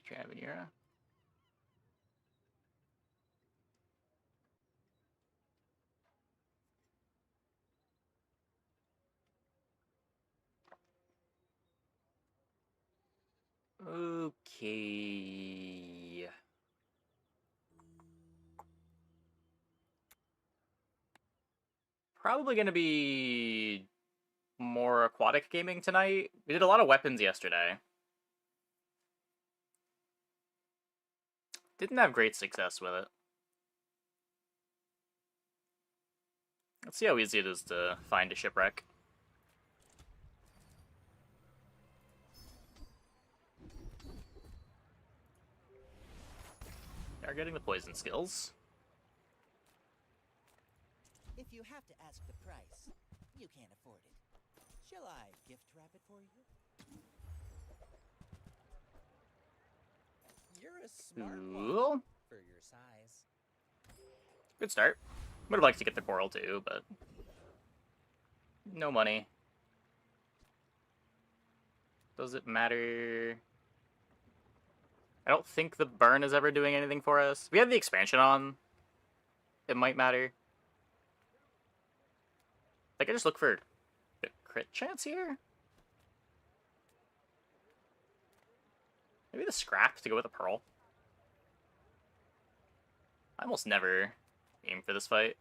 Travanera. Okay. Probably gonna be more aquatic gaming tonight. We did a lot of weapons yesterday. Didn't have great success with it. Let's see how easy it is to find a shipwreck. Are getting the poison skills. If you have to ask the price, you can't afford it. Shall I gift wrap it for you? You're a smart one for your size. Good start. Would have liked to get the coral too, but no money. Does it matter? I don't think the burn is ever doing anything for us. If we have the expansion on, it might matter. Like, I just look for the crit chance here? Maybe the scrap to go with a pearl. I almost never aim for this fight.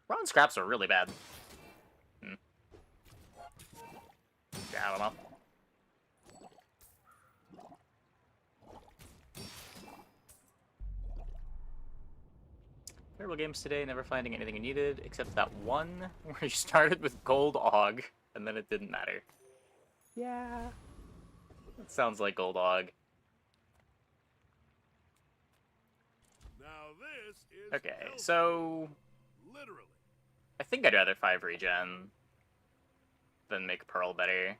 Raw scraps are really bad. Yeah, I don't know. Terrible games today, never finding anything you needed, except that one where you started with Gold Og, and then it didn't matter. Yeah. That sounds like Gold Og. Now this is Okay, healthy. so Literally. I think I'd rather 5 regen than make Pearl better.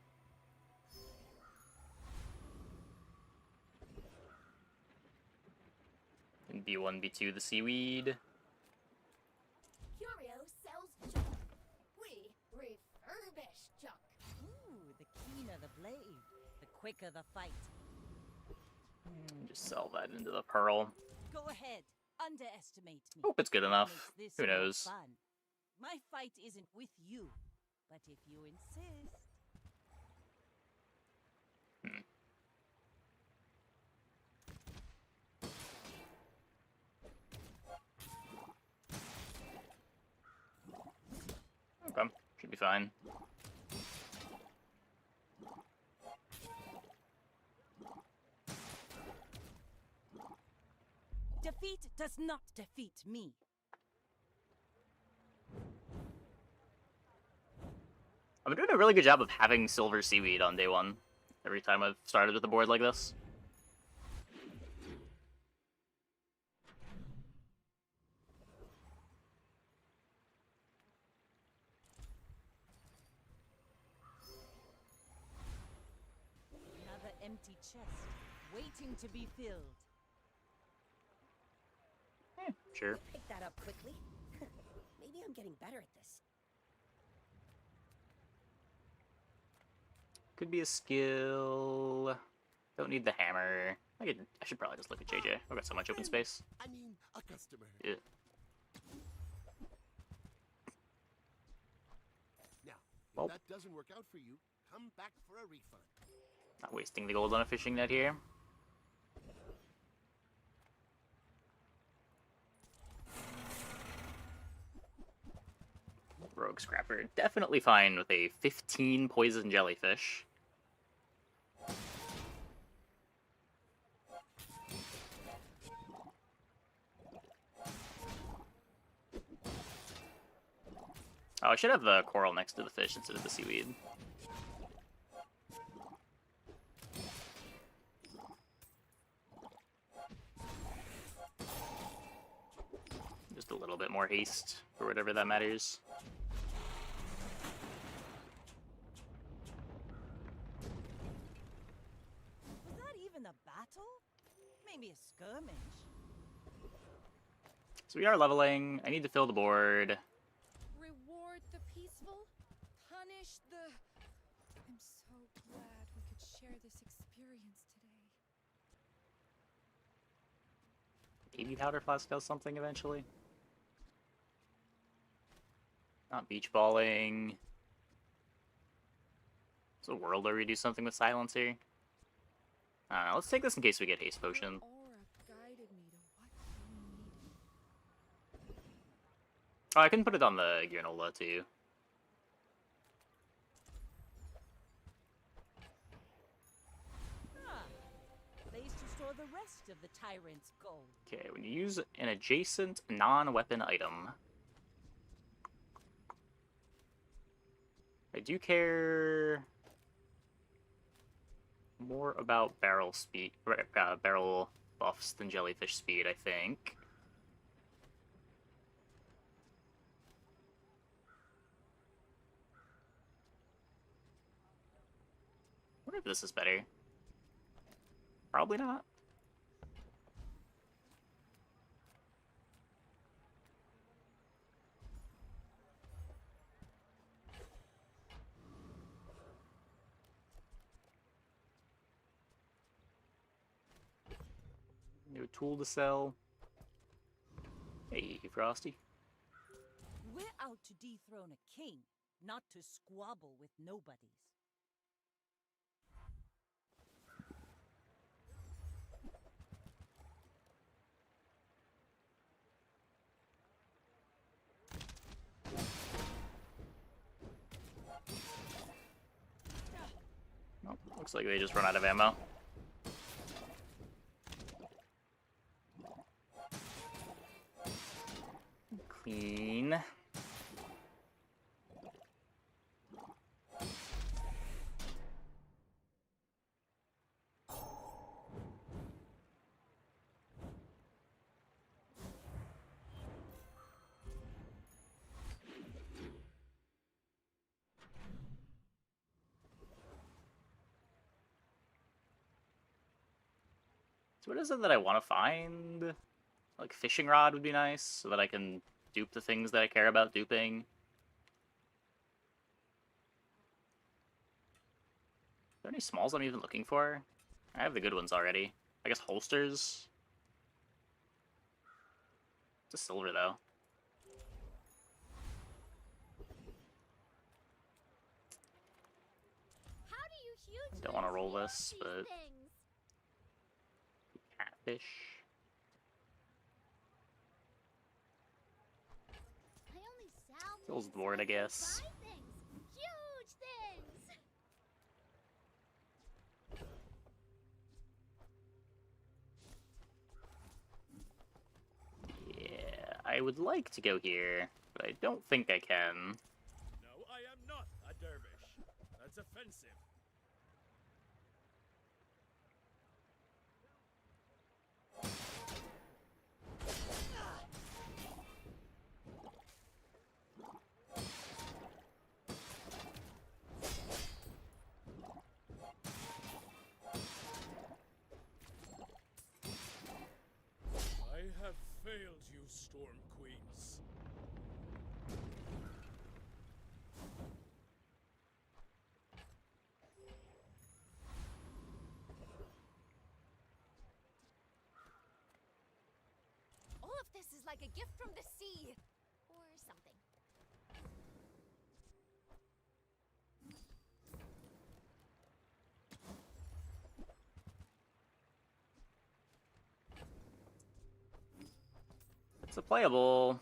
And B1, B2 the seaweed. Curio sells junk. We refurbish junk. Ooh, the keener the blade, the quicker the fight. Just sell that into the Pearl. Go ahead, underestimate me. Hope it's good enough. Makes this Who more knows? Fun. My fight isn't with you, but if you insist. Okay, should be fine. Defeat does not defeat me. I've been doing a really good job of having silver seaweed on day 1. Every time I've started with a board like this. Another empty chest, waiting to be filled. Sure. Pick that up quickly. Maybe I'm getting better at this. Could be a skill. Don't need the hammer. I should probably just look at JJ. I've got so much open space. I mean, a customer. Yeah. Now, if Well. that doesn't work out for you, come back for a refund. Not wasting the gold on a fishing net here. Rogue Scrapper. Definitely fine with a 15 poison jellyfish. Oh, I should have the coral next to the fish instead of the seaweed. Just a little bit more haste, or whatever that matters. Was that even a battle? Maybe a skirmish. So we are leveling. I need to fill the board. Maybe Powder Flask does something eventually. Not beach balling. There's a world where we do something with silence here. Let's take this in case we get haste potion. Oh, I can put it on the granola too. Place to store the rest of the tyrant's gold. Okay, when you use an adjacent non-weapon item. I do care more about barrel speed, barrel buffs than jellyfish speed, I think. I wonder if this is better. Probably not. New tool to sell. Hey, Frosty. We're out to dethrone a king, not to squabble with nobodies. Oh, looks like they just run out of ammo. Clean. So what is it that I want to find? Like fishing rod would be nice, so that I can dupe the things that I care about duping. Are there any smalls I'm even looking for? I have the good ones already. I guess holsters? It's a silver, though. How do you hugely Don't want to roll use this, these but... things? Catfish. I only sell Fills things the board, I when guess. buy things. Huge things. Yeah, I would like to go here, but I don't think I can. No, I am not a dervish. That's offensive. I have failed you, Storm Queens. All of this is like a gift from the sea. Or something. It's a playable.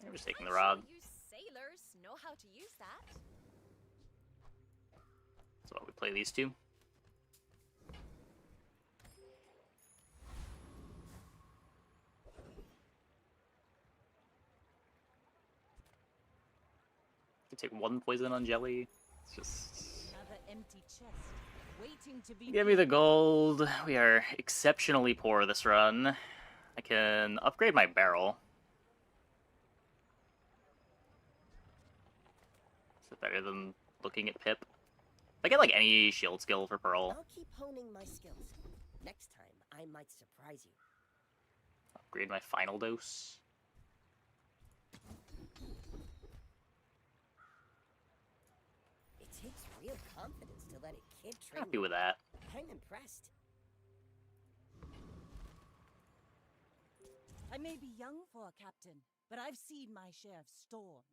I'm just taking the rod. I'm sure you sailors know how to use that. So we play these two. I take one poison on jelly. It's just... Another empty chest, waiting to be Give me the filled. gold. We are exceptionally poor this run. I can upgrade my barrel. Is it better than looking at Pip? If I get like any shield skill for Pearl, I'll keep honing my skills. Next time, I might surprise you. upgrade my final dose. It takes real confidence to let a kid train Happy you. with that. I'm impressed. may be young for a captain, but I've seen my share of storms.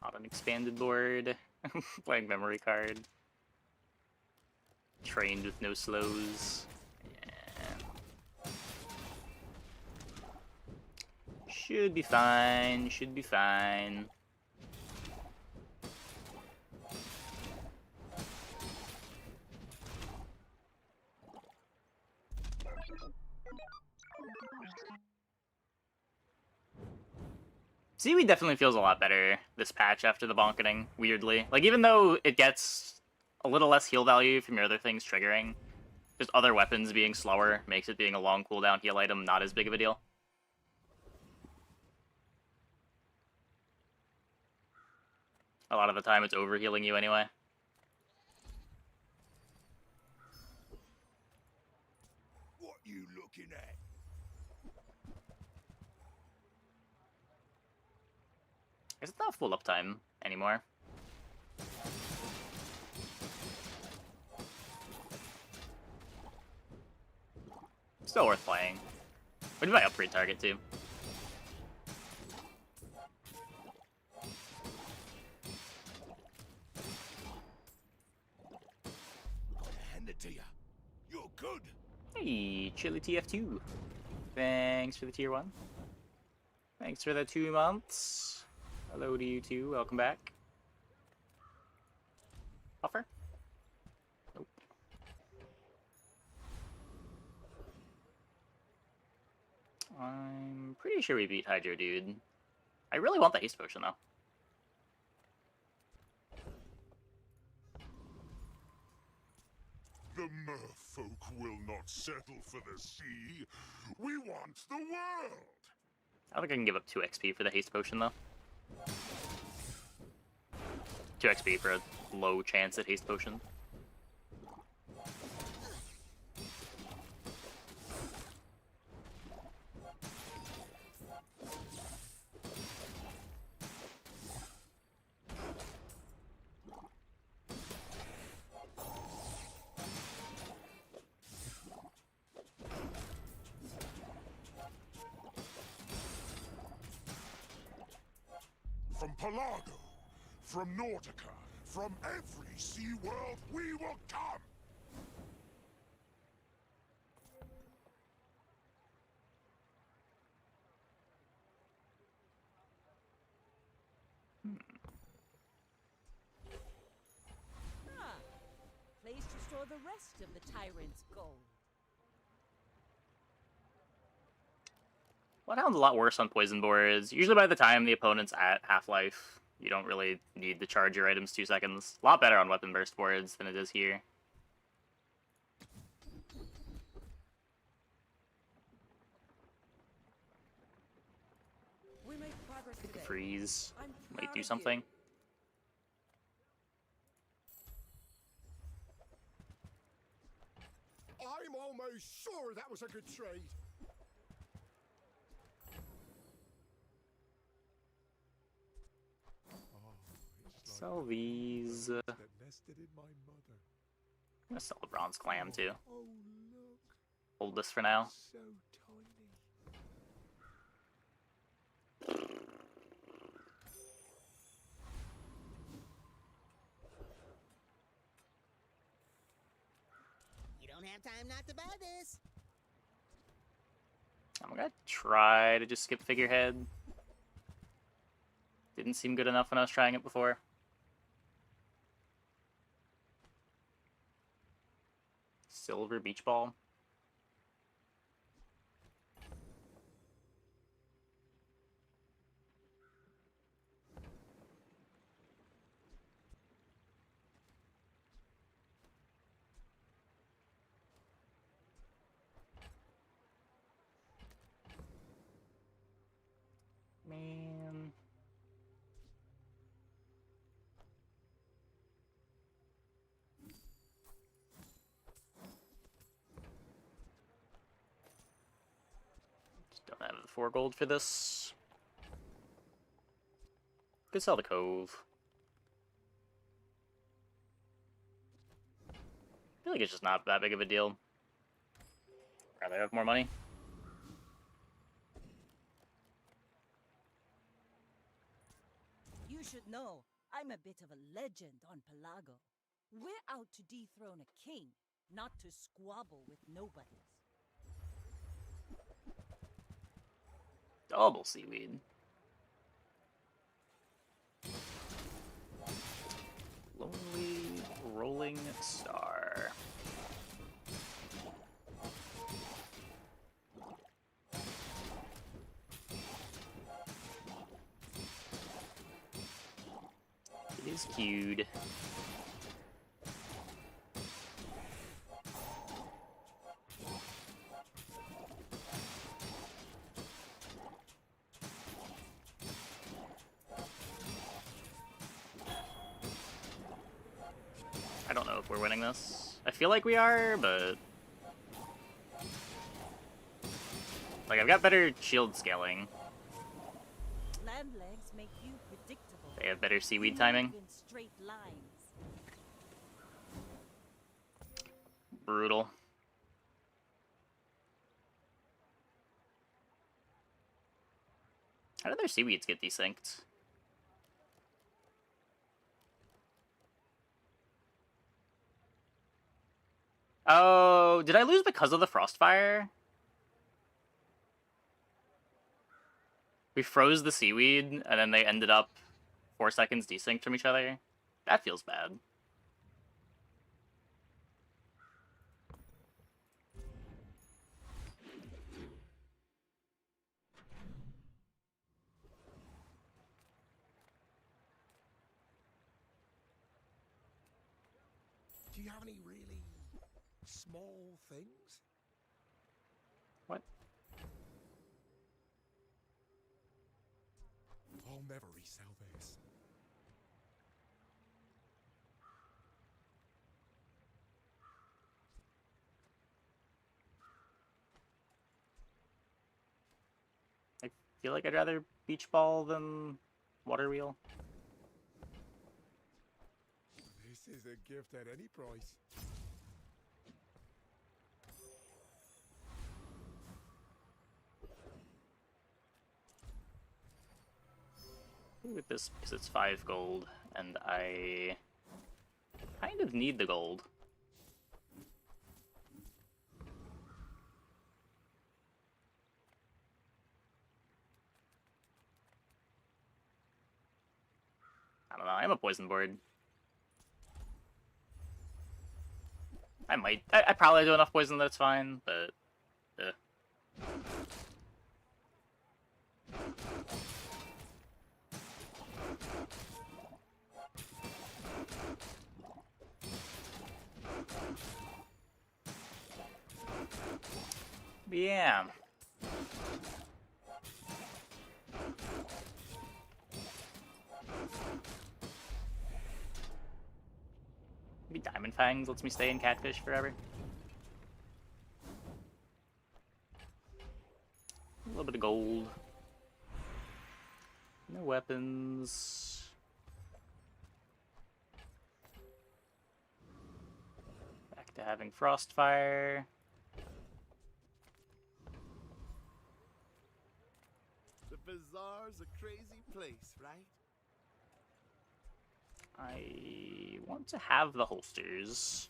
Not an expanded board. Playing memory card. Trained with no slows. Yeah. Should be fine. Should be fine. Seaweed definitely feels a lot better this patch after the bonketing, weirdly. Like, even though it gets a little less heal value from your other things triggering, just other weapons being slower makes it being a long cooldown heal item not as big of a deal. A lot of the time it's overhealing you anyway. What you looking at? It's not full uptime anymore. Still worth playing. What do I upgrade target too? Hand it to you. You're good. Hey, Chili TF2. Thanks for the tier 1. Thanks for the 2 months. Hello to you too. Welcome back. Offer? Nope. I'm pretty sure we beat Hydro Dude. I really want the haste potion though. The merfolk will not settle for the sea. We want the world. I don't think I can give up 2 XP for the haste potion though. 2 XP for a low chance at haste potion. From Pelago, from Nautica, from every sea world, we will come. Ah, place to store the rest of the tyrant's gold. Bloodhound's a lot worse on poison boards. Usually by the time the opponent's at half-life, you don't really need to charge your items 2 seconds. A lot better on weapon burst boards than it is here. We make progress today. Freeze. I'm Might proud do of something. you. I'm almost sure that was a good trade. Sell these. I'm That nested in my mother. gonna sell the bronze clam too. Oh, look, Hold this for now. so tiny. You don't have time not to buy this. I'm gonna try to just skip figurehead. Didn't seem good enough when I was trying it before. Silver beach ball. Man. Just don't have the 4 gold for this. Could sell the cove. I feel feel like it's just not that big of a deal. Rather have more money. You should know, I'm a bit of a legend on Pelago. We're out to dethrone a king, not to squabble with nobodies. Double seaweed. Lonely rolling star. It is queued. I don't know if we're winning this. I feel like we are, but... Like, I've got better shield scaling. Land legs make you predictable. They have better You seaweed move timing. in straight lines. Brutal. How do their seaweeds get desynced? Oh, did I lose because of the Frostfire? We froze the seaweed, and then they ended up 4 seconds desynced from each other? That feels bad. Do you have any really small things? What? I'll never resell this. I feel like I'd rather beach ball than water wheel. This is a gift at any price. With this, because it's 5 gold, and I kind of need the gold. I don't know, I'm a poison board. I probably do enough poison that it's fine, but... Yeah. Maybe Diamond Fangs lets me stay in Catfish forever. A little bit of gold. No weapons. Back to having Frostfire. The bazaar's a crazy place, right? I want to have the holsters.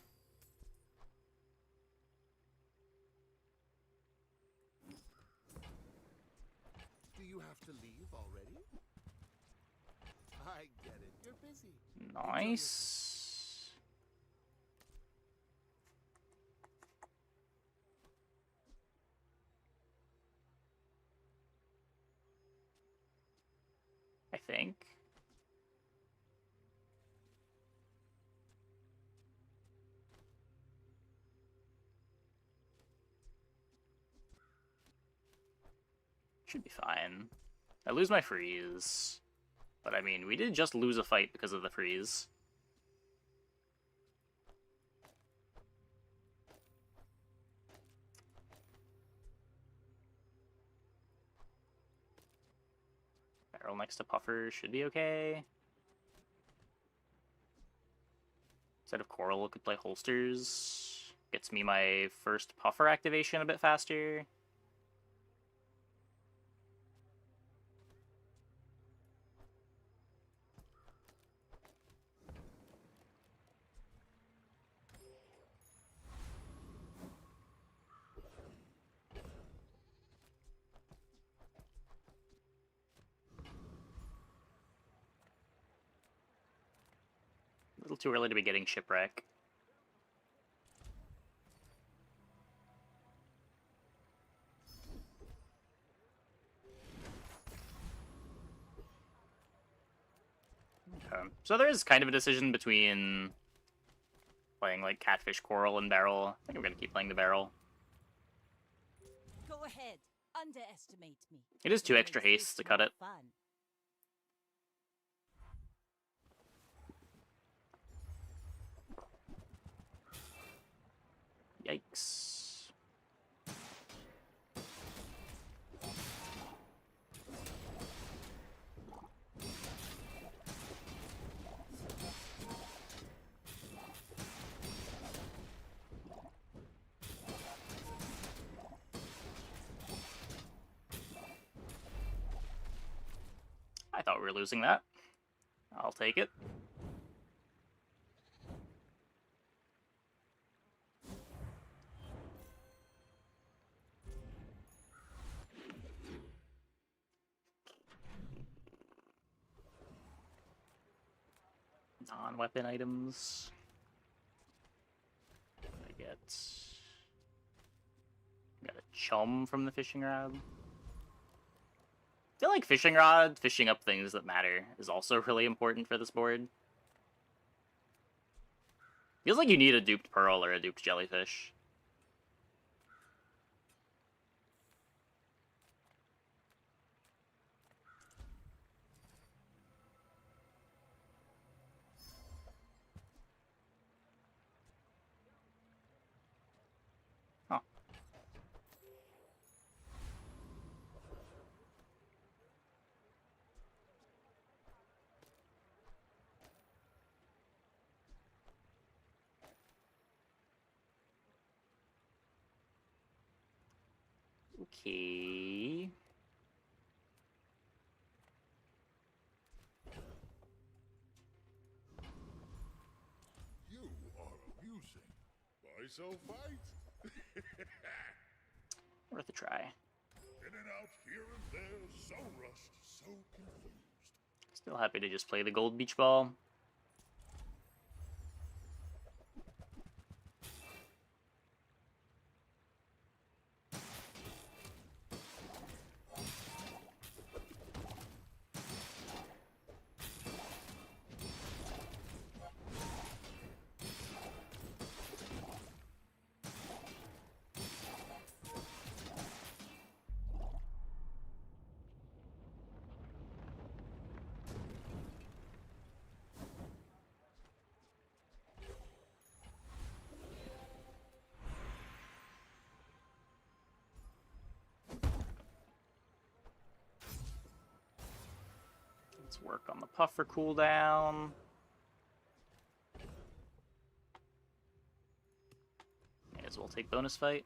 Do you have to leave already? I get it. You're busy. Nice. I think. Should be fine. I lose my freeze. But I mean, we did just lose a fight because of the freeze. Barrel next to Puffer should be okay. Instead of Coral, could play holsters. Gets me my first puffer activation a bit faster. A little too early to be getting shipwreck. Okay. So there is kind of a decision between playing like catfish, coral, and barrel. I think I'm gonna keep playing the barrel. Go ahead. Underestimate me. It is 2 extra makes hastes this to cut more it. Fun. Yikes. I thought we were losing that. I'll take it. Non-weapon items. I got a chum from the fishing rod. I feel like fishing rod, fishing up things that matter, is also really important for this board. Feels like you need a duped pearl or a duped jellyfish. Huh. Okay. You are amusing. Why so fight? Worth a try. In and out, here and there, so rushed, so confused. Still happy to just play the gold beach ball. Let's work on the puffer cooldown. May as well take bonus fight.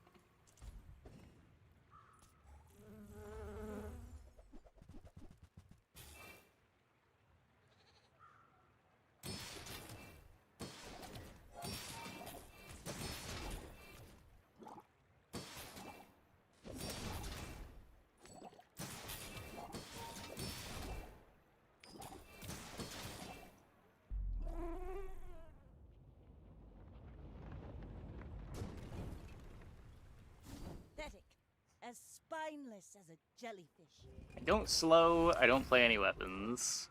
Pathetic. As spineless as a jellyfish. I don't slow, I don't play any weapons.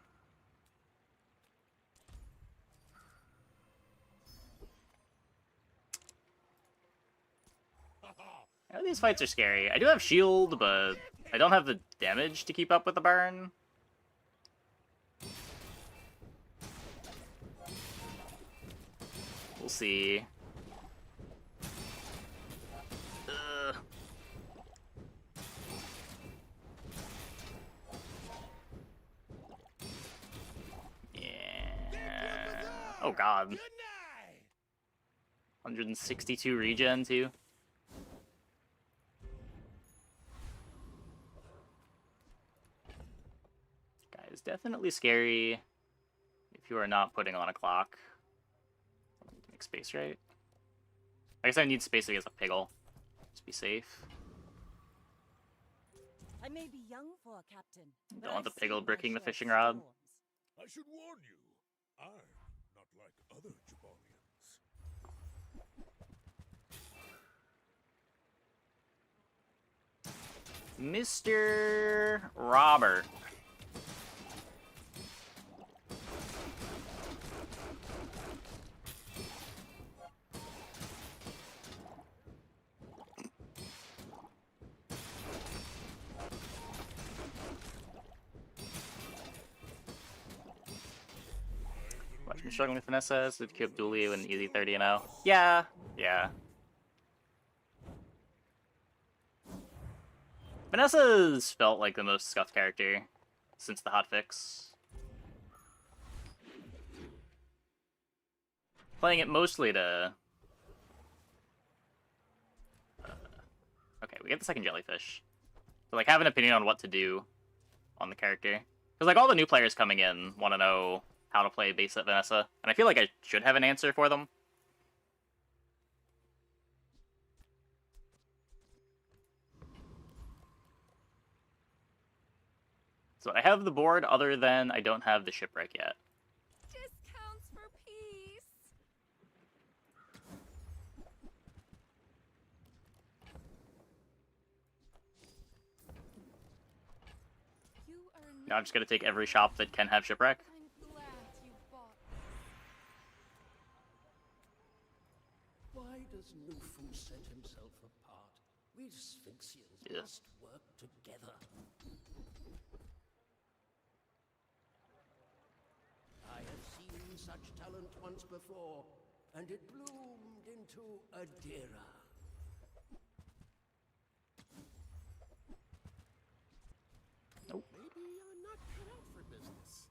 I know these fights are scary. I do have shield, but I don't have the damage to keep up with the burn. We'll see. Ugh. Yeah. Oh god. Good night. 162 regen too. Guy is definitely scary if you are not putting on a clock. I need to make space, right? I guess I need space against a Piggle. Just be safe. I may be young for a captain, but Don't want the I've seen Piggle my bricking the share of fishing rod. storms. I should warn you, I'm not like other Jabalians. Mr. Robert. Watch me struggling with Vanessa, so if you keep Dooley with an easy 30-0. Yeah, yeah. Vanessa's felt like the most scuffed character since the hotfix. Playing it mostly to... okay, we get the second jellyfish. So, like, have an opinion on what to do on the character. Because, like, all the new players coming in want to know how to play base at Vanessa, and I feel like I should have an answer for them. So I have the board, other than I don't have the shipwreck yet. Discounts for peace. You are Now I'm just gonna take every shop that can have shipwreck. I'm glad you bought. Why does Nufu set himself apart? We Sphinxians Yeah. must work together. I have seen such talent once before, and it bloomed into Adira. Nope. Maybe I'm not cut out for business.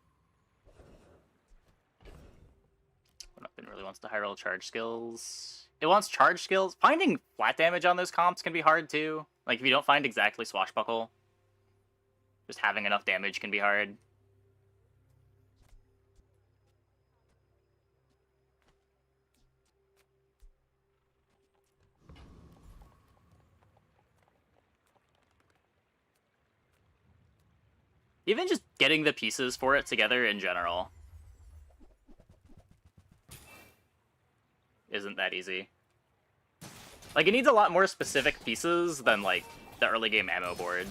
Nothing really wants to high roll charge skills. It wants charge skills. Finding flat damage on those comps can be hard too. Like if you don't find exactly swashbuckle, just having enough damage can be hard. Even just getting the pieces for it together in general isn't that easy. Like, it needs a lot more specific pieces than, like, the early game ammo board.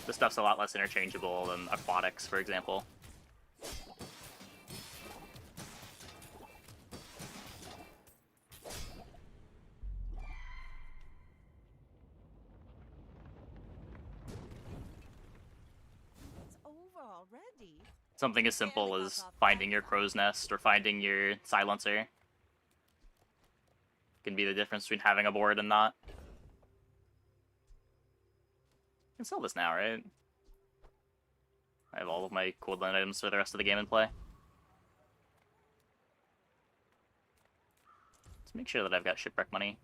This stuff's a lot less interchangeable than aquatics, for example. It's over already. Something as simple as finding your crow's nest or finding your silencer can be the difference between having a board and not. I can sell this now, right? I have all of my cooldown items for the rest of the game in play. Let's make sure that I've got shipwreck money.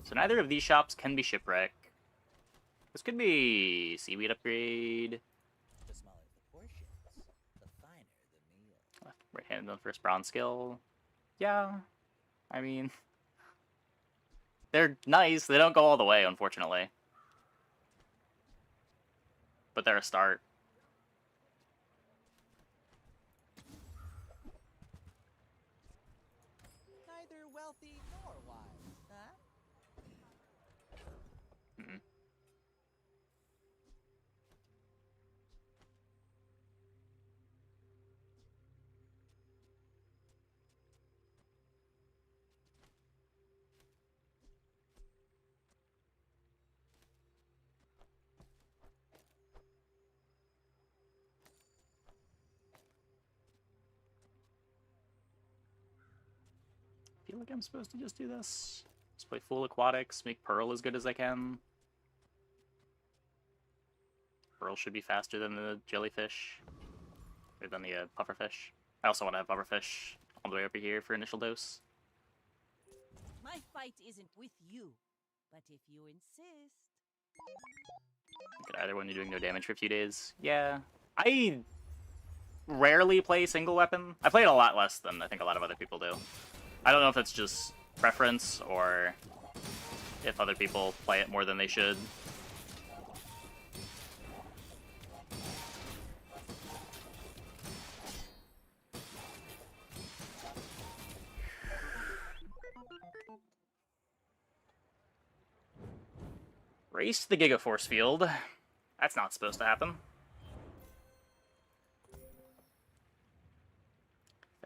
So neither of these shops can be shipwreck. This could be seaweed upgrade. The smaller the portions, the finer the meal. Right-handed on first bronze skill. Yeah, I mean, they're nice. They don't go all the way, unfortunately. But they're a start. Neither wealthy nor wise, huh? Mm-mm. I feel like I'm supposed to just do this. Just play full aquatics, make Pearl as good as I can. Pearl should be faster than the jellyfish. Or than the pufferfish. I also want to have pufferfish all the way over here for initial dose. My fight isn't with you, but if you insist. Look at either one, you're doing no damage for a few days. Yeah. I rarely play single weapon. I play it a lot less than I think a lot of other people do. I don't know if it's just preference or if other people play it more than they should. Race to the Giga Force Field. That's not supposed to happen.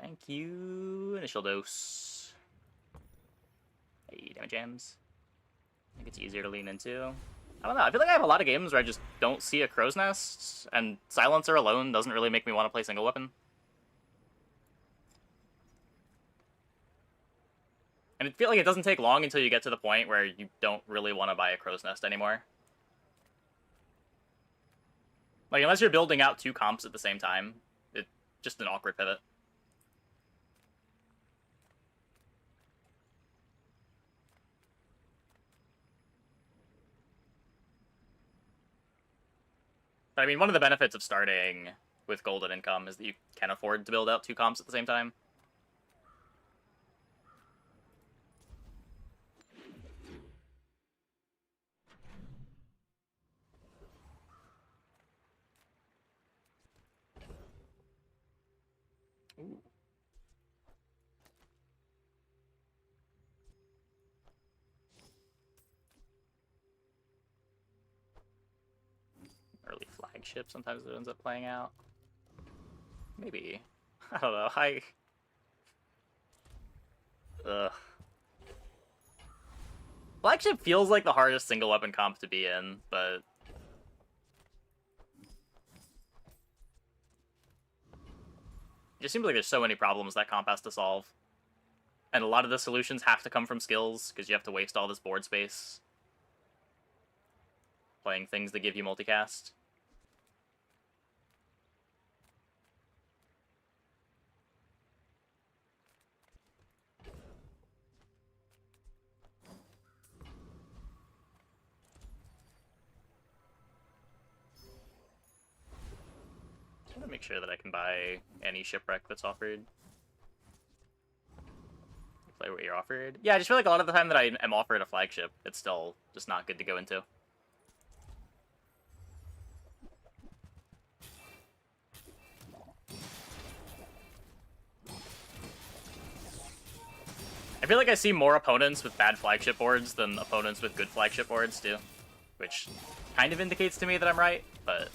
Thank you. Initial dose. Hey, damage jams. I think it's easier to lean into. I don't know. I feel like I have a lot of games where I just don't see a crow's nest, and Silencer alone doesn't really make me want to play single weapon. And I feel like it doesn't take long until you get to the point where you don't really want to buy a crow's nest anymore. Like, unless you're building out two comps at the same time, it's just an awkward pivot. But I mean, one of the benefits of starting with golden income is that you can afford to build out two comps at the same time. Ooh. Early flagship sometimes it ends up playing out. Maybe. I don't know. Ugh. Flagship feels like the hardest single weapon comp to be in, but it just seems like there's so many problems that comp has to solve. And a lot of the solutions have to come from skills, because you have to waste all this board space playing things that give you multicast. Just want to make sure that I can buy any shipwreck that's offered. Play what you're offered. Yeah, I just feel like a lot of the time that I am offered a flagship, it's still just not good to go into. I feel like I see more opponents with bad flagship boards than opponents with good flagship boards, too. Which kind of indicates to me that I'm right, but...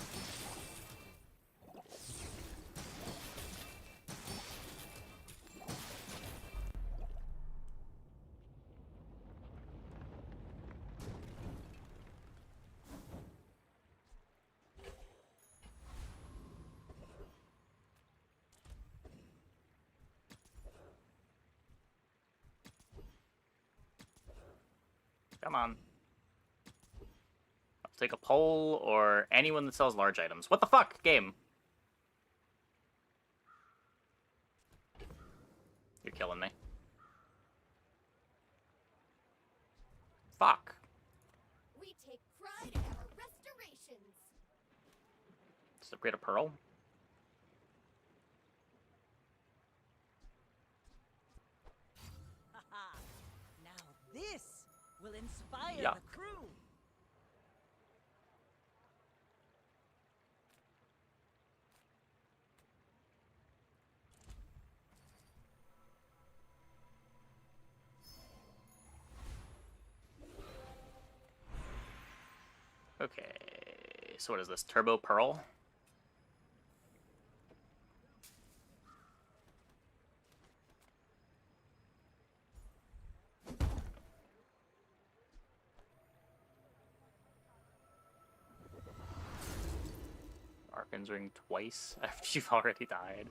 Come on. I'll take a poll or anyone that sells large items. What the fuck, game? You're killing me. Fuck. We take pride in our restorations. Does it create a pearl? Haha. Now this will inspire Yuck. the crew. Okay, so what is this? Turbo Pearl? Arcan's Ring twice after you've already died.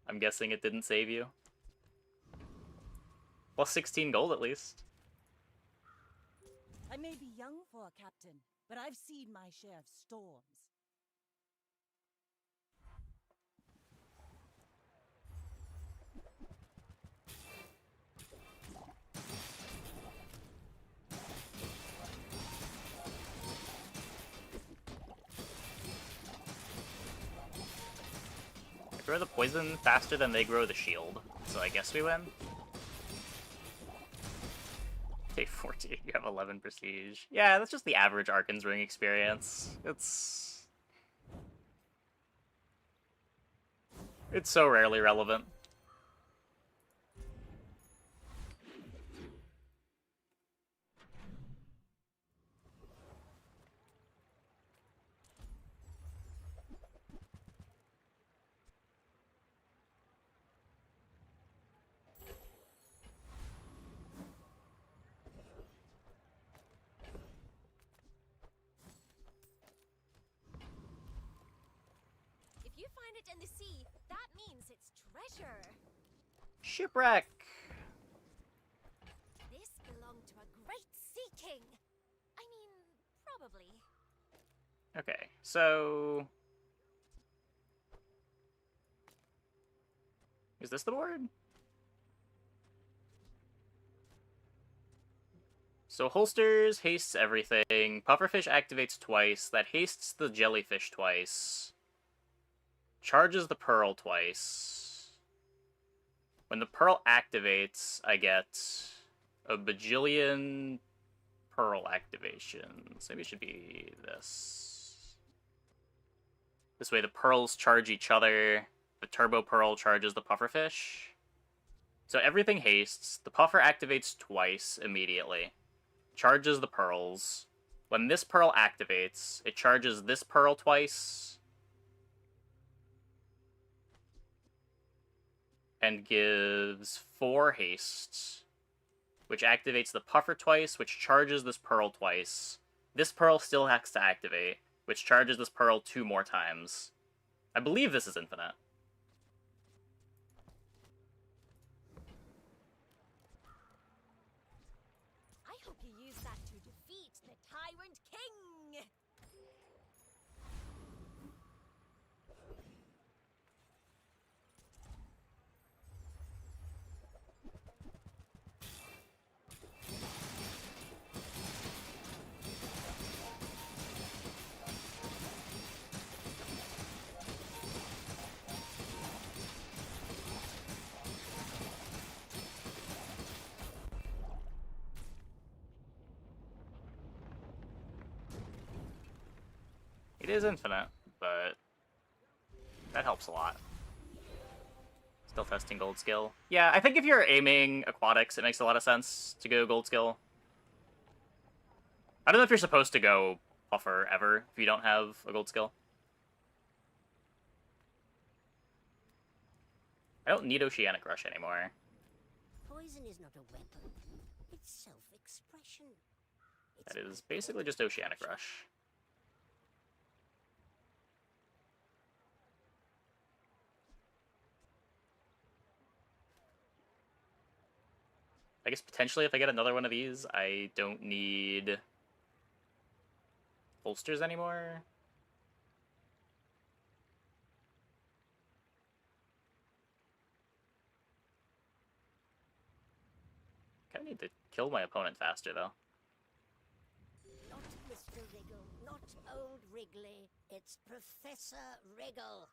I'm guessing it didn't save you. Plus 16 gold at least. I may be young for a captain, but I've seen my share of storms. I grow the poison faster than they grow the shield, so I guess we win. Take 40, you have 11 prestige. Yeah, that's just the average Arkan's Ring experience. It's so rarely relevant. If you find it in the sea, that means it's treasure. Shipwreck! This belonged to a great sea king. I mean, probably. Okay, so... Is this the board? So holsters, hastes everything. Pufferfish activates twice. That hastes the jellyfish twice. Charges the pearl twice. When the pearl activates, I get a bajillion pearl activations. Maybe it should be this. This way the pearls charge each other. The turbo pearl charges the pufferfish. So everything hastes. The puffer activates twice immediately. Charges the pearls. When this pearl activates, it charges this pearl twice. And gives 4 haste. Which activates the puffer twice, which charges this pearl twice. This pearl still has to activate, which charges this pearl 2 more times. I believe this is infinite. I hope you use that to defeat the Tyrant King. It is infinite, but that helps a lot. Still testing gold skill. Yeah, I think if you're aiming aquatics, it makes a lot of sense to go gold skill. I don't know if you're supposed to go puffer ever if you don't have a gold skill. I don't need Oceanic Rush anymore. Poison is not a weapon. It's self-expression. That is basically just Oceanic Rush. I guess potentially if I get another one of these, I don't need holsters anymore. Kinda need to kill my opponent faster, though. Not Mr. Wriggle, not old Wrigley. It's Professor Wriggle.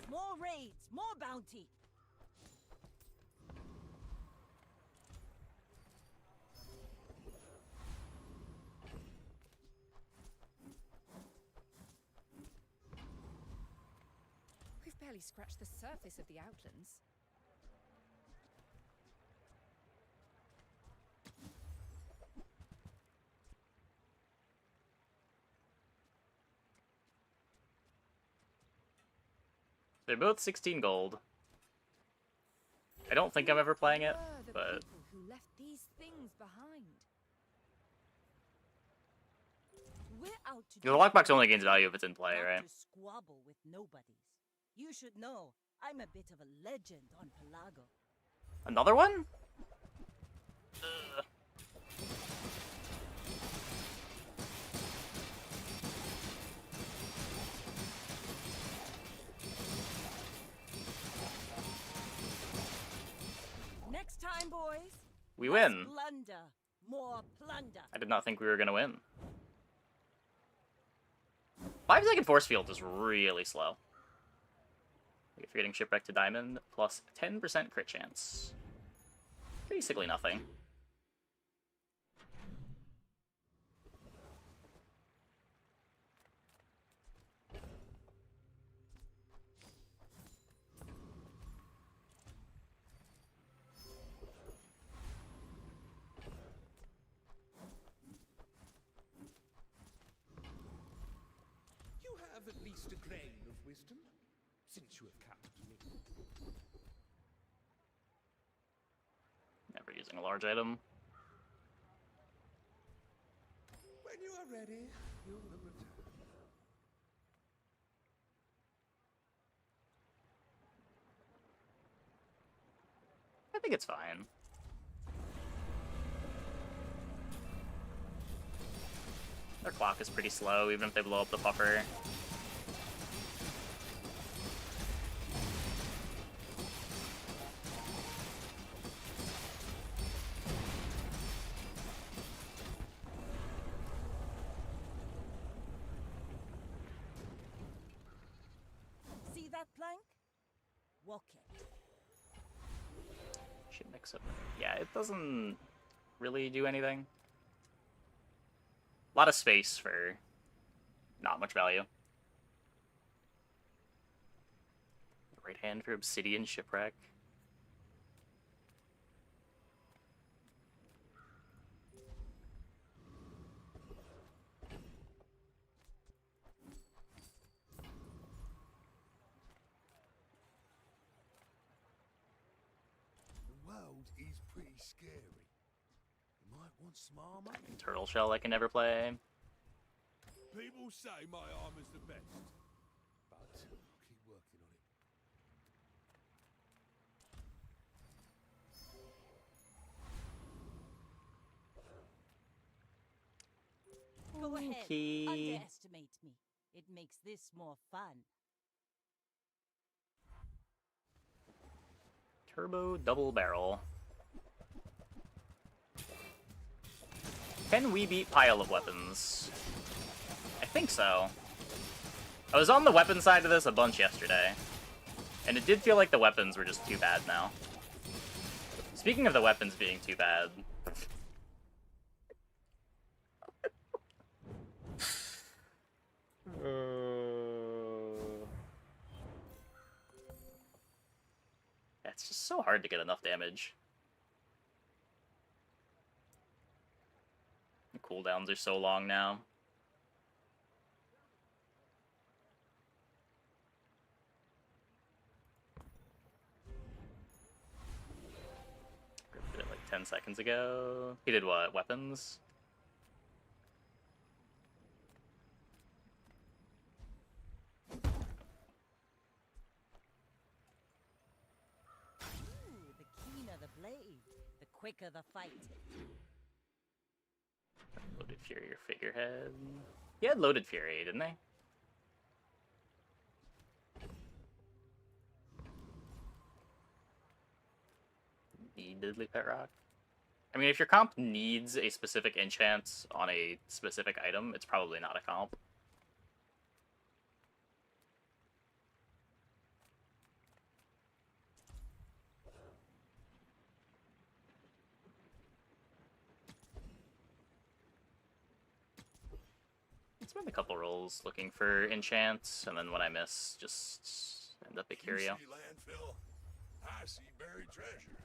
More raids, more bounty. We've barely scratched the surface of the Outlands. They're both 16 gold. I don't think I'm ever playing it, Who were the but people who left these things behind? We're out to the lockbox only gains value if it's in play, not right? to squabble with nobodies. You should know I'm a bit of a legend on Pelago. Another one? time, boys. We Less win. Plunder. More plunder. I did not think we were gonna win. 5-second force field is really slow. If you're getting shipwrecked to diamond, plus 10% crit chance. Basically nothing. You have at least a grain of wisdom, since you have captured me. Never using a large item. When you are ready, you will return. I think it's fine. Their clock is pretty slow, even if they blow up the puffer. See that plank? Walk it. Should mix up. Yeah, it doesn't really do anything. A lot of space for not much value. Right hand for Obsidian Shipwreck. The world is pretty scary. You might want some armor. Turtle Shell I can never play. People say my armor's the best, but I'll keep working on it. Go ahead. Okay. Underestimate me. It makes this more fun. Turbo Double Barrel. Can we beat Pile of Weapons? I think so. I was on the weapon side of this a bunch yesterday, and it did feel like the weapons were just too bad now. Speaking of the weapons being too bad... It's just so hard to get enough damage. The cooldowns are so long now. Did it like 10 seconds ago. He did what? Weapons? Ooh, the keener the blade, the quicker the fight. Loaded Fury or Figurehead. He had Loaded Fury, didn't they? Need Diddly Pet Rock? I mean, if your comp needs a specific enchant on a specific item, it's probably not a comp. Spend a couple rolls looking for enchants, and then when I miss, just end up a You curio. see landfill? I see buried treasure.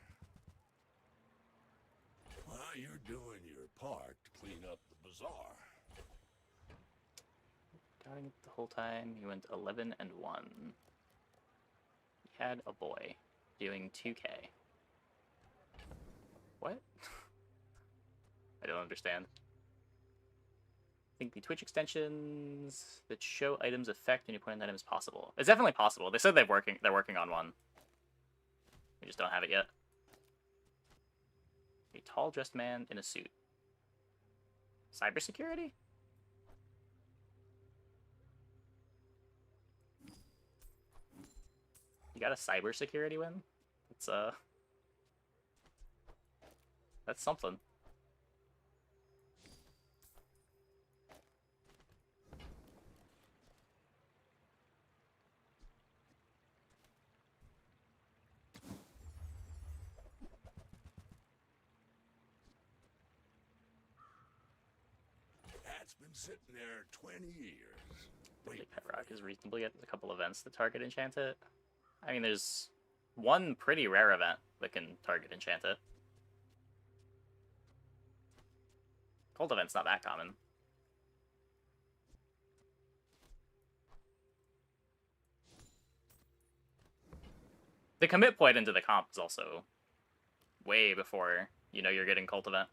Well, you're doing your part to clean up the bazaar. Doubting it the whole time, he went 11 and 1. He had a boy doing 2k. What? I don't understand. I think the Twitch extensions that show items effect when you point an item is possible. It's definitely possible. They said they're working on one. We just don't have it yet. A tall dressed man in a suit. Cybersecurity? You got a cybersecurity win? It's That's something. That's been sitting there 20 years. Wait, Pet Rock is reasonably at a couple events that target enchant it. I mean, there's one pretty rare event that can target enchant it. Cold event's not that common. The commit point into the comp is also way before you know you're getting cult event.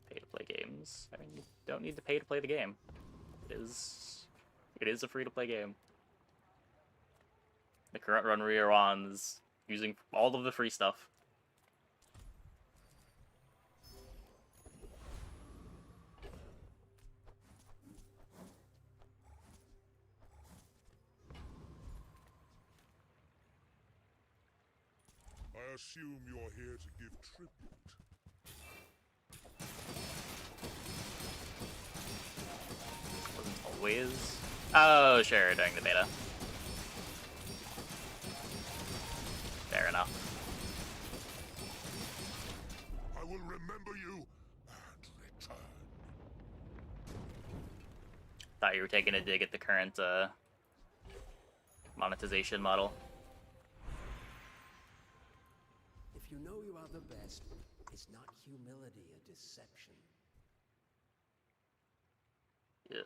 Pay to play games. I mean, you don't need to pay to play the game. It is a free to play game. The current run we are on is using all of the free stuff. I assume you're here to give tribute. Wasn't always. Oh, sure, during the beta. Fair enough. I will remember you and return. Thought you were taking a dig at the current monetization model. If you know you are the best, is not humility a deception? Yeah.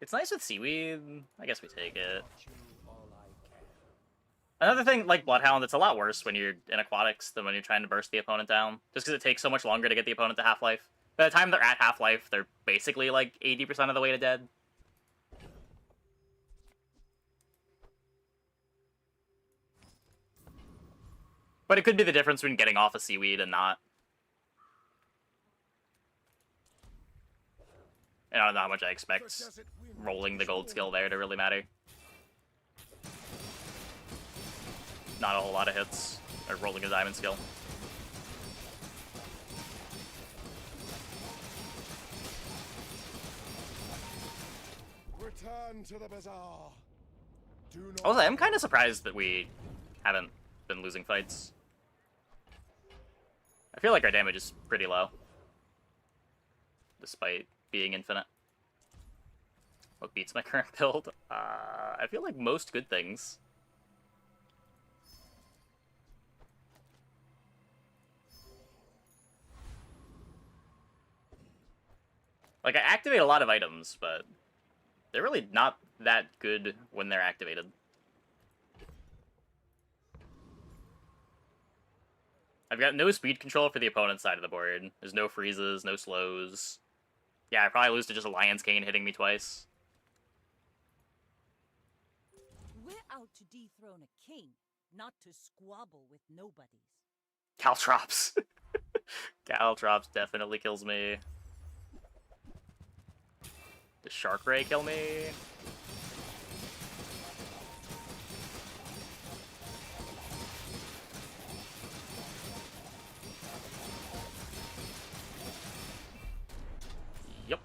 It's nice with seaweed. I guess we take it. Another thing, like Bloodhound, it's a lot worse when you're in aquatics than when you're trying to burst the opponent down. Just because it takes so much longer to get the opponent to half-life. By the time they're at half-life, they're basically like 80% of the way to dead. But it could be the difference between getting off a seaweed and not. And I don't know how much I expect rolling the gold skill there to really matter. Not a whole lot of hits, or rolling a diamond skill. Return to the bazaar. Do not Also, I'm kind of surprised that we haven't been losing fights. I feel like our damage is pretty low, despite being infinite. What beats my current build? I feel like most good things. Like, I activate a lot of items, but they're really not that good when they're activated. I've got no speed control for the opponent's side of the board. There's no freezes, no slows. Yeah, I probably lose to just a Lion's Cane hitting me twice. We're out to dethrone a king, not to squabble with nobodies. Caltrops. Caltrops definitely kills me. Does Shark Ray kill me? Yep.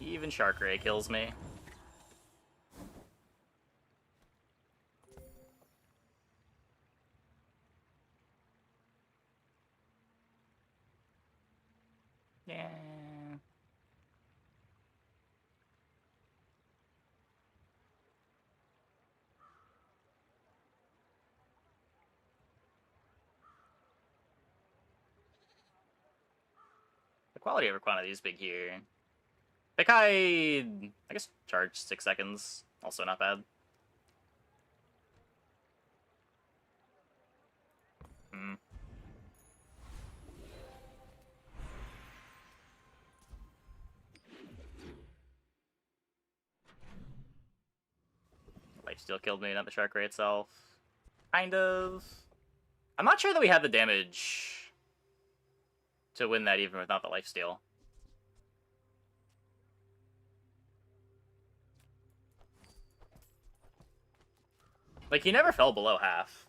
Even Shark Ray kills me. Yeah. The quality over quantity is big here. Bekai, I guess, charge 6 seconds. Also not bad. Life still killed me, not the Shark Ray itself. Kind of. I'm not sure that we have the damage to win that even without the lifesteal. Like, he never fell below half.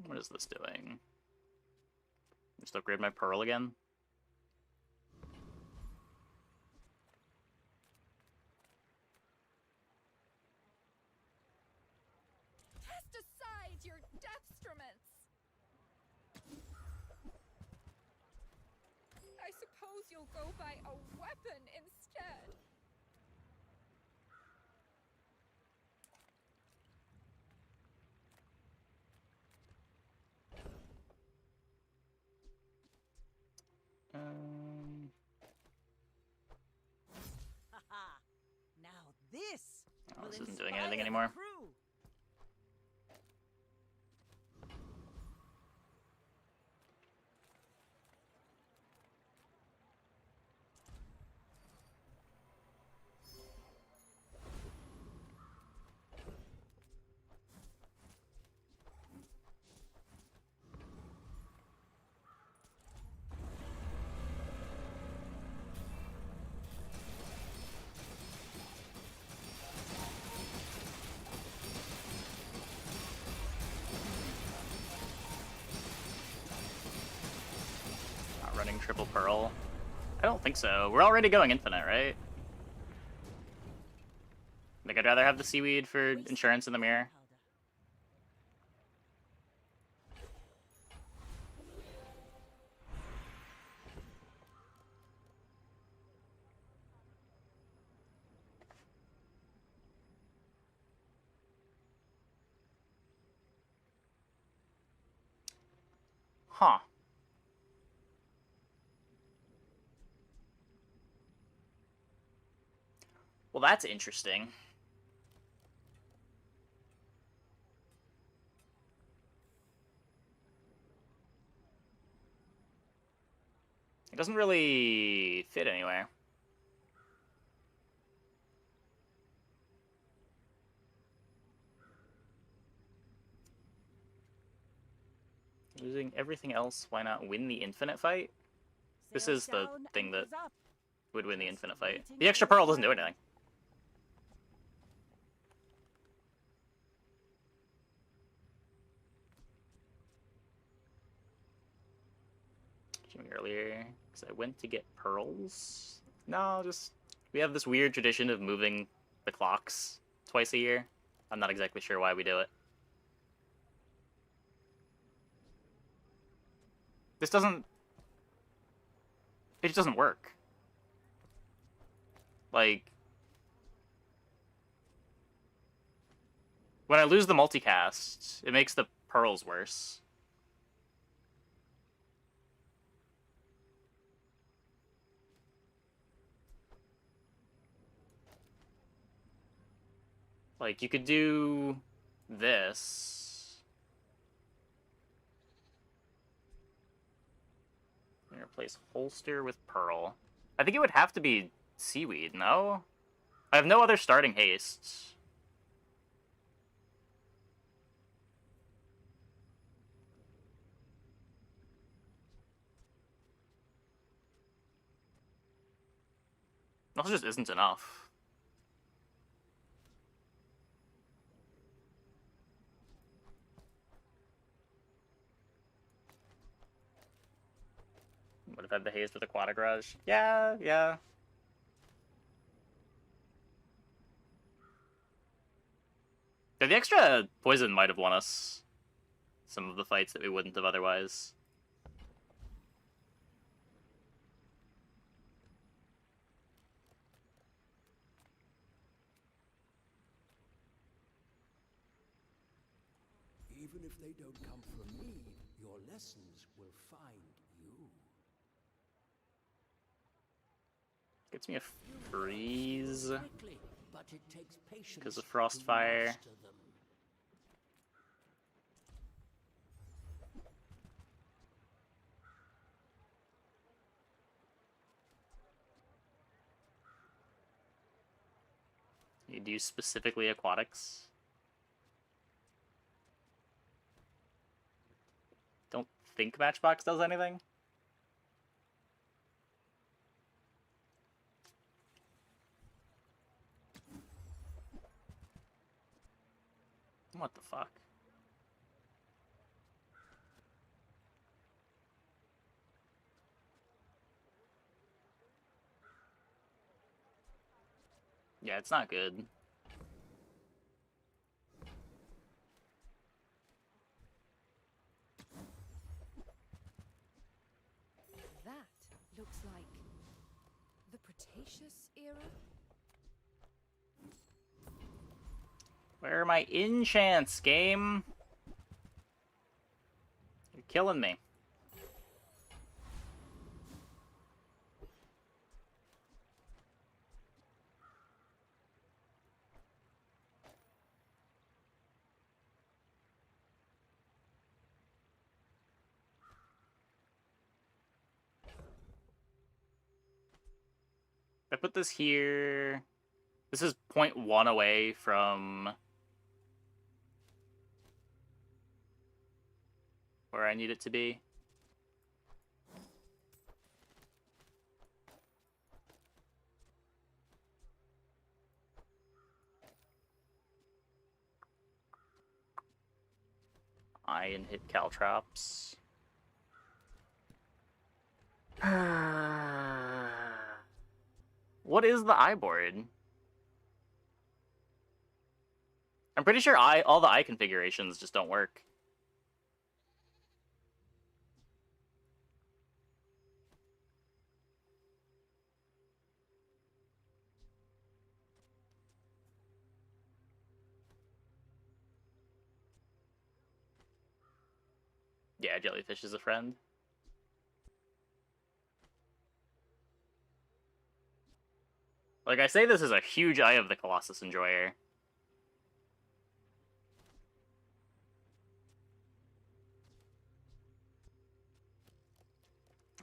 What is this doing? Just upgrade my pearl again? Cast aside your deathstruments! I suppose you'll go by a weapon instead. Haha. Now this Oh, will this isn't doing inspire anything the anymore. crew. Not running triple pearl. I don't think so. We're already going infinite, right? Like, I'd rather have the seaweed for insurance in the mirror. Huh. Well, that's interesting. It doesn't really fit anywhere. Losing everything else, why not win the infinite fight? This is the thing that would win the infinite fight. The extra pearl doesn't do anything. Earlier, because I went to get pearls. No, just we have this weird tradition of moving the clocks twice a year. I'm not exactly sure why we do it. This doesn't... It just doesn't work. Like... When I lose the multicast, it makes the pearls worse. Like, you could do this. And replace holster with pearl. I think it would have to be seaweed, no? I have no other starting hastes. Also just isn't enough. Would have had the haste with Aquatic Garage. Yeah, yeah. Yeah, the extra poison might have won us some of the fights that we wouldn't have otherwise. Even if they don't come from me, your lessons will find you. Gets me a freeze Quickly, but it takes patience because of to Frostfire. master them. You'd use specifically aquatics. Don't think Matchbox does anything. What the fuck? Yeah, it's not good. That looks like the Cretaceous era? Where are my enchants, game? You're killing me. If I put this here, this is 0.1 away from where I need it to be. Iron hit Caltrops. What is the eye board? I'm pretty sure all the eye configurations just don't work. Yeah, jellyfish is a friend. Like, I say this is a huge Eye of the Colossus enjoyer.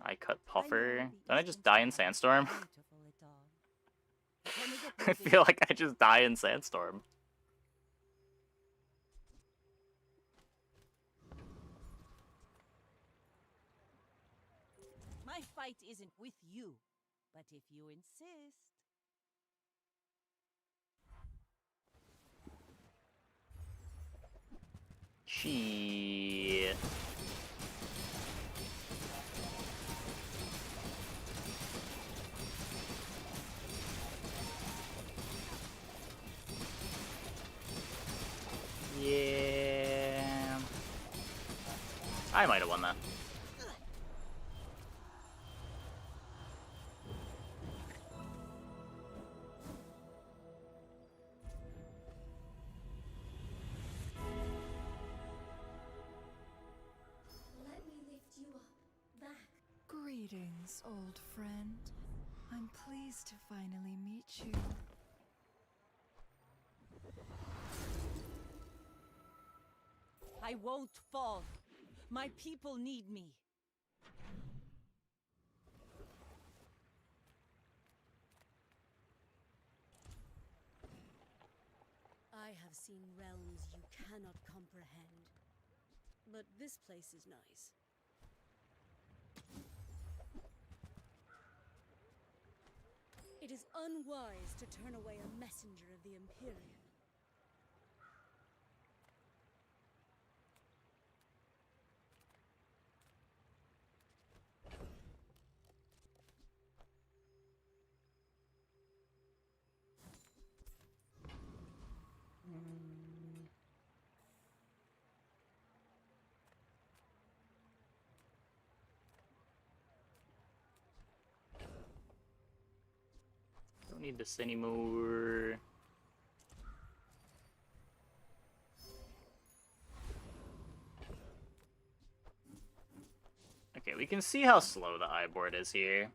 I cut Puffer. Did I just die in Sandstorm? I feel like I just die in Sandstorm. My fight isn't with you, but if you insist. Shit. Yeah. I might have won that. Let me lift you up. Back. Greetings, old friend. I'm pleased to finally meet you. I won't fall. My people need me. I have seen realms you cannot comprehend. But this place is nice. It is unwise to turn away a messenger of the Imperium. Don't need this anymore. Okay, we can see how slow the eye board is here.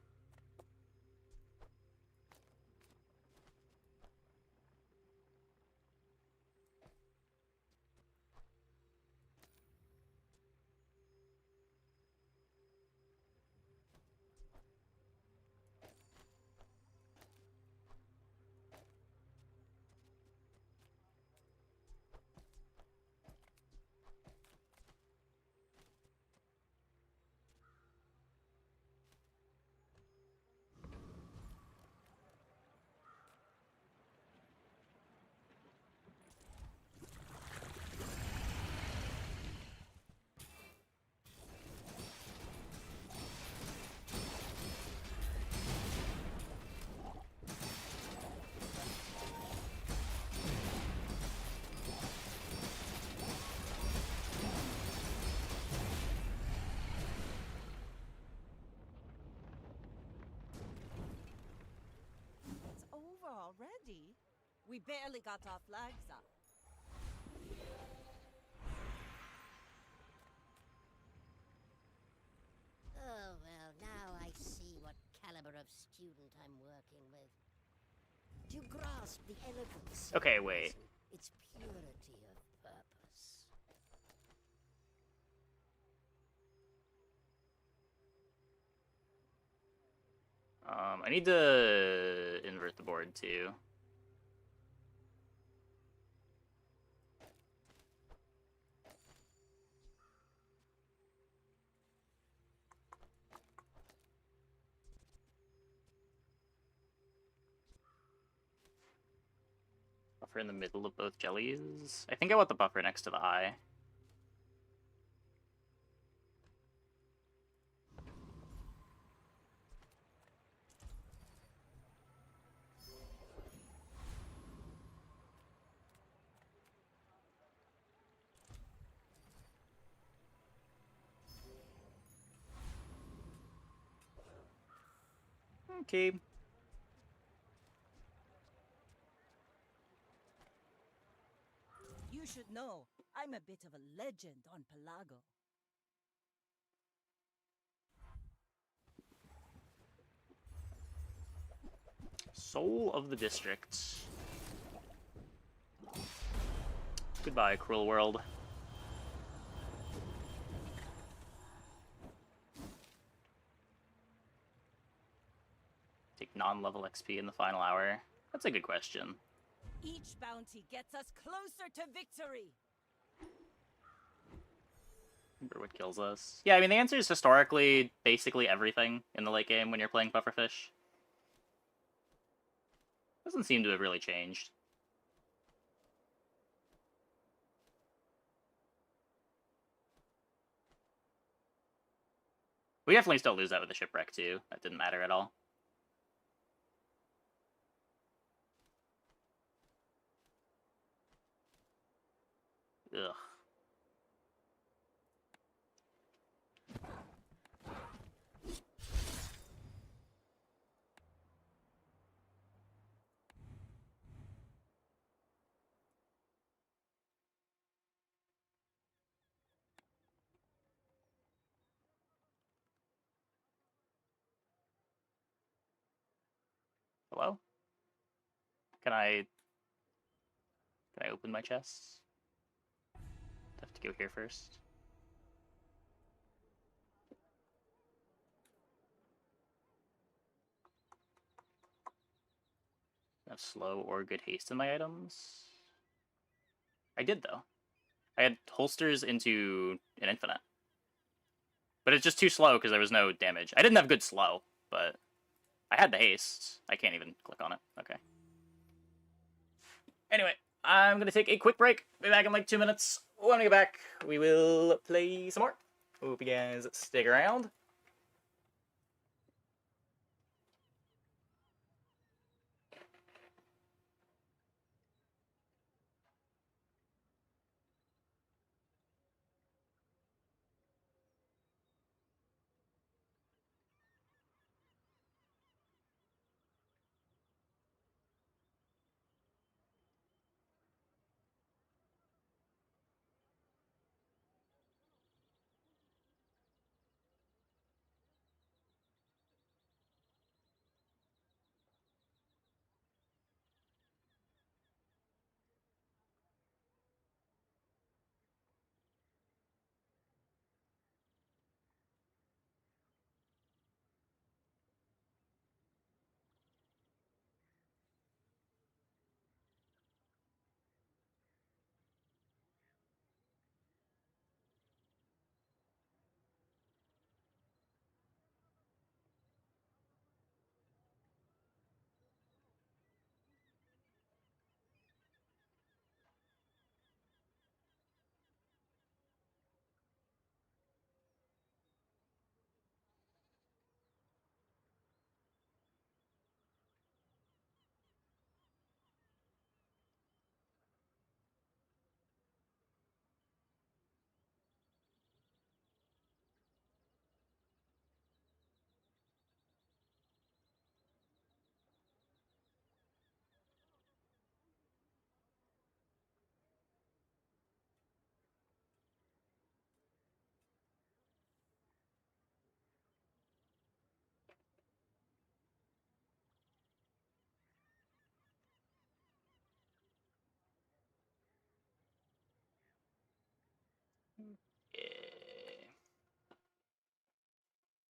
already? We barely got our flags up. Oh, well, now I see what caliber of student I'm working with. Do you grasp the elegance of Okay, the wait. lesson? Its purity of purpose. I need to invert the board too. Buffer in the middle of both jellies. I think I want the buffer next to the eye. Okay. You should know, I'm a bit of a legend on Pelago. Soul of the district. Goodbye, cruel world. Take non-level XP in the final hour. That's a good question. Each bounty gets us closer to victory. Remember what kills us? Yeah, I mean, the answer is historically basically everything in the late game when you're playing pufferfish. Doesn't seem to have really changed. We definitely still lose that with the shipwreck, too. That didn't matter at all. Ugh. Hello? Can I open my chest? I have to go here first. I have slow or good haste in my items. I did, though. I had holsters into an infinite. But it's just too slow because there was no damage. I didn't have good slow, but I had the haste. I can't even click on it. Okay. Anyway, I'm going to take a quick break. Be back in like 2 minutes. When we get back, we will play some more. Hope you guys stick around.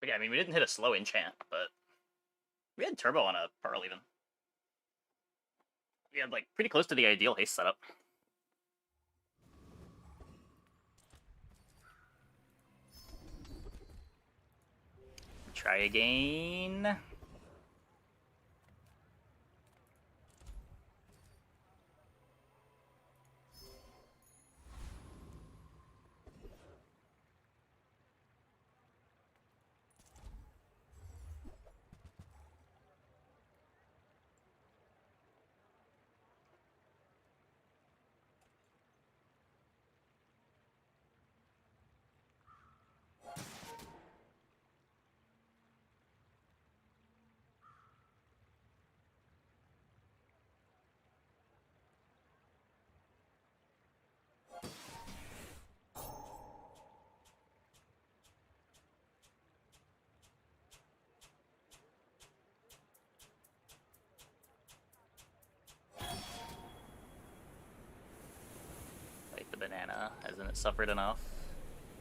But yeah, I mean, we didn't hit a slow enchant, but we had turbo on a Pearl even. We had, like, pretty close to the ideal haste setup. Try again. Like the banana, hasn't it suffered enough?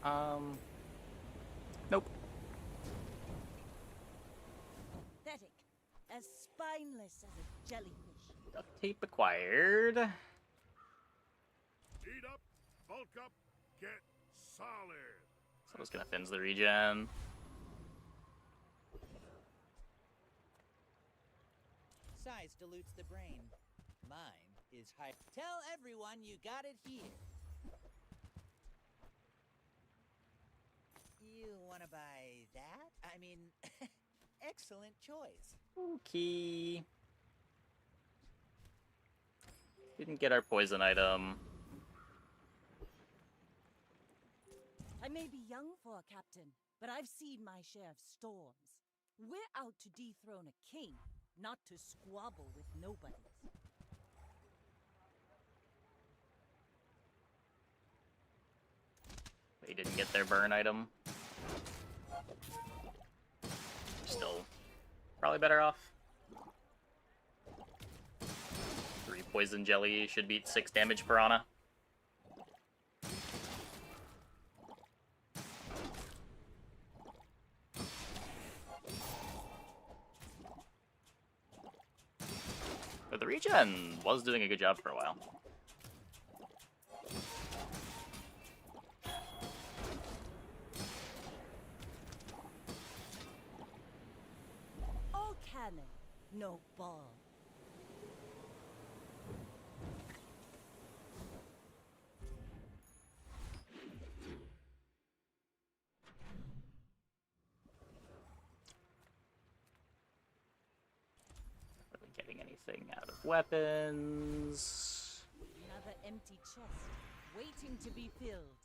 Nope. Pathetic. As spineless as a jellyfish. Duct tape acquired. Eat up, bulk up, get solid. So I was gonna fins the regen. Size dilutes the brain. Mine is high. Tell everyone you got it here. You wanna buy that? I mean, excellent choice. Okay. Didn't get our poison item. I may be young for a captain, but I've seen my share of storms. We're out to dethrone a king, not to squabble with nobodies. They didn't get their burn item. Still probably better off. 3 poison jelly should beat 6 damage piranha. But the regen was doing a good job for a while. All cannon, no ball. Really getting anything out of weapons. Another empty chest, waiting to be filled.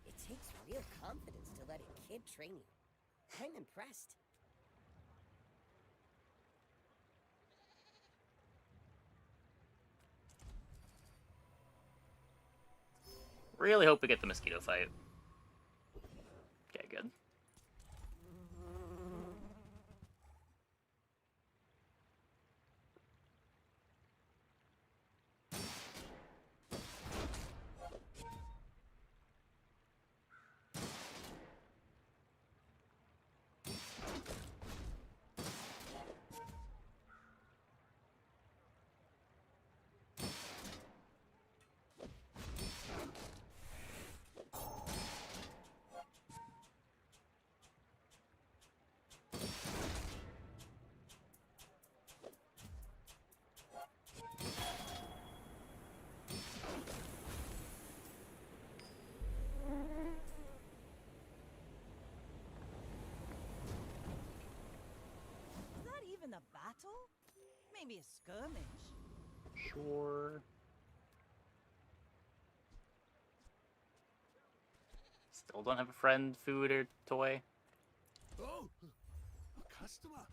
It takes real confidence to let a kid train you. I'm impressed. Really hope we get the mosquito fight. Okay, good. Is that even a battle? Maybe a skirmish. Sure. Still don't have a friend, food, or toy. Oh, a customer.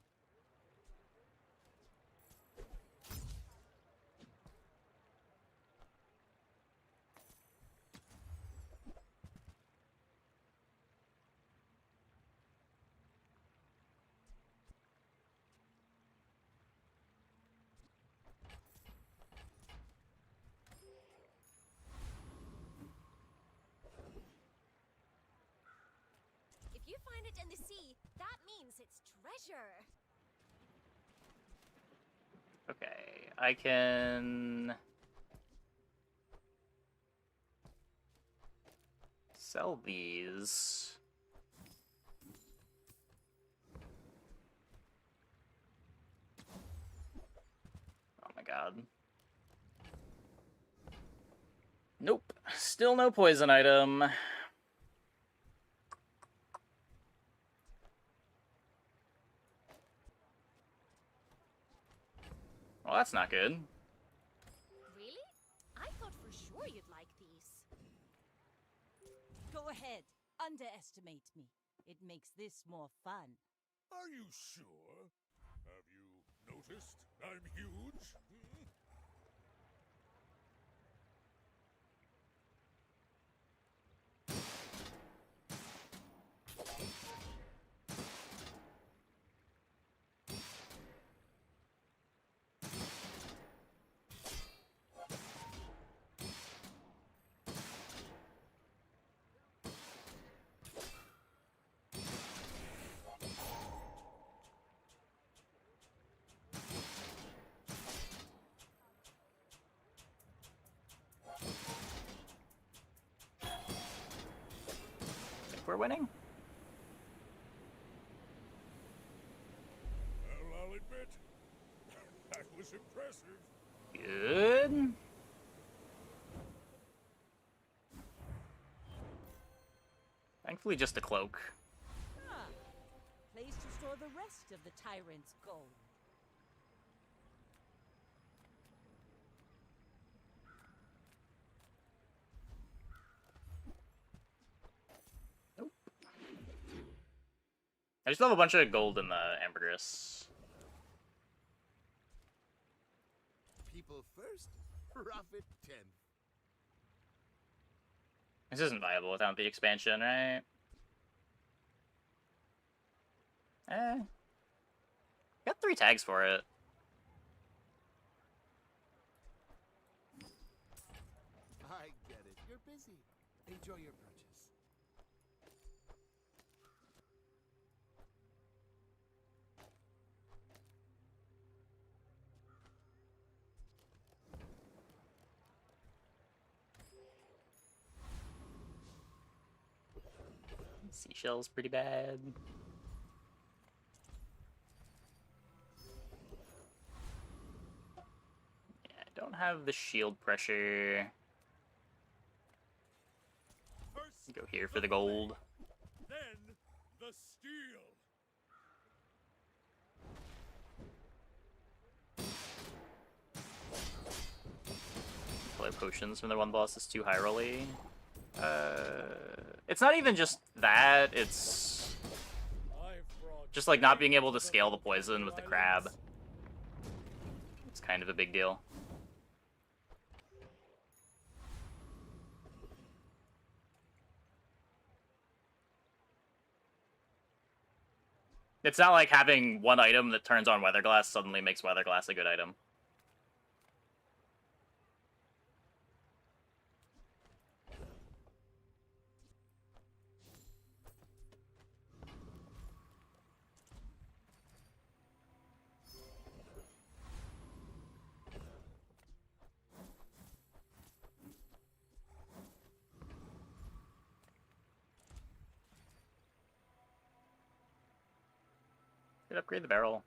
If you find it in the sea, that means it's treasure. Okay, I can sell these. Oh my god. Nope, still no poison item. Well, that's not good. Really? I thought for sure you'd like these. Go ahead. Underestimate me. It makes this more fun. Are you sure? Have you noticed I'm huge? Hmm? Think we're winning? Well, I'll admit, that was impressive. Good. Thankfully, just a cloak. Ah, place to store the rest of the tyrant's gold. I still have a bunch of gold in the ambergris. People first, profit 10th. This isn't viable without the expansion, right? Got 3 tags for it. I get it. You're busy. Enjoy your purchase. Seashell's pretty bad. Yeah, I don't have the shield pressure. First, Go here for the gold. then the steel. Play potions from the one boss is too high rolly. It's not even just that, it's just like not being able to scale the poison with the crab. It's kind of a big deal. It's not like having one item that turns on Weatherglass suddenly makes Weatherglass a good item. Could upgrade the barrel.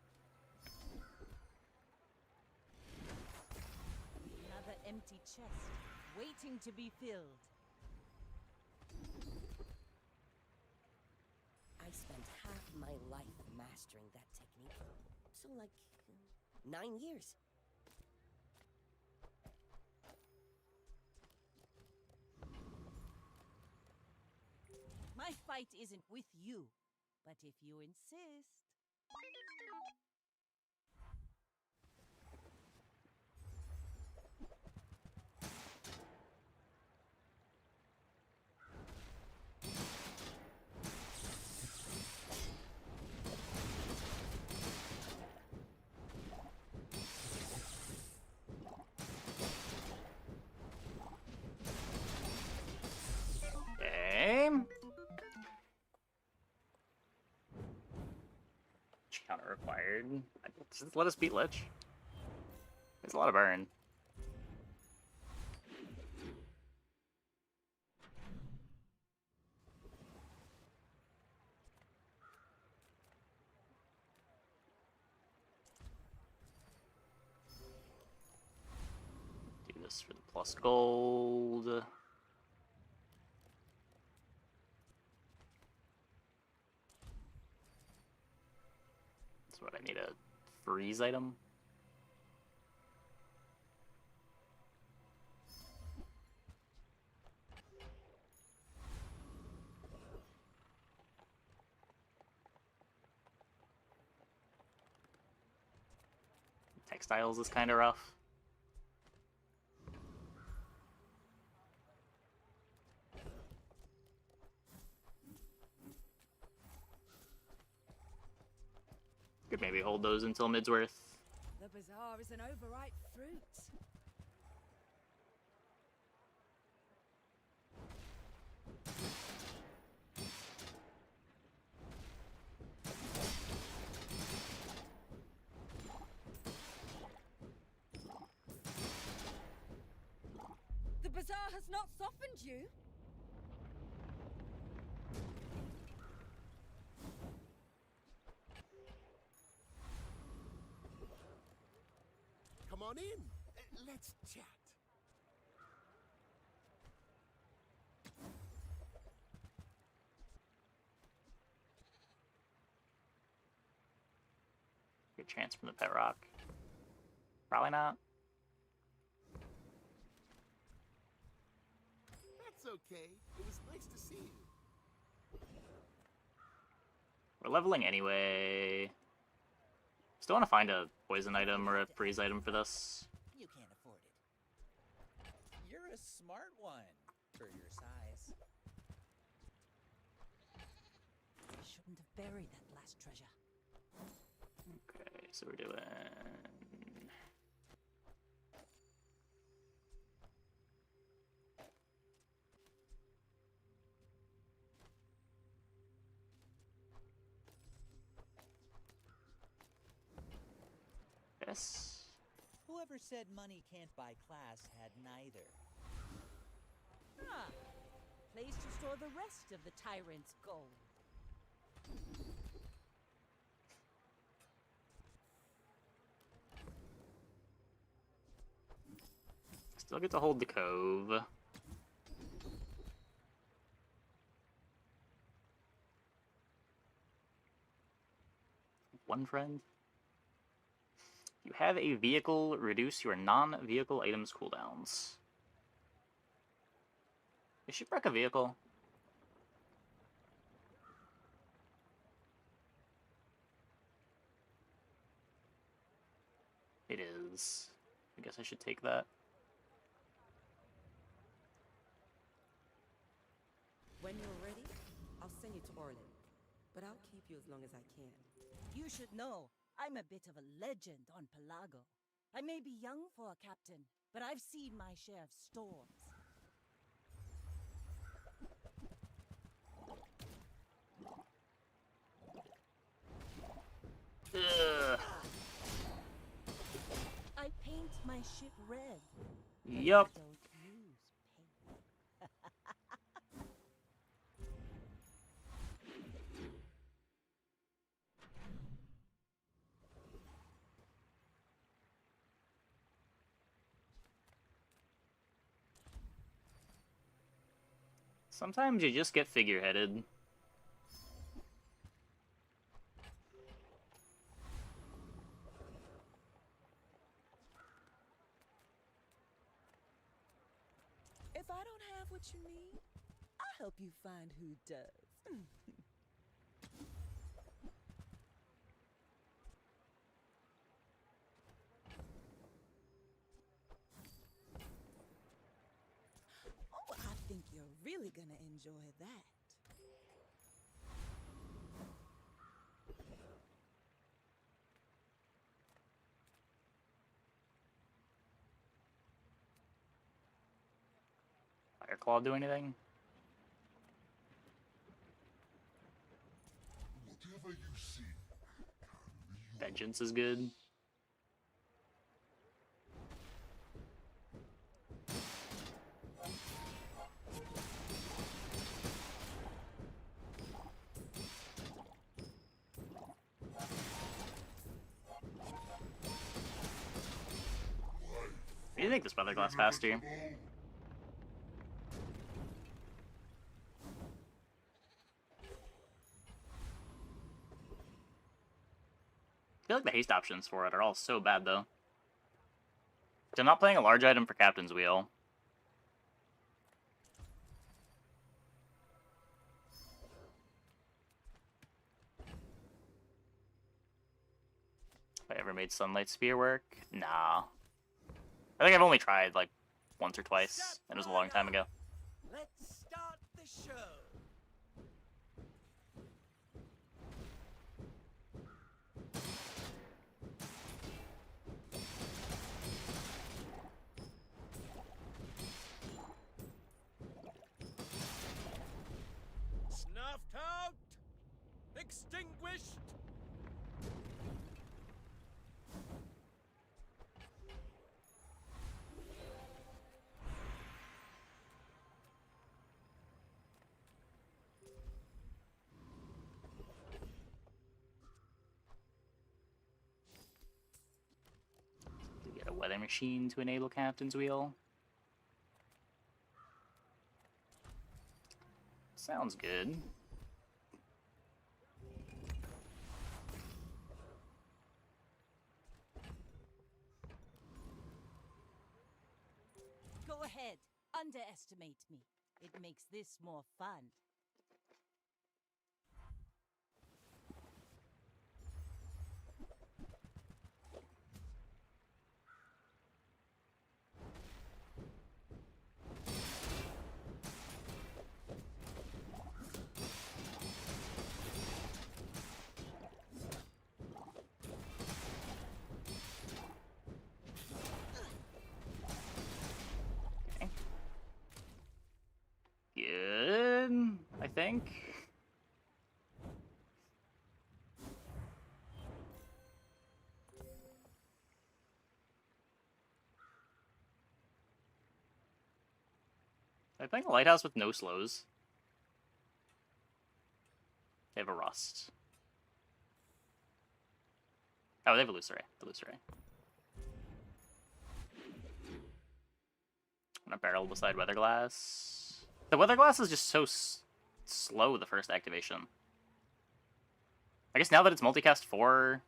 Another empty chest, waiting to be filled. I spent half my life mastering that technique. So, like, 9 years. My fight isn't with you, but if you insist. Okay. Not required. Just let us beat Lich. There's a lot of burn. Do this for the plus gold. That's what I need, a freeze item. Textiles is kind of rough. Could maybe hold those until Midsworth. The bazaar is an overripe fruit. The bazaar has not softened you. Come on in. Let's chat. Good chance from the pet rock. Probably not. That's okay. It was nice to see you. We're leveling anyway. Still want to find a poison item or a freeze item for this. You can't afford it. You're a smart one for your size. I shouldn't have buried that last treasure. Okay, so we're doing... Yes. Whoever said money can't buy class had neither. Ah, place to store the rest of the tyrant's gold. Still get to hold the cove. One friend. You have a vehicle, reduce your non-vehicle items cooldowns. Is shipwreck a vehicle? It is. I guess I should take that. When you're ready, I'll send you to Orlin. But I'll keep you as long as I can. You should know, I'm a bit of a legend on Pelago. I may be young for a captain, but I've seen my share of storms. Ugh. I paint my ship red. Yup. I don't use paint. Sometimes you just get figureheaded. If I don't have what you need, I'll help you find who does. Oh, I think you're really gonna enjoy that. Fireclaw do anything? Whatever you see can be Vengeance is good. We need to make this weather glass faster. I feel like the haste options for it are all so bad, though. I'm not playing a large item for Captain's Wheel. Have I ever made Sunlight Spear work? Nah. I think I've only tried, like, once or twice, and it was a long time ago. Let's start the show. Snuffed out. Extinguished. Get a weather machine to enable Captain's Wheel. Sounds good. Go ahead. Underestimate me. It makes this more fun. Good, I think. I'm playing a lighthouse with no slows. They have a rust. Oh, they have a Lucere. The Lucere. I'm gonna barrel beside Weatherglass. The Weatherglass is just so slow the first activation. I guess now that it's multicast 4...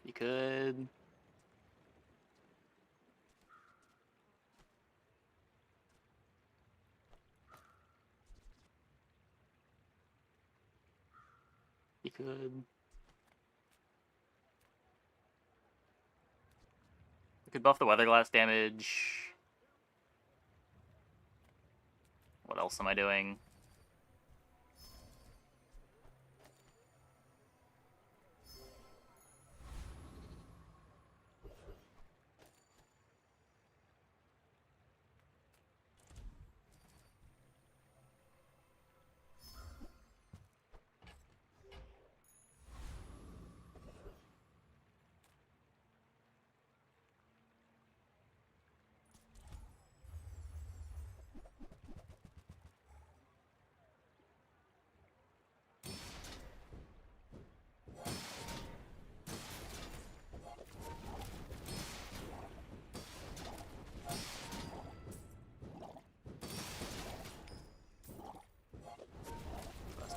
You could... You could... You could buff the Weatherglass damage. What else am I doing?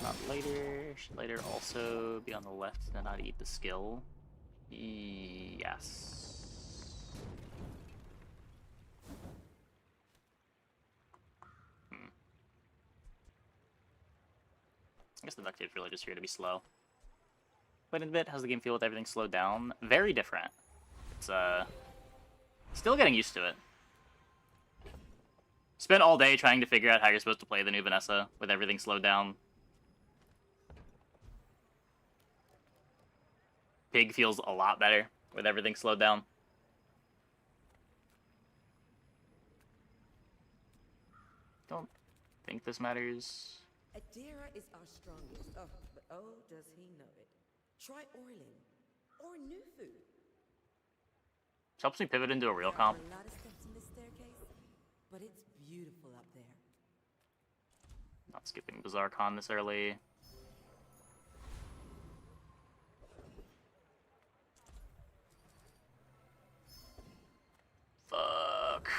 Not later. Should later also be on the left and not eat the skill? Yes. I guess the Duct Tape's really just here to be slow. But in a bit, how's the game feel with everything slowed down? Very different. It's, still getting used to it. Spent all day trying to figure out how you're supposed to play the new Vanessa with everything slowed down. Pig feels a lot better with everything slowed down. Don't think this matters. Adira is our strongest. Oh, but oh, does he know it. Try oiling. Or new food. This helps me pivot into a real There comp. are a lot of steps in this staircase, but it's beautiful up there. Not skipping Bizarre Con this early. Fuck.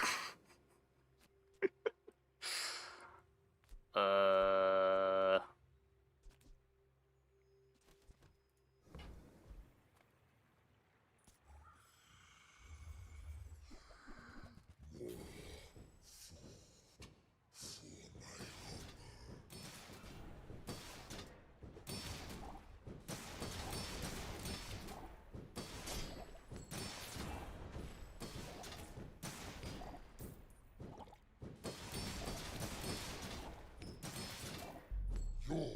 Your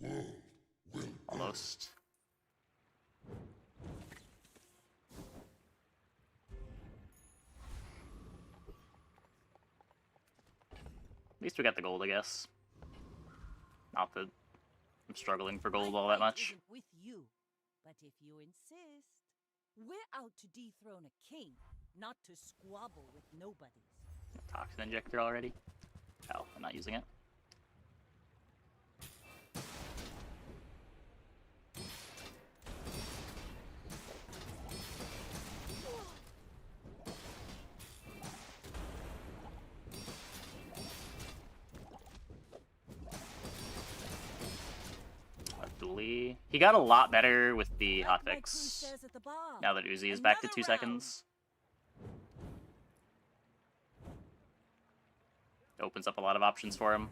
world will Almost. At least we got the gold, I guess. Not that I'm struggling for gold My all that fight much. isn't with you, but if you insist, we're out to dethrone a king, not to squabble with nobodies. Toxin injector already? Oh, I'm not using it. Dually. He got a lot better with the Like my crew hotfix. says at the bar, Now that Uzi is back to another 2 round. seconds. Opens up a lot of options for him.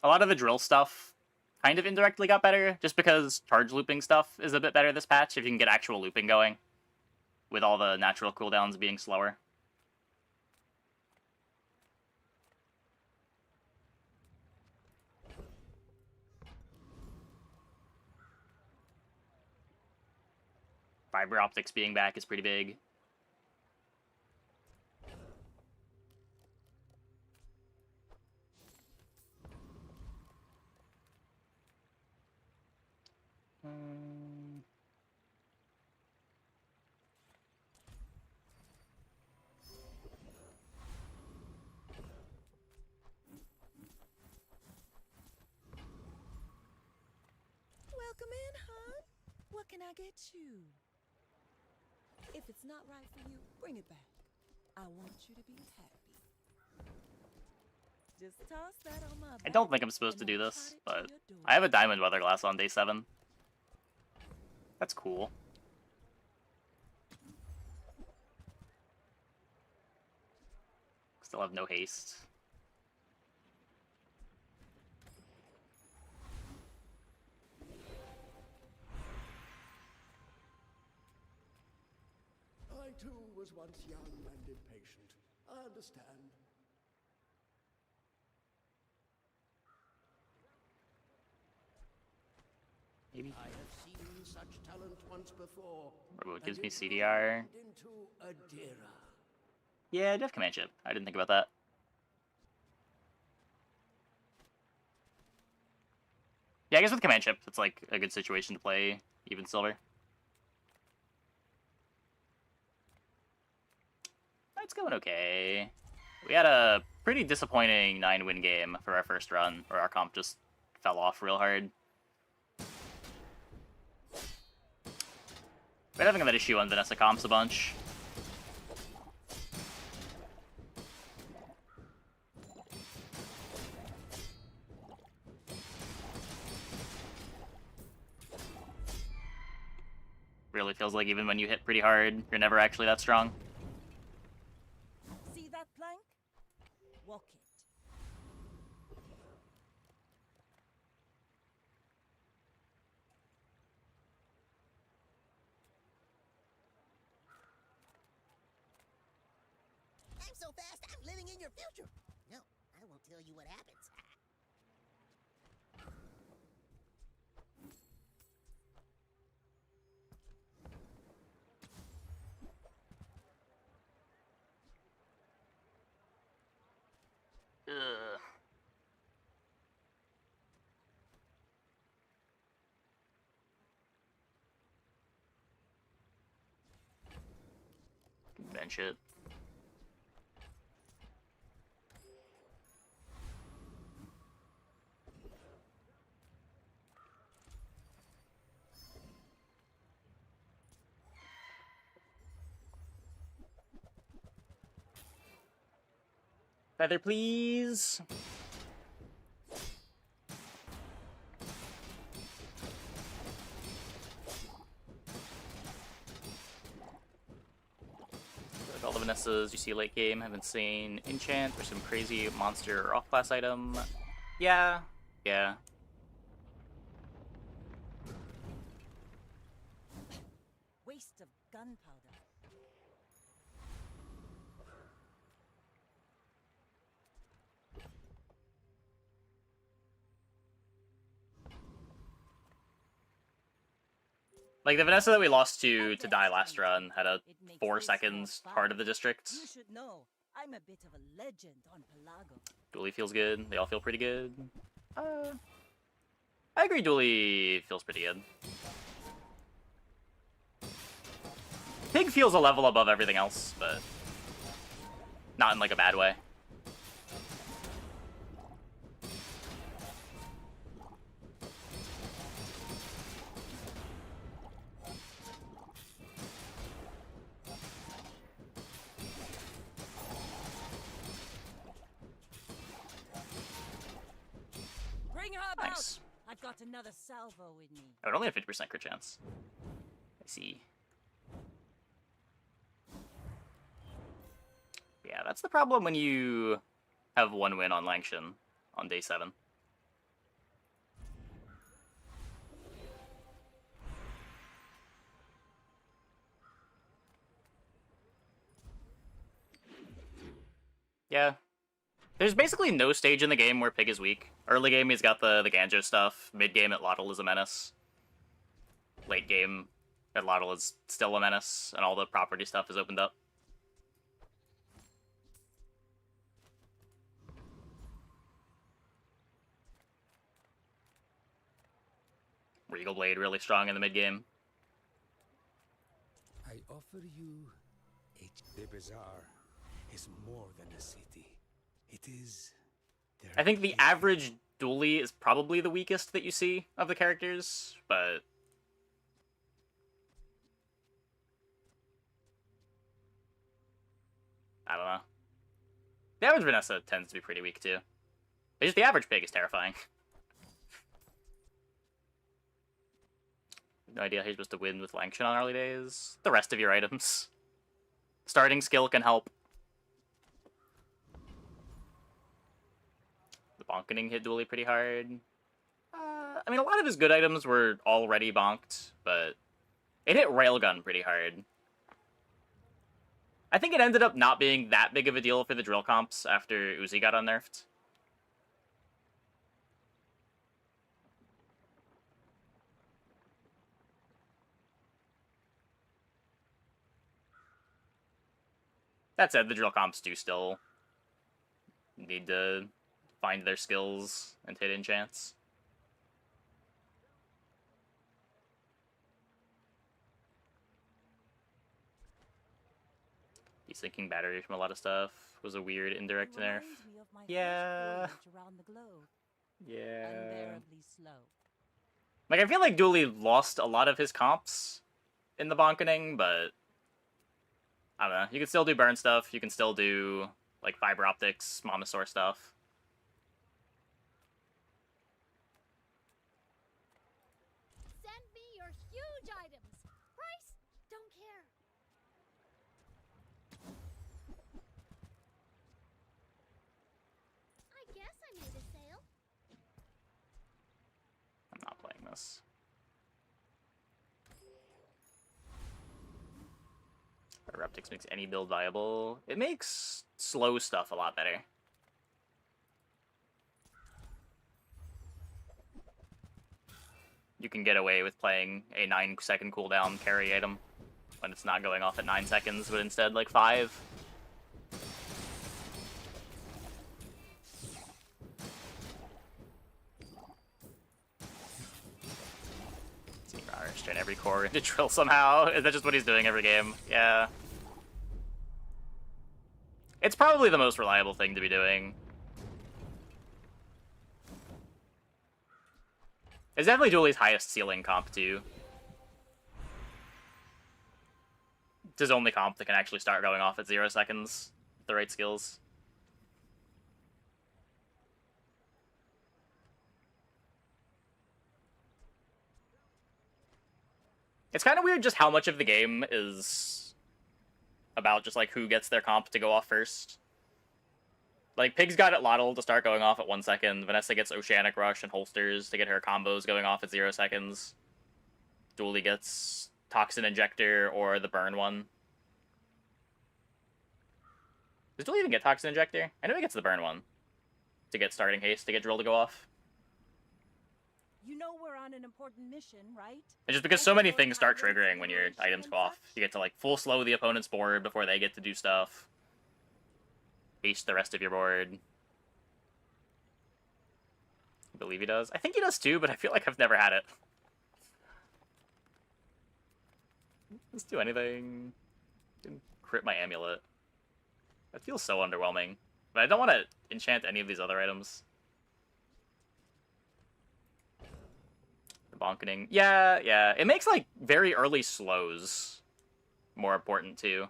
A lot of the drill stuff kind of indirectly got better, just because charge looping stuff is a bit better this patch if you can get actual looping going, with all the natural cooldowns being slower. Fiber optics being back is pretty big. Welcome in, hon. What can I get you? If it's not right for you, bring it back. I want you to be happy. Just toss that on my back. I don't think I'm supposed to do this, but I have a diamond weather glass on day 7. That's cool. Still have no haste. I too was once young and impatient. I understand. Maybe. I have seen such talent once before. What gives and me it CDR? bloomed into Adira. Yeah, I do have command ship. I didn't think about that. Yeah, I guess with command ship, it's like a good situation to play even silver. It's going okay. We had a pretty disappointing 9-win game for our first run, where our comp just fell off real hard. We're having that issue on Vanessa comps a bunch. Really feels like even when you hit pretty hard, you're never actually that strong. See that plank? Walk it. I'm so fast, I'm living in your future. No, I won't tell you what happens. and shit. Feather, please. Like all the Vanessas you see late game have insane enchant or some crazy monster or off-class item. Yeah, yeah. Waste of gunpowder. Like the Vanessa that we lost to die last run had a 4 seconds heart of the district. You should know, I'm a bit of a legend on Pelago. Dooley feels good. They all feel pretty good. I agree Dooley feels pretty good. Pig feels a level above everything else, but not in like a bad way. Bring her Nice. about. I've got another salvo with me. I would only have 50% crit chance. I see. Yeah, that's the problem when you have 1 win on Langshan on day 7. Yeah. There's basically no stage in the game where Pig is weak. Early game, he's got the Ganjo stuff. Mid game, Atlatl is a menace. Late game, Atlatl is still a menace, and all the property stuff is opened up. Regal Blade really strong in the mid game. I offer you the bazaar is more than a city. It is. I think the average Dooley is probably the weakest that you see of the characters, but I don't know. The average Vanessa tends to be pretty weak too. It's just the average Pig is terrifying. No idea how you're supposed to win with Langshan on early days. The rest of your items. Starting skill can help. The bonkening hit Dooley pretty hard. I mean, a lot of his good items were already bonked, but it hit Railgun pretty hard. I think it ended up not being that big of a deal for the drill comps after Uzi got unnerfed. That said, the drill comps do still need to find their skills and hit enchants. Desyncing battery from a lot of stuff was a weird indirect nerf. Yeah. Yeah. Unbearably slow. Like, I feel like Dooley lost a lot of his comps in the bonkening, but I don't know. You can still do burn stuff. You can still do, like, fiber optics, Momosaur stuff. Send me your huge items. Price? Don't care. I guess I made a sale. I'm not playing this. Fiber optics makes any build viable. It makes slow stuff a lot better. You can get away with playing a 9-second cooldown carry item when it's not going off at 9 seconds, but instead like 5. Turn every core into drill somehow. Is that just what he's doing every game? Yeah. It's probably the most reliable thing to be doing. It's definitely Dooley's highest ceiling comp, too. It's his only comp that can actually start going off at 0 seconds with the right skills. It's kind of weird just how much of the game is about just, like, who gets their comp to go off first. Like, Pig's got it Lottle to start going off at 1 second. Vanessa gets Oceanic Rush and Holsters to get her combos going off at 0 seconds. Dooley gets Toxin Injector or the Burn one. Does Dooley even get Toxin Injector? I know he gets the Burn one to get Starting Haste to get Drill to go off. You know we're on an important mission, right? And just because so many things start triggering when your items go off. You get to, like, full slow the opponent's board before they get to do stuff. Haste the rest of your board. I believe he does. I think he does too, but I feel like I've never had it. Let's do anything. Didn't crit my amulet. That feels so underwhelming. But I don't want to enchant any of these other items. The bonketing. Yeah. It makes, like, very early slows more important, too.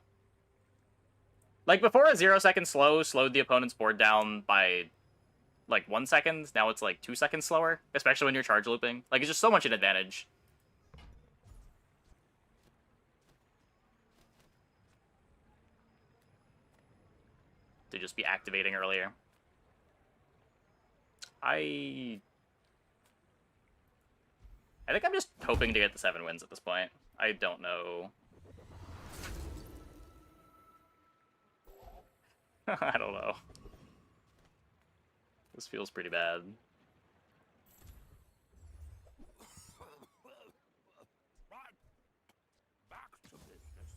Like, before a 0 second slow slowed the opponent's board down by, like, 1 second. Now it's, like, 2 seconds slower, especially when you're charge looping. Like, it's just so much an advantage. To just be activating earlier. I think I'm just hoping to get the 7 wins at this point. I don't know. I don't know. This feels pretty bad. Back to business.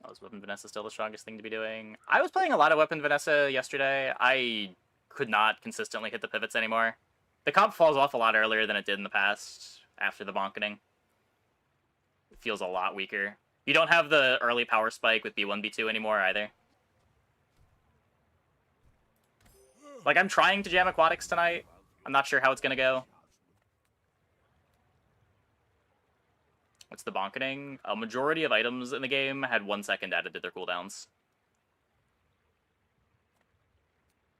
Oh, is Weapon Vanessa still the strongest thing to be doing? I was playing a lot of Weapon Vanessa yesterday. I could not consistently hit the pivots anymore. The comp falls off a lot earlier than it did in the past after the bonketing. It feels a lot weaker. You don't have the early power spike with B1, B2 anymore either. Like, I'm trying to jam Aquatics tonight. I'm not sure how it's going to go. What's the bonketing? A majority of items in the game had 1 second added to their cooldowns.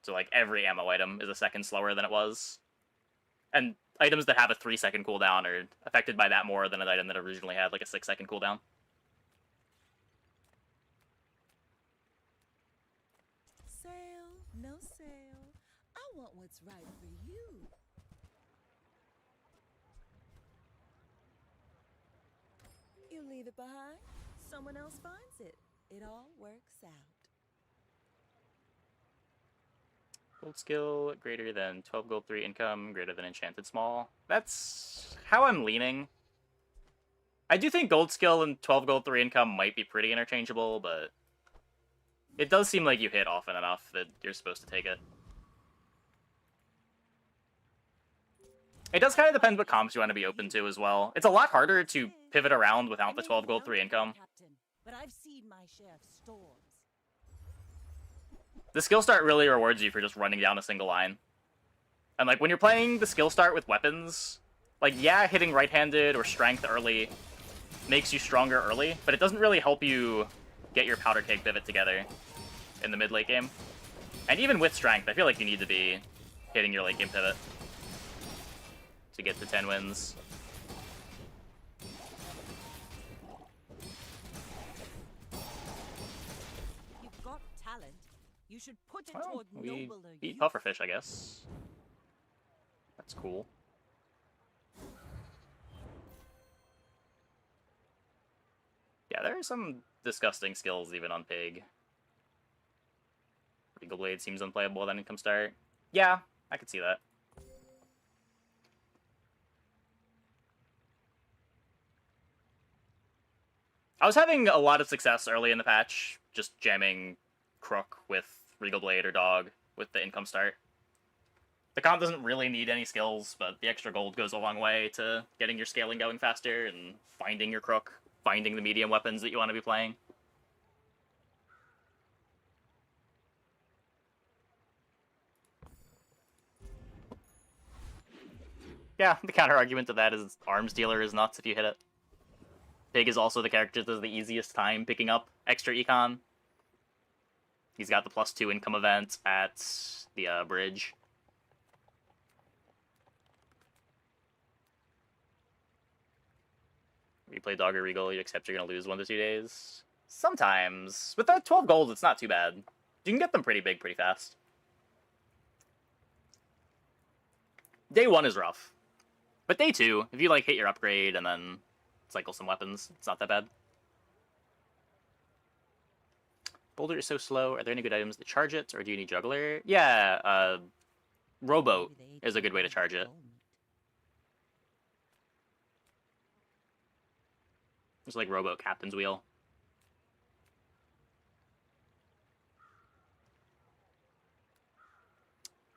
So, like, every ammo item is a second slower than it was. And items that have a 3 second cooldown are affected by that more than an item that originally had, like, a 6 second cooldown. Sale, no sale. I want what's right for you. You leave it behind, someone else finds it. It all works out. Gold skill, greater than 12 gold 3 income, greater than enchanted small. That's how I'm leaning. I do think gold skill and 12 gold 3 income might be pretty interchangeable, but it does seem like you hit often enough that you're supposed to take it. It does kind of depend what comps you want to be open to as well. It's a lot harder to pivot around without the 12 gold 3 income. Captain, but I've seen my share of storms. The skill start really rewards you for just running down a single line. And, like, when you're playing the skill start with weapons, like, yeah, hitting right-handed or strength early makes you stronger early, but it doesn't really help you get your powder keg pivot together in the mid-late game. And even with strength, I feel like you need to be hitting your late game pivot to get to 10 wins. You've got talent. You should put it Well, toward we nobler beat use. Pufferfish, I guess. That's cool. Yeah, there are some disgusting skills even on Pig. Regal Blade seems unplayable at income start. Yeah, I could see that. I was having a lot of success early in the patch, just jamming Crook with Regal Blade or Dog with the income start. The comp doesn't really need any skills, but the extra gold goes a long way to getting your scaling going faster and finding your crook, finding the medium weapons that you want to be playing. Yeah, the counter argument to that is Arms Dealer is nuts if you hit it. Pig is also the character that has the easiest time picking up extra econ. He's got the +2 income event at the bridge. You play Dog or Regal, you accept you're going to lose 1 to 2 days. Sometimes. With that 12 gold, it's not too bad. You can get them pretty big pretty fast. Day 1 is rough. But day 2, if you like hit your upgrade and then cycle some weapons, it's not that bad. Boulder is so slow. Are there any good items that charge it, or do you need Juggler? Yeah, Rowboat is a good way to charge it. It's like Rowboat Captain's Wheel.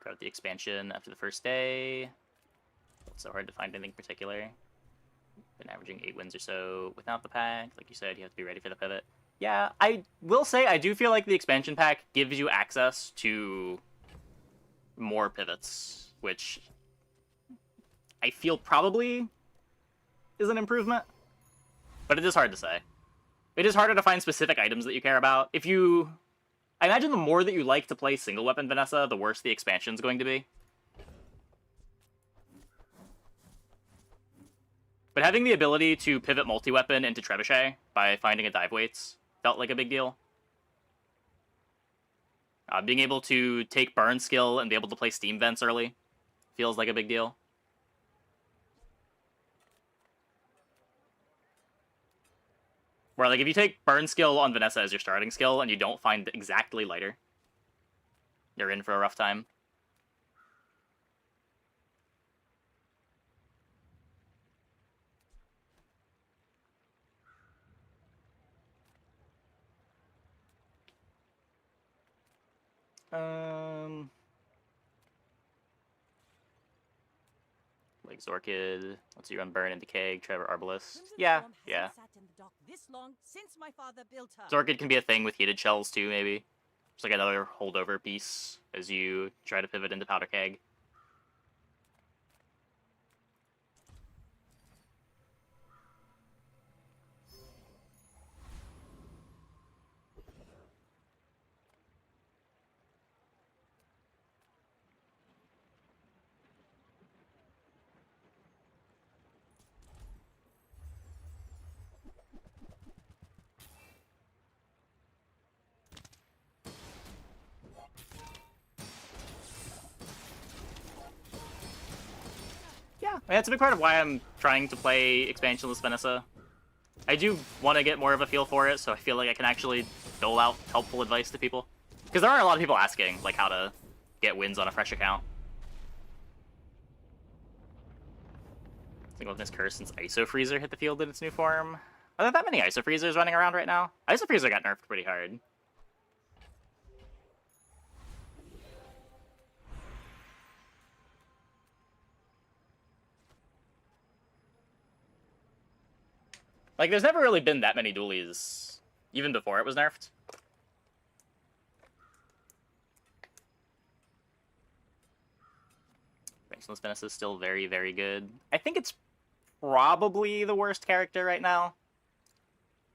Got the expansion after the first day. It's so hard to find anything particular. Been averaging 8 wins or so without the pack. Like you said, you have to be ready for the pivot. Yeah, I will say I do feel like the expansion pack gives you access to more pivots, which I feel probably is an improvement. But it is hard to say. It is harder to find specific items that you care about. I imagine the more that you like to play single weapon Vanessa, the worse the expansion's going to be. But having the ability to pivot multi-weapon into Trebuchet by finding a dive weights felt like a big deal. Being able to take burn skill and be able to play steam vents early feels like a big deal. Where, like, if you take burn skill on Vanessa as your starting skill and you don't find exactly lighter, you're in for a rough time. Like Zorkid, lets you run Burn and Decay, Trevor Arbalist. Yeah. Zorkid can be a thing with heated shells too, maybe. Just like another holdover piece as you try to pivot into Powder Keg. Yeah, that's a big part of why I'm trying to play Expansionless Vanessa. I do want to get more of a feel for it, so I feel like I can actually dole out helpful advice to people. Because there are a lot of people asking, like, how to get wins on a fresh account. Single Witness Curse since Iso Freezer hit the field in its new form. Are there that many Iso Freezers running around right now? Iso Freezer got nerfed pretty hard. Like, there's never really been that many dualies, even before it was nerfed. Expansionless Vanessa is still very, very good. I think it's probably the worst character right now.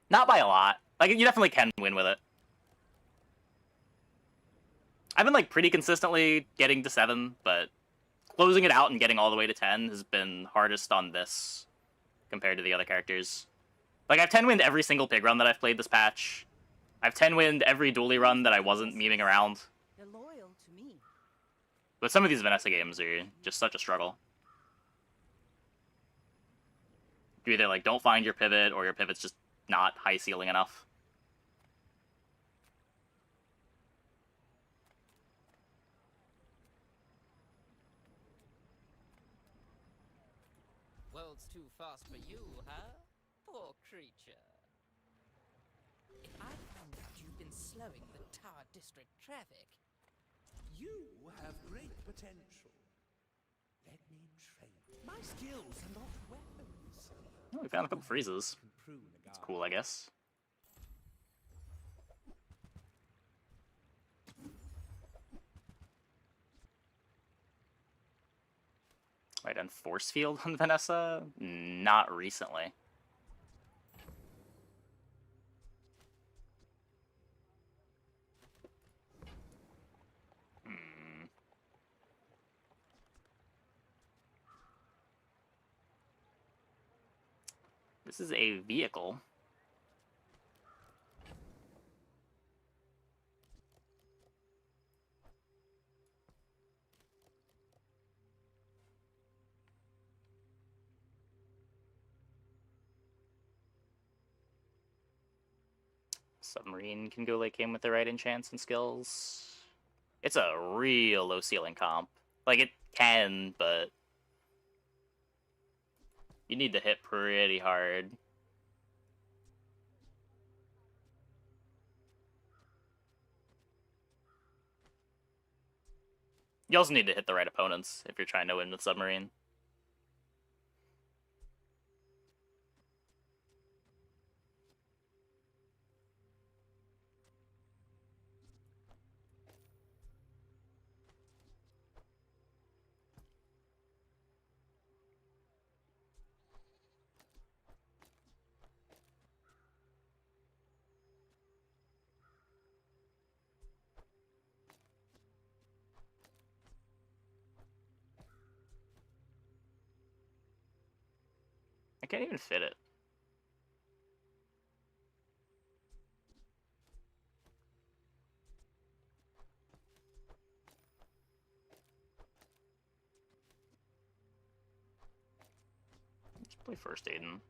Not by a lot. Like, you definitely can win with it. I've been, like, pretty consistently getting to 7, but closing it out and getting all the way to 10 has been hardest on this compared to the other characters. Like, I've 10-winned every single pig run that I've played this patch. I've 10-winned every dually run that I wasn't memeing around. They're loyal to me. But some of these Vanessa games are just such a struggle. You either, like, don't find your pivot, or your pivot's just not high ceiling enough. World's too fast for you, huh? Poor creature. If I found out you've been slowing the Tower District traffic... You have great potential. Let me train. My skills are not weapons. Oh, we found a couple freezes. Can prune a That's guard. cool, I guess. Right, on Force Field on Vanessa? Not recently. This is a vehicle. Submarine can go late game with the right enchants and skills. It's a real low ceiling comp. Like, it can, but you need to hit pretty hard. You also need to hit the right opponents if you're trying to win with Submarine. I can't even fit it. Let's play First Aiden.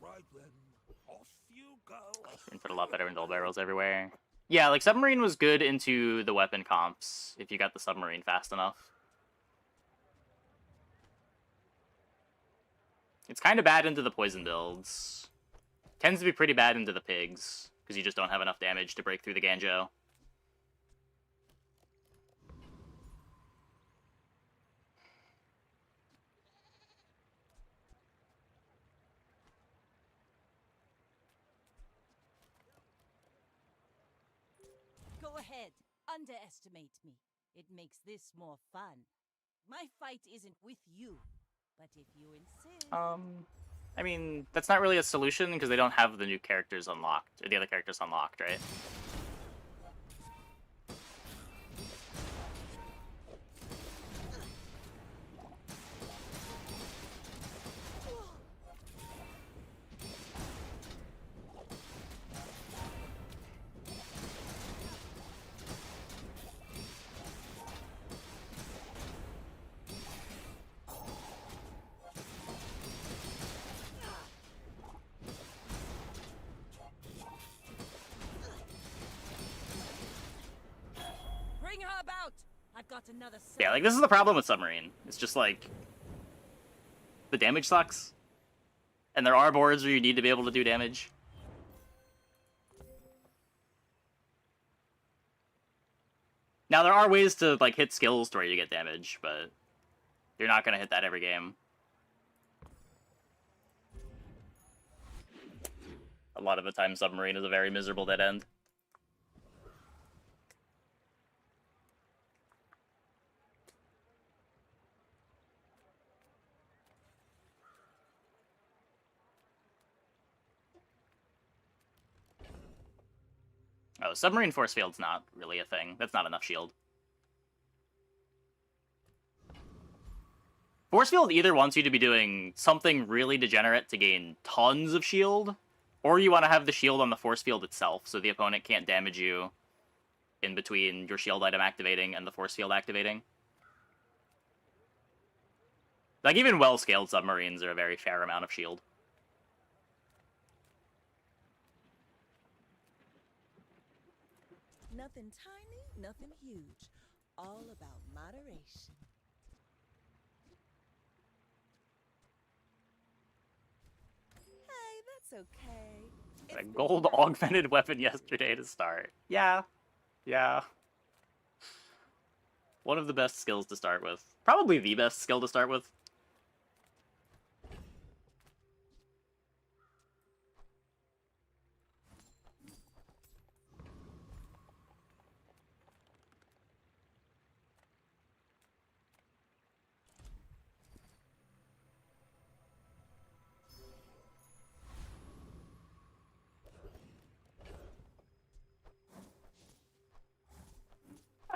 Right then, off you go. Input a lot better in double barrels everywhere. Yeah, like, Submarine was good into the weapon comps if you got the Submarine fast enough. It's kind of bad into the poison builds. Tends to be pretty bad into the pigs, because you just don't have enough damage to break through the Ganjo. Go ahead, underestimate me. It makes this more fun. My fight isn't with you, but if you insist... I mean, that's not really a solution, because they don't have the new characters unlocked, or the other characters unlocked, right? Bring her about! I've got another set. Yeah, like, this is the problem with Submarine. It's just, like, the damage sucks. And there are boards where you need to be able to do damage. Now, there are ways to, like, hit skills to where you get damage, but you're not going to hit that every game. A lot of the time, Submarine is a very miserable dead end. Oh, Submarine Force Field's not really a thing. That's not enough shield. Force Field either wants you to be doing something really degenerate to gain tons of shield, or you want to have the shield on the Force Field itself, so the opponent can't damage you in between your shield item activating and the Force Field activating. Like, even well-scaled Submarines are a very fair amount of shield. Nothing tiny, nothing huge. All about moderation. Hey, that's okay. A gold augmented weapon yesterday to start. Yeah, Yeah. One of the best skills to start with. Probably the best skill to start with.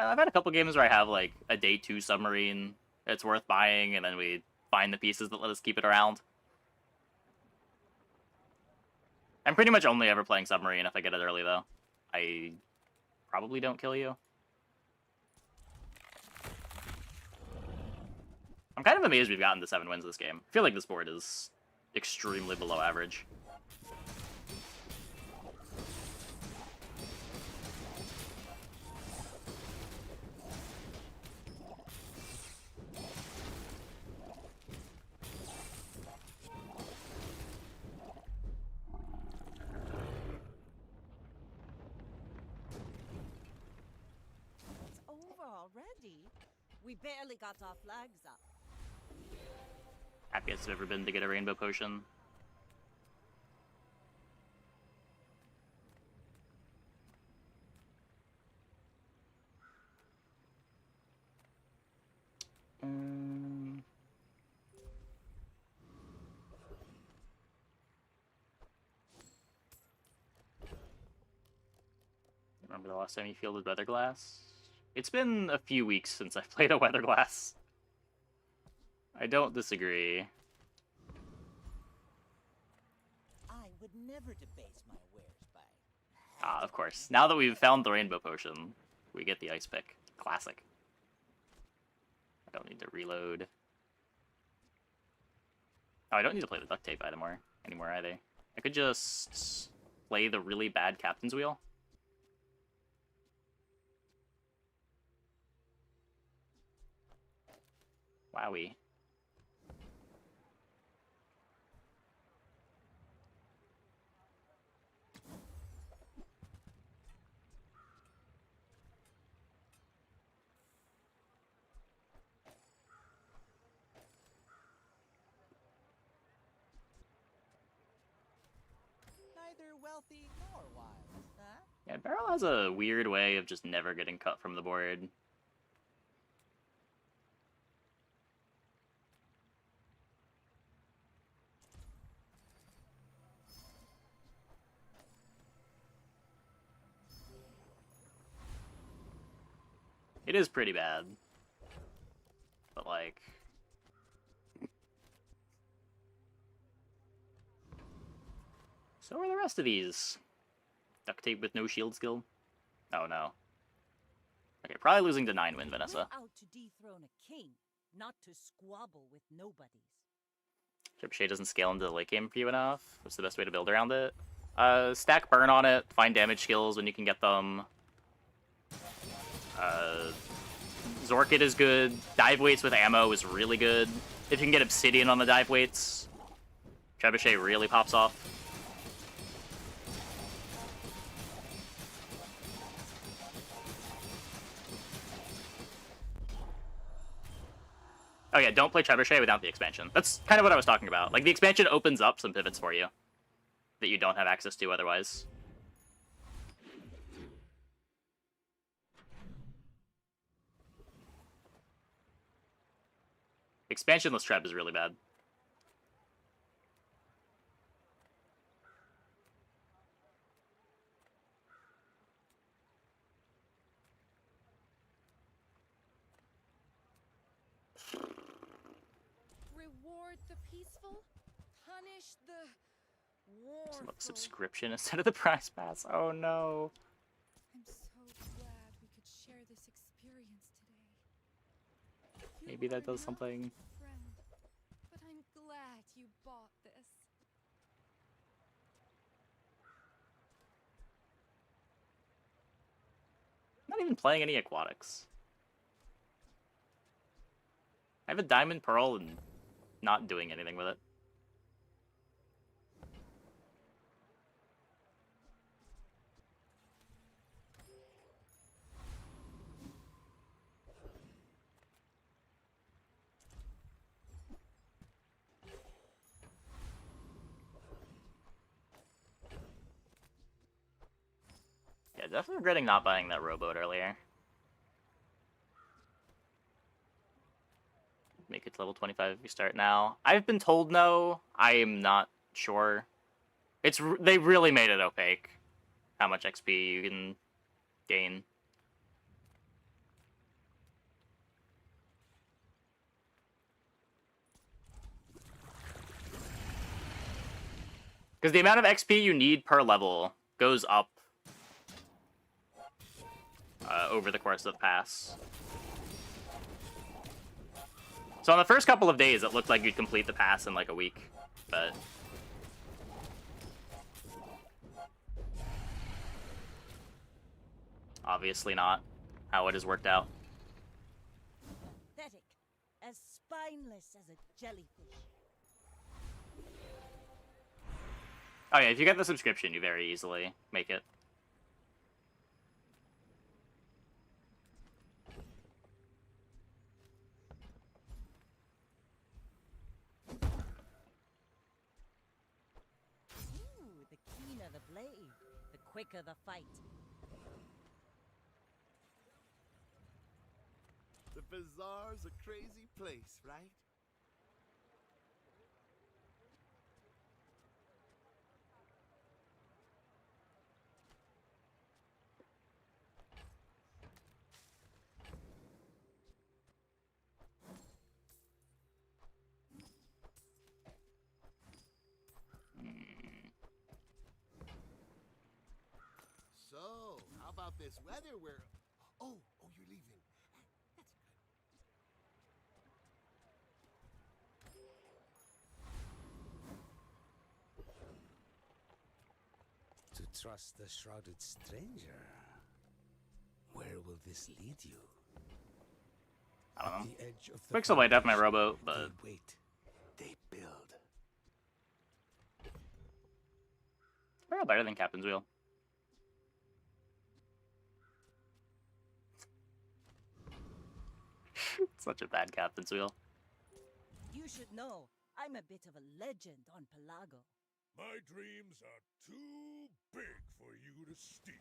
I've had a couple games where I have like a day 2 submarine it's worth buying, and then we find the pieces that let us keep it around. I'm pretty much only ever playing submarine if I get it early, though. I probably don't kill you. I'm kind of amazed we've gotten to 7 wins this game. I feel like this board is extremely below average. It's over already. We barely got our flags up. Happiest I've ever been to get a rainbow potion. Remember the last time you fielded Weatherglass? It's been a few weeks since I've played a Weatherglass. I don't disagree. I would never debase my wares by. Ah, of course. Now that we've found the rainbow potion, we get the ice pick. Classic. I don't need to reload. Oh, I don't need to play the duct tape anymore either. I could just play the really bad captain's wheel. Wowie. Neither wealthy nor wise, huh? Yeah, Barrel has a weird way of just never getting cut from the board. It is pretty bad. But, like... So are the rest of these. Duct tape with no shield skill? Oh, no. Okay, probably losing to 9 win, Vanessa. We're out to dethrone a king, not to squabble with nobodies. Trebuchet doesn't scale into the late game for you enough. What's the best way to build around it? Stack burn on it, find damage skills when you can get them. Zorkit is good. Dive weights with ammo is really good. If you can get Obsidian on the dive weights, Trebuchet really pops off. Oh yeah, don't play Trebuchet without the expansion. That's kind of what I was talking about. Like, the expansion opens up some pivots for you that you don't have access to otherwise. Expansionless trap is really bad. Reward the peaceful, punish the warful. Subscription instead of the prize pass. Oh no. I'm so glad we could share this experience today. Maybe that does something. Friend, but I'm glad you bought this. I'm not even playing any aquatics. I have a diamond pearl and not doing anything with it. definitely regretting not buying that rowboat earlier. Make it to level 25 if you start now. I've been told no. I am not sure. They really made it opaque how much XP you can gain. Because the amount of XP you need per level goes up over the course of the pass. So on the first couple of days, it looked like you'd complete the pass in like a week, but obviously not how it has worked out. Pathetic. As spineless as a jellyfish. Oh yeah, if you get the subscription, you very easily make it. Ooh, the keener the blade, the quicker the fight. The bazaar's a crazy place, right? So, how about this weather where... Oh, you're leaving. That's To trust the shrouded stranger. Where will this lead you? I don't know. The edge of the Pixel might have my forest, rowboat, but they wait. They build. they're all better than Captain's Wheel. Such a bad Captain's Wheel. You should know, I'm a bit of a legend on Pelago. My dreams are too big for you to steal.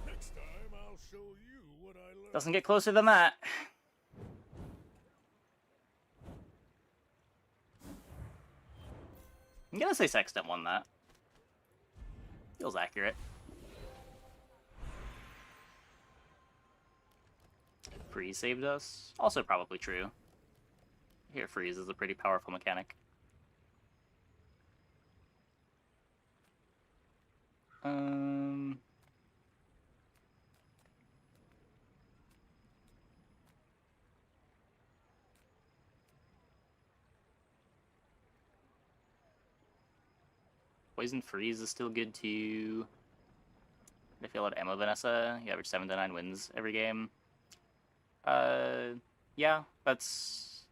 Next time I'll show you what I learned. Doesn't get closer than that. I'm gonna say Sextant won that. Feels accurate. Freeze saved us. Also probably true. Here, freeze is a pretty powerful mechanic. Poison freeze is still good too. I feel like ammo Vanessa. You average 7 to 9 wins every game. Yeah, that's.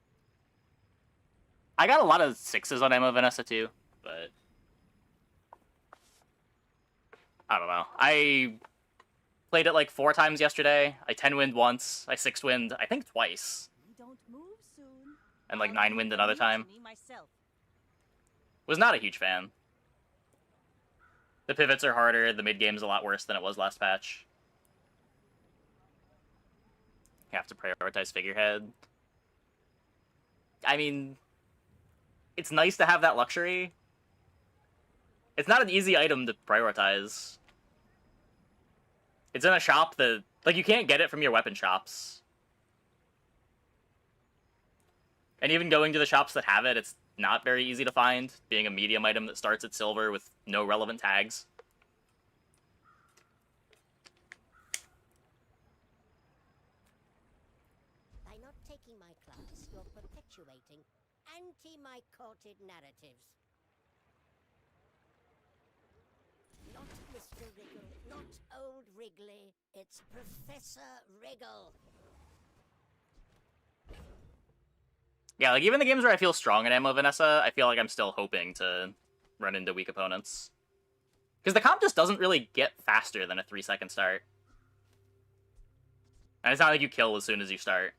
I got a lot of 6s on ammo Vanessa too, but I don't know. I played it like 4 times yesterday. I 10-winned once. I 6-winned, I think, twice. You don't move soon. And like I'll 9-winned leave another the time. mutiny myself. Was not a huge fan. The pivots are harder. The mid game's a lot worse than it was last patch. You have to prioritize figurehead. I mean, it's nice to have that luxury. It's not an easy item to prioritize. It's in a shop that, like, you can't get it from your weapon shops. And even going to the shops that have it, it's not very easy to find, being a medium item that starts at silver with no relevant tags. By not taking my class, you're perpetuating anti-mycoted narratives. Not Mr. Wriggle, not old Wrigley. It's Professor Wriggle. Yeah, like even the games where I feel strong in ammo, Vanessa, I feel like I'm still hoping to run into weak opponents. Because the comp just doesn't really get faster than a 3-second start. And it's not like you kill as soon as you start.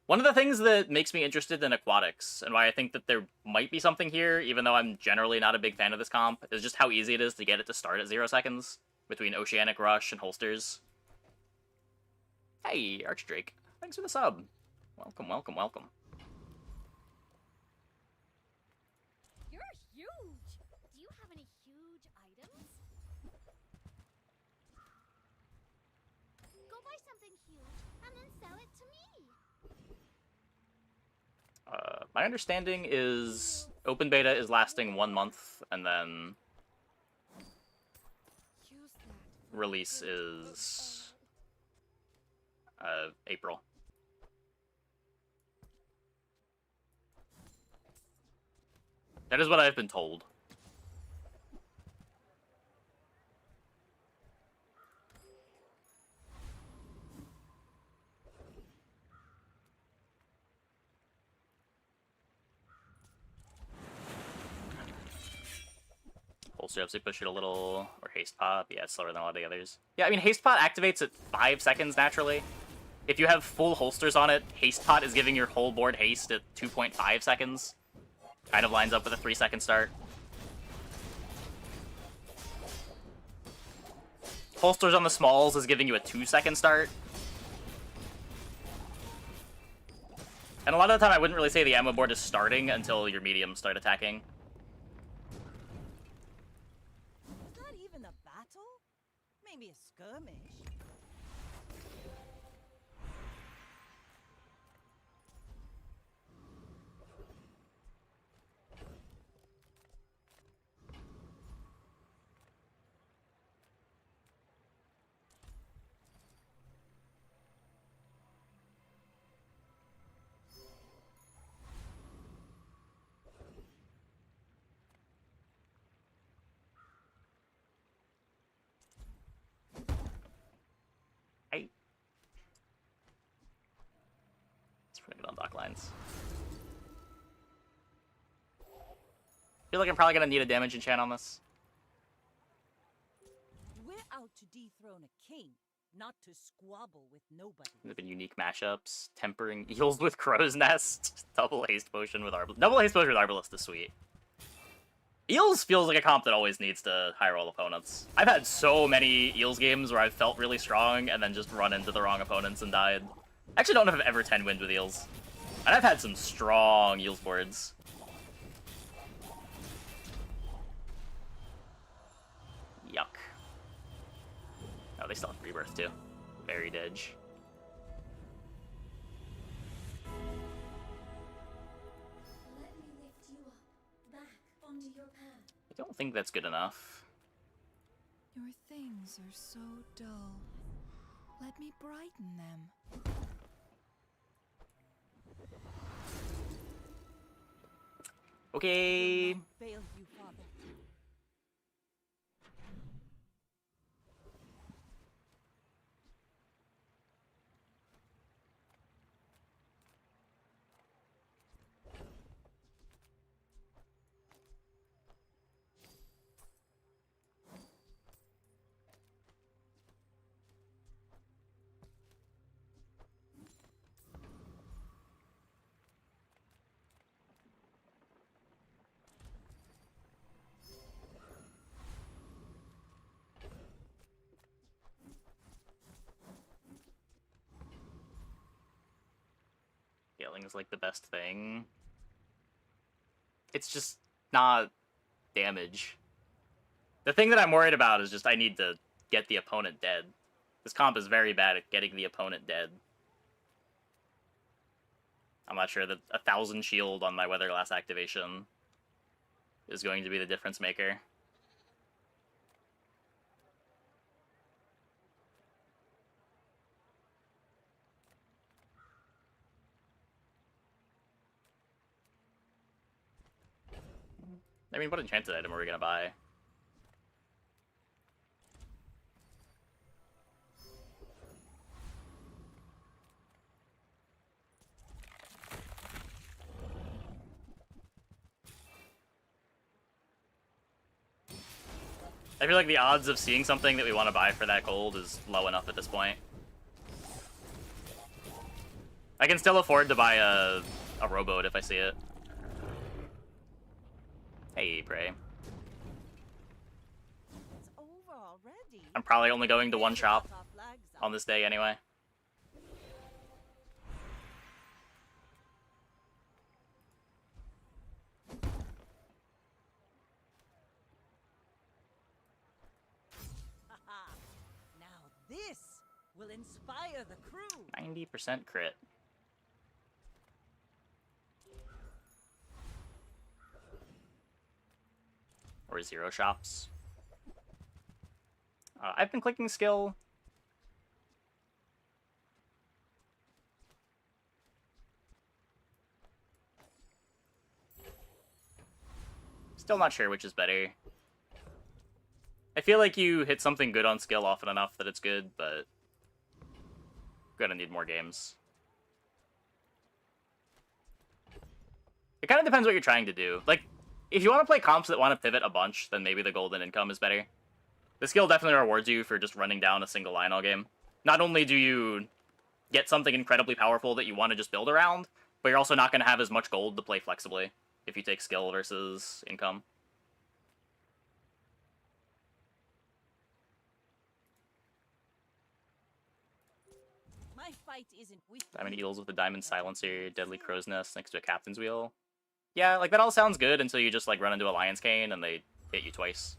One of the things that makes me interested in aquatics, and why I think that there might be something here, even though I'm generally not a big fan of this comp, is just how easy it is to get it to start at 0 seconds between Oceanic Rush and holsters. Hey, Archdrake. Thanks for the sub. Welcome, welcome, welcome. You're huge! Do you have any huge items? Go buy something huge and then sell it to me! My understanding is open beta is lasting 1 month, and then release is April. That is what I've been told. Holster ups, they push it a little, or haste pop. Yeah, it's slower than a lot of the others. Yeah, I mean, haste pot activates at 5 seconds naturally. If you have full holsters on it, haste pot is giving your whole board haste at 2.5 seconds. Kind of lines up with a 3-second start. Holsters on the smalls is giving you a 2-second start. And a lot of the time I wouldn't really say the ammo board is starting until your mediums start attacking. It's not even a battle? Maybe a skirmish. Hey. Let's put it on dock lines. Feel like I'm probably gonna need a damage enchant on this. We're out to dethrone a king, not to squabble with nobody. There've been unique mashups. Tempering eels with crow's nest. Double haste potion with Arbalest. Double haste potion with Arbalest is sweet. Eels feels like a comp that always needs to high roll opponents. I've had so many Eels games where I've felt really strong and then just run into the wrong opponents and died. I actually don't know if I've ever 10-winned with Eels. And I've had some strong Eels boards. Yuck. Oh, they still have Rebirth too. Buried Edge. Let me lift you up, back onto your path. I don't think that's good enough. Your things are so dull. Let me brighten them. Okay. Fail you, father. Scaling is like the best thing. It's just not damage. The thing that I'm worried about is just I need to get the opponent dead. This comp is very bad at getting the opponent dead. I'm not sure that 1,000 shield on my Weatherglass activation is going to be the difference maker. I mean, what enchanted item are we gonna buy? I feel like the odds of seeing something that we want to buy for that gold is low enough at this point. I can still afford to buy a rowboat if I see it. Hey, Prey. It's over already. I'm probably only going to one shop on this day anyway. Now this will inspire the crew. 90% crit. Or 0 shops. I've been clicking skill. Still not sure which is better. I feel like you hit something good on skill often enough that it's good, but gonna need more games. It kind of depends what you're trying to do. Like, if you want to play comps that want to pivot a bunch, then maybe the golden income is better. The skill definitely rewards you for just running down a single line all game. Not only do you get something incredibly powerful that you want to just build around, but you're also not going to have as much gold to play flexibly if you take skill versus income. My fight isn't with Diamond Eels with the Diamond Silencer, Deadly Crow's Nest next to a Captain's Wheel. Yeah, like, that all sounds good until you just, like, run into a Lion's Cane and they hit you twice.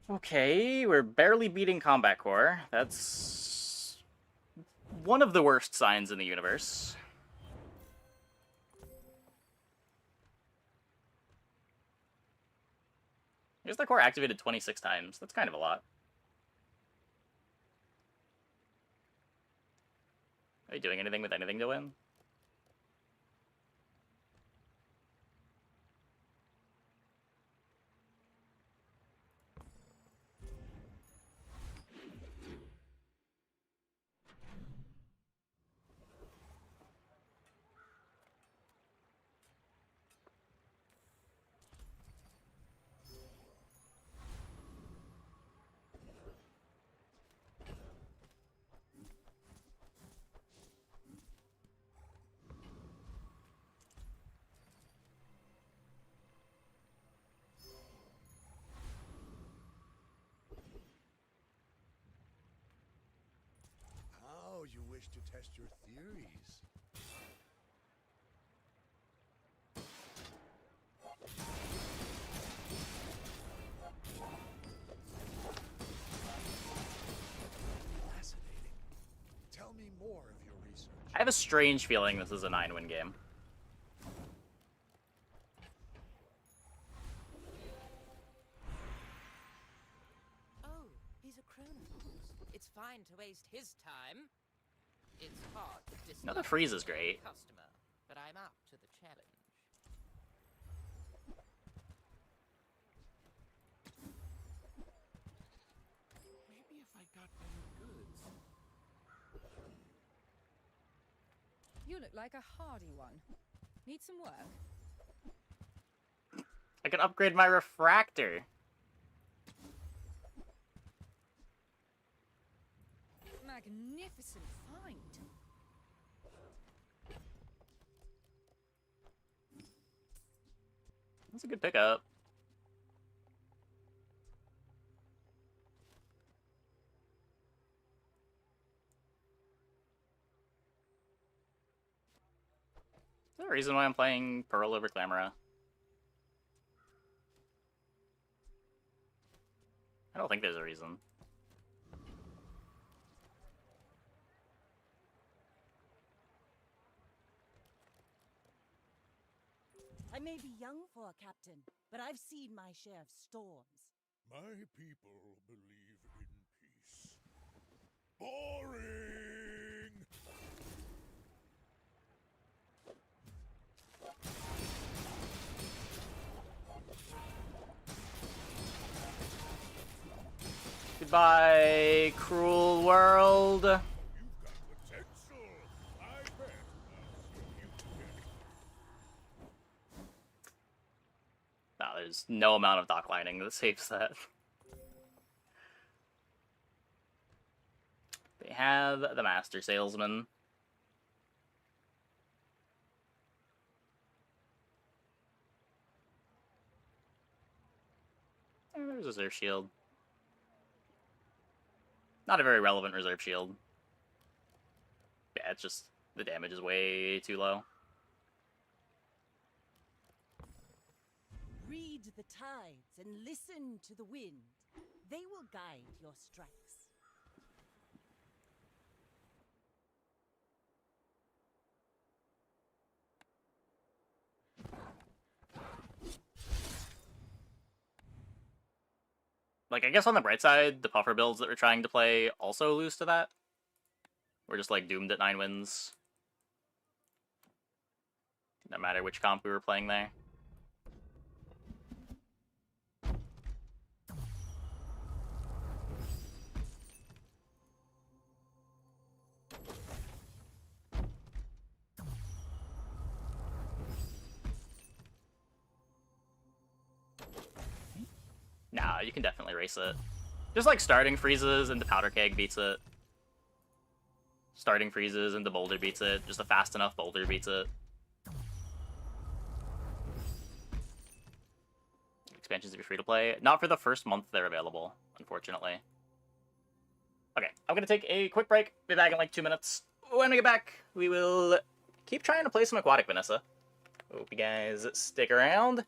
Okay, we're barely beating Combat Core. That's one of the worst signs in the universe. I guess the core activated 26 times. That's kind of a lot. Are you doing anything with anything to win? Oh, you wish to test your theories. Fascinating. Tell me more of your research. I have a strange feeling this is a 9-win game. Oh, he's a criminal. It's fine to waste his time. It's hard to dislike No, the freeze is great. customer, but I'm up to the challenge. Maybe if I got better goods. You look like a hardy one. Need some work? I can upgrade my refractor. Magnificent find. That's a good pickup. Is there a reason why I'm playing Pearl over Clamora? I don't think there's a reason. I may be young for a captain, but I've seen my share of storms. My people believe in peace. Boring! Goodbye, cruel world. You've got potential. I bet I'll see you again. No, there's no amount of dock lining that saves that. They have the Master Salesman. And there's a Reserve Shield. Not a very relevant Reserve Shield. Yeah, it's just the damage is way too low. Read the tides and listen to the wind. They will guide your strikes. Like, I guess on the bright side, the puffer builds that we're trying to play also lose to that. We're just, like, doomed at 9 wins. No matter which comp we were playing there. Nah, you can definitely race it. Just like starting freezes into Powder Keg beats it. Starting freezes into Boulder beats it. Just a fast enough Boulder beats it. Expansions to be free to play. Not for the first month they're available, unfortunately. Okay, I'm gonna take a quick break. Be back in like 2 minutes. When we get back, we will keep trying to play some Aquatic Vanessa. Hope you guys stick around.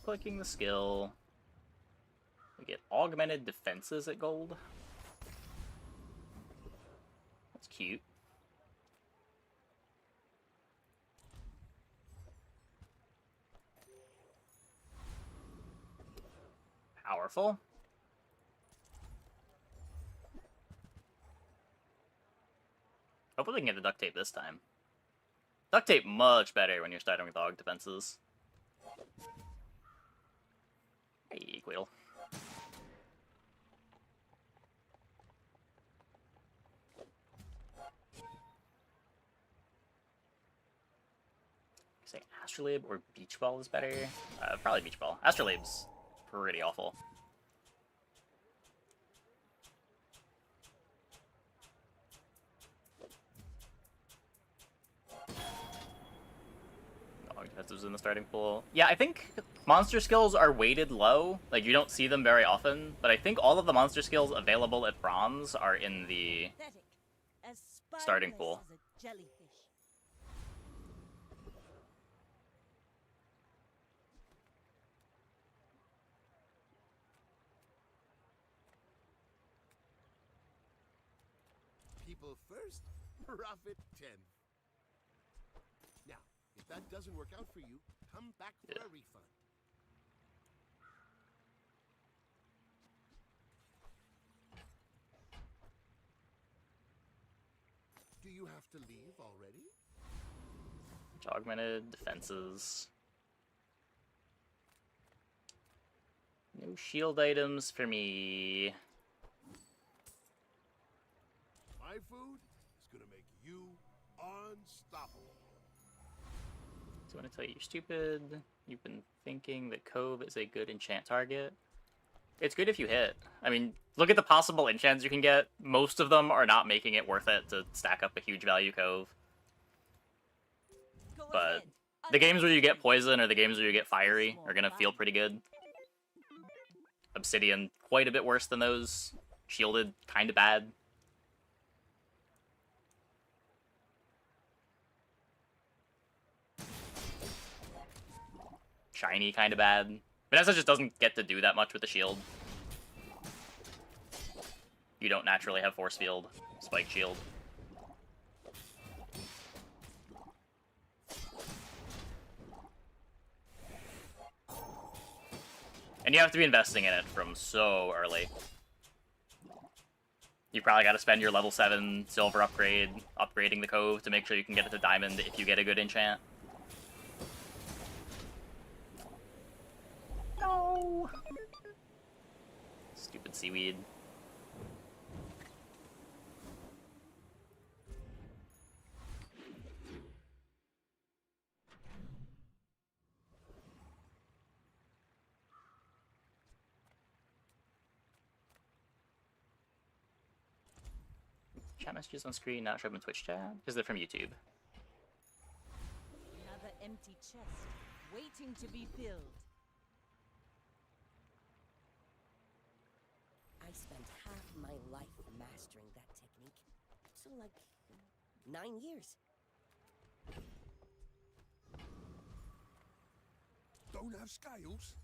Clicking the skill. We get augmented defenses at gold. cute. Powerful. Hopefully we can get the duct tape this time. Duct tape much better when you're starting with aug defenses. Hey, Quail. Say Astrolabe or Beach Ball is better. Probably Beach Ball. Astrolabe's pretty awful. Defensives in the starting pool. Yeah, I think monster skills are weighted low. Like, you don't see them very often, but I think all of the monster skills available at bronze are in the starting pool. People first, profit 10th. Now, if that doesn't work out for you, come back for a refund. Do you have to leave already? Augmented defenses. No shield items for me. My food is gonna make you unstoppable. So I want to tell you you're stupid. You've been thinking that Cove is a good enchant target. It's good if you hit. I mean, look at the possible enchants you can get. Most of them are not making it worth it to stack up a huge value Cove. But the games where you get poison or the games where you get fiery are gonna feel pretty good. Obsidian, quite a bit worse than those. Shielded, kinda bad. Shiny, kinda bad. Vanessa just doesn't get to do that much with the shield. You don't naturally have force field, spike shield. And you have to be investing in it from so early. You probably got to spend your level 7 silver upgrade, upgrading the Cove to make sure you can get it to diamond if you get a good enchant. No! Stupid seaweed. Chat messages on screen, not showing in Twitch chat, because they're from YouTube. Another empty chest, waiting to be filled. I spent half my life mastering that technique. So, like, 9 years. Don't have scales?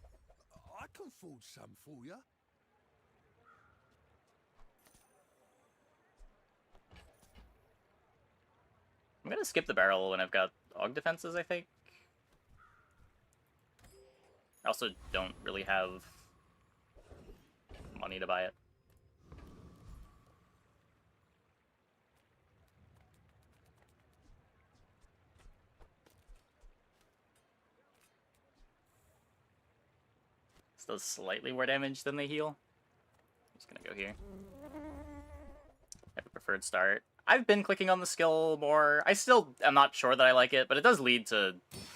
I can forge some for you. I'm gonna skip the barrel when I've got aug defenses, I think. I also don't really have money to buy it. This does slightly more damage than they heal. I'm just gonna go here. I have a preferred start. I've been clicking on the skill more. I still am not sure that I like it, but it does lead to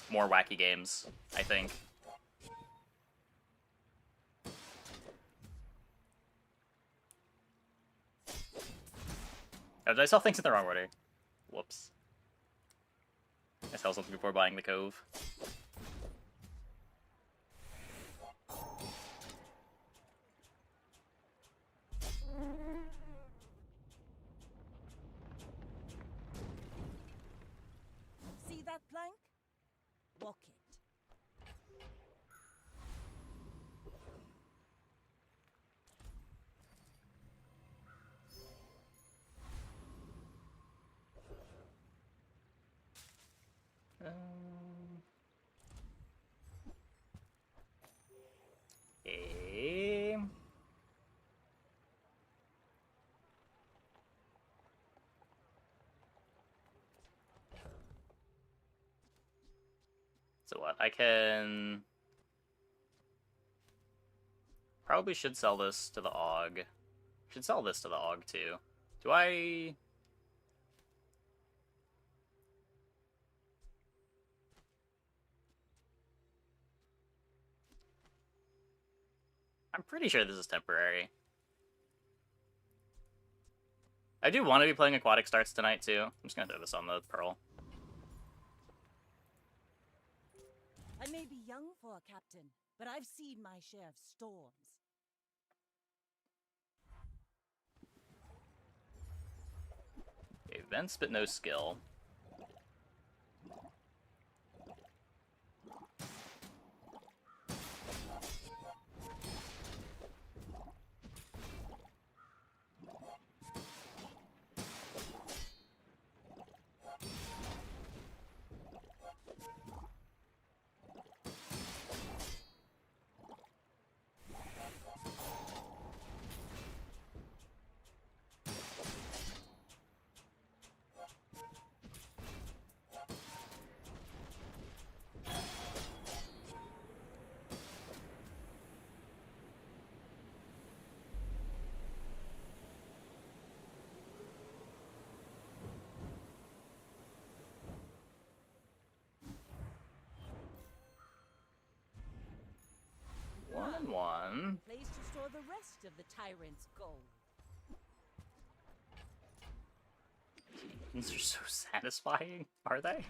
more wacky games, I think. Oh, did I sell things in the wrong order? Whoops. I sell something before buying the Cove. See that plank? Walk it. So what? I can... Probably should sell this to the AUG. Should sell this to the AUG too. Do I... I'm pretty sure this is temporary. I do want to be playing Aquatic Starts tonight too. I'm just gonna throw this on the Pearl. I may be young for a captain, but I've seen my share of storms. Okay, Vents, but no skill. One. Place to store the rest of the tyrant's gold. These are so satisfying, are they?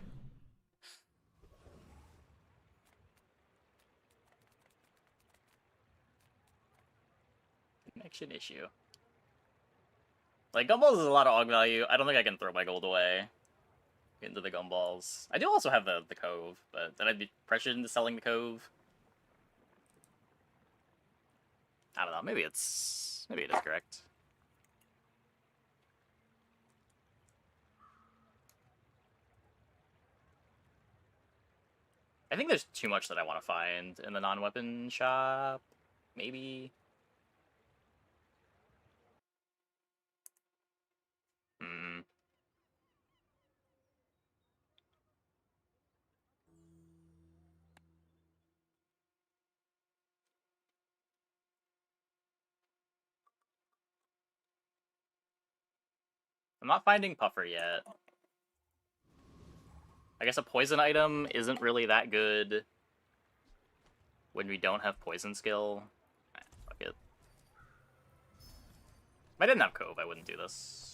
Connection issue. Like, gumballs is a lot of AUG value. I don't think I can throw my gold away into the gumballs. I do also have the Cove, but then I'd be pressured into selling the Cove. I don't know, maybe it is correct. I think there's too much that I want to find in the non-weapon shop. Maybe. Hmm. I'm not finding Puffer yet. I guess a poison item isn't really that good when we don't have poison skill. Fuck it. If I didn't have Cove, I wouldn't do this.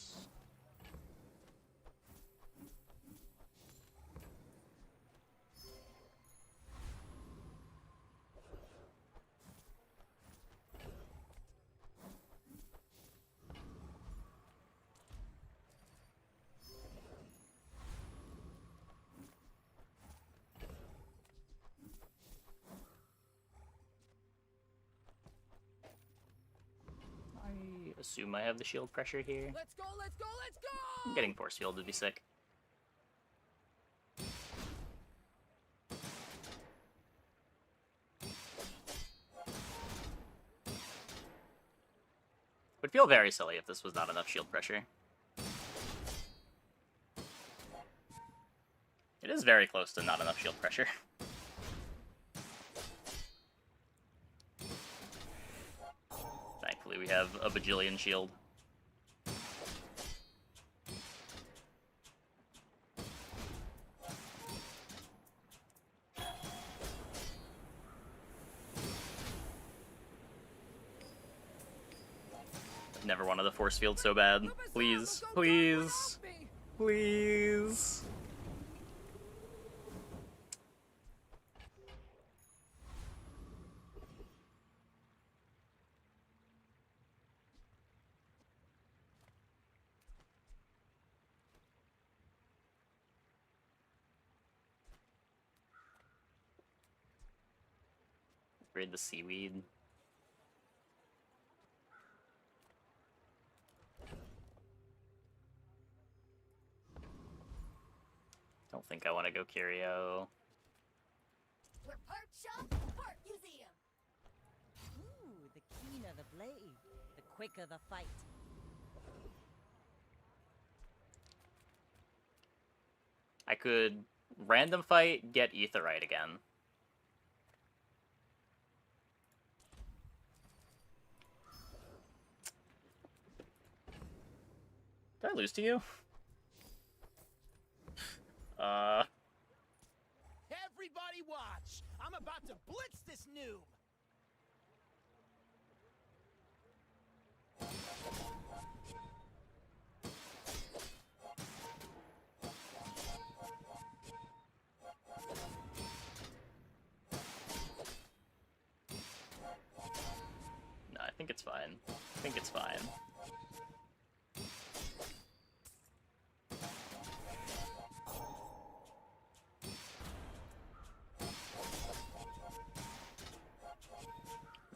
I assume I have the shield pressure here. Let's go, let's go, let's go! I'm getting force field would be sick. Would feel very silly if this was not enough shield pressure. It is very close to not enough shield pressure. Thankfully we have a bajillion shield. Never wanted the force field so bad. Please, please, please. Upgrade the seaweed. Don't think I want to go Curio. We're part shop, part museum. Ooh, the keener the blade, the quicker the fight. I could Random fight, get Aetheryte again. Did I lose to you? Everybody watch! I'm about to blitz this noob! No, I think it's fine. I think it's fine.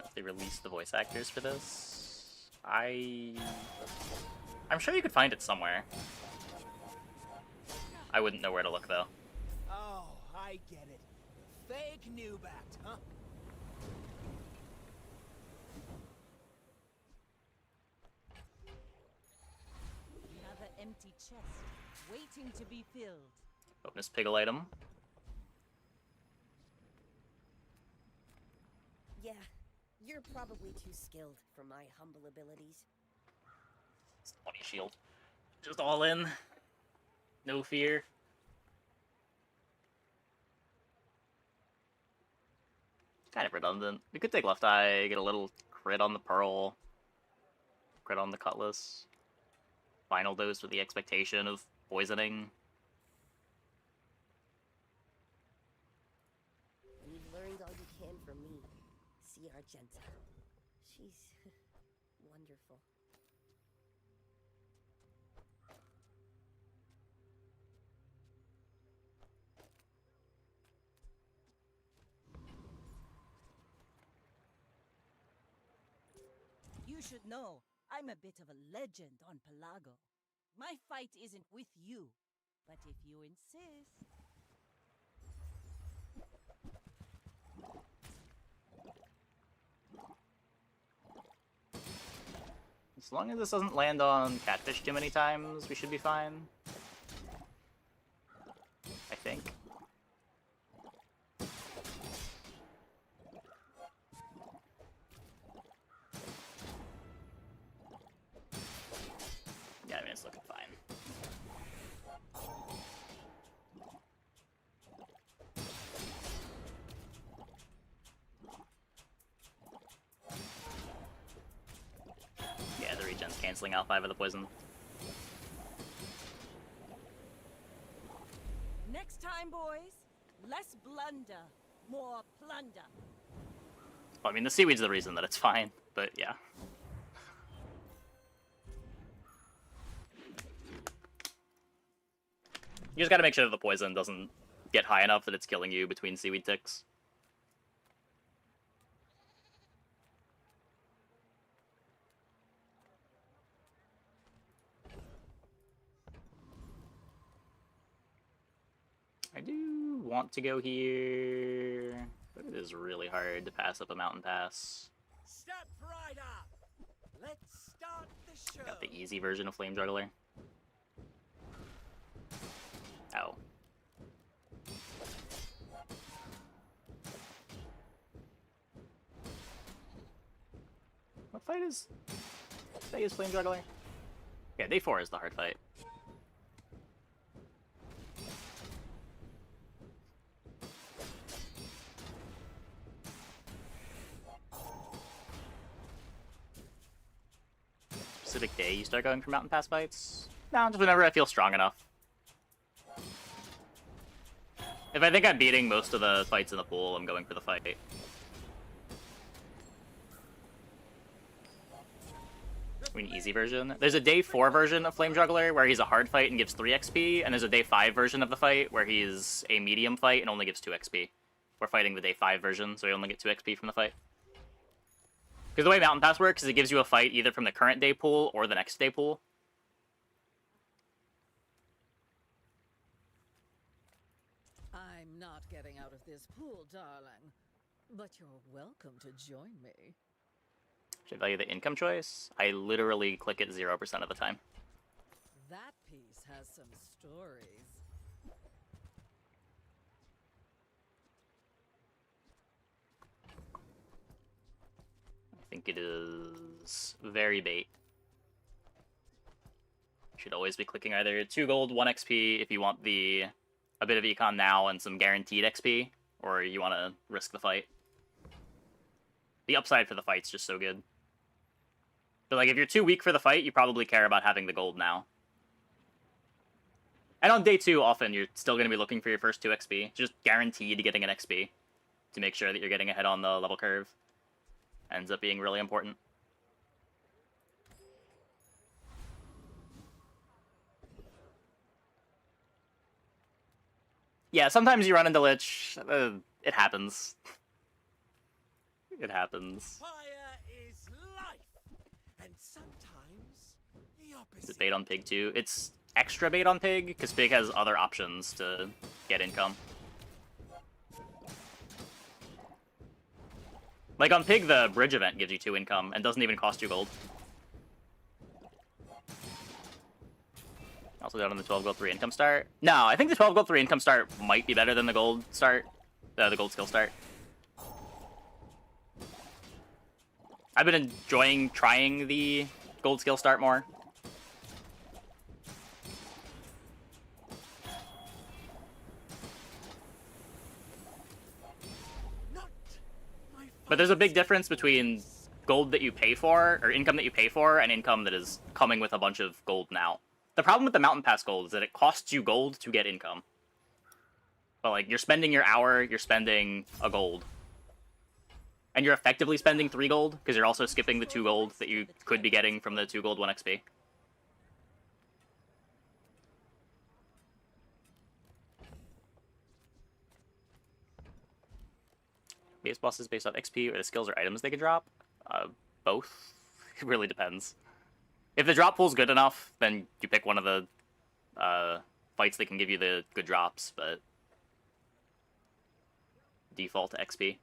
If they release the voice actors for this, I'm sure you could find it somewhere. I wouldn't know where to look though. Oh, I get it. Fake noob act, huh? Another empty chest, waiting to be filled. Bonus Piggle item. Yeah, you're probably too skilled for my humble abilities. It's 20 shield. Just all in. No fear. Kind of redundant. We could take left eye, get a little crit on the pearl, crit on the cutlass. Final dose with the expectation of poisoning. You've learned all you can from me. See Argenta. She's wonderful. You should know, I'm a bit of a legend on Pelago. My fight isn't with you, but if you insist... As long as this doesn't land on catfish too many times, we should be fine. I think. Yeah, I mean, it's looking fine. Yeah, the regen's canceling out 5 of the poison. Next time, boys, less blunder, more plunder. Well, I mean, the seaweed's the reason that it's fine, but yeah. You just gotta make sure that the poison doesn't get high enough that it's killing you between seaweed ticks. I do want to go here, but it is really hard to pass up a mountain pass. Step right up! Let's start the show! Got the easy version of Flame Juggler. Oh. What fight is... Day is Flame Juggler? Yeah, day 4 is the hard fight. Specific day you start going for mountain pass fights? No, just whenever I feel strong enough. If I think I'm beating most of the fights in the pool, I'm going for the fight. I mean, easy version. There's a day 4 version of Flame Juggler where he's a hard fight and gives 3 XP, and there's a day 5 version of the fight where he's a medium fight and only gives 2 XP. We're fighting the day 5 version, so we only get 2 XP from the fight. Because the way Mountain Pass works is it gives you a fight either from the current day pool or the next day pool. I'm not getting out of this pool, darling. But you're welcome to join me. Should I value the income choice? I literally click it 0% of the time. That piece has some stories. think it is very bait. Should always be clicking either 2 gold, 1 XP if you want a bit of econ now and some guaranteed XP, or you want to risk the fight. The upside for the fight's just so good. But like, if you're too weak for the fight, you probably care about having the gold now. And on day 2, often, you're still going to be looking for your first 2 XP. Just guaranteed getting an XP to make sure that you're getting ahead on the level curve. Ends up being really important. Yeah, sometimes you run into Lich. It happens. It happens. Fire is life, and sometimes the opposite. Is it bait on Pig too? It's extra bait on Pig, because Pig has other options to get income. Like on Pig, the bridge event gives you 2 income and doesn't even cost you gold. Also down on the 12 gold 3 income start. No, I think the 12 gold 3 income start might be better than the gold start. The gold skill start. I've been enjoying trying the gold skill start more. But there's a big difference between gold that you pay for, or income that you pay for, and income that is coming with a bunch of gold now. The problem with the Mountain Pass gold is that it costs you gold to get income. But like, you're spending your hour, you're spending a gold. And you're effectively spending 3 gold, because you're also skipping the 2 gold that you could be getting from the 2 gold 1 XP. Base bosses based off XP or the skills or items they can drop? Both. It really depends. If the drop pool's good enough, then you pick one of the fights that can give you the good drops, but default XP.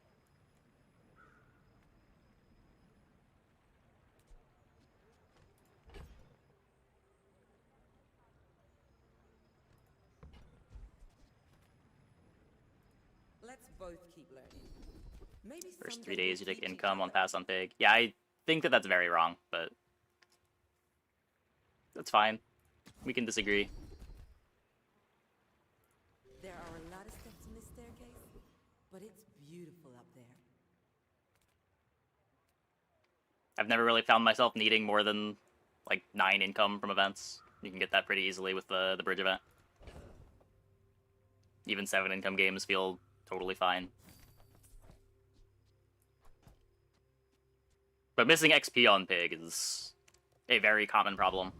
Let's both keep learning. Maybe First 3 someday days we'll you take teach each income on other. pass on Pig. Yeah, I think that that's very wrong, but that's fine. We can disagree. There are a lot of steps in this staircase, but it's beautiful up there. I've never really found myself needing more than like 9 income from events. You can get that pretty easily with the bridge event. Even 7 income games feel totally fine. But missing XP on Pig is a very common problem.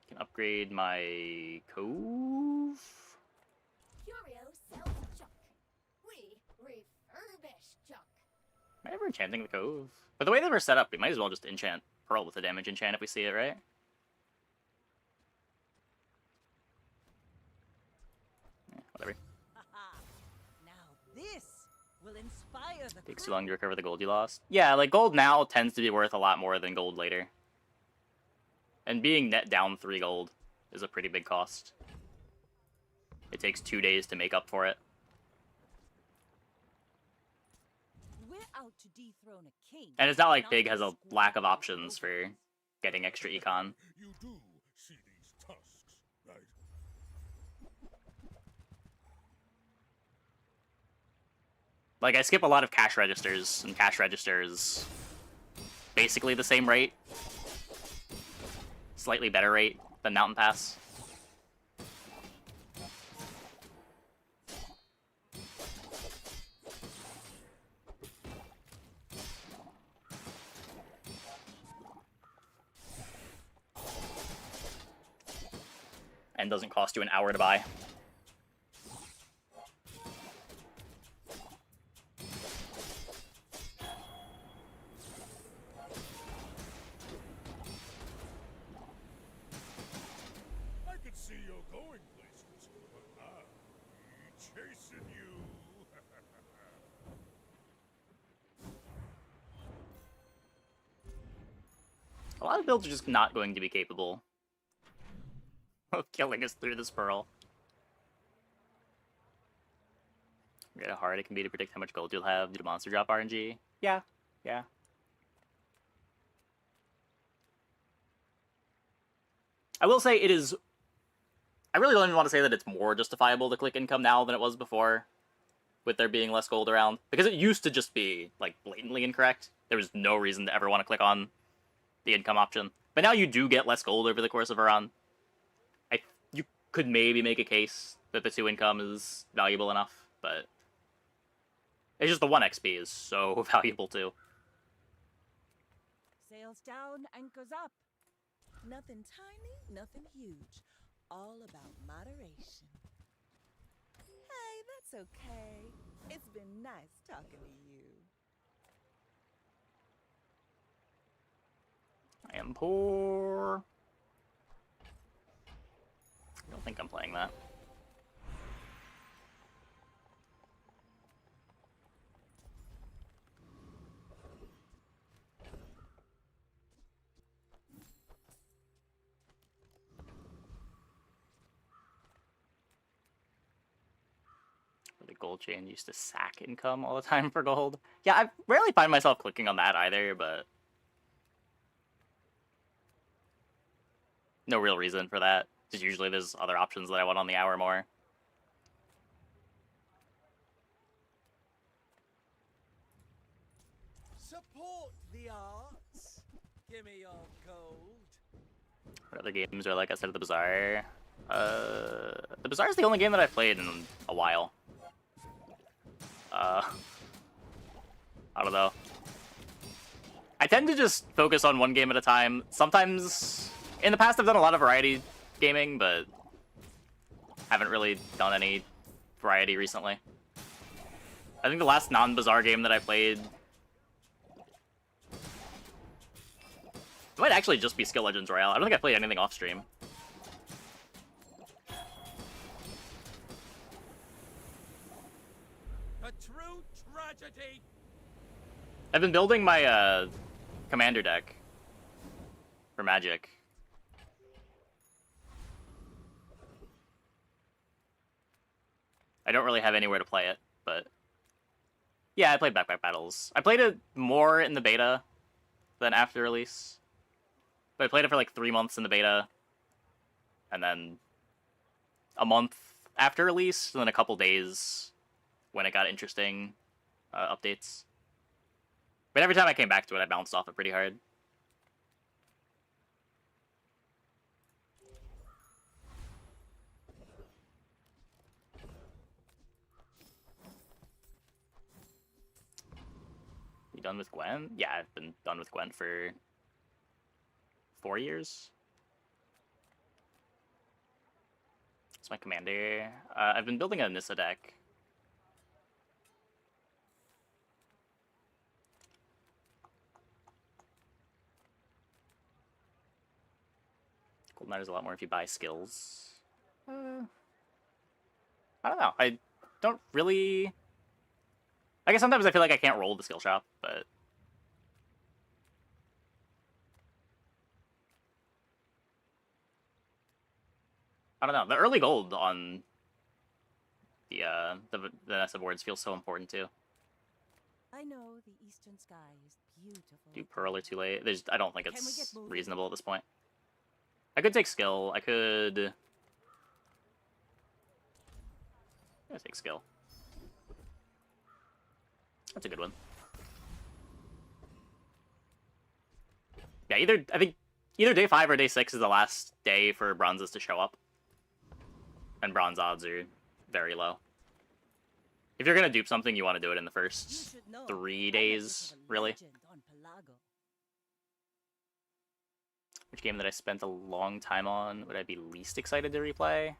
Can upgrade my cove. Curio sells junk. We refurbish junk. Am I ever enchanting the cove? But the way that we're set up, we might as well just enchant Pearl with the damage enchant if we see it, right? Yeah, whatever. Now this will inspire the Takes too long to recover the gold you lost. Yeah, like gold now tends to be worth a lot more than gold later. And being net down 3 gold is a pretty big cost. It takes 2 days to make up for it. We're out to dethrone a king. And it's not like not Pig to has a squabble lack of over options for getting extra econ. You do see these tusks, right? Like, I skip a lot of cash registers, and cash registers basically the same rate. Slightly better rate than Mountain Pass. And doesn't cost you an hour to buy. see you're going places, but I'll be chasing you. A lot of builds are just not going to be capable of killing us through this pearl. Forget how hard it can be to predict how much gold you'll have due to monster drop RNG. Yeah, yeah. I will say it is... I really don't even want to say that it's more justifiable to click income now than it was before, with there being less gold around. Because it used to just be, like, blatantly incorrect. There was no reason to ever want to click on the income option. But now you do get less gold over the course of a run. You could maybe make a case that the 2 income is valuable enough, but... It's just the 1 XP is so valuable too. Sails down, anchors up. Nothing tiny, nothing huge. All about moderation. Hey, that's okay. It's been nice talking to you. I am poor. I don't think I'm playing that. The gold chain used to sack income all the time for gold. Yeah, I rarely find myself clicking on that either, but no real reason for that. Just usually there's other options that I want on the hour more. Support the arts. Give me your gold. What other games are like outside of the Bazaar? The Bazaar is the only game that I've played in a while. I don't know. I tend to just focus on one game at a time. Sometimes, in the past I've done a lot of variety gaming, but haven't really done any variety recently. I think the last non-Bazaar game that I played might actually just be Skill Legends Royale. I don't think I played anything off stream. A true tragedy. I've been building my commander deck for Magic. I don't really have anywhere to play it, but yeah, I played Backpack Battles. I played it more in the beta than after release. But I played it for like 3 months in the beta, and then a month after release, and then a couple days when it got interesting updates. But every time I came back to it, I bounced off it pretty hard. You done with Gwen? Yeah, I've been done with Gwen for 4 years. It's my commander. I've been building a Nissa deck. Gold matters a lot more if you buy skills. I don't know. I don't really... I guess sometimes I feel like I can't roll the skill shop, but... I don't know. The early gold on the Vanessa boards feels so important too. I know the eastern sky is beautiful. Do Pearl or too late? I don't think it's reasonable at this point. I could take skill. I could... I'm gonna take skill. That's a good one. Yeah, I think either day 5 or day 6 is the last day for bronzes to show up. And bronze odds are very low. If you're gonna dupe something, you want to do it in the first 3 days, really. Which game that I spent a long time on would I be least excited to replay?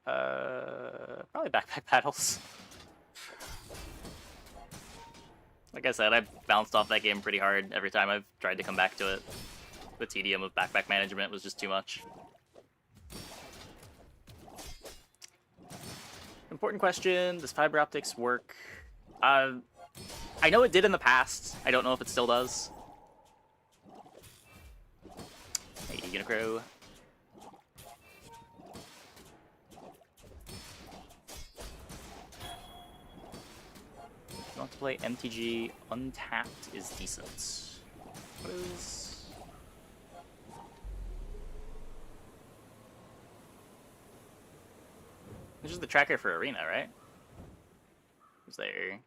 Probably Backpack Battles. Like I said, I've bounced off that game pretty hard every time I've tried to come back to it. The tedium of backpack management was just too much. Important question, does fiber optics work? I know it did in the past. I don't know if it still does. Hey, you gonna grow? If you want to play MTG, untapped is decent. What is... This is the tracker for Arena, right? Who's there?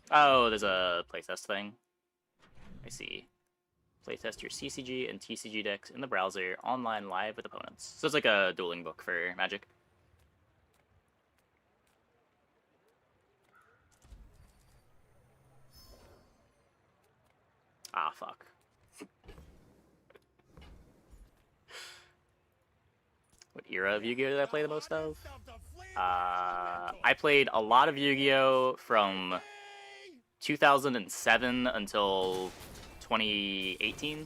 Oh, there's a playtest thing. I see. Playtest your CCG and TCG decks in the browser, online live with opponents. So it's like a dueling book for Magic. Ah, fuck. What era of Yu-Gi-Oh did I play the most of? I played a lot of Yu-Gi-Oh from 2007 until 2018.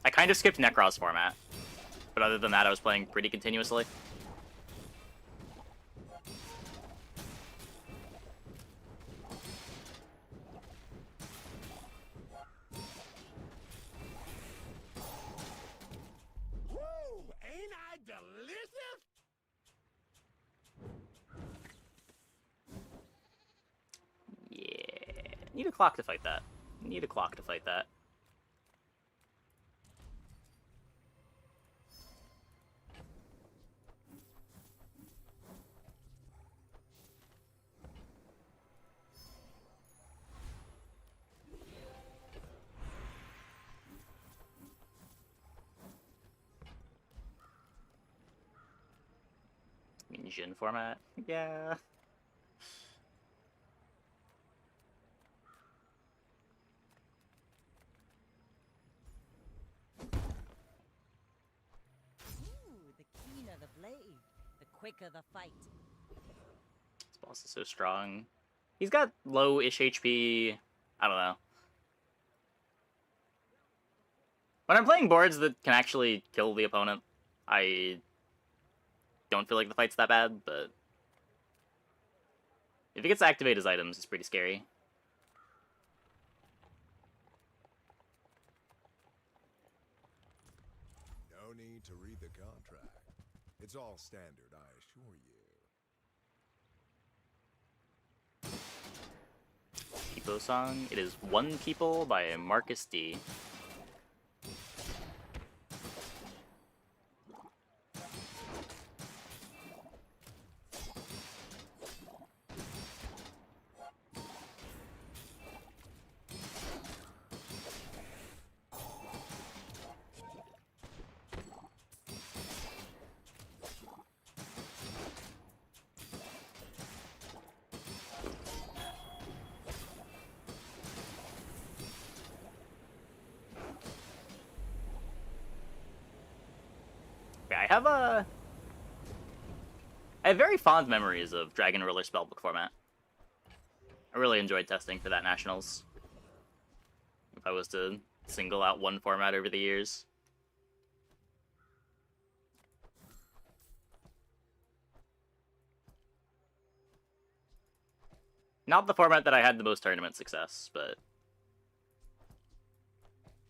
I kind of skipped Necros format, but other than that I was playing pretty continuously. Need a clock to fight that. Need a clock to fight that. Jin format? Yeah. Quicker the fight. This boss is so strong. He's got low-ish HP. I don't know. When I'm playing boards that can actually kill the opponent, I don't feel like the fight's that bad, but if he gets to activate his items, it's pretty scary. No need to read the contract. It's all standard, I assure you. People song. It is One People by Marcus D. I have very fond memories of Dragon Ruler Spellbook format. I really enjoyed testing for that Nationals. If I was to single out one format over the years. Not the format that I had the most tournament success, but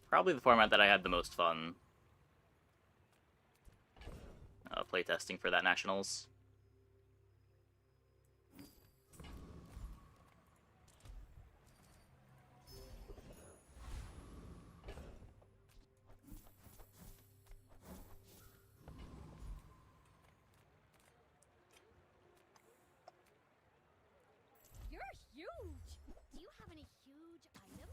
probably the format that I had the most fun playtesting for that Nationals. You're huge! Do you have any huge items?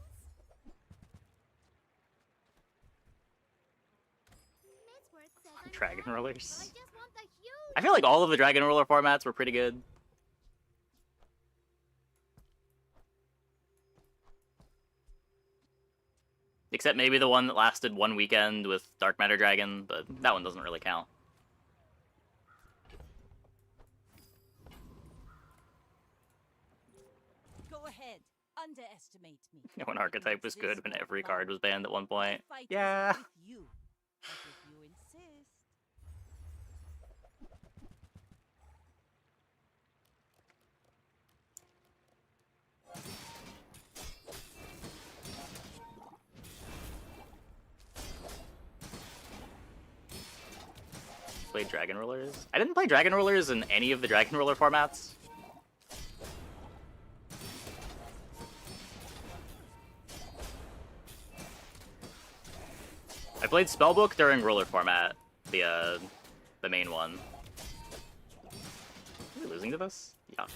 Midsworth says I'm Dragon fine, Rulers. but I just want the huge. I feel like all of the Dragon Ruler formats were pretty good. Except maybe the one that lasted one weekend with Dark Matter Dragon, but that one doesn't really count. underestimate me. When archetype was good, when every card was banned at one point. My fight Yeah. is with you. But if you insist. Played Dragon Rulers. I didn't play Dragon Rulers in any of the Dragon Ruler formats. I played Spellbook during Ruler format, the main one. Are we losing to this? Yuck.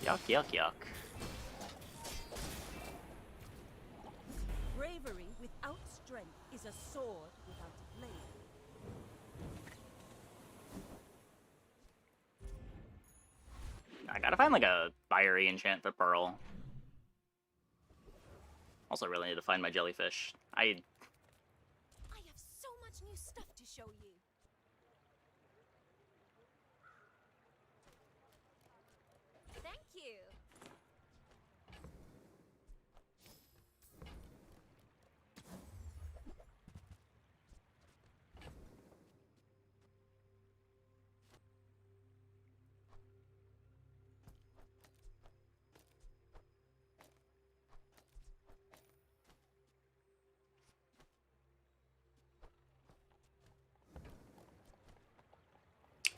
Yuck, yuck, yuck. Bravery without strength is a sword without a blade. I gotta find like a fiery enchant for Pearl. Also really need to find my jellyfish. I have so much new stuff to show you. Thank you.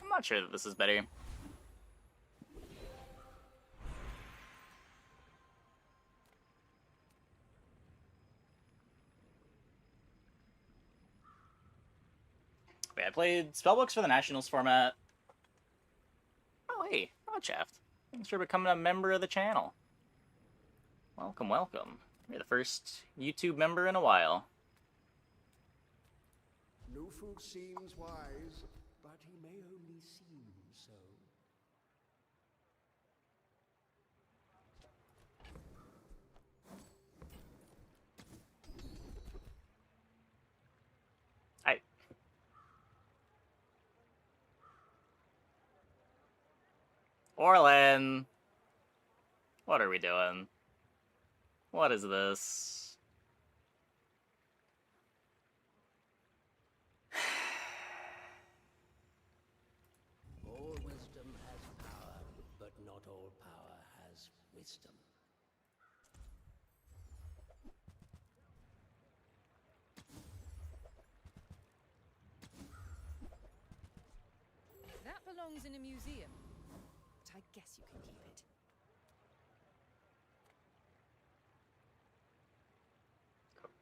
I'm not sure that this is better. Wait, I played Spellbooks for the Nationals format. Oh, hey, Rodshaft. Thanks for becoming a member of the channel. Welcome, welcome. You're the first YouTube member in a while. Nufuk seems wise, but he may only seem so. Orlin! What are we doing? What is this? All wisdom has power, but not all power has wisdom. That belongs in a museum. But I guess you can keep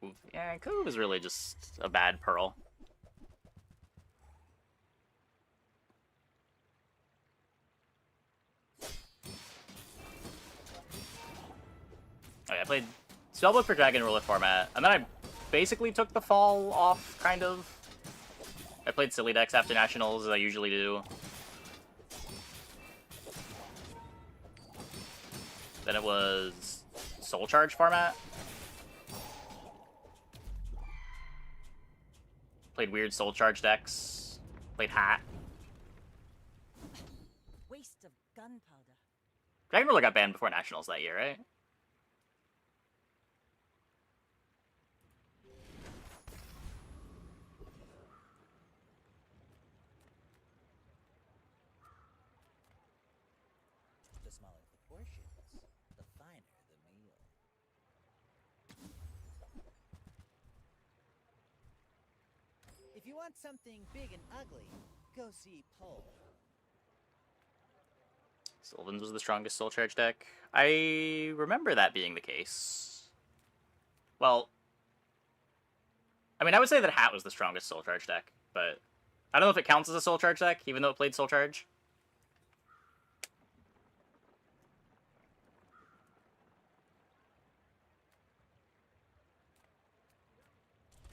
it. Yeah, Cove is really just a bad Pearl. Okay, I played Spellbook for Dragon Ruler format, and then I basically took the fall off, kind of. I played silly decks after Nationals, as I usually do. Then it was Soul Charge format. Played weird Soul Charge decks. Played Hat. Waste of gunpowder. Dragon Ruler got banned before Nationals that year, right? The smaller the portions, the finer the meal. If you want something big and ugly, go see Pole. Sylvan's was the strongest Soul Charge deck. I remember that being the case. Well, I mean, I would say that Hat was the strongest Soul Charge deck, but I don't know if it counts as a Soul Charge deck, even though it played Soul Charge.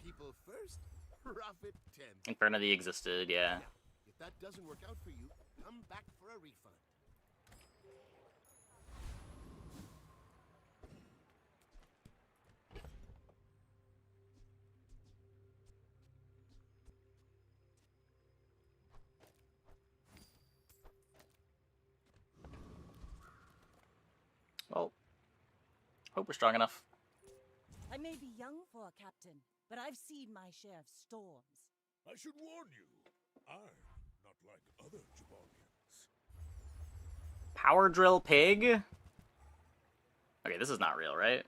People first, profit 10th. Infernity existed, yeah. If that doesn't work out for you, come back for a refund. Hope we're strong enough. I may be young for a captain, but I've seen my share of storms. I should warn you, I'm not like other Jabalians. Power drill pig? Okay, this is not real, right?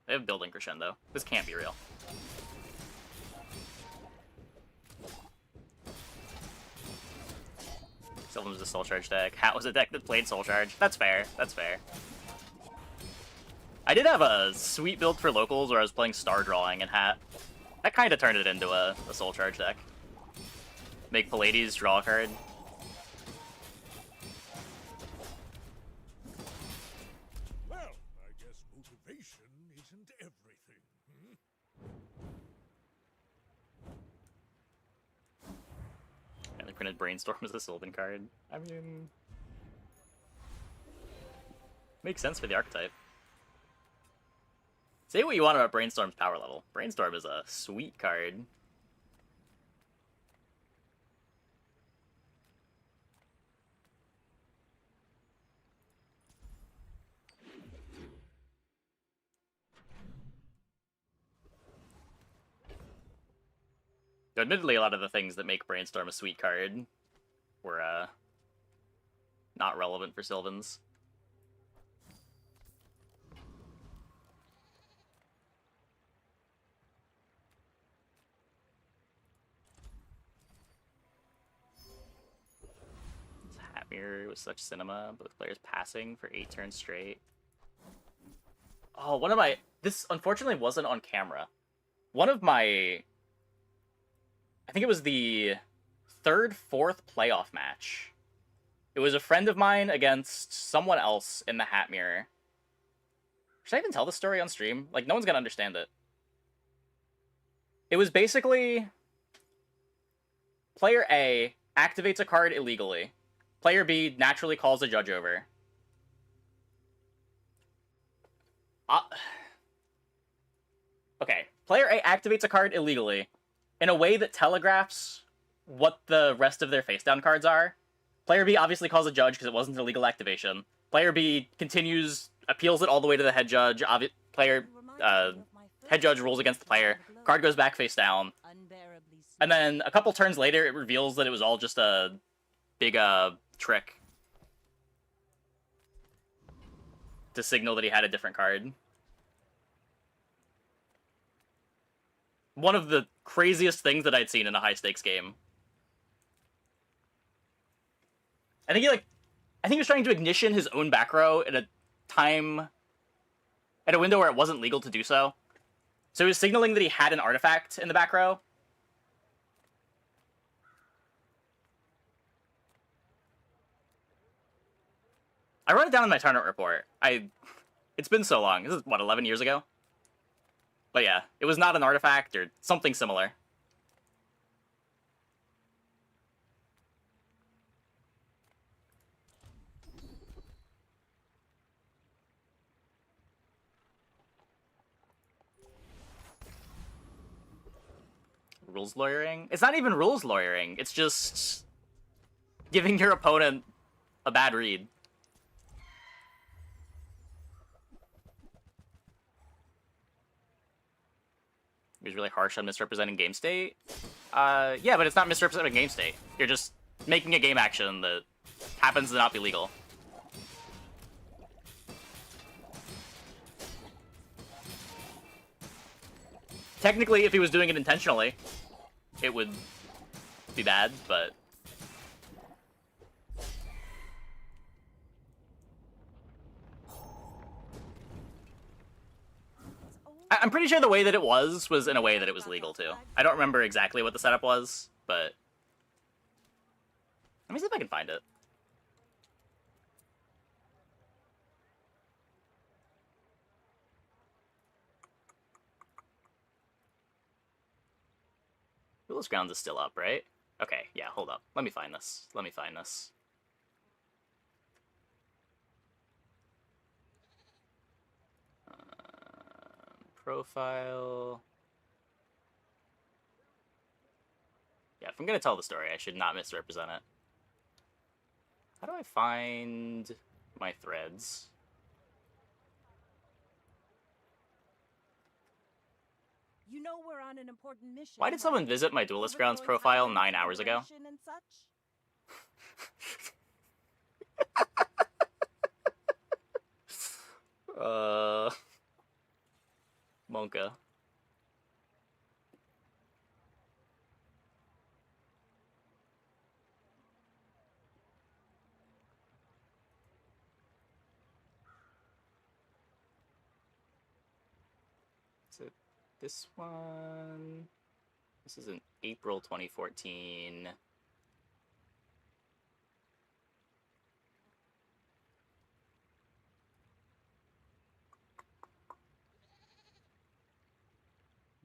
They have building crescendo. This can't be real. Sylvan was a soul charge deck. Hat was a deck that played soul charge. That's fair. That's fair. I did have a sweet build for locals where I was playing Star Drawing and Hat. That kind of turned it into a soul charge deck. Make Pallades draw a card. Well, I guess motivation isn't everything. And the printed Brainstorm is a Sylvan card. I mean... makes sense for the archetype. Say what you want about Brainstorm's power level. Brainstorm is a sweet card. Admittedly, a lot of the things that make Brainstorm a sweet card were not relevant for Sylvans. Mirror with such cinema, both players passing for 8 turns straight. Oh, one of my... This, unfortunately, wasn't on camera. One of my... I think it was the 3rd, 4th playoff match. It was a friend of mine against someone else in the Hat Mirror. Should I even tell the story on stream? Like, no one's gonna understand it. It was basically... Player A activates a card illegally. Player B naturally calls a judge over. Okay, player A activates a card illegally in a way that telegraphs what the rest of their face-down cards are. Player B obviously calls a judge because it wasn't a legal activation. Player B continues, appeals it all the way to the head judge. Head judge rules against the player. Card goes back face down. And then a couple turns later, it reveals that it was all just a big trick to signal that he had a different card. One of the craziest things that I'd seen in a high-stakes game. I think he was trying to ignition his own back row at a window where it wasn't legal to do so. So he was signaling that he had an artifact in the back row. I wrote it down in my tournament report. It's been so long. This is, what, 11 years ago? But yeah, it was not an artifact or something similar. Rules lawyering? It's not even rules lawyering. It's just giving your opponent a bad read. It was really harsh on misrepresenting game state. Yeah, but it's not misrepresenting game state. You're just making a game action that happens to not be legal. Technically, if he was doing it intentionally, it would be bad, but... I'm pretty sure the way that it was in a way that it was legal, too. I don't remember exactly what the setup was, but... Let me see if I can find it. Rules Grounds is still up, right? Okay, yeah, hold up. Let me find this. Profile. Yeah, if I'm gonna tell the story, I should not misrepresent it. How do I find my threads? You know we're on an important mission. Why did someone right? visit my Duelist Grounds Overthrowing profile Titan's 9 hours ago? liberation and such? Monka. Is it this one? This is in April 2014.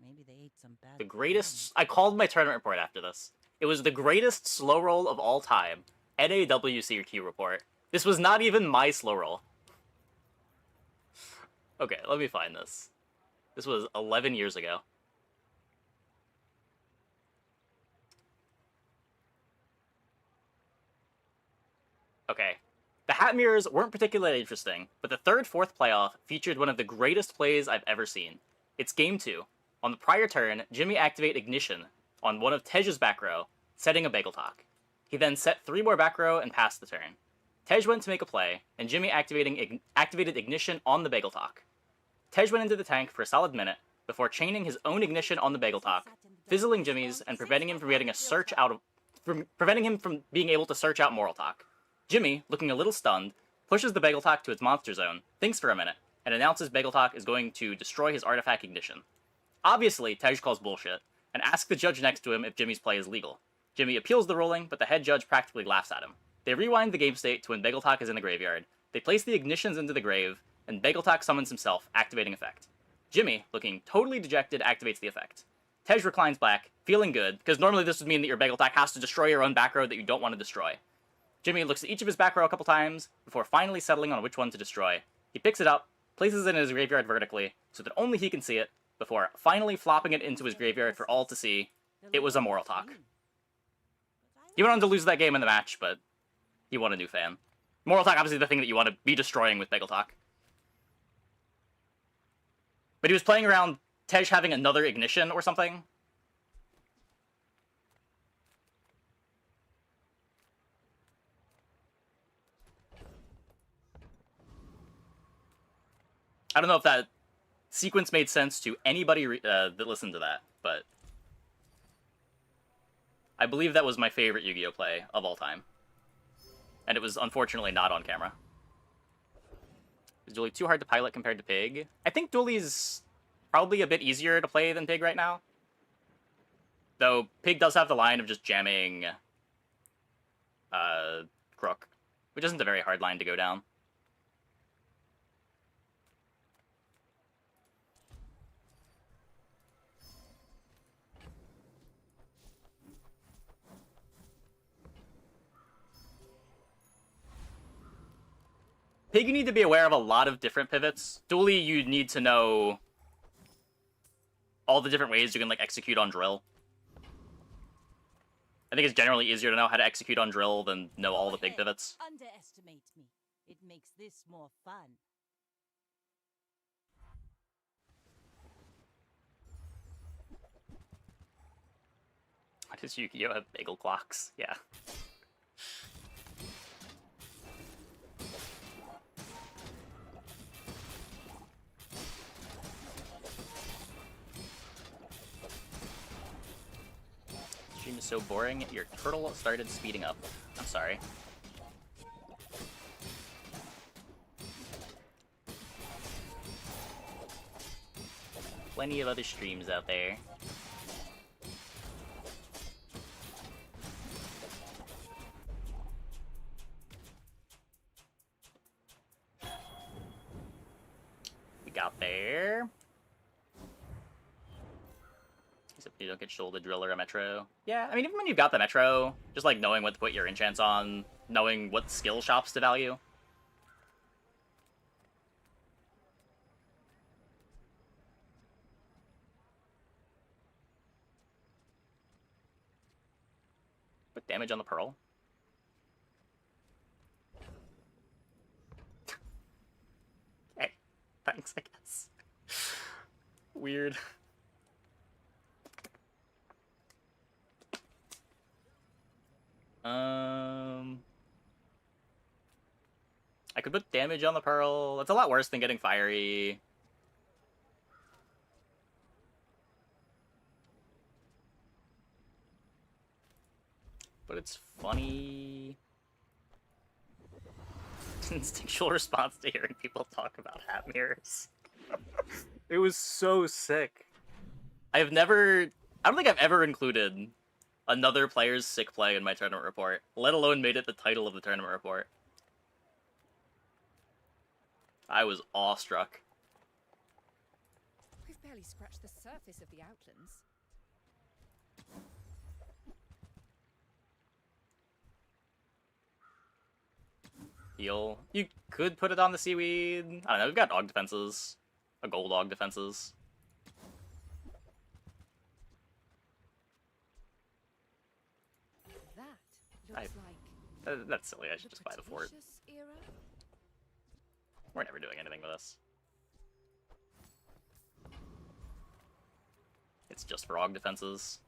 Maybe they ate some bad. The greatest... I called my tournament report after this. It was the greatest slow roll of all time. NAWCQ report. This was not even my slow roll. Okay, let me find this. This was 11 years ago. Okay. The Hat Mirrors weren't particularly interesting, but the third-fourth playoff featured one of the greatest plays I've ever seen. It's Game 2. On the prior turn, Jimmy activated Ignition on one of Tej's back row, setting a Bagel Talk. He then set 3 more back row and passed the turn. Tej went to make a play, and Jimmy activated Ignition on the Bagel Talk. Tej went into the tank for a solid minute, before chaining his own Ignition on the Bagel Talk, fizzling Jimmy's and preventing him from getting a search out of... preventing him from being able to search out Moral Talk. Jimmy, looking a little stunned, pushes the Bagel Talk to its monster zone, thinks for a minute, and announces Bagel Talk is going to destroy his artifact Ignition. Obviously, Tej calls bullshit, and asks the judge next to him if Jimmy's play is legal. Jimmy appeals the ruling, but the head judge practically laughs at him. They rewind the game state to when Bagel Talk is in the graveyard. They place the Ignitions into the grave, and Bagel Talk summons himself, activating effect. Jimmy, looking totally dejected, activates the effect. Tej reclines back, feeling good, because normally this would mean that your Bagel Talk has to destroy your own back row that you don't want to destroy. Jimmy looks at each of his back row a couple times, before finally settling on which one to destroy. He picks it up, places it in his graveyard vertically, so that only he can see it, before finally flopping it into his graveyard for all to see. It was a Moral Talk. He went on to lose that game in the match, but he won a new fan. Moral Talk, obviously the thing that you want to be destroying with Bagel Talk. But he was playing around Tej having another Ignition or something. I don't know if that sequence made sense to anybody that listened to that, but I believe that was my favorite Yu-Gi-Oh! Play of all time. And it was unfortunately not on camera. Is Duelie too hard to pilot compared to Pig? I think Duelie's probably a bit easier to play than Pig right now. Though Pig does have the line of just jamming Crook, which isn't a very hard line to go down. Pig, you need to be aware of a lot of different pivots. Duelie, you need to know all the different ways you can, like, execute on drill. I think it's generally easier to know how to execute on drill than know all the Pig pivots. Underestimate me. It makes this more fun. Why does Yu-Gi-Oh! Have bagel clocks? Yeah. Stream is so boring, your turtle started speeding up. I'm sorry. Plenty of other streams out there. We got there. Except you don't get Shoal the Drill or a Metro. Yeah, I mean, even when you've got the Metro, just like knowing what to put your enchants on, knowing what skill shops to value. Put damage on the Pearl. Okay, thanks, I guess. Weird. I could put damage on the Pearl. That's a lot worse than getting Fiery. But it's funny. Instinctual response to hearing people talk about hat mirrors. It was so sick. I don't think I've ever included another player's sick play in my tournament report, let alone made it the title of the tournament report. I was awestruck. We've barely scratched the surface of the Outlands. Heal. You could put it on the Seaweed. I don't know, we've got Aug defenses. A gold Aug defenses. That looks like... That's silly, I should just buy the fort. Era? We're never doing anything with this. It's just for Aug defenses.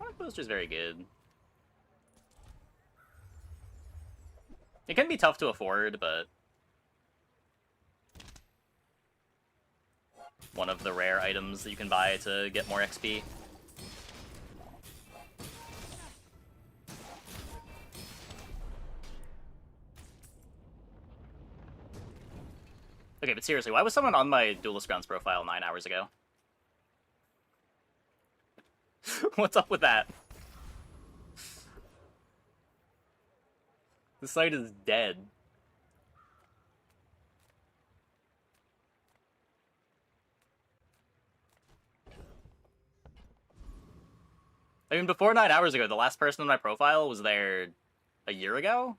Aug Booster's very good. It can be tough to afford, but one of the rare items that you can buy to get more XP. Okay, but seriously, why was someone on my Duelist Grounds profile 9 hours ago? What's up with that? The site is dead. I mean, before 9 hours ago, the last person on my profile was there a year ago?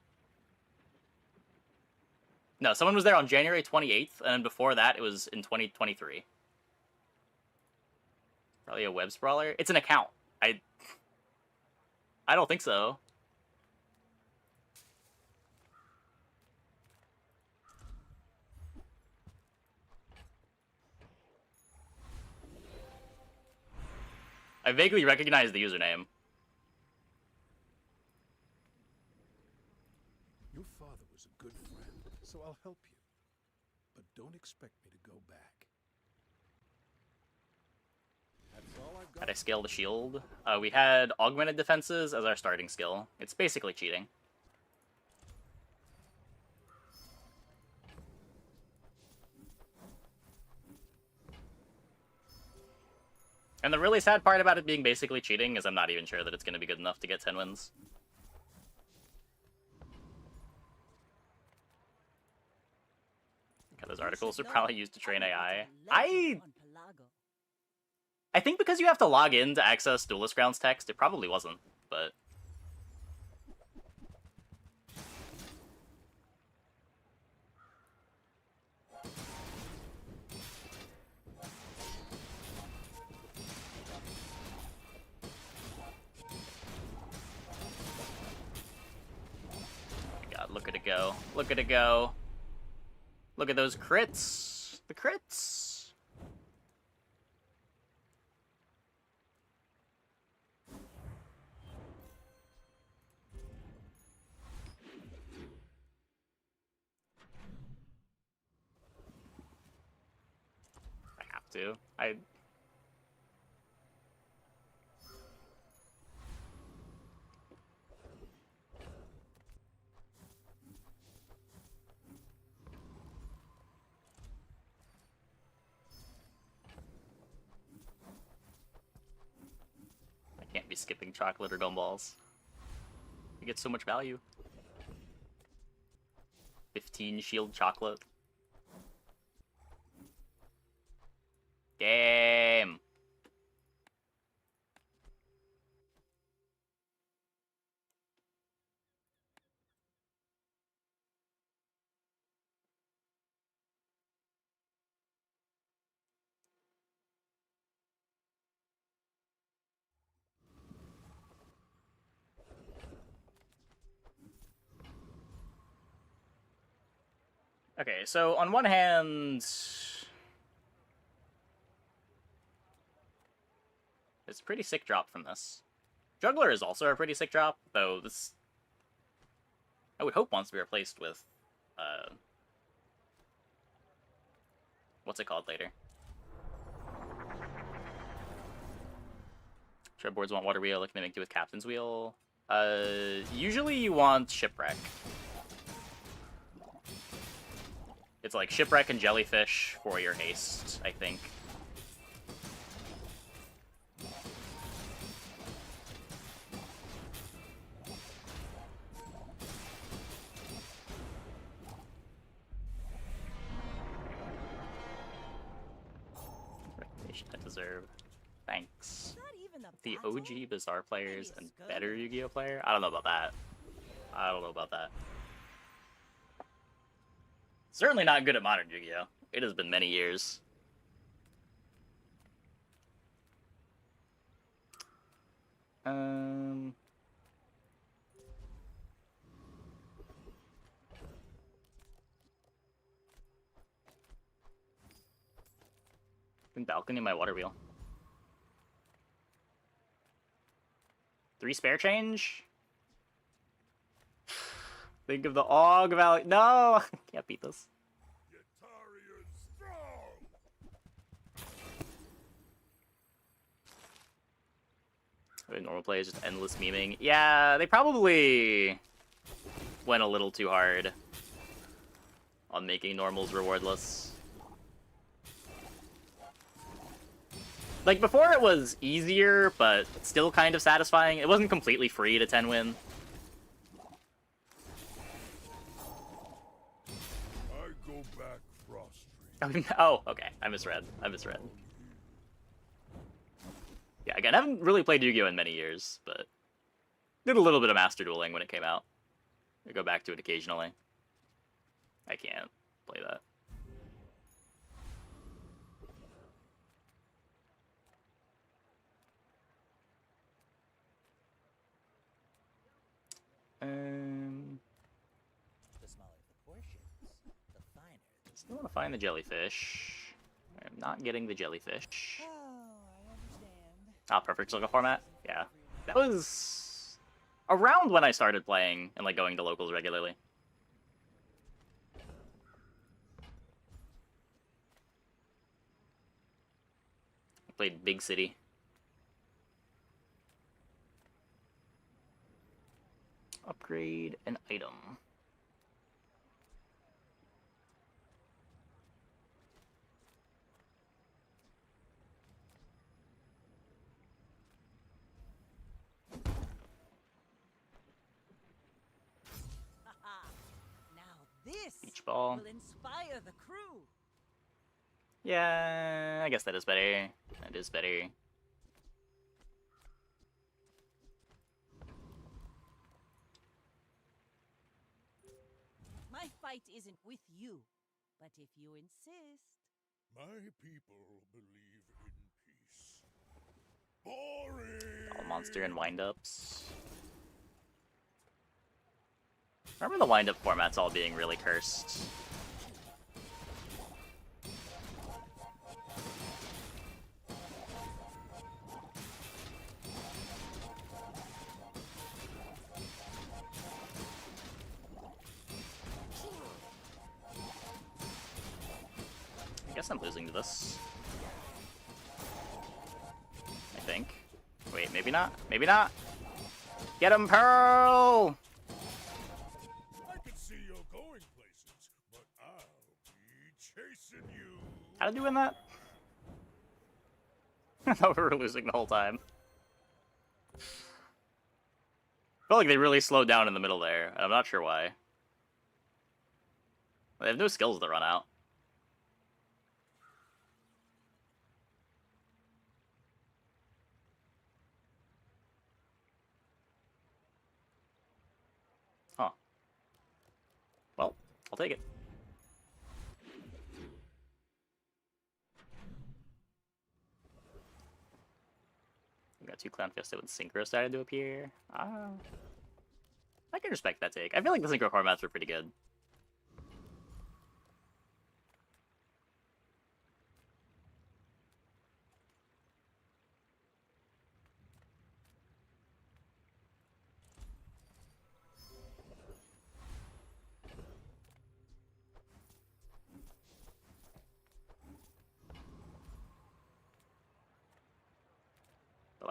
No, someone was there on January 28th, and then before that, it was in 2023. Probably a web sprawler. It's an account. I don't think so. I vaguely recognize the username. Your father was a good friend, so I'll help you. But don't expect me to go back. That's all I've got. Had I scale the shield? We had augmented defenses as our starting skill. It's basically cheating. And the really sad part about it being basically cheating is I'm not even sure that it's going to be good enough to get 10 wins. Okay, those articles are probably used to train AI. I think because you have to log in to access Duelist Grounds text, it probably wasn't, but... God, look at it go. Look at it go. Look at those crits. The crits. I have to. I can't be skipping chocolate or gumballs. You get so much value. 15 shield chocolate. Game. Okay, so on one hand, It's a pretty sick drop from this. Juggler is also a pretty sick drop, though this I would hope wants to be replaced with what's it called later? Boards want water wheel, like they make do with captain's wheel. Usually you want shipwreck. It's like shipwreck and jellyfish for your haste, I think. Recommendation I deserve. Thanks. The OG Bizarre players and better Yu-Gi-Oh player? I don't know about that. I don't know about that. Certainly not good at modern Yu-Gi-Oh! It has been many years. Can balcony my water wheel. 3 spare change? Think of the Og Valley. No! Can't beat this. Normal play is just endless memeing. Yeah, they probably went a little too hard on making normals rewardless. Like, before it was easier, but still kind of satisfying. It wasn't completely free to 10 win. I go back Frost. Oh, okay. I misread. Yeah, again, I haven't really played Yu-Gi-Oh! In many years, but did a little bit of Master Dueling when it came out. I go back to it occasionally. I can't play that. The smaller the portions, the finer. Still want to find the jellyfish. I'm not getting the jellyfish. Oh, I understand. Ah, perfect circle format? Yeah. That was around when I started playing and like going to locals regularly. I played Big City. Upgrade an item. Now this Beach ball. will inspire the crew. Yeah, I guess that is better. That is better. My fight isn't with you, but if you insist. My people believe in peace. Boring! All monster and wind-ups. Remember the wind-up formats all being really cursed. I guess I'm losing to this. I think. Wait, maybe not? Maybe not? Get him, Pearl! I can see you're going places, but I'll be chasing you. How did you win that? I thought we were losing the whole time. Felt like they really slowed down in the middle there, and I'm not sure why. They have no skills to run out. Huh. Well, I'll take it. We got 2 Clown Fiesta with Synchro started to appear. I can respect that take. I feel like the Synchro formats were pretty good.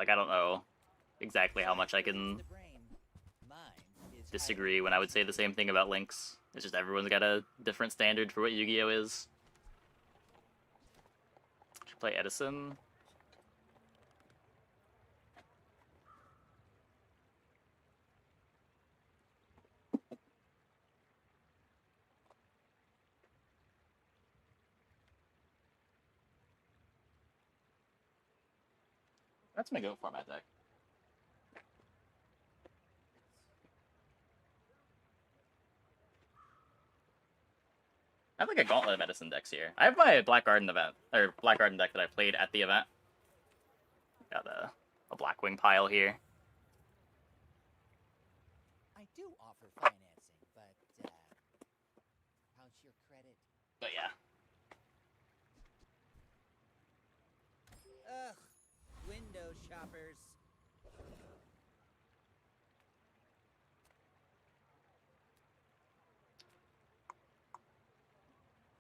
Like, I don't know exactly how much I can disagree when I would say the same thing about Links. It's just everyone's got a different standard for what Yu-Gi-Oh is. Should play Edison. That's my go format deck. I have like a Gauntlet of Medicine decks here. I have my Black Garden event, or Black Garden deck that I played at the event. Got a Blackwing pile here. I do offer financing, but how's your credit? But yeah. Ugh, window shoppers.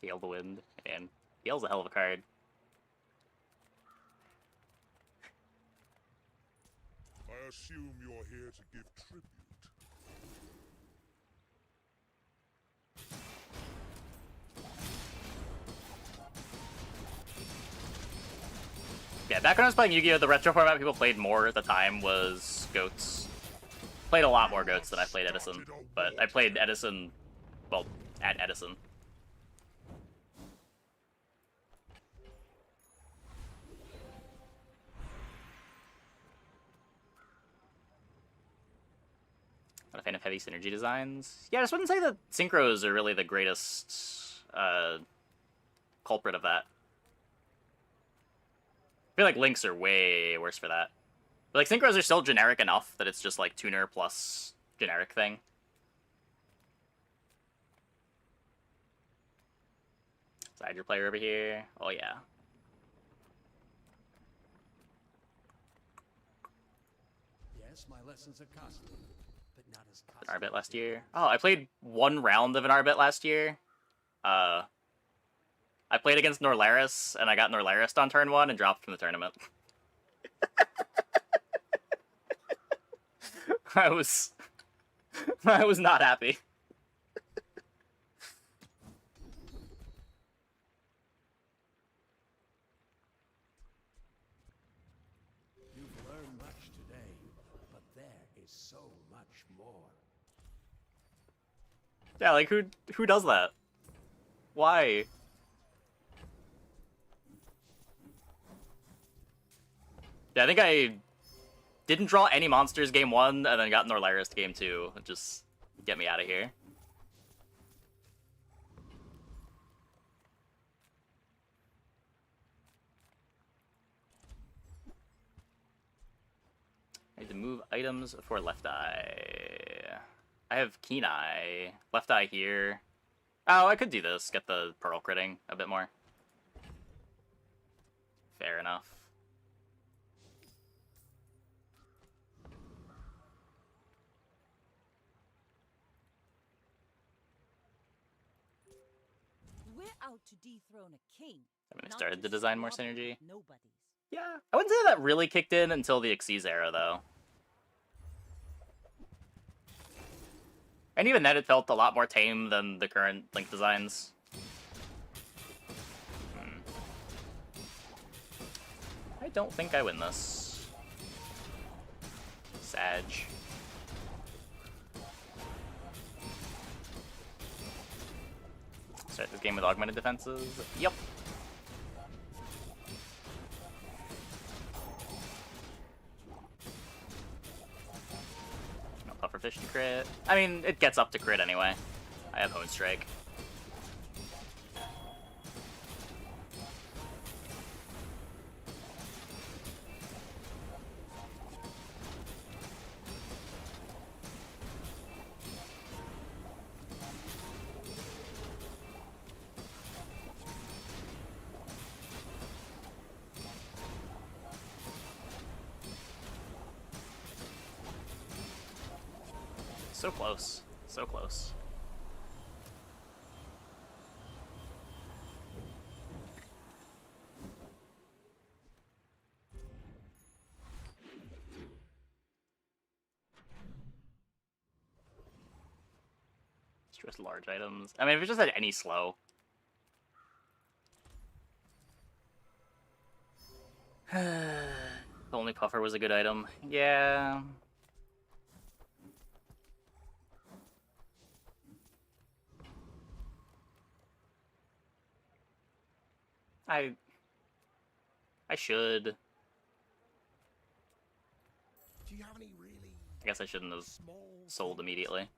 Gale the Wind, and Gale's a hell of a card. I assume you're here to give tribute. Yeah, back when I was playing Yu-Gi-Oh, the retro format people played more at the time was Goats. Played a lot more Goats than I played Edison, but I played Edison, well, at Edison. Not a fan of heavy synergy designs. Yeah, I just wouldn't say that synchros are really the greatest culprit of that. I feel like links are way worse for that. But like synchros are still generic enough that it's just like tuner plus generic thing. Hydra player over here. Oh yeah. Yes, my lessons are costly, but not as costly. An Arbit last year. Oh, I played one round of an Arbit last year. I played against Norlaris, and I got Norlaris on turn 1 and dropped from the tournament. I was not happy. You've learned much today, but there is so much more. Yeah, like who does that? Why? Yeah, I think I didn't draw any monsters game 1 and then got Norlaris game 2. Just get me out of here. I need to move items for left eye. I have keen eye. Left eye here. Oh, I could do this. Get the pearl critting a bit more. Fair enough. We're out to dethrone a king. I mean, I not started to design more squabble synergy. with nobodies. Yeah, I wouldn't say that really kicked in until the Xyz era, though. And even then, it felt a lot more tame than the current Link designs. I don't think I win this. Sag. Start this game with augmented defenses. Yep. No pufferfish to crit. I mean, it gets up to crit anyway. I have Hone Strike. So close. So close. Just large items. I mean, if it just had any slow. Only puffer was a good item. Yeah. I should. Do you have any really? I guess I shouldn't have sold immediately.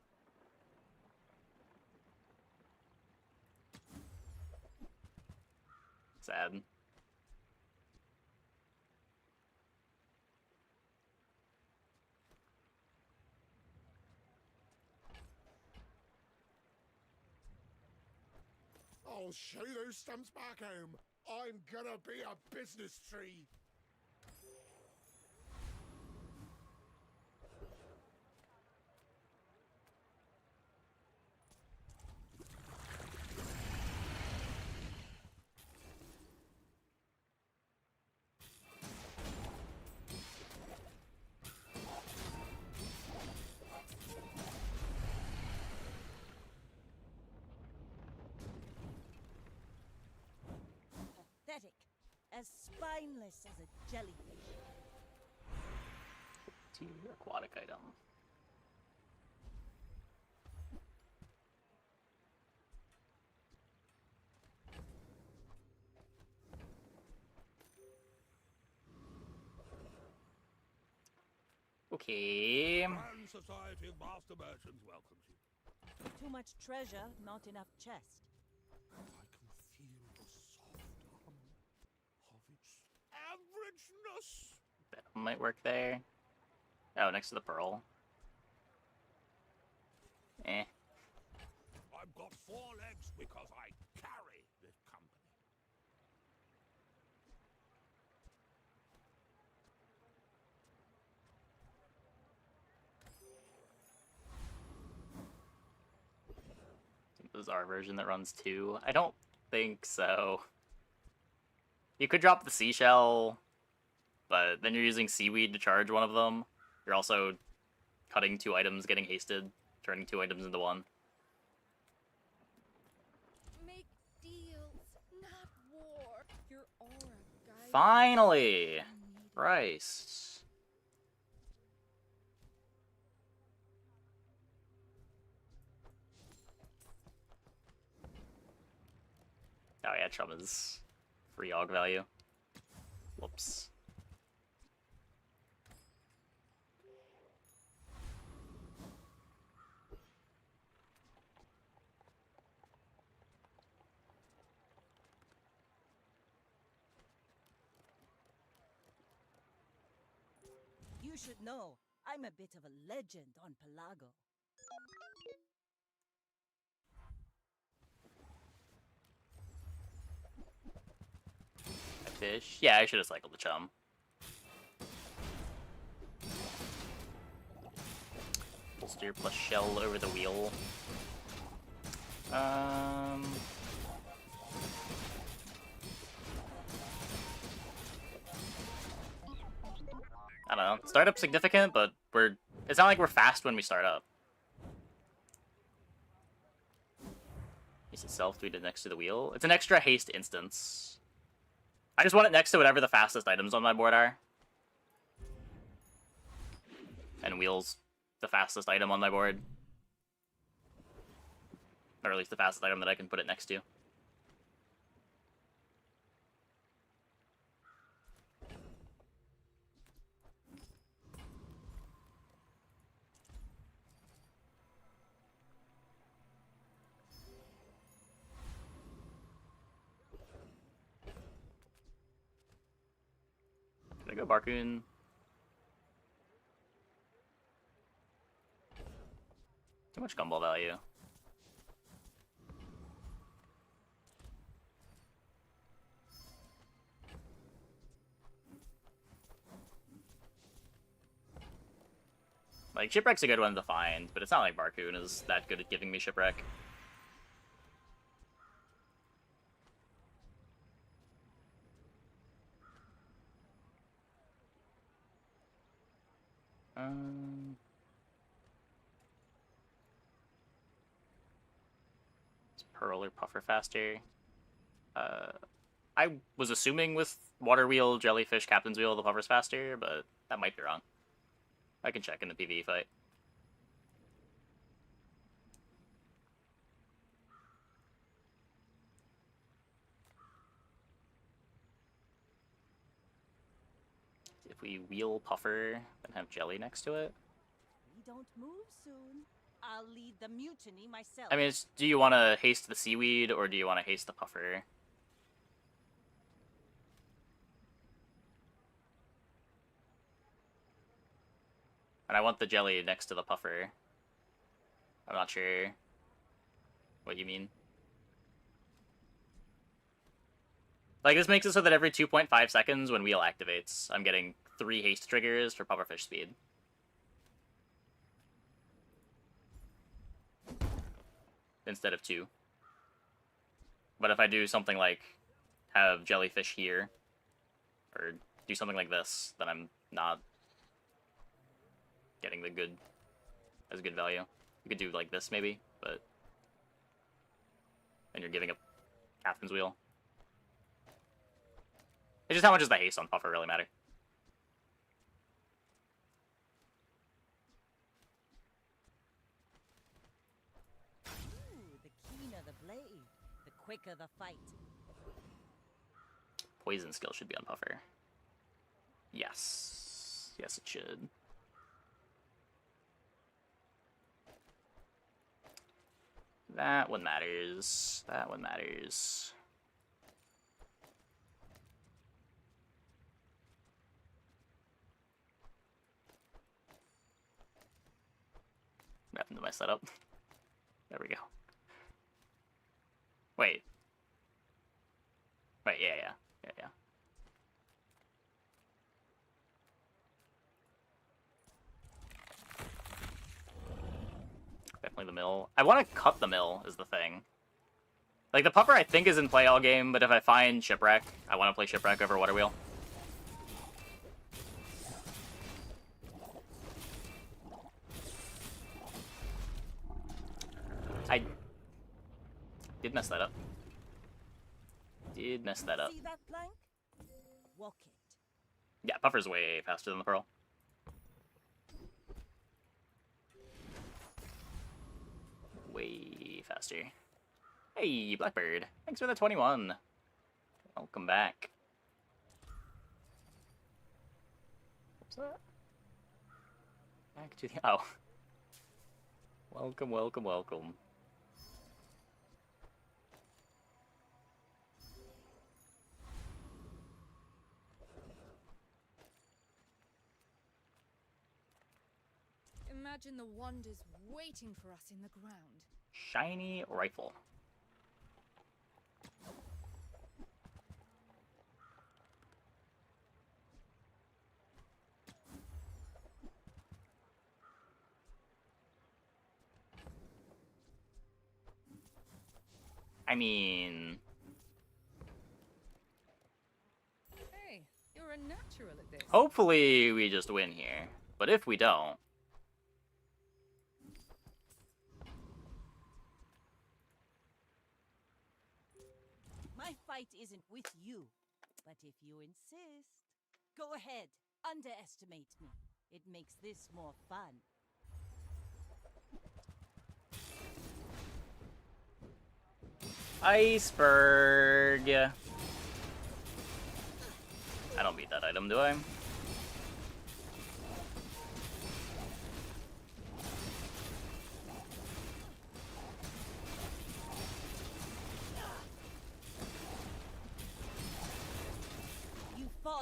Sad. I'll show those stumps back home. I'm gonna be a business tree. Pathetic. As spineless as a jellyfish. Aquatic item. Okay. Grand Society of Master Merchants welcomes you. Too much treasure, not enough chest. I can feel the soft hum of its averageness. That might work there. Oh, next to the pearl. Eh. I've got 4 legs because I carry this company. This is our version that runs 2. I don't think so. You could drop the seashell, but then you're using seaweed to charge one of them. You're also cutting 2 items, getting hasted, turning 2 items into 1. Make deals, not war. Your aura guides. Finally! Christ. Oh yeah, Chum is free AUG value. Whoops. You should know, I'm a bit of a legend on Pelago. Fish. Yeah, I should have cycled the Chum. Bolster plus shell over the wheel. I don't know. Startup significant, but it's not like we're fast when we start up. Haste itself, do it next to the wheel. It's an extra haste instance. I just want it next to whatever the fastest items on my board are. And wheel's the fastest item on my board. Or at least the fastest item that I can put it next to. Can I go Barcoon? Too much gumball value. Like, Shipwreck's a good one to find, but it's not like Barcoon is that good at giving me Shipwreck. Pearl or Puffer faster. I was assuming with Water Wheel, Jellyfish, Captain's Wheel, the Puffer's faster, but that might be wrong. I can check in the PvE fight. If we wheel Puffer and have Jelly next to it. We don't move soon. I'll lead the mutiny myself. I mean, do you want to haste the Seaweed, or do you want to haste the Puffer? And I want the Jelly next to the Puffer. I'm not sure what you mean. Like, this makes it so that every 2.5 seconds when Wheel activates, I'm getting 3 haste triggers for Pufferfish speed. Instead of 2. But if I do something like have Jellyfish here, or do something like this, then I'm not getting the good value. You could do like this maybe, but then you're giving up Captain's Wheel. It's just how much does the haste on Puffer really matter? Ooh, the keener the blade, the quicker the fight. Poison skill should be on Puffer. Yes. Yes, it should. That one matters. That one matters. What happened to my setup? There we go. Wait. Wait, yeah. Definitely the mill. I want to cut the mill, is the thing. Like, the Puffer I think is in play all game, but if I find Shipwreck, I want to play Shipwreck over Water Wheel. I did mess that up. See that plank? Walk it. Yeah, Puffer's way faster than the Pearl. Way faster. Hey, Blackbird. Thanks for the 21. Welcome back. What's that? Back to the... Oh. Welcome, welcome, welcome. Imagine the wonders waiting for us in the ground. Shiny rifle. I mean... Hey, you're a natural at this. Hopefully we just win here. But if we don't... My fight isn't with you, but if you insist, go ahead, underestimate me. It makes this more fun. Iceberg. I don't beat that item, do I?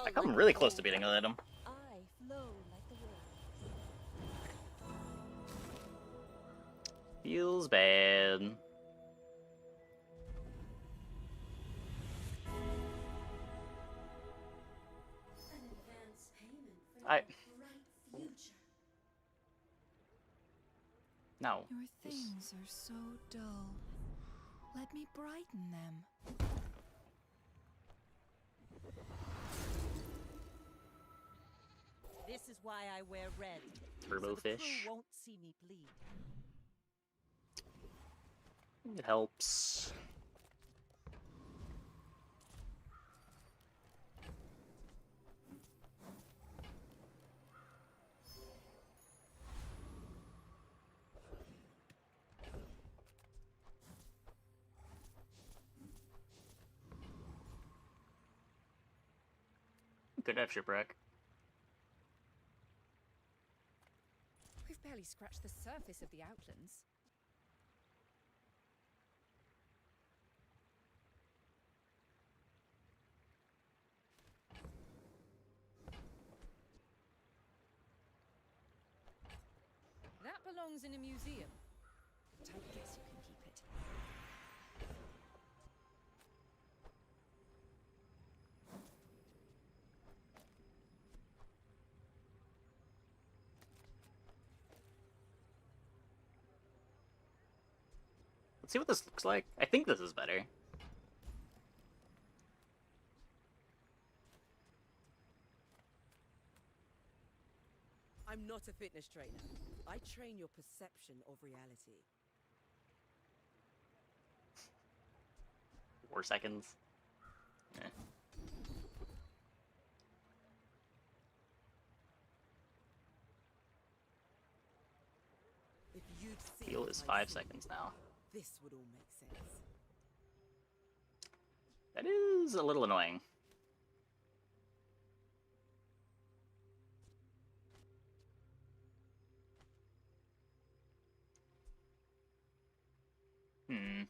I come really close to beating that item. I flow like the wind. Feels bad. No. Your things are so dull. Let me brighten them. This is why I wear red. Turbo so the fish. crew won't see me bleed. It helps. Could have shipwreck. We've barely scratched the surface of the Outlands. That belongs in a museum. But I guess you can keep it. Let's see what this looks like. I think this is better. I'm not a fitness trainer. I train your perception of reality. 4 seconds. Eh. If you'd seen Feel what is I 5 see, seconds now. this would all make sense. That is a little annoying. Hmm.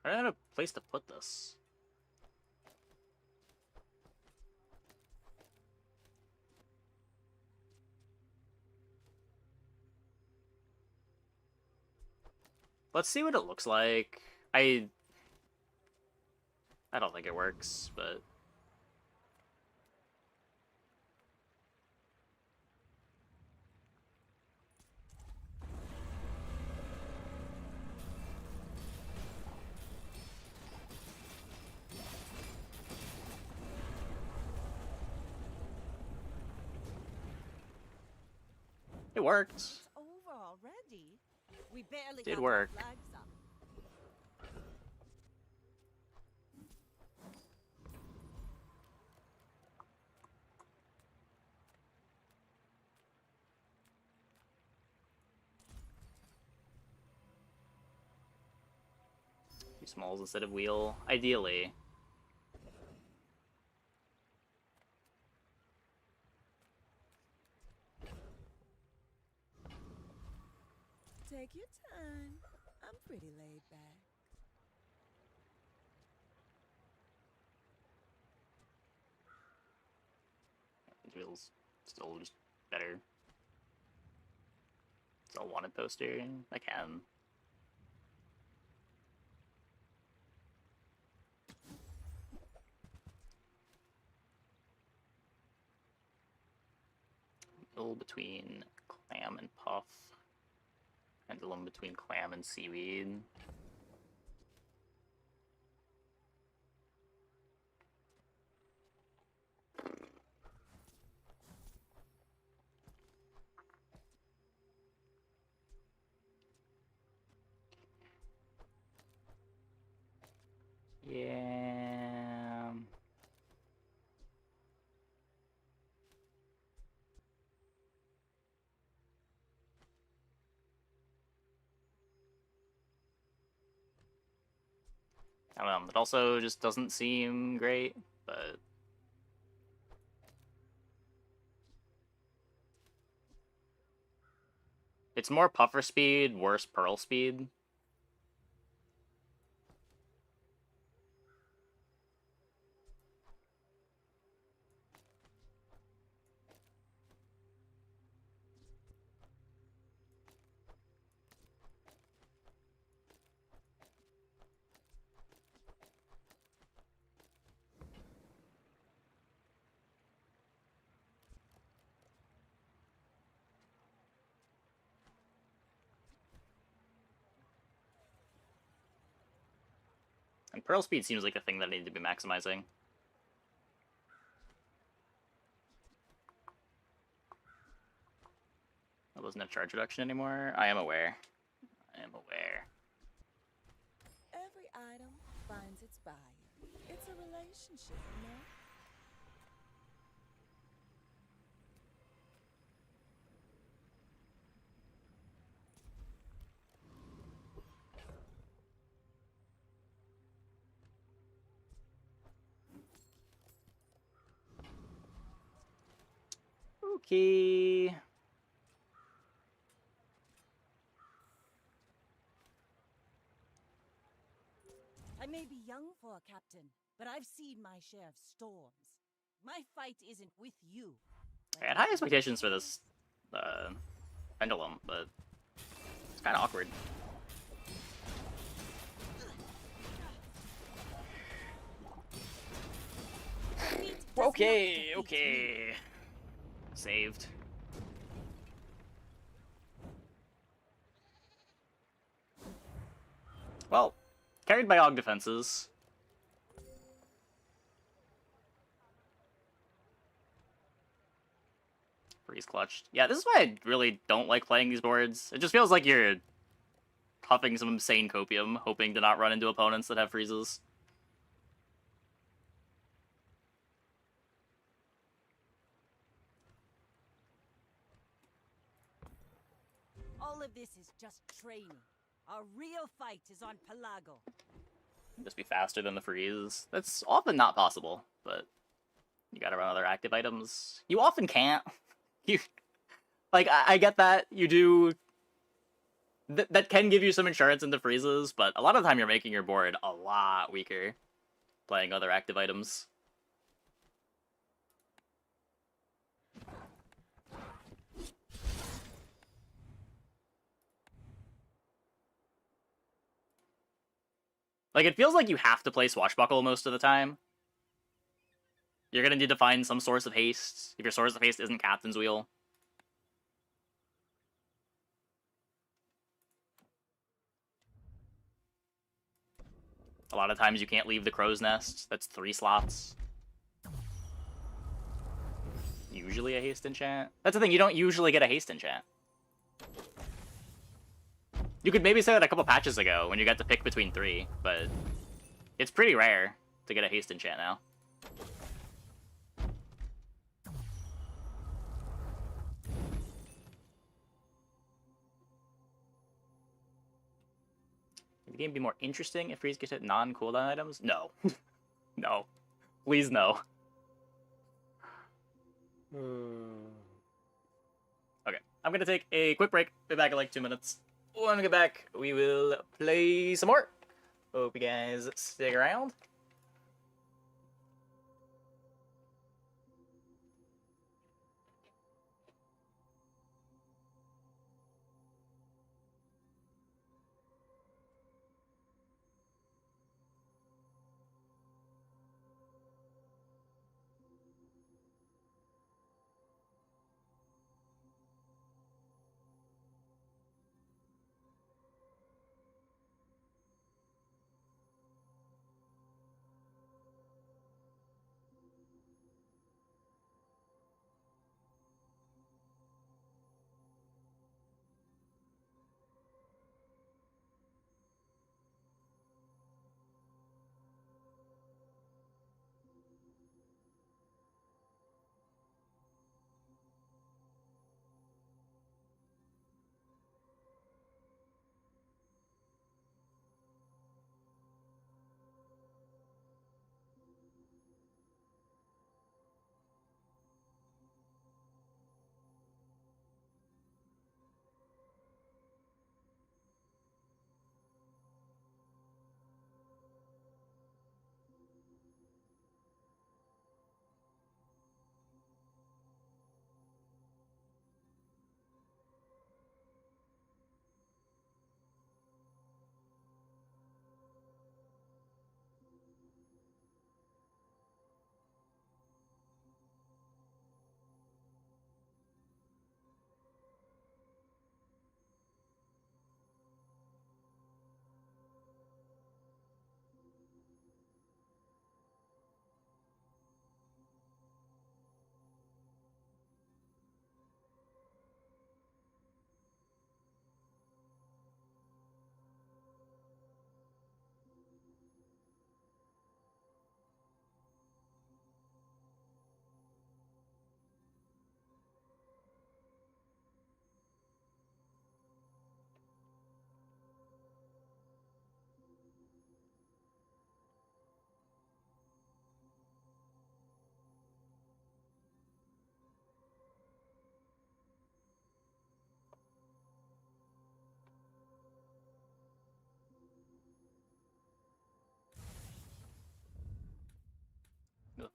I don't have a place to put this. Let's see what it looks like. I don't think it works, but it worked. It's over already. We barely Did have work. our flags up. Two smalls instead of wheel, ideally. Take your time. I'm pretty laid back. It feels still just better. It's a wanted poster. I can. Middle between clam and puff. Pendulum between clam and seaweed. Yeah. I don't know. It also just doesn't seem great, but it's more puffer speed, worse pearl speed. And Pearl Speed seems like the thing that I need to be maximizing. That wasn't a charge reduction anymore. I am aware. I am aware. Every item finds its buyer. It's a relationship, you know? Okay. I may be young for a captain, but I've seen my share of storms. My fight isn't with you. I had high expectations for this pendulum, but it's kind of awkward. Okay, okay. Saved. Well, carried by Og defenses. Freeze clutched. Yeah, this is why I really don't like playing these boards. It just feels like you're huffing some insane copium, hoping to not run into opponents that have freezes. All of this is just training. Our real fight is on Pelago. Just be faster than the freeze. That's often not possible, but you gotta run other active items. You often can't. You, like, I get that. You do... that can give you some insurance into freezes, but a lot of the time you're making your board a lot weaker playing other active items. Like, it feels like you have to play Swashbuckle most of the time. You're gonna need to find some source of haste, if your source of haste isn't Captain's Wheel. A lot of times you can't leave the Crow's Nest. That's 3 slots. Usually a haste enchant. That's the thing, you don't usually get a haste enchant. You could maybe say that a couple patches ago when you got to pick between 3, but it's pretty rare to get a haste enchant now. Would the game be more interesting if freeze gets hit non-cooldown items? No. No. Please no. Okay, I'm gonna take a quick break. Be back in like 2 minutes. When we get back, we will play some more. Hope you guys stick around.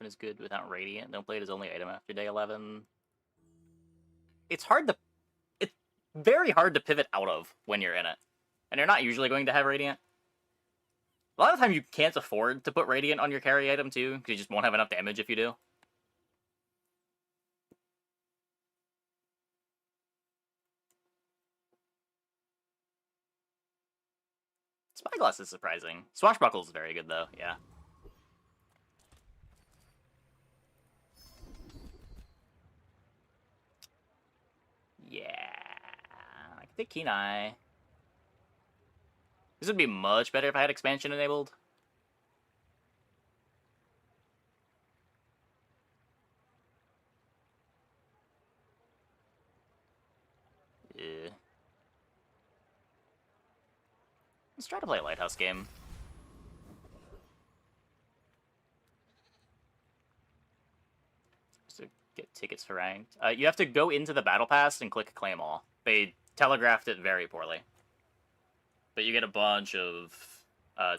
weapon is good without Radiant. Don't play it as only item after day 11. It's hard to... It's very hard to pivot out of when you're in it. And you're not usually going to have Radiant. A lot of the time you can't afford to put Radiant on your carry item too, because you just won't have enough damage if you do. Spyglass is surprising. Swashbuckle is very good though, yeah. Yeah, I can take Keen Eye. This would be much better if I had expansion enabled. Yeah. Let's try to play a Lighthouse game. Just to get tickets for ranked. You have to go into the Battle Pass and click Claim All. They telegraphed it very poorly. But you get a bunch of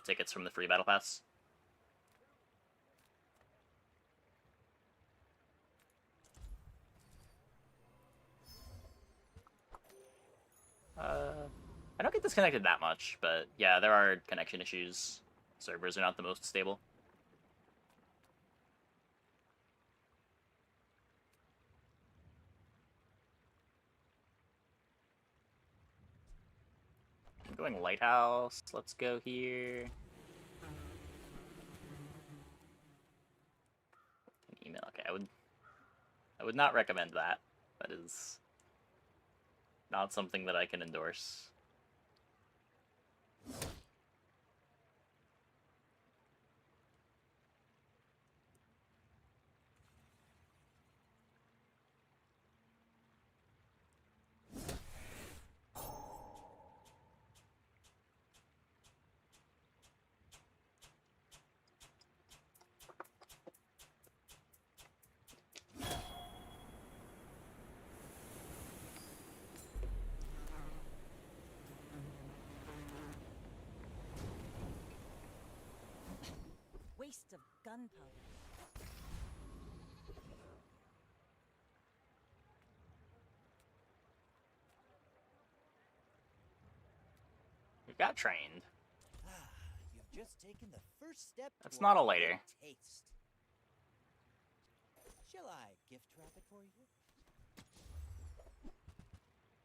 tickets from the free Battle Pass. I don't get disconnected that much, but yeah, there are connection issues. Servers are not the most stable. I'm going Lighthouse. Let's go here. Email. Okay, I would not recommend that. That is not something that I can endorse. Waste of gunpowder. We've got trained. You've just taken the first step. That's not a later. Taste. Shall I gift wrap it for you?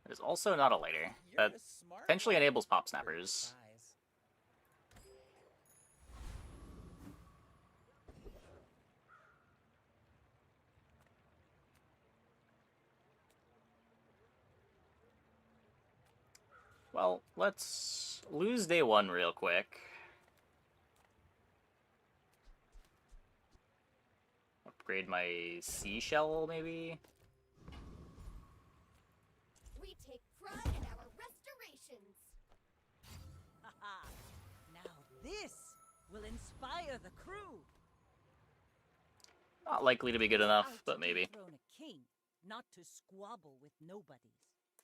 It is also not a later. That potentially enables pop snappers. Well, let's lose day one real quick. Upgrade my seashell, maybe? We take pride in our restorations. Haha! Now this will inspire the crew. Not likely to be good enough, but maybe. Dethrone a king, not to squabble with nobodies.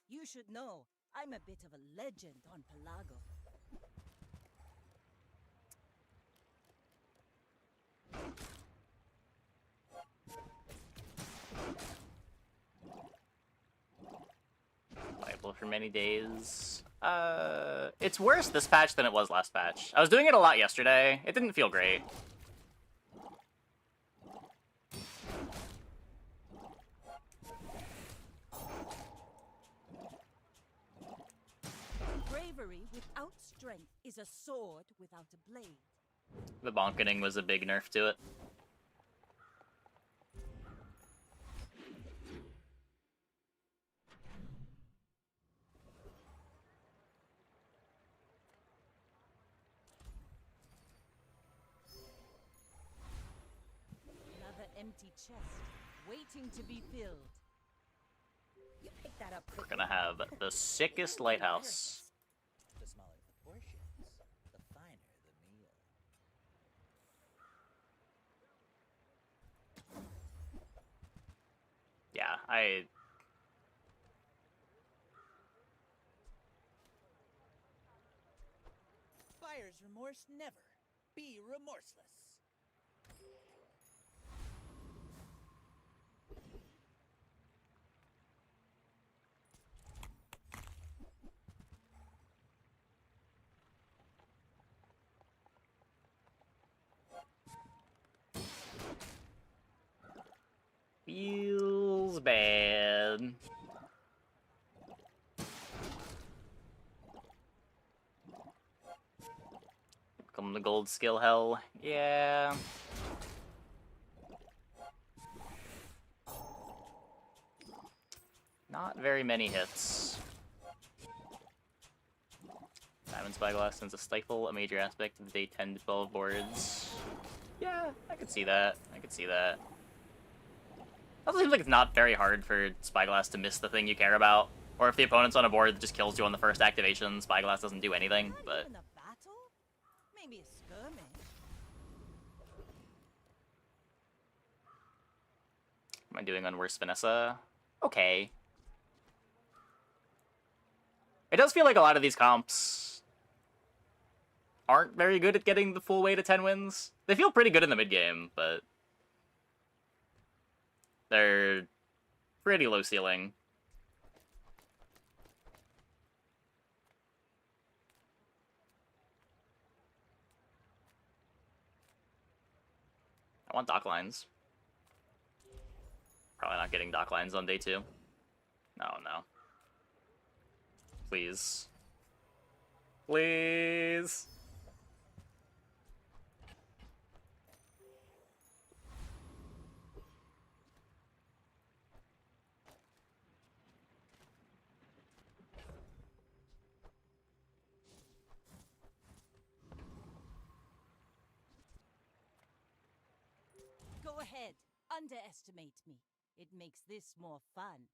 You should know, I'm a bit of a legend on Pelago. Viable for many days. It's worse this patch than it was last patch. I was doing it a lot yesterday. It didn't feel great. Bravery without strength is a sword without a blade. The bonketing was a big nerf to it. Another empty chest, waiting to be filled. You picked that up We're quickly. gonna have the sickest lighthouse. The smaller the portions, the finer the meal. Yeah, Buyer's remorse never. Be remorseless. feels bad. Come the gold skill hell. Yeah. Not very many hits. Diamond Spyglass sends a stifle, a major aspect of the day 10 to 12 boards. Yeah, I could see that. I could see that. Also seems like it's not very hard for Spyglass to miss the thing you care about. Or if the opponent's on a board that just kills you on the first activation, Spyglass doesn't do anything, but... Even a battle? Maybe a skirmish. Am I doing on worse Vanessa? Okay. It does feel like a lot of these comps aren't very good at getting the full way to 10 wins. They feel pretty good in the mid-game, but they're pretty low ceiling. I want dock lines. Probably not getting dock lines on day 2. No, no. Please. Please. Go ahead. Underestimate me. It makes this more fun.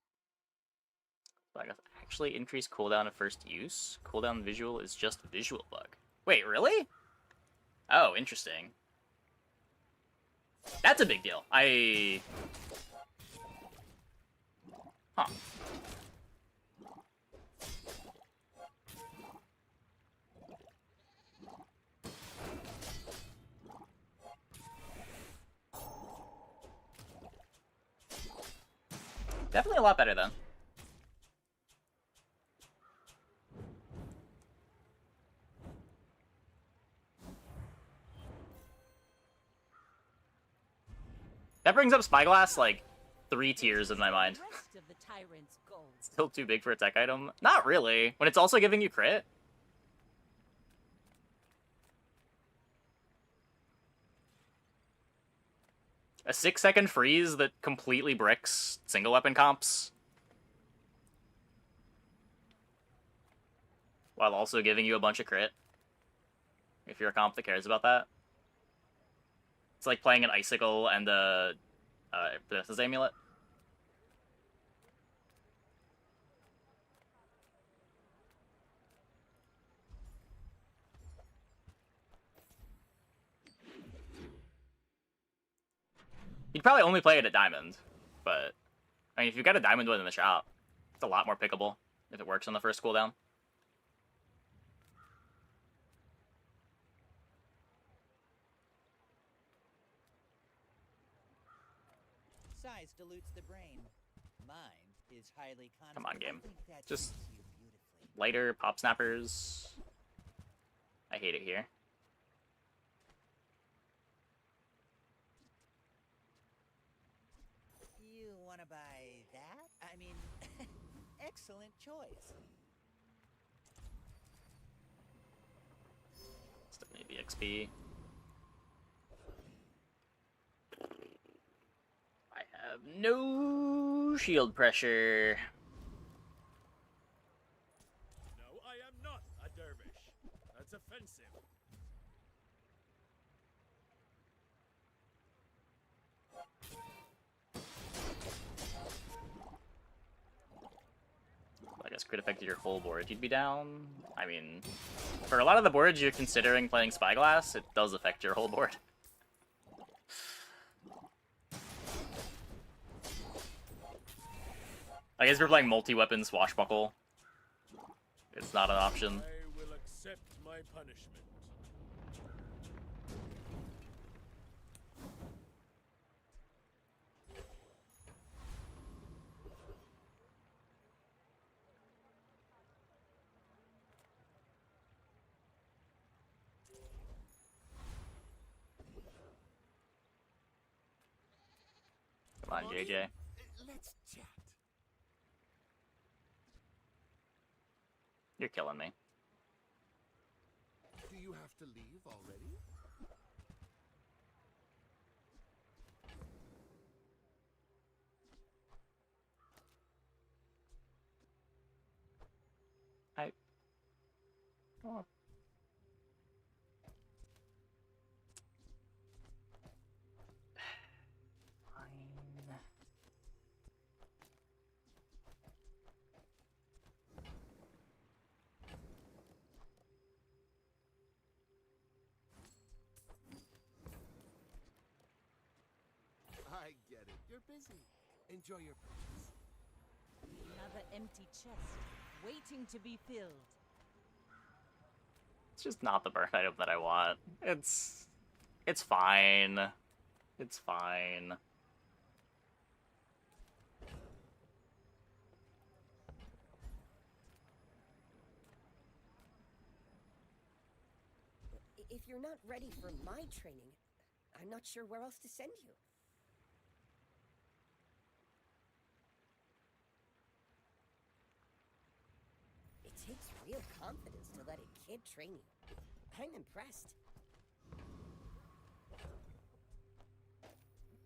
Bug actually increase cooldown at first use. Cooldown visual is just visual bug. Wait, really? Oh, interesting. That's a big deal. Huh. Definitely a lot better, then. That brings up Spyglass, like, 3 tiers in my mind. The rest of the tyrant's gold. Still too big for a tech item? Not really, when it's also giving you crit. A 6-second freeze that completely bricks single weapon comps. While also giving you a bunch of crit. If you're a comp that cares about that. It's like playing an Icicle and a Vanessa's Amulet. You'd probably only play it at Diamond, but I mean, if you've got a Diamond one in the shop, it's a lot more pickable if it works on the first cooldown. Size dilutes the brain. Mine is highly constant. Come on, game. I think that Just suits you beautifully. lighter pop snappers. I hate it here. You want to buy that? I mean, excellent choice. Still need the XP. I have no shield pressure. No, I am not a dervish. That's offensive. I guess crit affected your whole board. You'd be down. I mean, for a lot of the boards you're considering playing Spyglass, it does affect your whole board. I guess if you're playing multi-weapon Swashbuckle, it's not an option. I will accept my punishment. Come on, JJ. Let's chat. You're killing me. Do you have to leave already? Oh. Fine. I get it. You're busy. Enjoy your purchase. Another empty chest, waiting to be filled. It's just not the burn item that I want. It's fine. It's fine. If you're not ready for my training, I'm not sure where else to send you. It takes real confidence to let a kid train you. I'm impressed.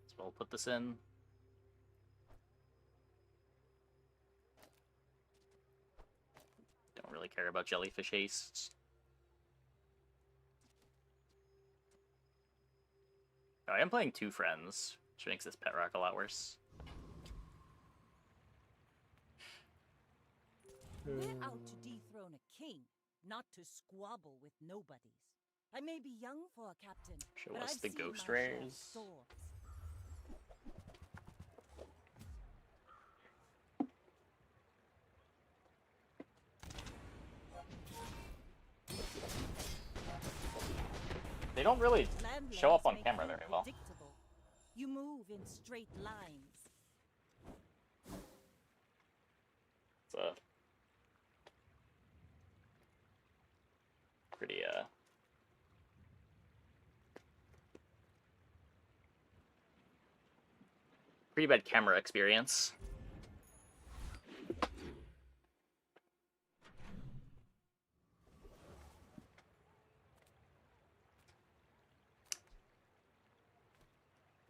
So we'll put this in. Don't really care about jellyfish hastes. Oh, I am playing 2 friends, which makes this pet rock a lot worse. We're out to dethrone a king, not to squabble with nobodies. I may be young for a captain, Show but us I've the seen ghost my share of rares. storms. They don't really show up on Landlands camera make very you well. predictable. You move in straight lines. It's a pretty bad camera experience.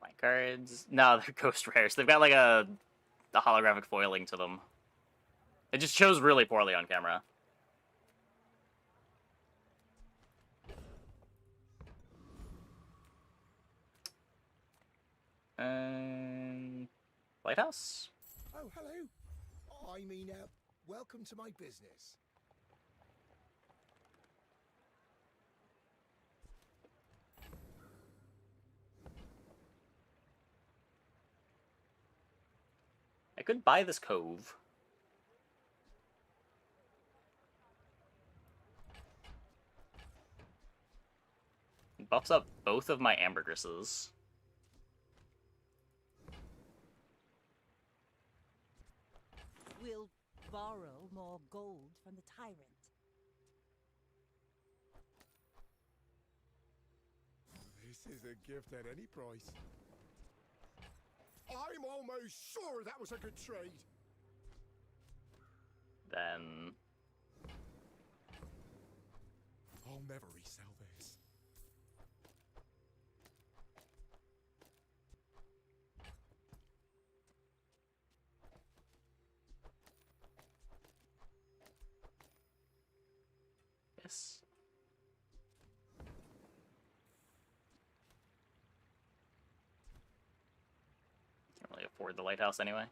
Blank cards. No, they're ghost rares. They've got like a holographic foiling to them. It just shows really poorly on camera. Lighthouse? Oh, hello. I mean, welcome to my business. I could buy this cove. It buffs up both of my ambergrisses. We'll borrow more gold from the tyrant. This is a gift at any price. I'm almost sure that was a good trade. Then I'll never resell this. yes. Can't really afford the lighthouse anyway.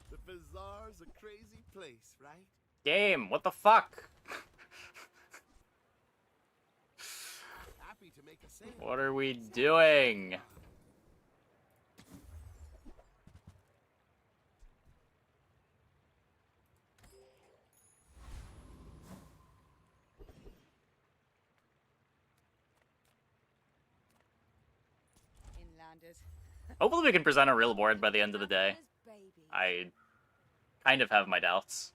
The bazaar's a crazy place, right? Game, what the fuck? Happy to make a sale. What are we doing? Inlanders. Hopefully we can present a real board by the end of the day. I kind of have my doubts.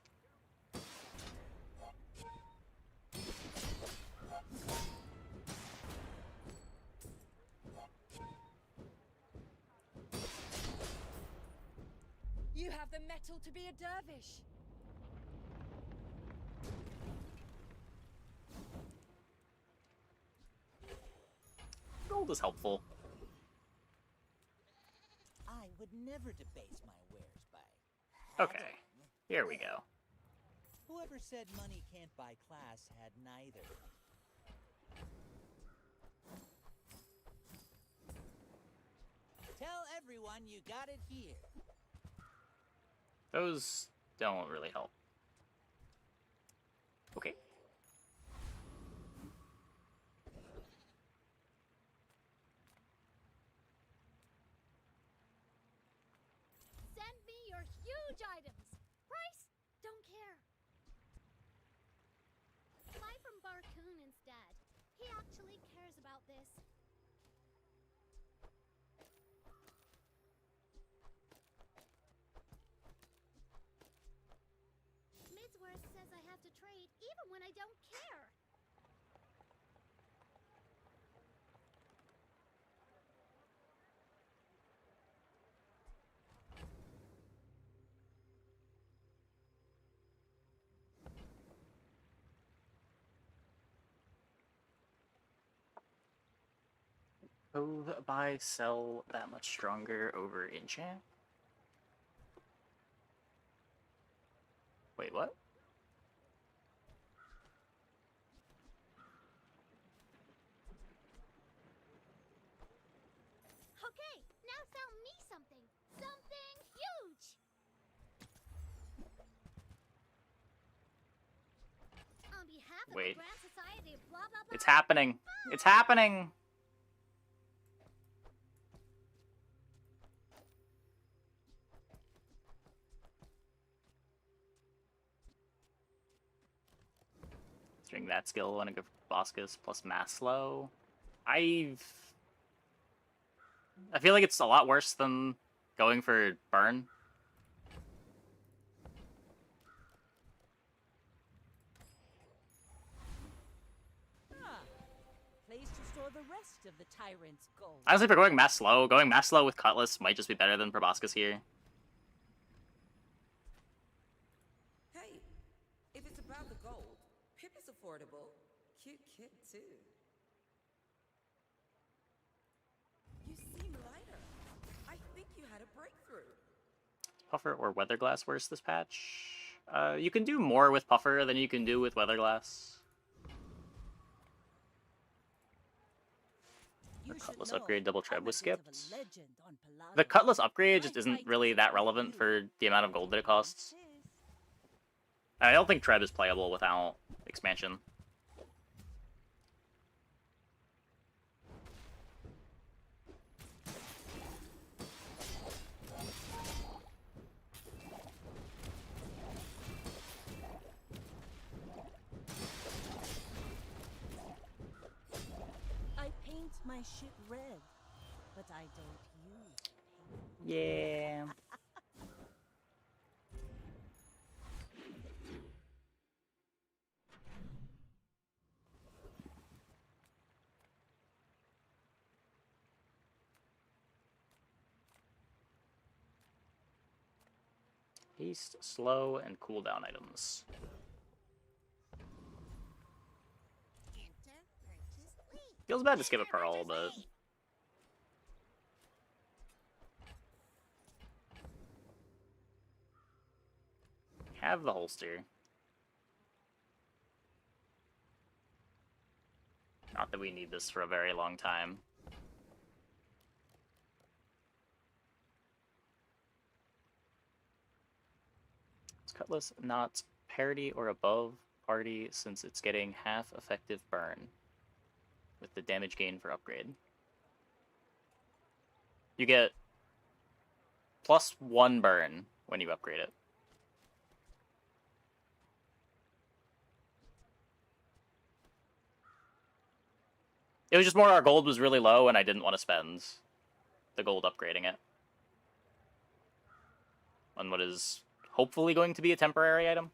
have the metal to be a dervish. Gold is helpful. I would never debase my wares by Okay, haggling. here we go. Whoever said money can't buy class had neither. Tell everyone you got it here. Those don't really help. Okay. Send me your huge items. Price? Don't care. Buy from Barcoon instead. He actually cares about this. Midsworth says I have to trade even when I don't care. Oh, buy, sell that much stronger over enchant? Wait, what? Okay, now sell me something. Something huge. On behalf of Wait. the Grand Society of blah blah blah. It's happening. It's happening. String that skill and a good Boscus plus Maslow. I feel like it's a lot worse than going for burn. Place to store the rest of the tyrant's gold. Honestly, for going Mass Slow with Cutlass might just be better than Proboscis here. Hey, if it's about the gold, Pip is affordable. Cute kid, too. You seem lighter. I think you had a breakthrough. Puffer or Weatherglass worse this patch? You can do more with Puffer than you can do with Weatherglass. The Cutlass upgrade double tread was skipped. The Cutlass upgrade just isn't really that relevant for the amount of gold that it costs. I don't think Tread is playable without expansion. I paint my shit red, but I don't use paint. Yeah. Haste, slow, and cooldown items. Feels bad to skip a Pearl, but... Have the holster. Not that we need this for a very long time. Is Cutlass not parity or above party since it's getting half effective burn with the damage gain for upgrade? You get +1 burn when you upgrade it. It was just more our gold was really low and I didn't want to spend the gold upgrading it on what is hopefully going to be a temporary item.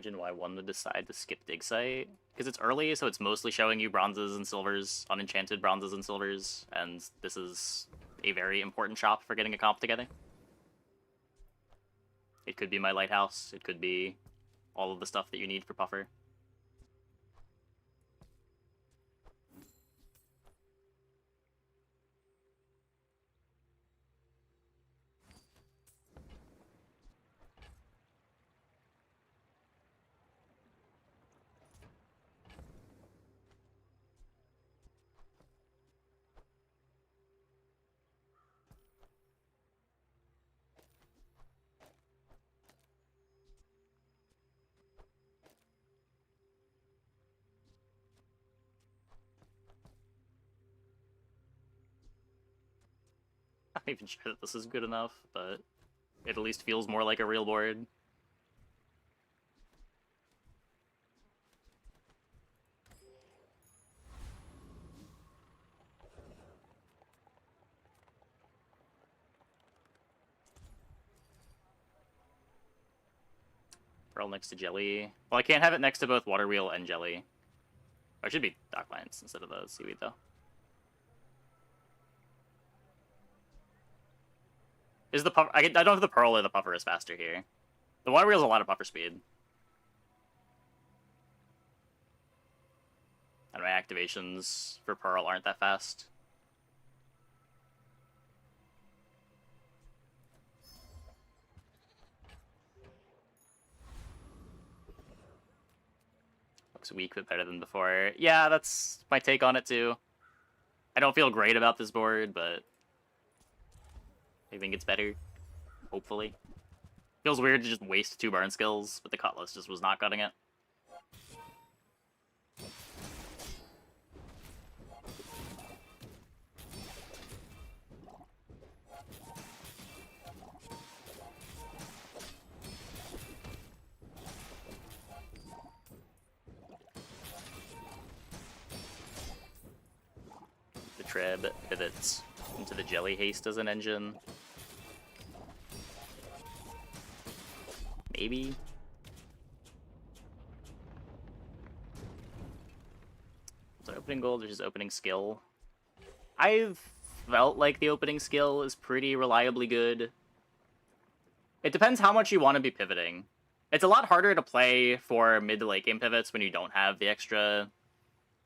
Imagine why one would decide to skip dig site. Because it's early, so it's mostly showing you bronzes and silvers, unenchanted bronzes and silvers, and this is a very important shop for getting a comp together. It could be my lighthouse, it could be all of the stuff that you need for Puffer. I'm not even sure that this is good enough, but it at least feels more like a real board. Pearl next to Jelly. Well, I can't have it next to both Water Wheel and Jelly. Or it should be Dock Mines instead of the Seaweed, though. Is the puffer... I don't know if the Pearl or the Puffer is faster here. The Water Wheel's a lot of Puffer speed. And my activations for Pearl aren't that fast. Looks weak, but better than before. Yeah, that's my take on it, too. I don't feel great about this board, but I think it's better. Hopefully. Feels weird to just waste 2 burn skills, but the Cutlass just was not cutting it. The Treb pivots into the Jelly Haste as an engine. Maybe. So opening gold versus opening skill. I've felt like the opening skill is pretty reliably good. It depends how much you want to be pivoting. It's a lot harder to play for mid to late game pivots when you don't have the extra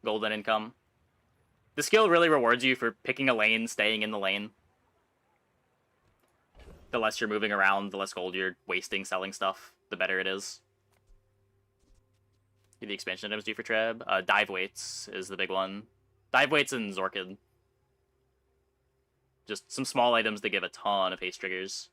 golden income. The skill really rewards you for picking a lane, staying in the lane. The less you're moving around, the less gold you're wasting selling stuff, the better it is. The expansion items do for Treb. Dive weights is the big one. Dive weights and Zorkid. Just some small items that give a ton of haste triggers.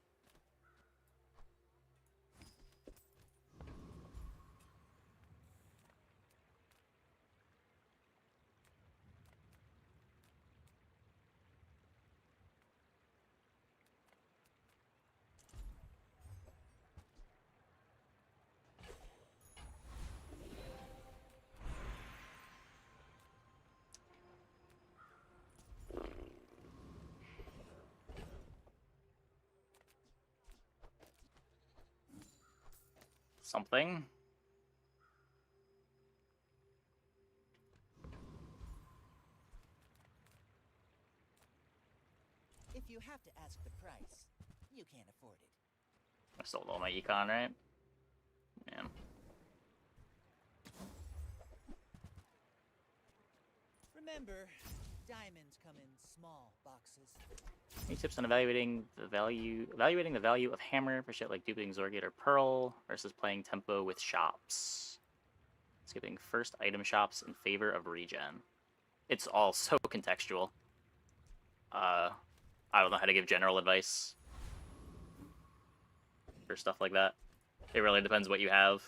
Something. If you have to ask the price, you can't afford it. I sold all my econ, right? Yeah. Remember, diamonds come in small boxes. Any tips on evaluating the value of hammer for shit like duping Zorgate or Pearl versus playing tempo with shops? Skipping first item shops in favor of regen. It's all so contextual. I don't know how to give general advice for stuff like that. It really depends what you have.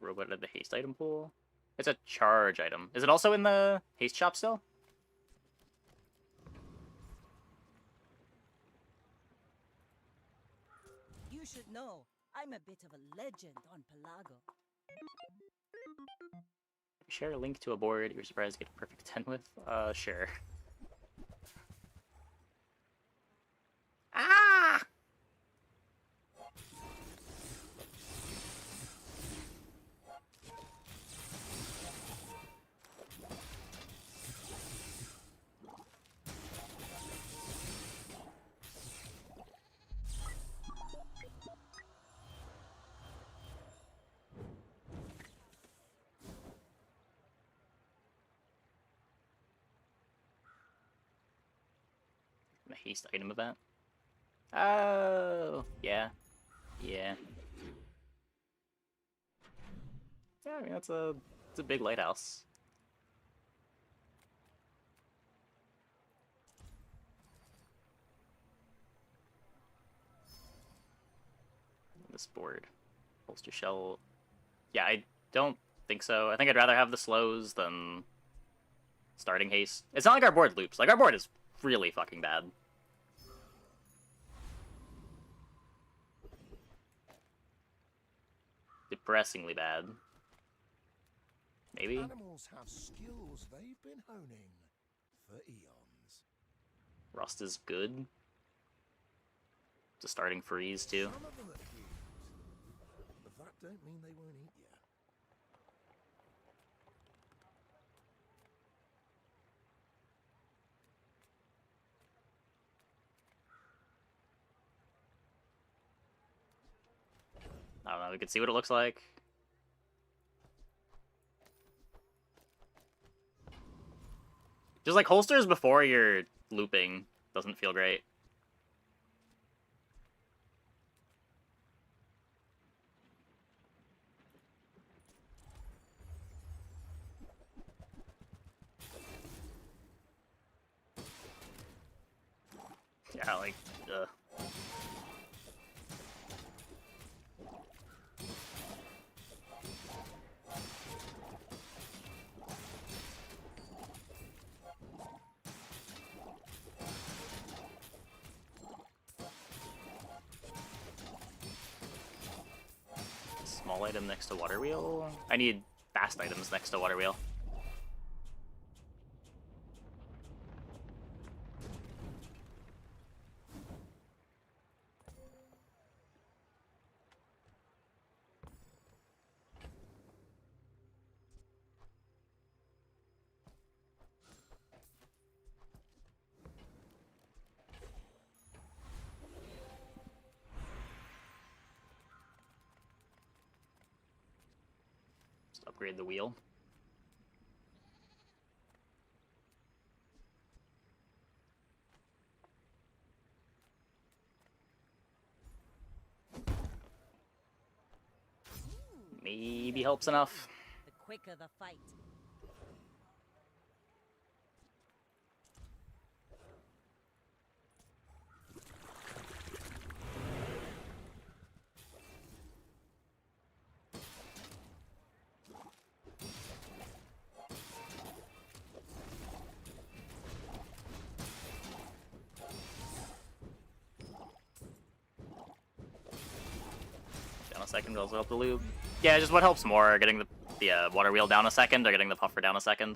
Robot at the haste item pool. It's a charge item. Is it also in the haste shop still? You should know, I'm a bit of a legend on Pelago. Share a link to a board you're surprised to get a perfect 10 with? Sure. Ah! The haste item event. Oh, yeah. Yeah. Yeah, I mean, it's a big lighthouse. This board. Holster shell. Yeah, I don't think so. I think I'd rather have the slows than starting haste. It's not like our board loops. Like, our board is really fucking bad. Depressingly bad. Maybe? Animals have skills they've been honing for eons. Rust is good. It's a starting freeze, too. Some of them are cute, but that don't mean they won't eat you. I don't know, we can see what it looks like. Just like holsters before you're looping doesn't feel great. Yeah, like, ugh. Small item next to water wheel? I need fast items next to water wheel. Just upgrade the wheel. Maybe helps enough. The quicker the fight. Down a second will also help the loop. Yeah, just what helps more, getting the water wheel down a second or getting the puffer down a second.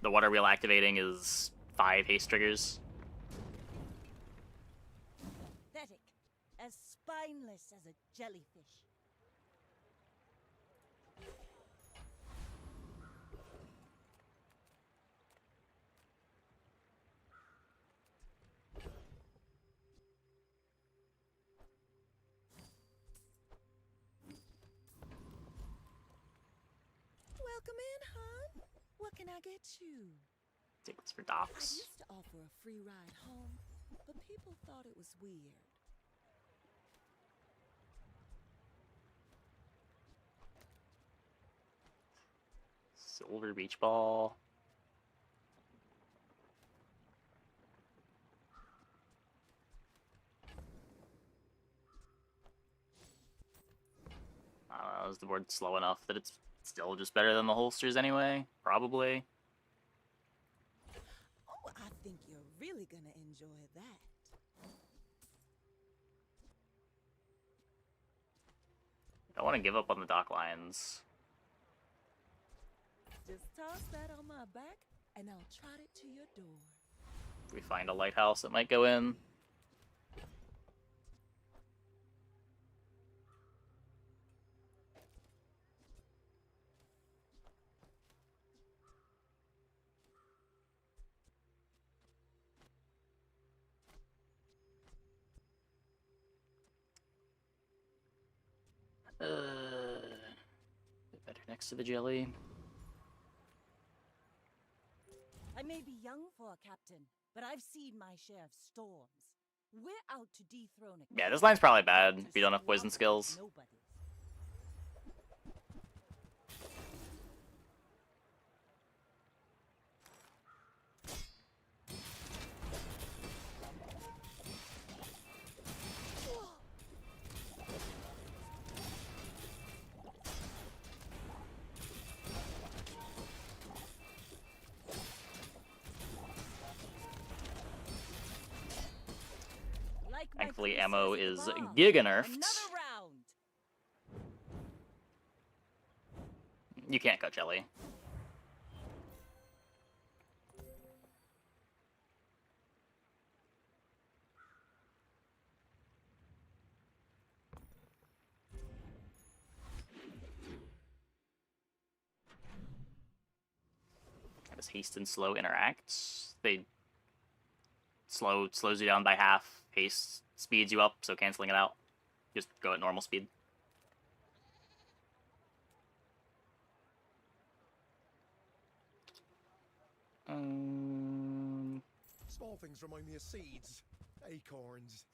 The water wheel activating is 5 haste triggers. Pathetic. As spineless as a jellyfish. Welcome in, hon. What can I get you? Tickets for I docks. used to offer a free ride home, but people thought it was weird. Silver beach ball. I don't know, is the board slow enough that it's still just better than the holsters anyway? Probably. Oh, I think you're really gonna enjoy that. I don't want to give up on the dock lines. Just toss that on my back, and I'll trot it to your door. If we find a lighthouse, it might go in. Better next to the jelly. I may be young for a captain, but I've seen my share of storms. We're out to dethrone a Yeah, king, this line's probably not bad to if you don't have poison squabble with skills. nobodies. Like my Thankfully, crew ammo says at the is bar, giga nerfed. Another round. You can't cut jelly. How does haste and slow interact? They slows you down by half. Haste speeds you up, so canceling it out. Just go at normal speed. Small things remind me of seeds, acorns.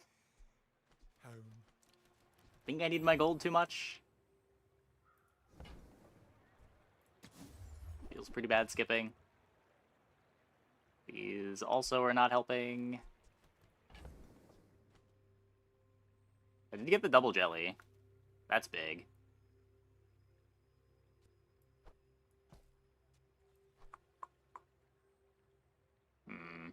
Home. Think I need my gold too much? Feels pretty bad skipping. These also are not helping. I did get the double jelly. That's big. Hmm.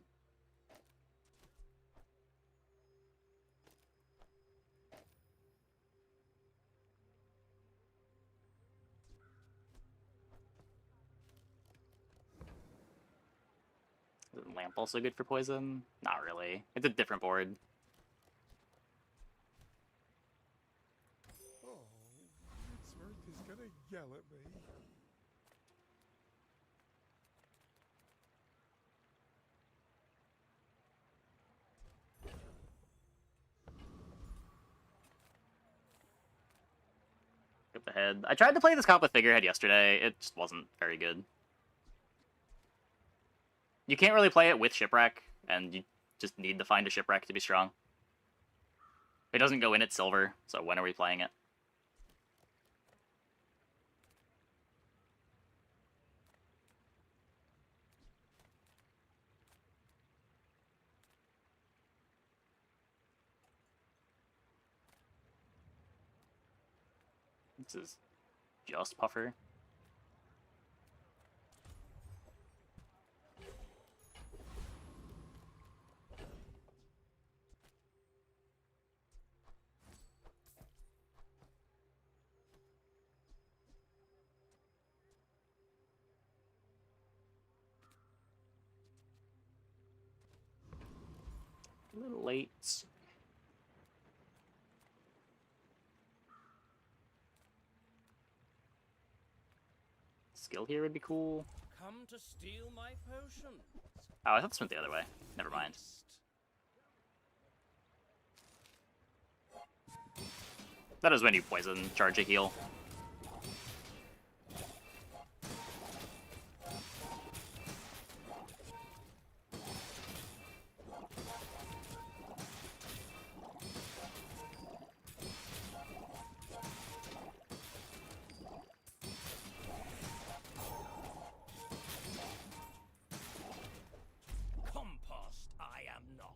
Is the lamp also good for poison? Not really. It's a different board. Oh, Smurf is gonna yell at me. Skip ahead. I tried to play this comp with Figurehead yesterday. It just wasn't very good. You can't really play it with Shipwreck, and you just need to find a Shipwreck to be strong. It doesn't go in at silver, so when are we playing it? This is just Puffer. A little late. Skill here would be cool. Come to steal my potions. Oh, I thought this went the other way. Never mind. That is when you poison, charge a heal. Compost, I am not.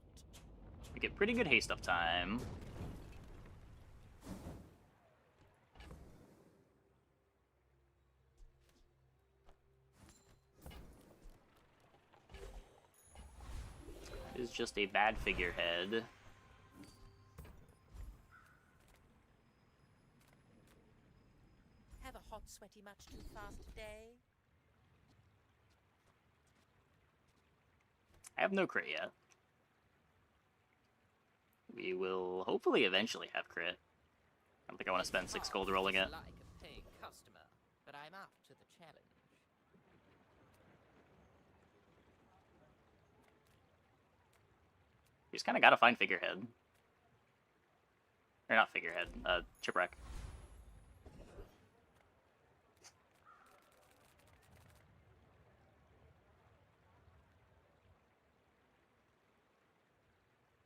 We get pretty good haste up time. It is just a bad figurehead. Have a hot, sweaty much too fast day? I have no crit yet. We will hopefully eventually have crit. I don't think I want to spend 6 gold rolling it. Like a paying customer, but I'm up to the challenge. You just kind of gotta find figurehead. Or not figurehead, shipwreck.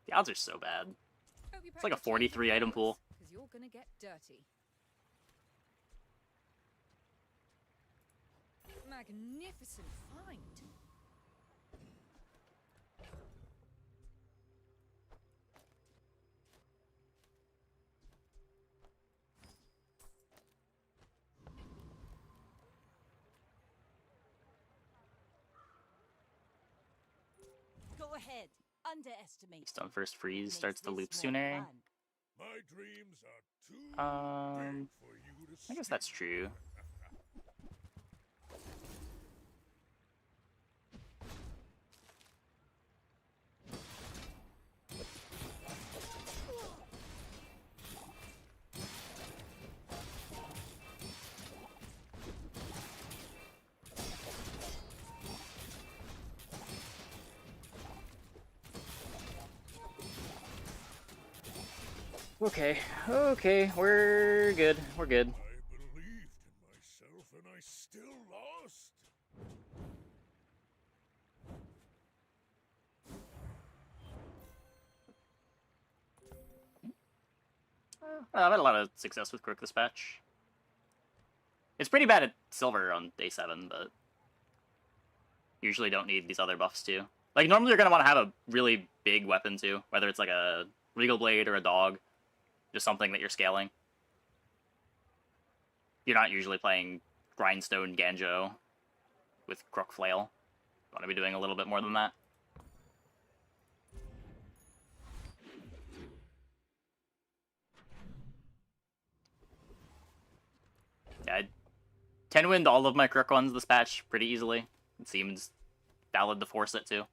The odds are so bad. It's like a 43 item pool. Because you're gonna get dirty. Magnificent find. Go ahead. Underestimate. Stone first freeze Makes starts the this loop more sooner. fun. My dreams are too big for you to I guess that's true. Okay, okay, we're good. We're good. I believed in myself and I still lost. I've had a lot of success with Quick Dispatch. It's pretty bad at silver on day 7, but usually don't need these other buffs too. Like, normally you're going to want to have a really big weapon too, whether it's like a Regal Blade or a dog, just something that you're scaling. You're not usually playing Grindstone Ganjo with Crook Flail. You want to be doing a little bit more than that. Yeah, I 10-winned all of my Crook ones this patch pretty easily. It seems valid to force it too.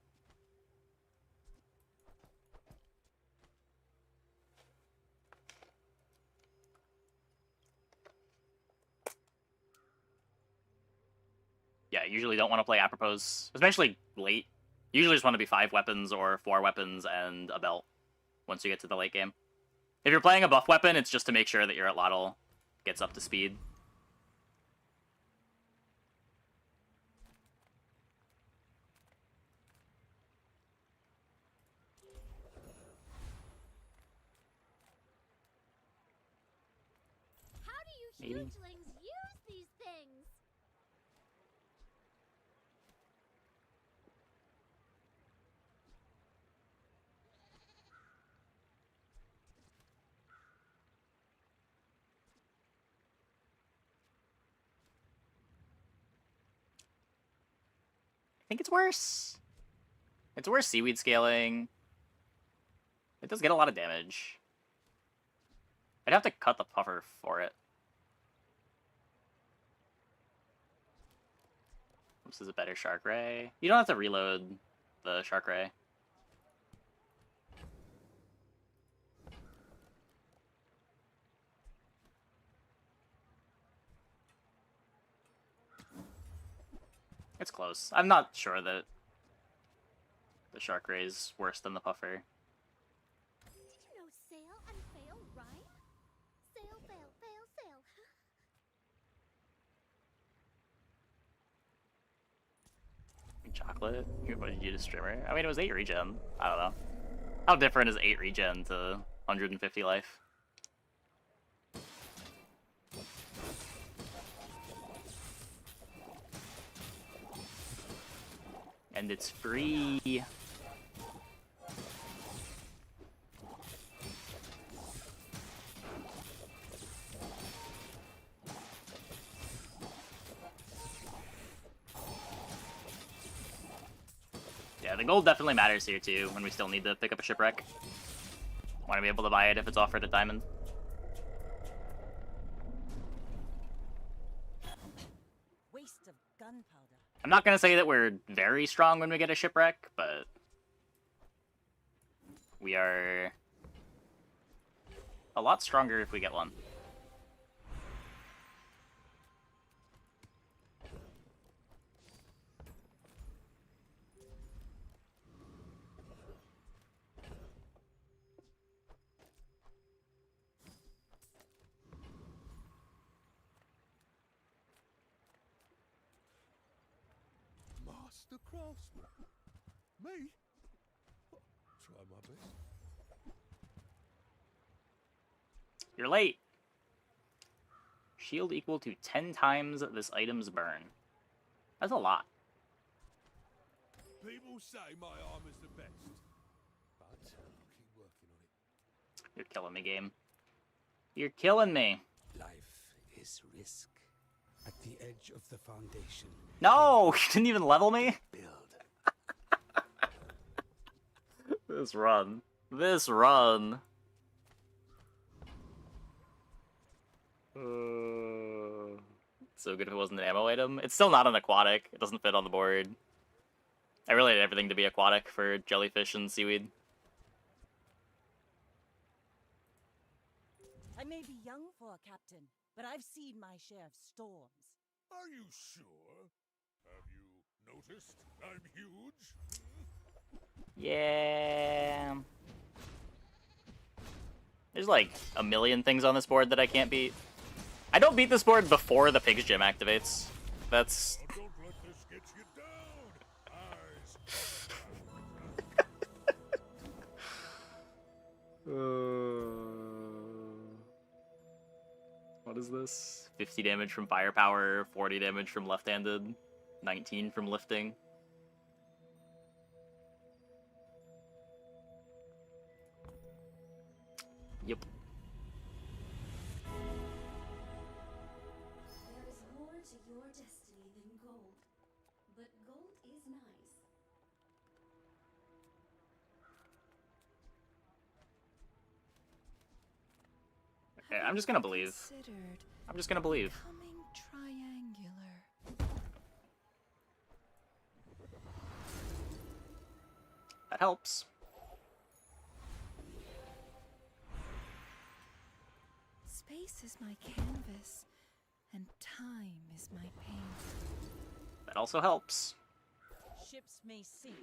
Yeah, usually don't want to play apropos, especially late. Usually just want to be 5 weapons or 4 weapons and a belt once you get to the late game. If you're playing a buff weapon, it's just to make sure that your Atlatl gets up to speed. How do you Maybe. hugelings use these things? I think it's worse. It's worse seaweed scaling. It does get a lot of damage. I'd have to cut the puffer for it. This is a better Shark Ray. You don't have to reload the Shark Ray. It's close. I'm not sure that the Shark Ray is worse than the puffer. Did you know sail and fail rhyme? Sail, fail, fail, sail. Chocolate? What did you do, streamer? I mean, it was 8 regen. I don't know. How different is 8 regen to 150 life? And it's free. Yeah, the gold definitely matters here too, when we still need to pick up a shipwreck. Want to be able to buy it if it's offered at diamond. Waste of gunpowder. I'm not going to say that we're very strong when we get a shipwreck, but We are a lot stronger if we get one. Master craftsman. Me? Try my best. You're late. Shield equal to 10 times this item's burn. That's a lot. People say my armor's the best, but I'll keep working on it. You're killing me, game. You're killing me. Life is risk. At the edge of the foundation. No! You didn't even level me? This run. This run. So good if it wasn't an ammo item. It's still not an aquatic. It doesn't fit on the board. I really had everything to be aquatic for jellyfish and seaweed. I may be young for a captain, but I've seen my share of storms. Are you sure? Have you noticed I'm huge? Yeah. There's like a million things on this board that I can't beat. I don't beat this board before the Pig's Gym activates. That's... Don't let this get you down. What is this? 50 damage from firepower, 40 damage from left-handed, 19 from lifting. Yep. There is more to your destiny than gold, but gold is nice. Okay, I'm just gonna believe. I'm just gonna believe. Triangular. That helps. Space is my canvas, and time is my paint. That also helps. Ships may sink,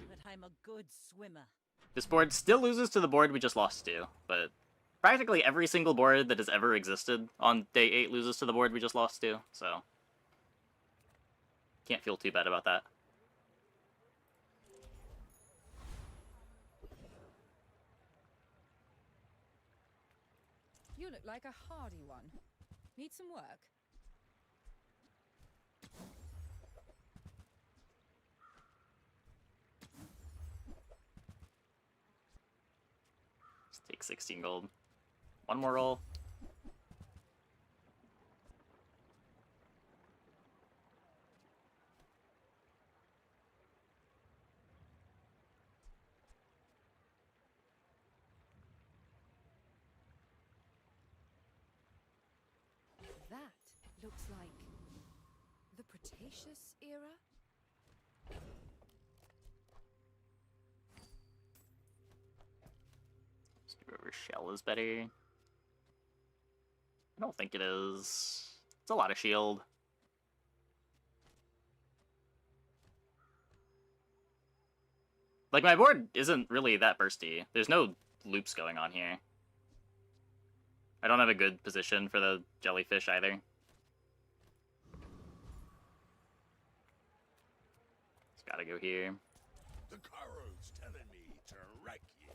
but I'm a good swimmer. This board still loses to the board we just lost to, but practically every single board that has ever existed on day 8 loses to the board we just lost to, so can't feel too bad about that. You look like a hardy one. Need some work? Just take 16 gold. One more roll. That looks like the Cretaceous era? Just whoever shell is better. I don't think it is. It's a lot of shield. Like, my board isn't really that bursty. There's no loops going on here. I don't have a good position for the jellyfish either. It's gotta go here. The Koro's telling me to wreck you.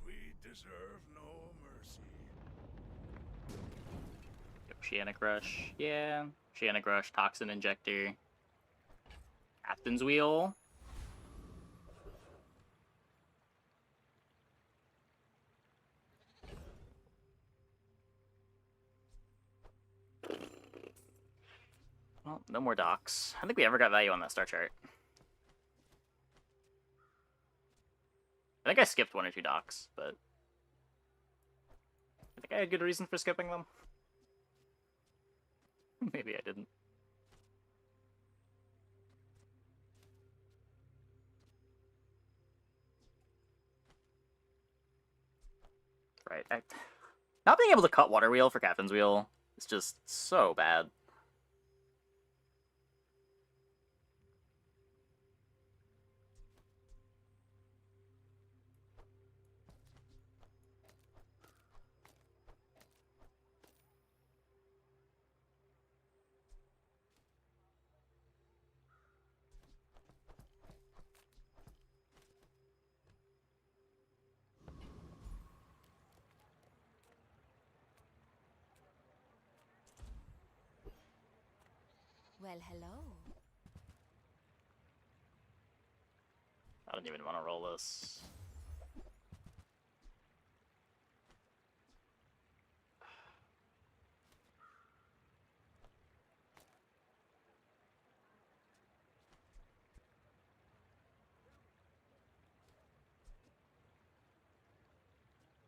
We deserve no mercy. Oceanic Rush. Yeah. Oceanic Rush, Toxin Injector. Captain's Wheel. Well, no more docks. I don't think we ever got value on that star chart. I think I skipped 1 or 2 docks, but I think I had good reason for skipping them. Maybe I didn't. Right. Not being able to cut Water Wheel for Captain's Wheel is just so bad. Well, hello. I don't even want to roll this.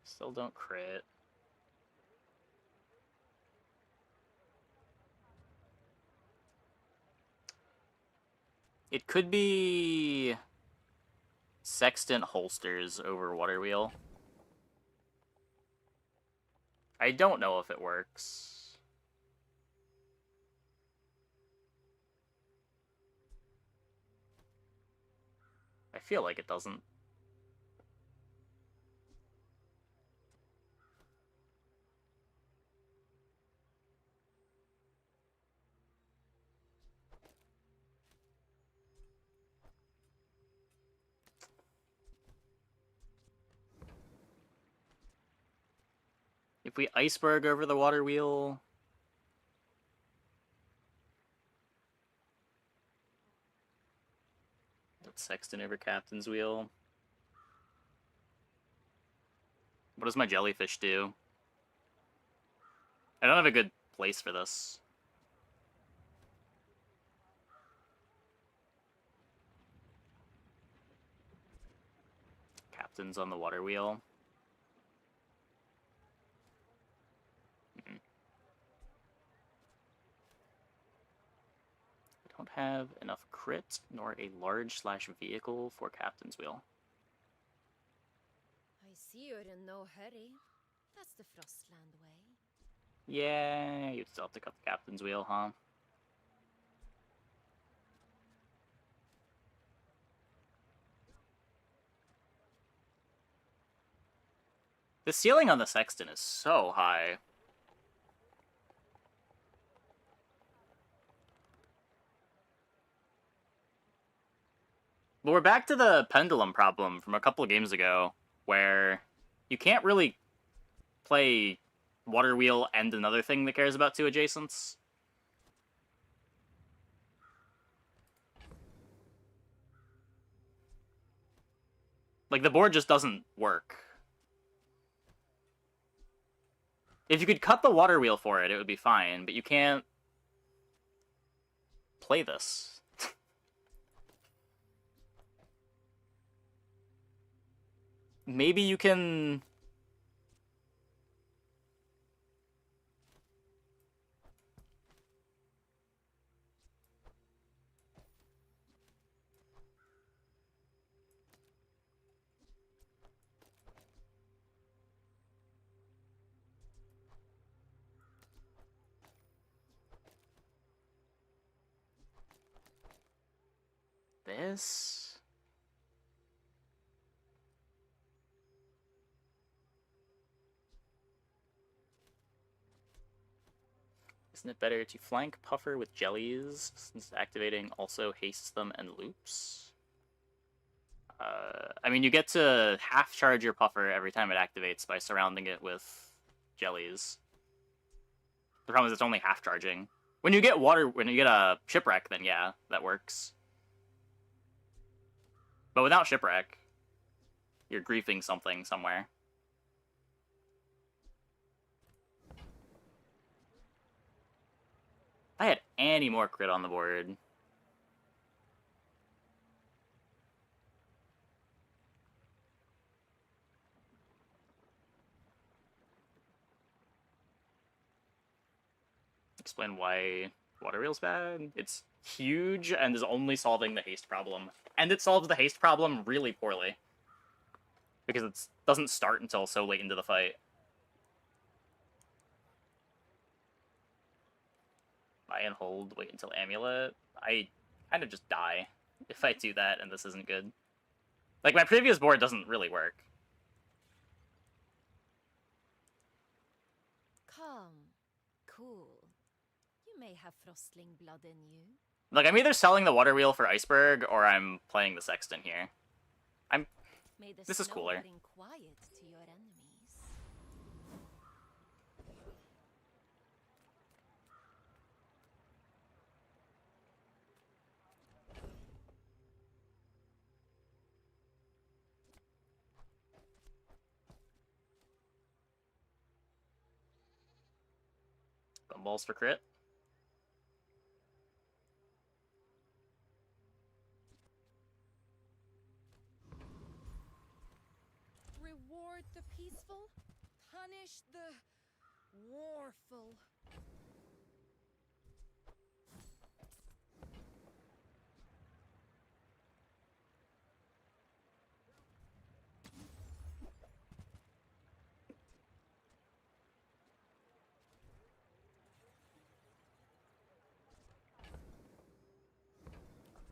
Still don't crit. It could be Sextant Holsters over Water Wheel. I don't know if it works. I feel like it doesn't. If we Iceberg over the Water Wheel... That's Sextant over Captain's Wheel. What does my Jellyfish do? I don't have a good place for this. Captain's on the Water Wheel. I don't have enough crit nor a large/vehicle for Captain's Wheel. I see you're in no hurry. That's the Frostland way. Yeah, you'd still have to cut the Captain's Wheel, huh? The ceiling on the Sextant is so high. But we're back to the pendulum problem from a couple of games ago, where you can't really play Water Wheel and another thing that cares about 2 adjacents. Like, the board just doesn't work. If you could cut the Water Wheel for it, it would be fine, but you can't play this. Maybe you can... This? Isn't it better to flank Puffer with jellies, since activating also hastes them and loops? I mean, you get to half charge your Puffer every time it activates by surrounding it with jellies. The problem is it's only half charging. When you get a Shipwreck, then yeah, that works. But without Shipwreck, you're griefing something somewhere. I had any more crit on the board. Explain why water wheel's bad. It's huge and is only solving the haste problem. And it solves the haste problem really poorly. Because it doesn't start until so late into the fight. Buy and hold, wait until amulet. I kind of just die if I do that and this isn't good. Like, my previous board doesn't really work. Calm. Cool. You may have frostling blood in you. Like, I'm either selling the water wheel for Iceberg or I'm playing the Sexton here. This is cooler. Bring quiet to your enemies. Gumballs for crit. Reward the peaceful, punish the warful.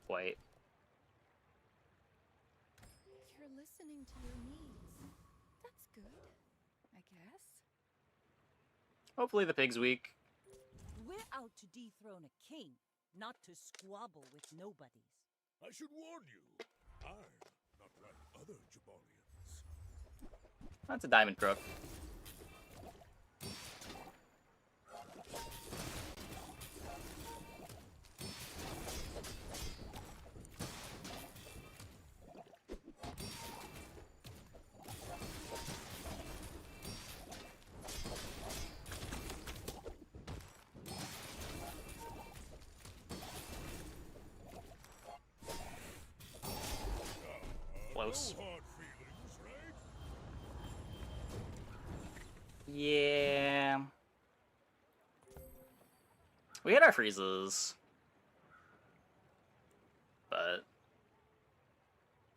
White. You're listening to your needs. That's good, I guess. Hopefully the pig's weak. We're out to dethrone a king, not to squabble with nobodies. I should warn you, I'm not like other Jabalians. That's a diamond crook. Close. No hard feelings, right? Yeah. We hit our freezes. But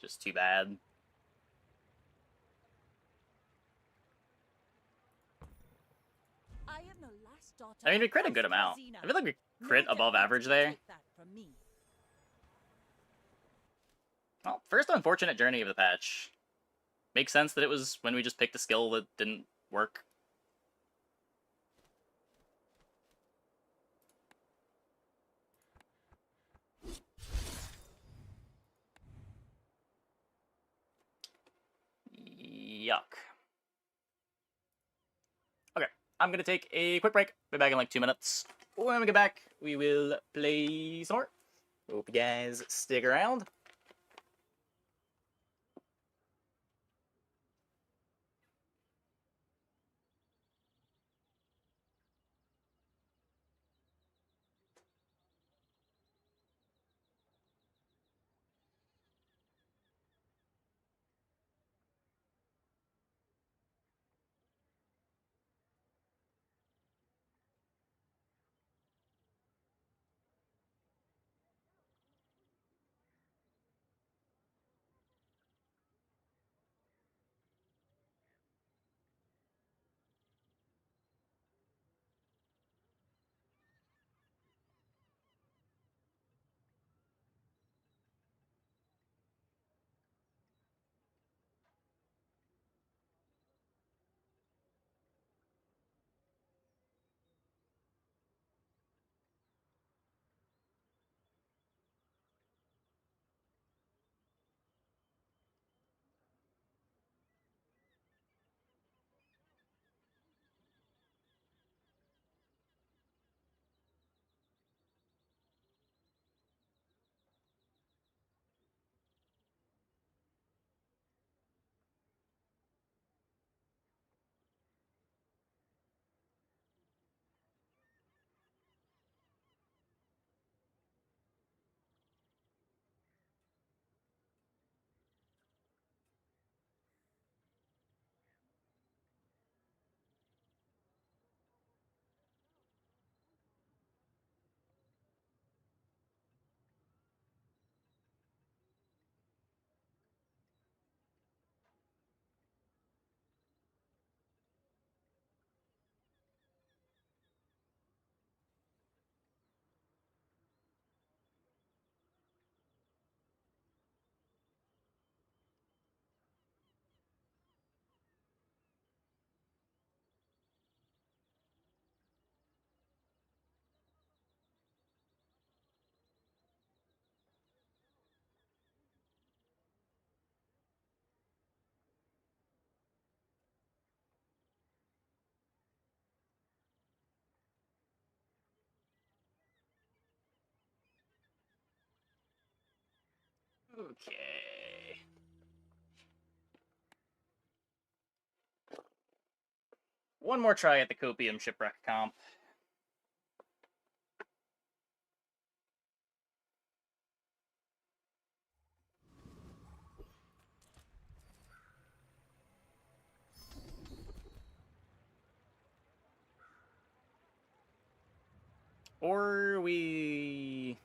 just too bad. I am the last daughter. I mean, we crit a good amount. I feel like we crit above average there. Well, first unfortunate journey of the patch. Makes sense that it was when we just picked a skill that didn't work. Yuck. Okay, I'm gonna take a quick break. Be back in like 2 minutes. When we get back, we will play some more. Hope you guys stick around. Okay. One more try at the Copium Shipwreck comp. Or we...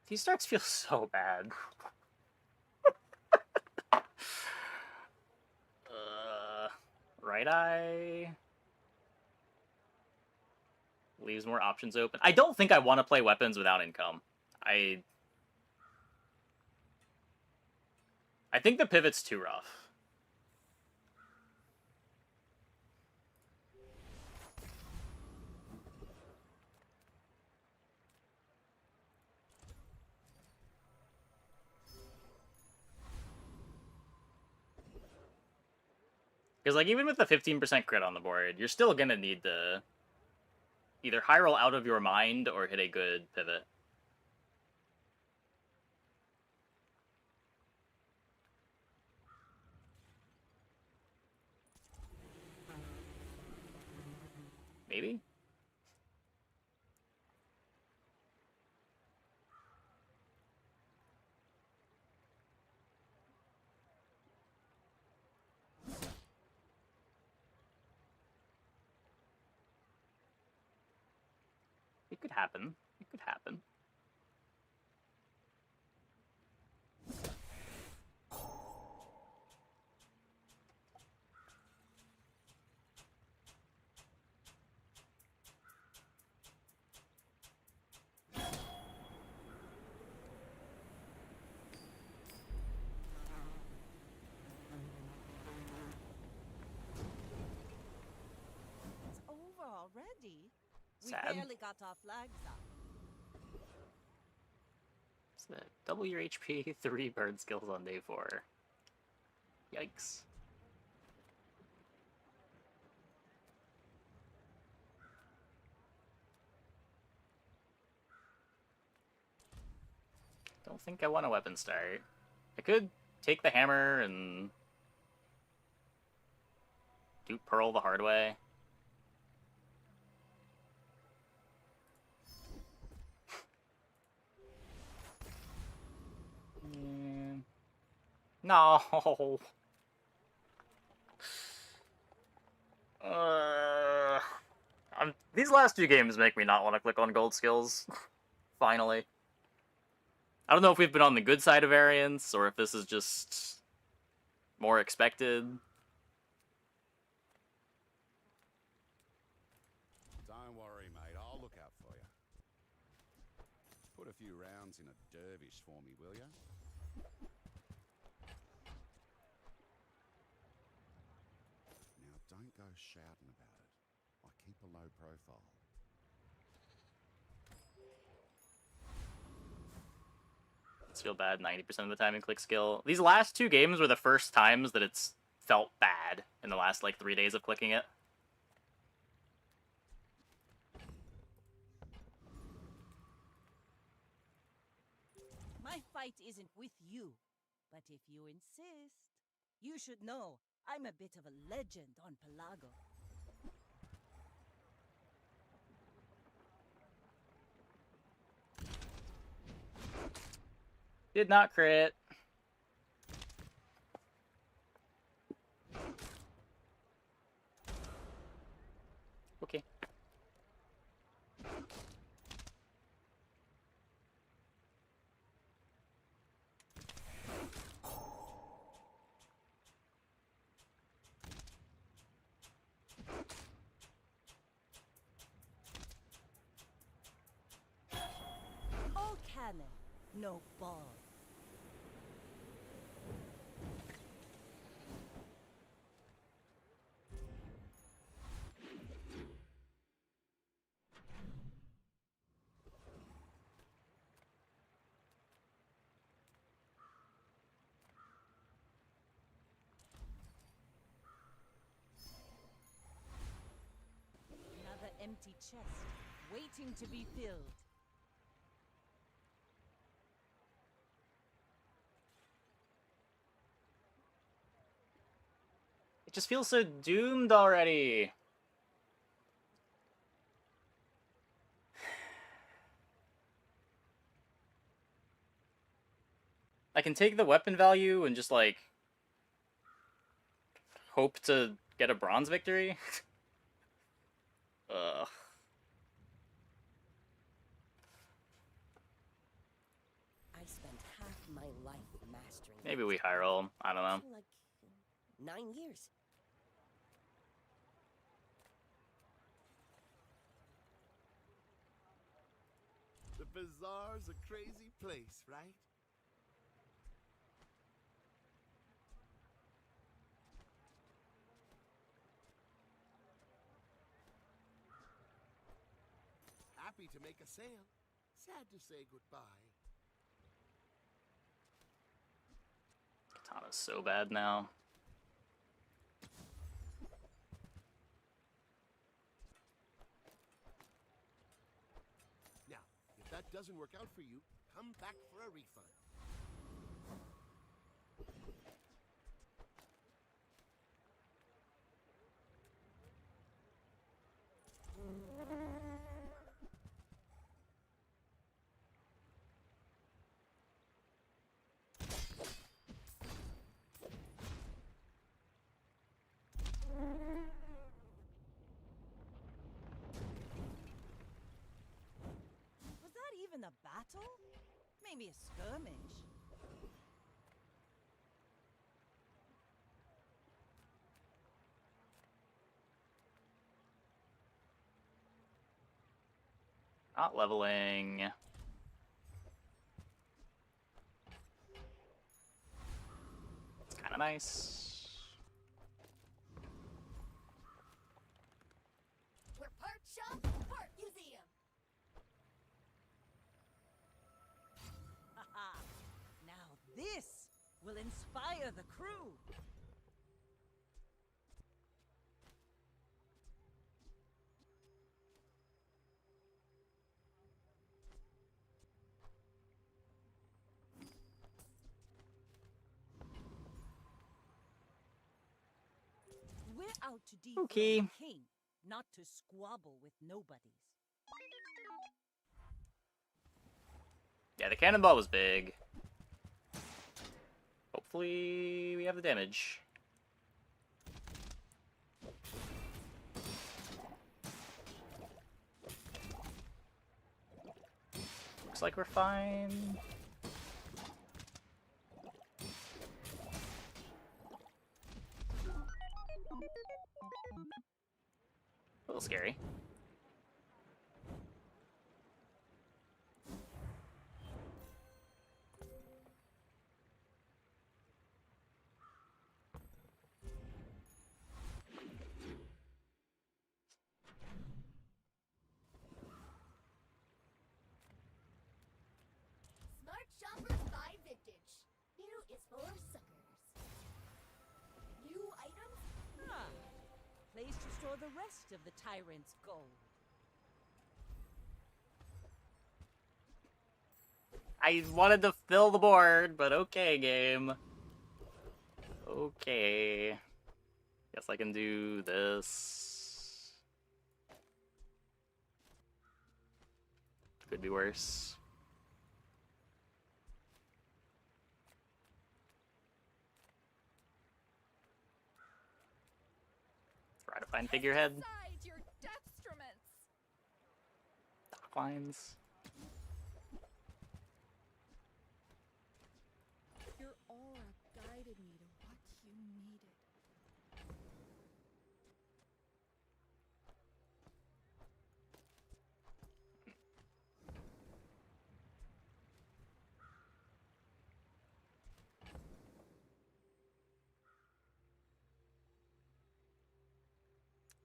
These starts feel so bad. Right eye... Leaves more options open. I don't think I want to play weapons without income. I think the pivot's too rough. Because, like, even with the 15% crit on the board, you're still gonna need to either high roll out of your mind or hit a good pivot. Maybe? It could happen. It could happen. It's over already. Sad. We barely got our flags up. It's the double your HP, 3 bird skills on day 4. Yikes. Don't think I want a weapon start. I could take the hammer and do Pearl the hard way. No. These last 2 games make me not want to click on gold skills. Finally. I don't know if we've been on the good side of variance, or if this is just more expected. Don't worry, mate. I'll look out for you. Put a few rounds in a dervish for me, will ya? Now, don't go shouting about it. I keep a low profile. It's feel bad 90% of the time in click skill. These last 2 games were the first times that it's felt bad in the last, like, 3 days of clicking it. My fight isn't with you, but if you insist, you should know I'm a bit of a legend on Pelago. Did not crit. Okay. All cannon, no ball. Another empty chest, waiting to be filled. just feels so doomed already. I can take the weapon value and just, like, hope to get a bronze victory. Ugh. I spent half my life mastering. Maybe we high roll. I don't know. Like 9 years. The bazaar's a crazy place, right? Happy to make a sale. Sad to say goodbye. Katana's so bad now. Now, if that doesn't work out for you, come back for a refund. Was that even a battle? Maybe a skirmish. Not leveling. It's kind of nice. We're part shop, part museum. Haha. Now this will inspire the crew. We're out to dethrone Okay. the king, not to squabble with nobodies. Yeah, the cannonball was big. Hopefully we have the damage. Looks like we're fine. A little scary. Smart shoppers buy vintage. New is for suckers. New items? Ah, place to store the rest of the tyrant's gold. I wanted to fill the board, but okay, game. Okay. Guess I can do this. Could be worse. Try to find figurehead. Decide your destruments. Dock lines. Your aura guided me to what you needed.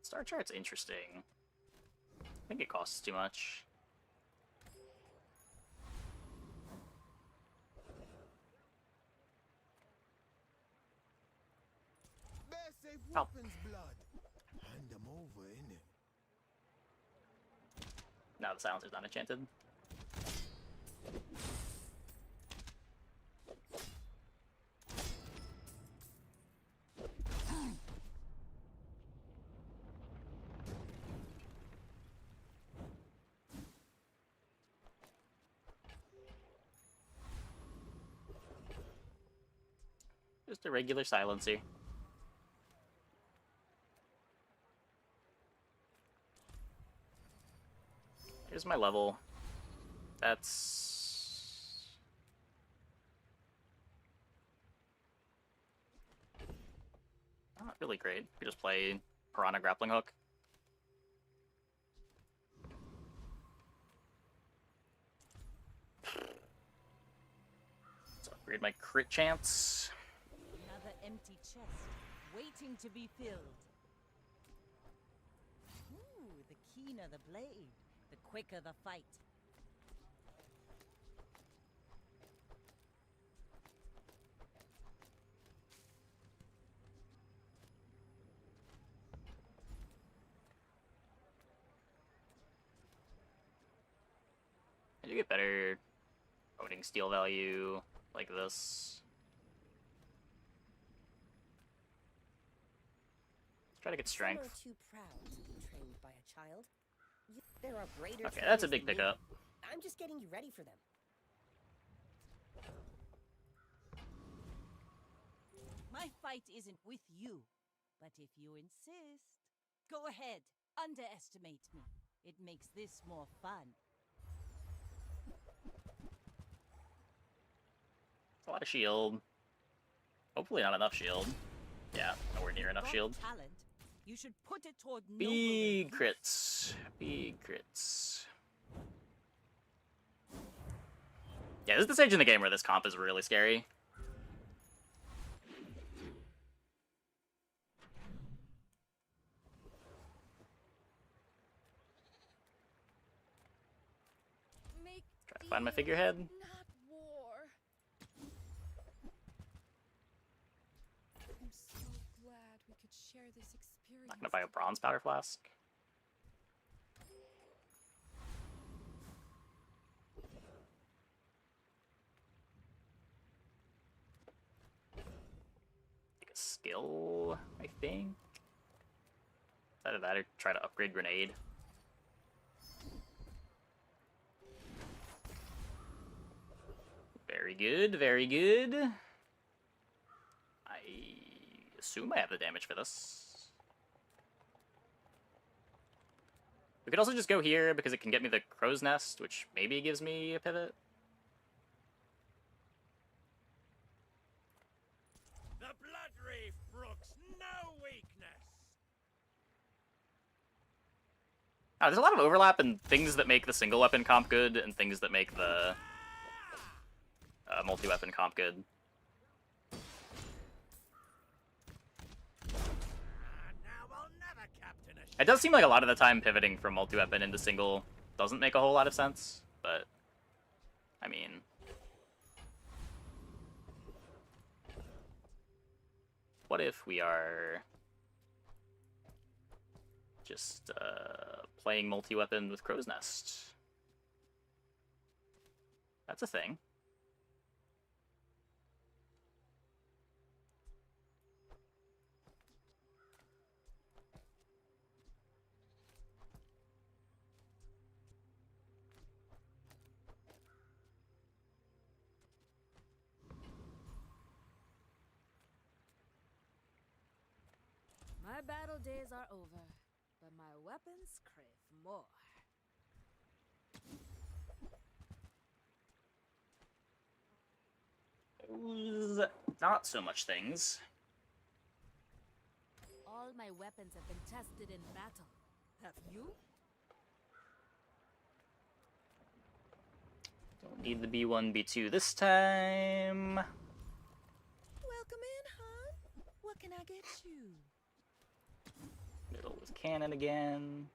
Star chart's interesting. I think it costs too much. Massive Oh. weapons blood. Hand them over, innit? Now the silencer's not enchanted. Just a regular silencer. Here's my level. That's... not really great. We just play Piranha Grappling Hook. Let's upgrade my crit chance. Another empty chest, waiting to be filled. Ooh, the keener the blade, the quicker the fight. I do get better owning steel value like this. Let's try to get strength. Some are too proud to be trained by a child. There are greater Okay, that's a trainers big than me. pickup. I'm just getting you ready for them. My fight isn't with you, but if you insist, go ahead, underestimate me. It makes this more fun. A lot of shield. Hopefully not enough shield. Yeah, nowhere near enough Got shield. talent. You should put it toward Big nobler crits. Big crits. Yeah, this is the stage in the game where this comp is really scary. Try to find my figurehead. Not war. I'm so glad we could share this experience. Not gonna buy a bronze powder flask. Take a skill, I think. Either that or try to upgrade grenade. Very good, very good. I assume I have the damage for this. We could also just go here because it can get me the crow's nest, which maybe gives me a pivot. The Blood Reef brooks no weakness. There's a lot of overlap in things that make the single weapon comp good and things that make the multi-weapon comp good. It does seem like a lot of the time pivoting from multi-weapon into single doesn't make a whole lot of sense, but I mean, what if we are just playing multi-weapon with Crow's Nest? That's a thing. My battle days are over, but my weapons crave more. Those not so much things. All my weapons have been tested in battle. Have you? Don't need the B1, B2 this time. Welcome in, hon. What can I get you? Middle with cannon again.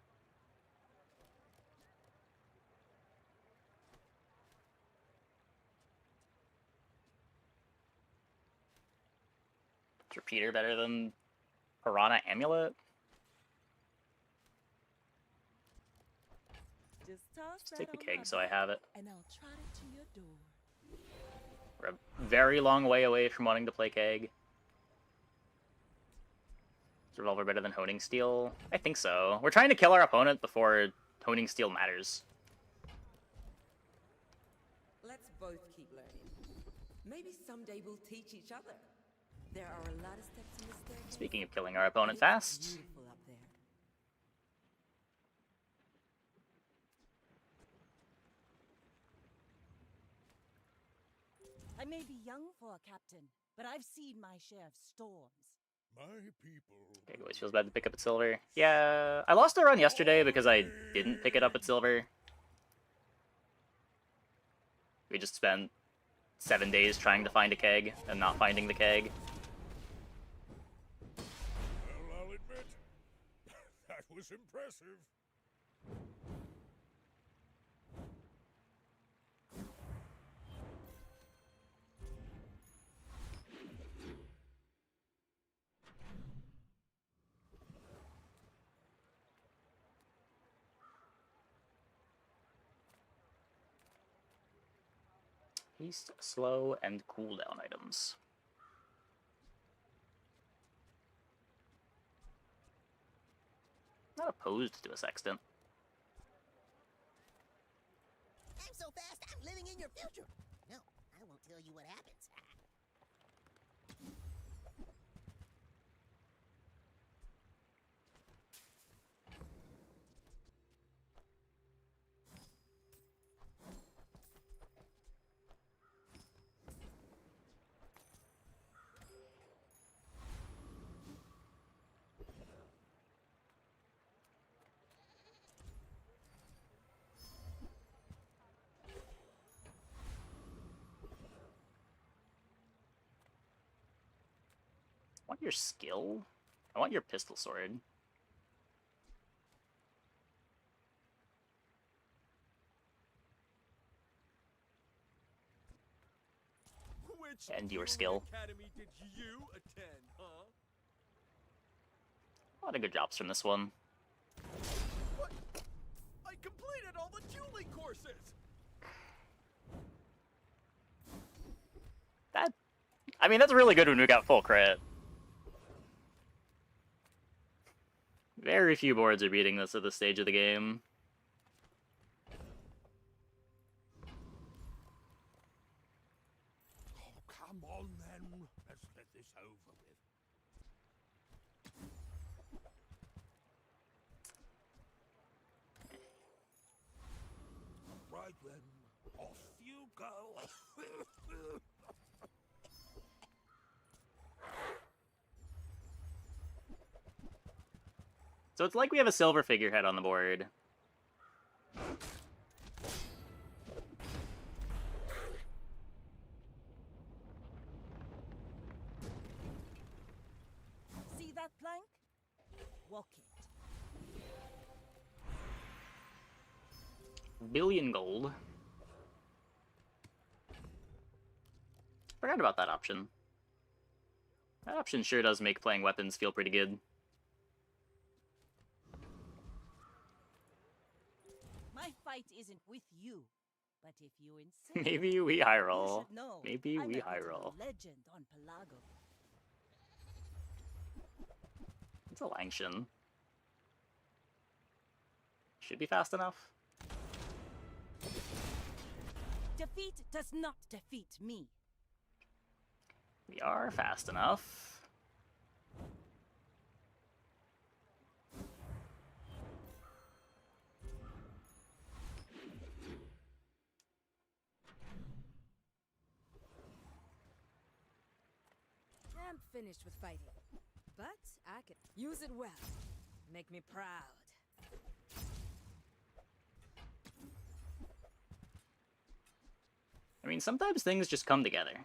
Is Repeater better than Piranha Amulet? Just toss Just that take the on keg my so I back, have it. and I'll trot it to your door. We're a very long way away from wanting to play keg. Is Revolver better than Honing Steel? I think so. We're trying to kill our opponent before Honing Steel matters. Let's both keep learning. Maybe someday we'll teach each other. There are a lot of steps in the staircase. Speaking of killing our opponent fast. Beautiful up there. I may be young for a captain, but I've seen my share of storms. My people. Okay, always feels bad to pick up at silver. Yeah, I lost a run yesterday because I didn't pick it up at silver. We just spent 7 days trying to find a keg and not finding the keg. Well, I'll admit, that was impressive. Haste, slow, and cooldown items. Not opposed to a sextant. I'm so fast, I'm living in your future. No, I won't tell you what happens. I want your skill. I want your pistol sword. Which And your skill. academy did you attend, huh? A lot of good drops from this one. What? I completed all the dueling courses. I mean, that's really good when we got full crit. Very few boards are beating this at this stage of the game. Oh, come on then. Let's get this over with. Right then, off you go. So it's like we have a silver figurehead on the board. See that plank? Walk it. Billion gold. Forgot about that option. That option sure does make playing weapons feel pretty good. My fight isn't with you, but if you insist, Maybe we high you roll. should know Maybe I'm we a bit high of a roll. legend on Pelago. It's a Langshan. Should be fast enough. Defeat does not defeat me. We are fast enough. I'm finished with fighting, but I could use it well. Make me proud. I mean, sometimes things just come together.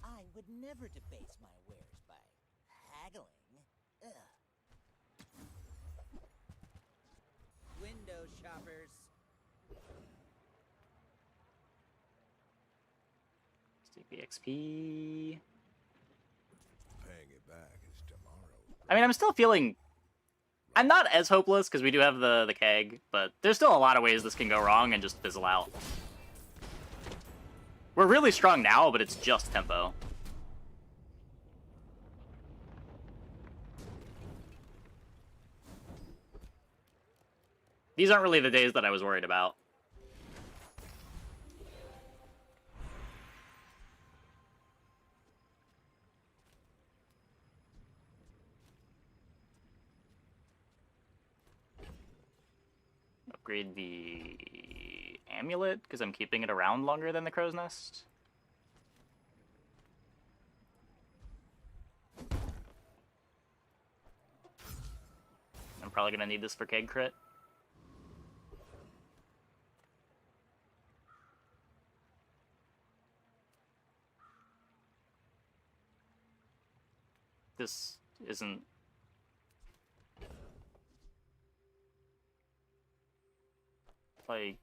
I would never debase my wares by haggling. Ugh. Window shoppers. XP. Paying it back is tomorrow. I mean, I'm still feeling... I'm not as hopeless, because we do have the keg, but there's still a lot of ways this can go wrong and just fizzle out. We're really strong now, but it's just tempo. These aren't really the days that I was worried about. Upgrade the amulet, because I'm keeping it around longer than the crow's nest. I'm probably going to need this for keg crit. This isn't... like...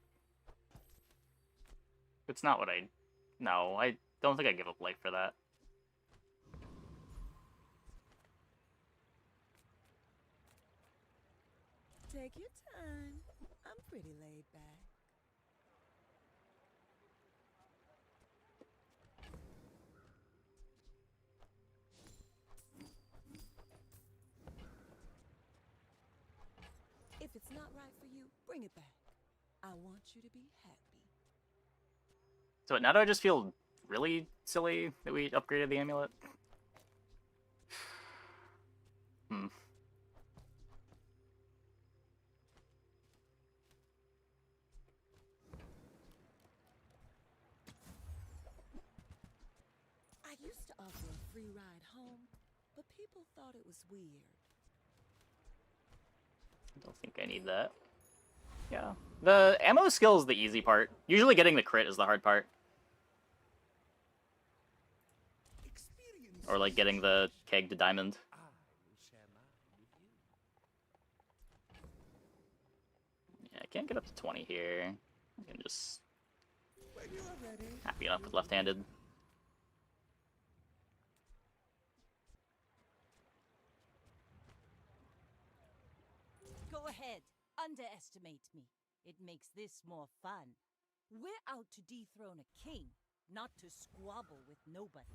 it's not what I... no, I don't think I give up life for that. Take your time. I'm pretty laid back. If it's not right for you, bring it back. I want you to be happy. So now do I just feel really silly that we upgraded the amulet? Hmm. I used to offer a free ride home, but people thought it was weird. I don't think I need that. Yeah. The ammo skill is the easy part. Usually getting the crit is the hard part. Or like getting the keg to diamond. Yeah, I can't get up to 20 here. I can just... happy enough with left-handed. Go ahead, underestimate me. It makes this more fun. We're out to dethrone a king, not to squabble with nobody.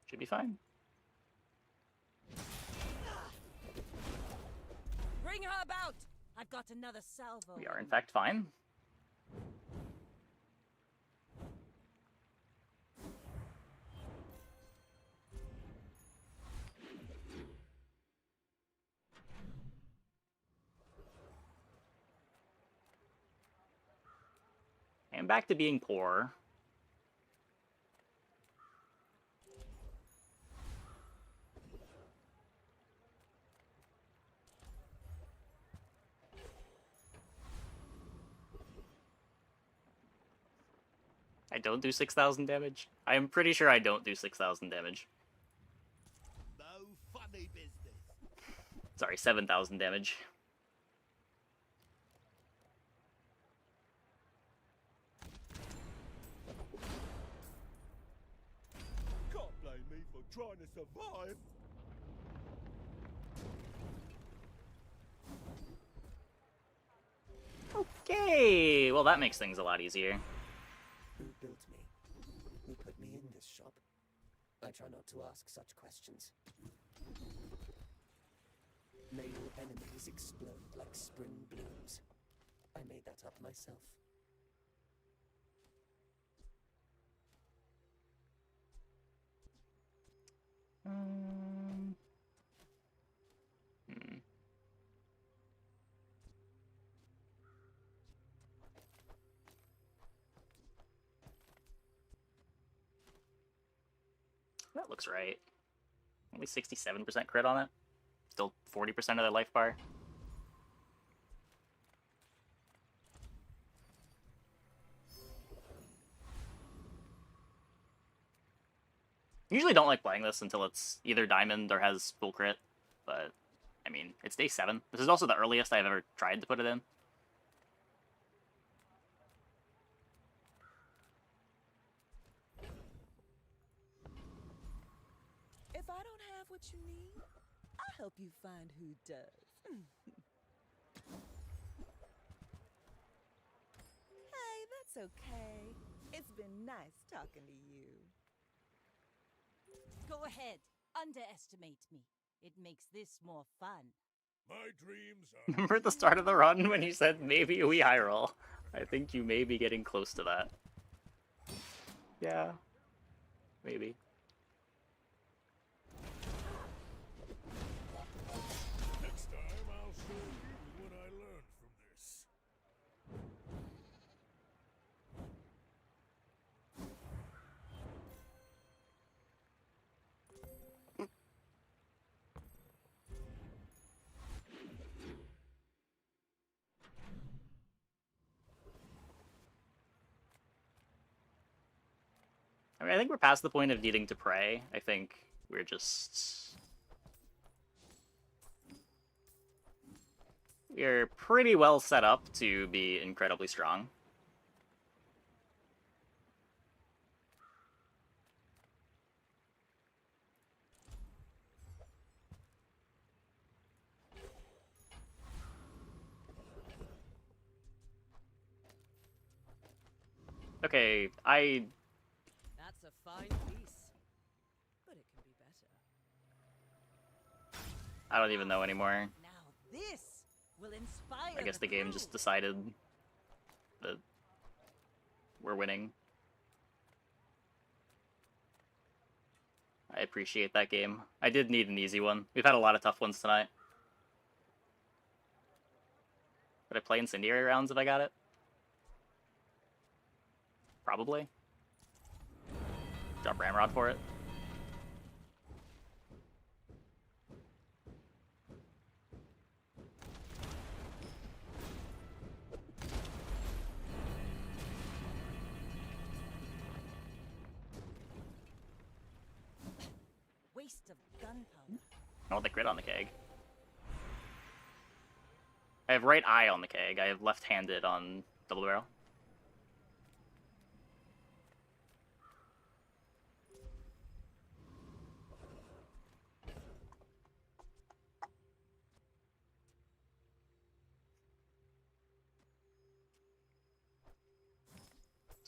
Should be fine. Bring her about! I've got another salvo. We are in fact fine. And back to being poor. I don't do 6,000 damage. I am pretty sure I don't do 6,000 damage. No funny business. Sorry, 7,000 damage. Can't blame me for trying to survive. Okay, well that makes things a lot easier. Who built me? Who put me in this shop? I try not to ask such questions. May your enemies explode like spring blooms. I made that up myself. That looks right. Only 67% crit on it. Still 40% of their life bar. Usually don't like playing this until it's either diamond or has full crit, but I mean, it's day 7. This is also the earliest I've ever tried to put it in. If I don't have what you need, I'll help you find who does. Hey, that's okay. It's been nice talking to you. Go ahead, underestimate me. It makes this more fun. My dreams are... Remember at the start of the run when you said maybe we high roll? I think you may be getting close to that. Yeah. Maybe. Next time I'll show you what I learned from this. I mean, I think we're past the point of needing to pray. I think we're just... We're pretty well set up to be incredibly strong. Okay, That's a fine piece. But it can be better. I don't even know anymore. Now this will inspire I guess the game just decided that we're winning. I appreciate that game. I did need an easy one. We've had a lot of tough ones tonight. Would I play Incendiary rounds if I got it? Probably. Drop Ramrod for it. Waste of gunpowder. I want the crit on the keg. I have right eye on the keg. I have left-handed on double barrel.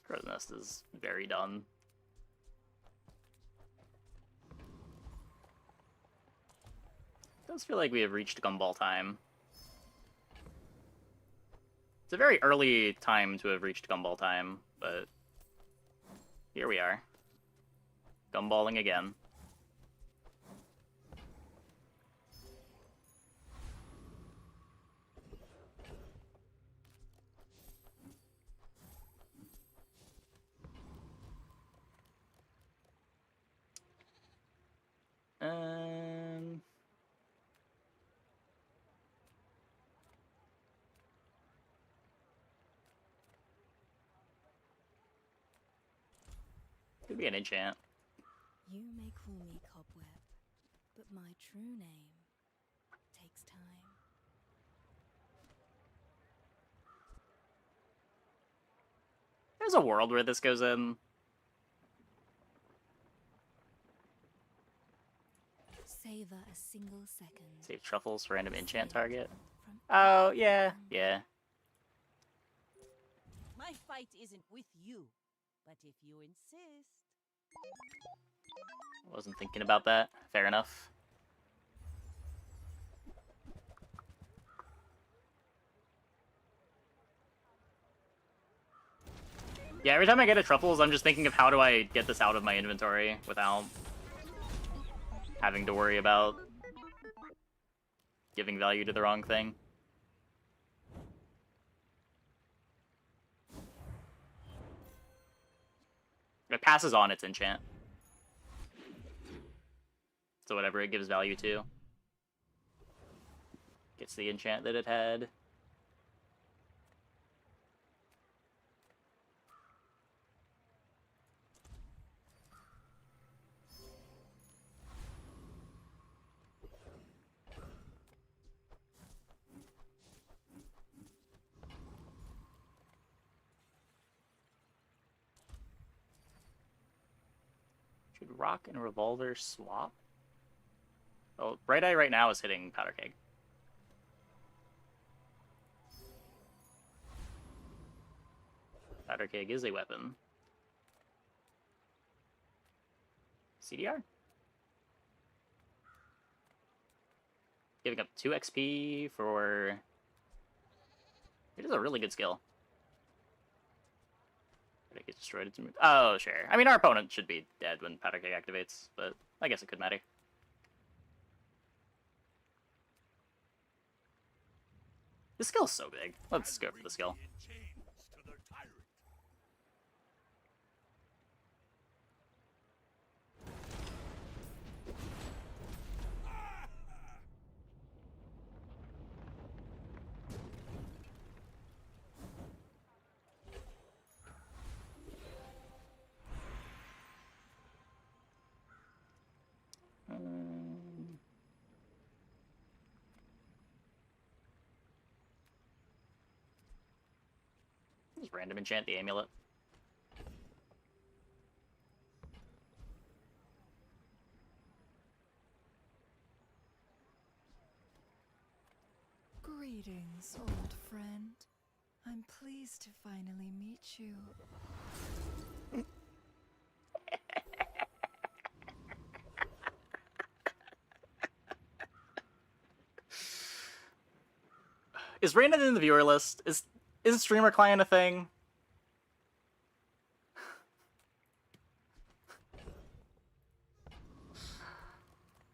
Crow's Nest is very done. It does feel like we have reached gumball time. It's a very early time to have reached gumball time, but here we are. Gumballing again. Could be an enchant. You may call me Cobweb, but my true name takes time. There's a world where this goes in. Savor a single second. Save truffles for random enchant target. Oh, yeah, yeah. My fight isn't with you, but if you insist. Wasn't thinking about that. Fair enough. Yeah, every time I get a truffles, I'm just thinking of how do I get this out of my inventory without having to worry about giving value to the wrong thing. It passes on its enchant. So whatever it gives value to gets the enchant that it had. Should rock and revolver swap? Oh, Bright Eye right now is hitting Powder Keg. Powder Keg is a weapon. CDR? Giving up 2 XP for... It is a really good skill. Did it get destroyed? Oh, sure. I mean, our opponent should be dead when Powder Keg activates, but I guess it could matter. This skill's so big. Let's go for the skill. Just random enchant the amulet. Greetings, old friend. I'm pleased to finally meet you. Is Brandon in the viewer list? Is streamer client a thing?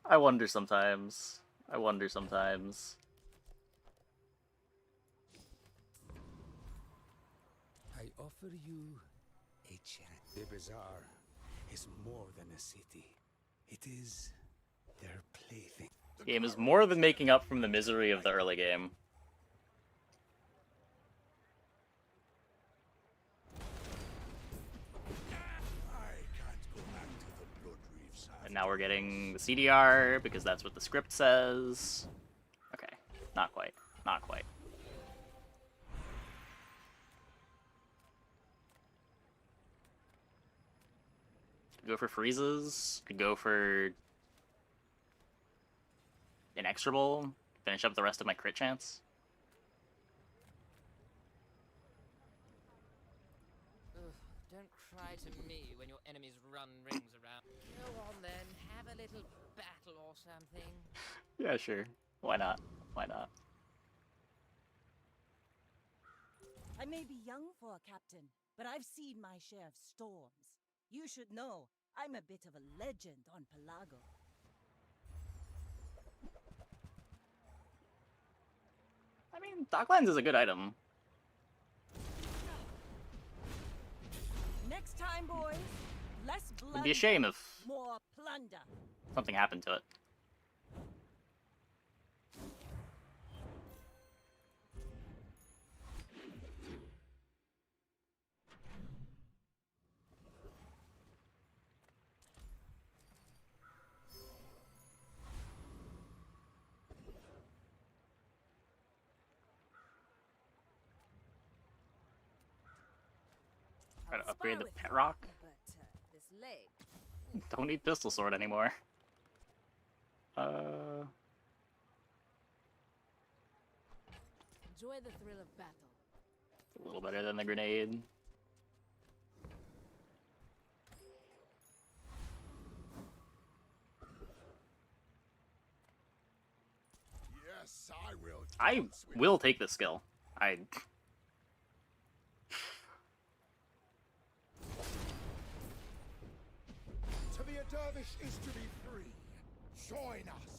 I wonder sometimes. I wonder sometimes. I offer you a chance. The bazaar is more than a city. It is their plaything. The game is more than making up from the misery of the early game. And now we're getting the CDR, because that's what the script says. Okay, not quite. Not quite. Could go for freezes. Could go for inexorable. Finish up the rest of my crit chance. Ugh, don't cry to me when your enemies run rings around. Go on then, have a little battle or something. Yeah, sure. Why not? Why not? I may be young for a captain, but I've seen my share of storms. You should know, I'm a bit of a legend on Pelago. I mean, Docklines is a good item. Next time, boys, less blood. It'd be a shame if more plunder. something happened to it. Try to upgrade the pet rock. This leg. Don't need pistol sword anymore. Enjoy the thrill of battle. A little better than the grenade. Yes, I will. I will take this skill. To be a dervish is to be free. Join us.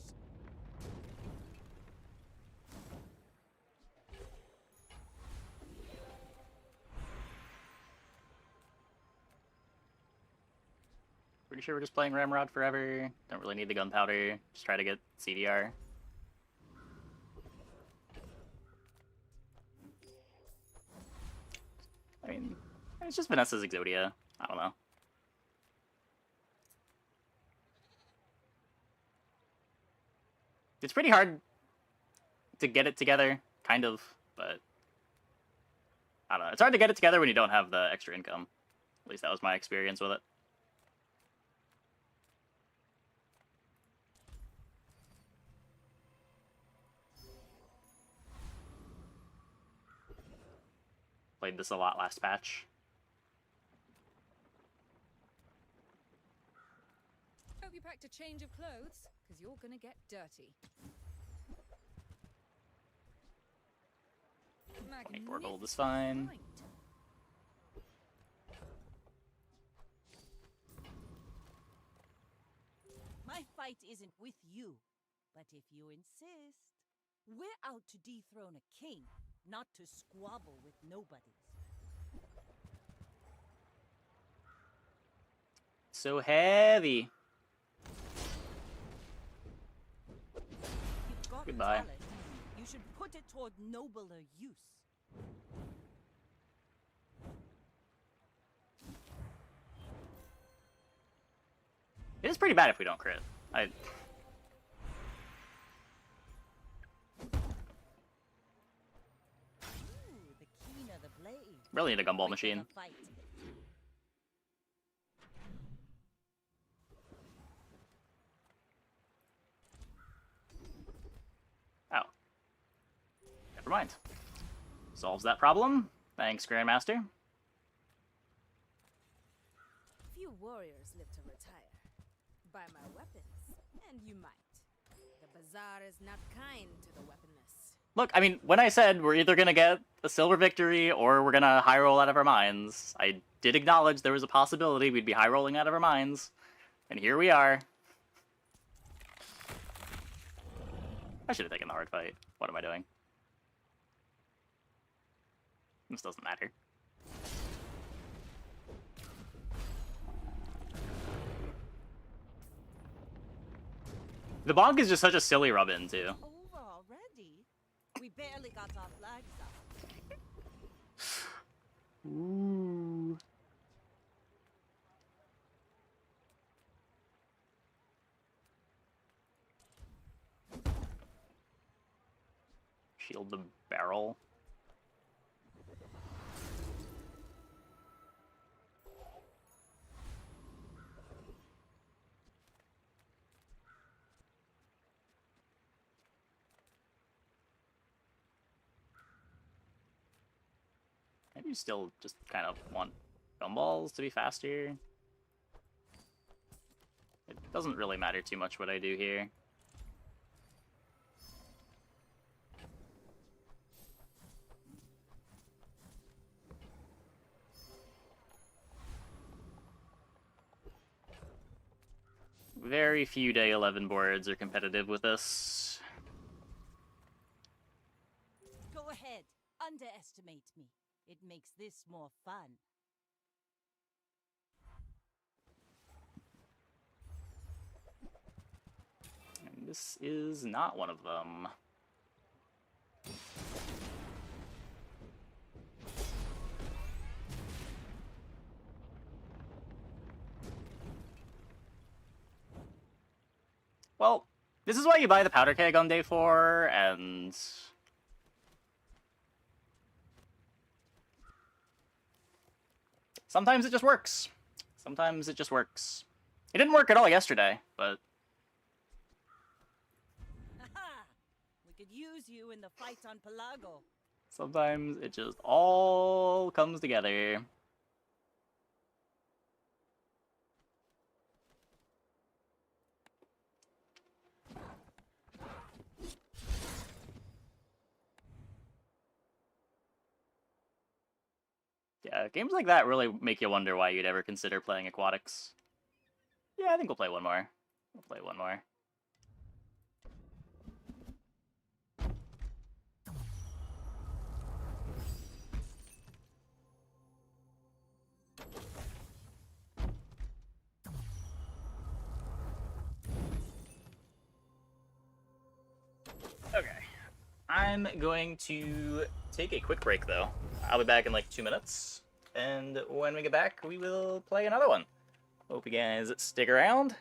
Pretty sure we're just playing Ramrod forever. Don't really need the gunpowder. Just try to get CDR. I mean, it's just Vanessa's Exodia. I don't know. It's pretty hard to get it together, kind of, but I don't know. It's hard to get it together when you don't have the extra income. At least that was my experience with it. Played this a lot last patch. Hope you packed a change of clothes, because you're gonna get dirty. 24 gold is fine. My fight isn't with you, but if you insist, we're out to dethrone a king, not to squabble with nobodies. So heavy. You've got Goodbye. talent. You should put it toward nobler use. It is pretty bad if we don't crit. Ooh, the keener the blade. Really need a gumball quicker machine. the fight. Oh. Never mind. Solves that problem. Thanks, Grandmaster. Few warriors live to retire. Buy my weapons, and you might. The bazaar is not kind to the weaponless. Look, I mean, when I said we're either gonna get a silver victory or we're gonna high roll out of our mines, I did acknowledge there was a possibility we'd be high rolling out of our mines. And here we are. I should have taken the hard fight. What am I doing? This doesn't matter. The bonk is just such a silly rub-in, too. Over already? We barely got our flags up. Ooh. Shield the barrel. Maybe you still just kind of want gumballs to be faster. It doesn't really matter too much what I do here. Very few day 11 boards are competitive with this. Go ahead, underestimate me. It makes this more fun. And this is not one of them. Well, this is why you buy the powder keg on day 4, and... sometimes it just works. Sometimes it just works. It didn't work at all yesterday, but... Haha! We could use you in the fight on Pelago. sometimes it just all comes together. Yeah, games like that really make you wonder why you'd ever consider playing aquatics. Yeah, I think we'll play one more. We'll play one more. Okay. I'm going to take a quick break, though. I'll be back in like 2 minutes. And when we get back, we will play another one. Hope you guys stick around.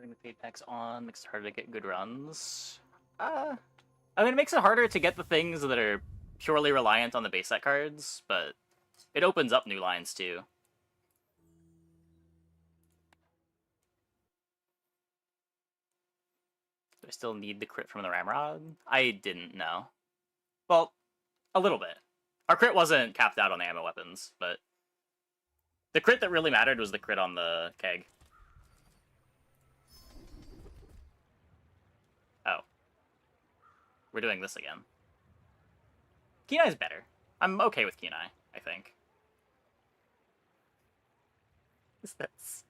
Having the fade packs on makes it harder to get good runs. I mean, it makes it harder to get the things that are purely reliant on the base set cards, but it opens up new lines too. Do I still need the crit from the Ramrod? I didn't know. Well, a little bit. Our crit wasn't capped out on the ammo weapons, but the crit that really mattered was the crit on the keg. Oh. We're doing this again. Kenai's better. I'm okay with Kenai, I think. Is this?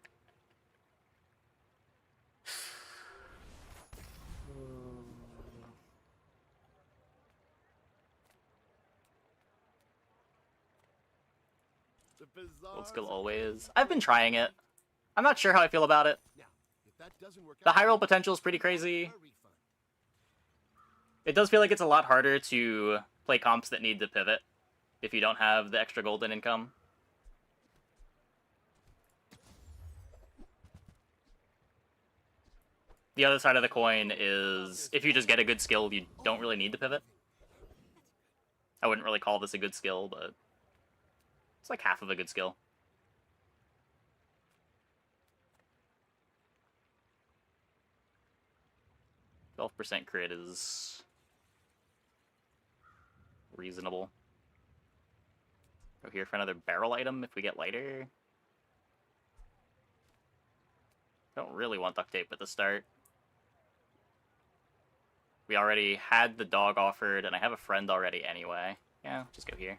Gold skill always. I've been trying it. I'm not sure how I feel about it. The high roll potential is pretty crazy. It does feel like it's a lot harder to play comps that need to pivot if you don't have the extra golden income. The other side of the coin is if you just get a good skill, you don't really need to pivot. I wouldn't really call this a good skill, but it's like half of a good skill. 12% crit is reasonable. Go here for another barrel item if we get lighter. Don't really want duct tape at the start. We already had the dog offered, and I have a friend already anyway. Yeah, just go here.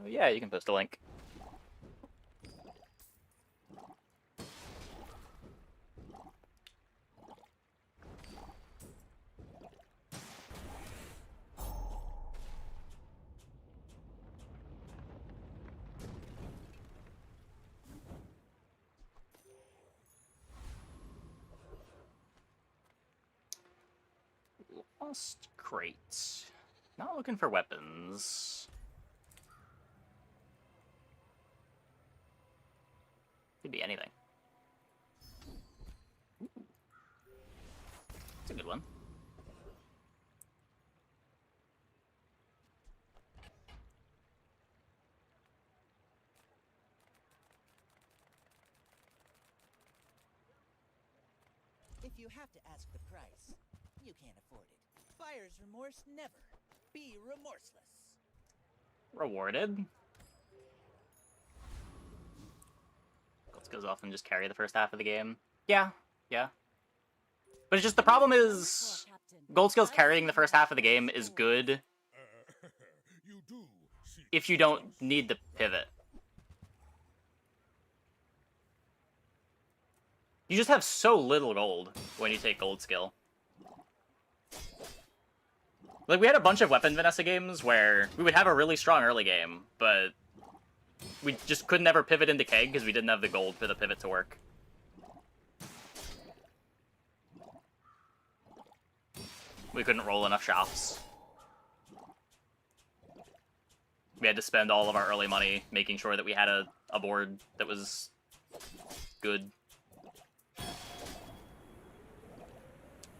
Yeah, you can post a link. Lost crate. Not looking for weapons. Could be anything. It's a good one. If you have to ask the price, you can't afford it. Buyer's remorse never. Be remorseless. Rewarded. Gold skills often just carry the first half of the game. Yeah, yeah. But it's just the problem is gold skills carrying the first half of the game is good if you don't need to pivot. You just have so little gold when you take gold skill. Like, we had a bunch of weapon Vanessa games where we would have a really strong early game, but we just could never pivot into keg because we didn't have the gold for the pivot to work. We couldn't roll enough shops. We had to spend all of our early money making sure that we had a board that was good.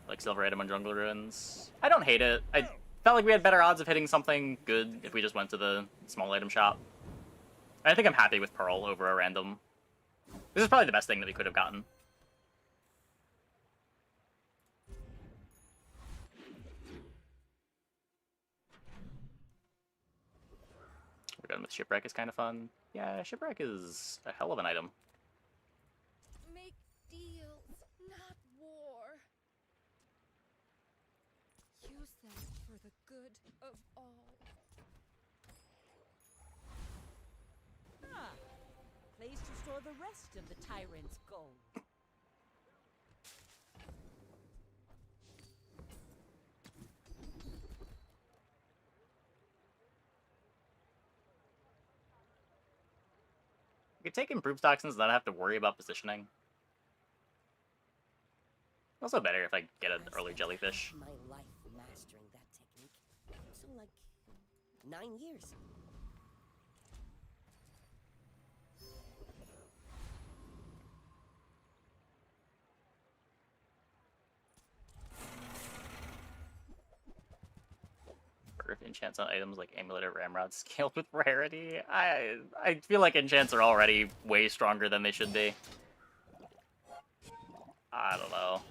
Like Silver Item on Jungle Ruins. I don't hate it. I felt like we had better odds of hitting something good if we just went to the small item shop. I think I'm happy with Pearl over a random. This is probably the best thing that we could have gotten. We're going with Shipwreck is kind of fun. Yeah, Shipwreck is a hell of an item. Make deals, not war. Use them for the good of all. Ah, place to store the rest of the tyrant's gold. We could take improved toxins and not have to worry about positioning. Also better if I get an I early spent jellyfish. half my life mastering that technique. So like 9 years. If enchants on items like Amulet or Ramrod scaled with rarity. I feel like enchants are already way stronger than they should be. I don't know.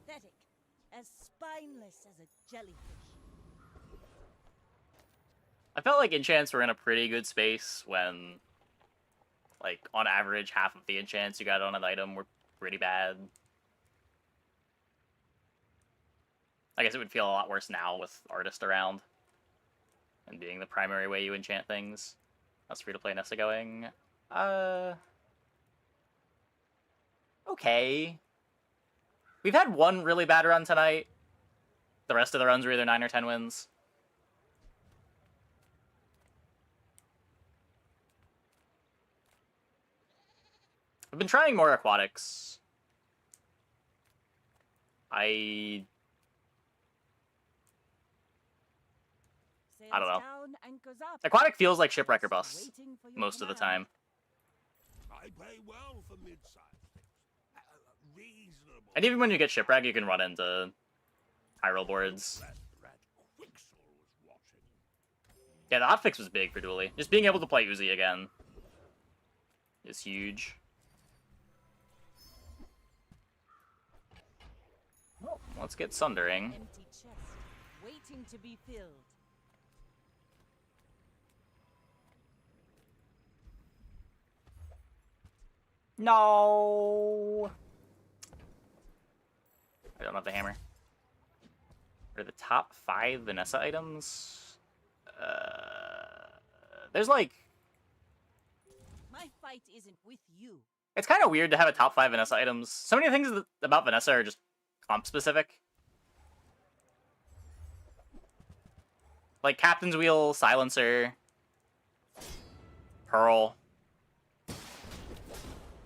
Pathetic. As spineless as a jellyfish. I felt like enchants were in a pretty good space when, like, on average, half of the enchants you got on an item were pretty bad. I guess it would feel a lot worse now with Artist around and being the primary way you enchant things. How's free-to-play Nessa going? Okay. We've had one really bad run tonight. The rest of the runs were either 9 or 10 wins. I've been trying more aquatics. I don't know. Aquatic feels like Shipwreck or Bust most of the time. I pay well for mid-sized things. Reasonable. And even when you get Shipwreck, you can run into Hyrule boards. Yeah, the hotfix was big for Dooley. Just being able to play Uzi again is huge. Well, let's get Sundering. Empty chest, waiting to be filled. No! I don't have the hammer. What are the top 5 Vanessa items? There's like... My fight isn't with you. It's kind of weird to have a top 5 Vanessa items. So many things about Vanessa are just comp-specific. Like Captain's Wheel, Silencer, Pearl,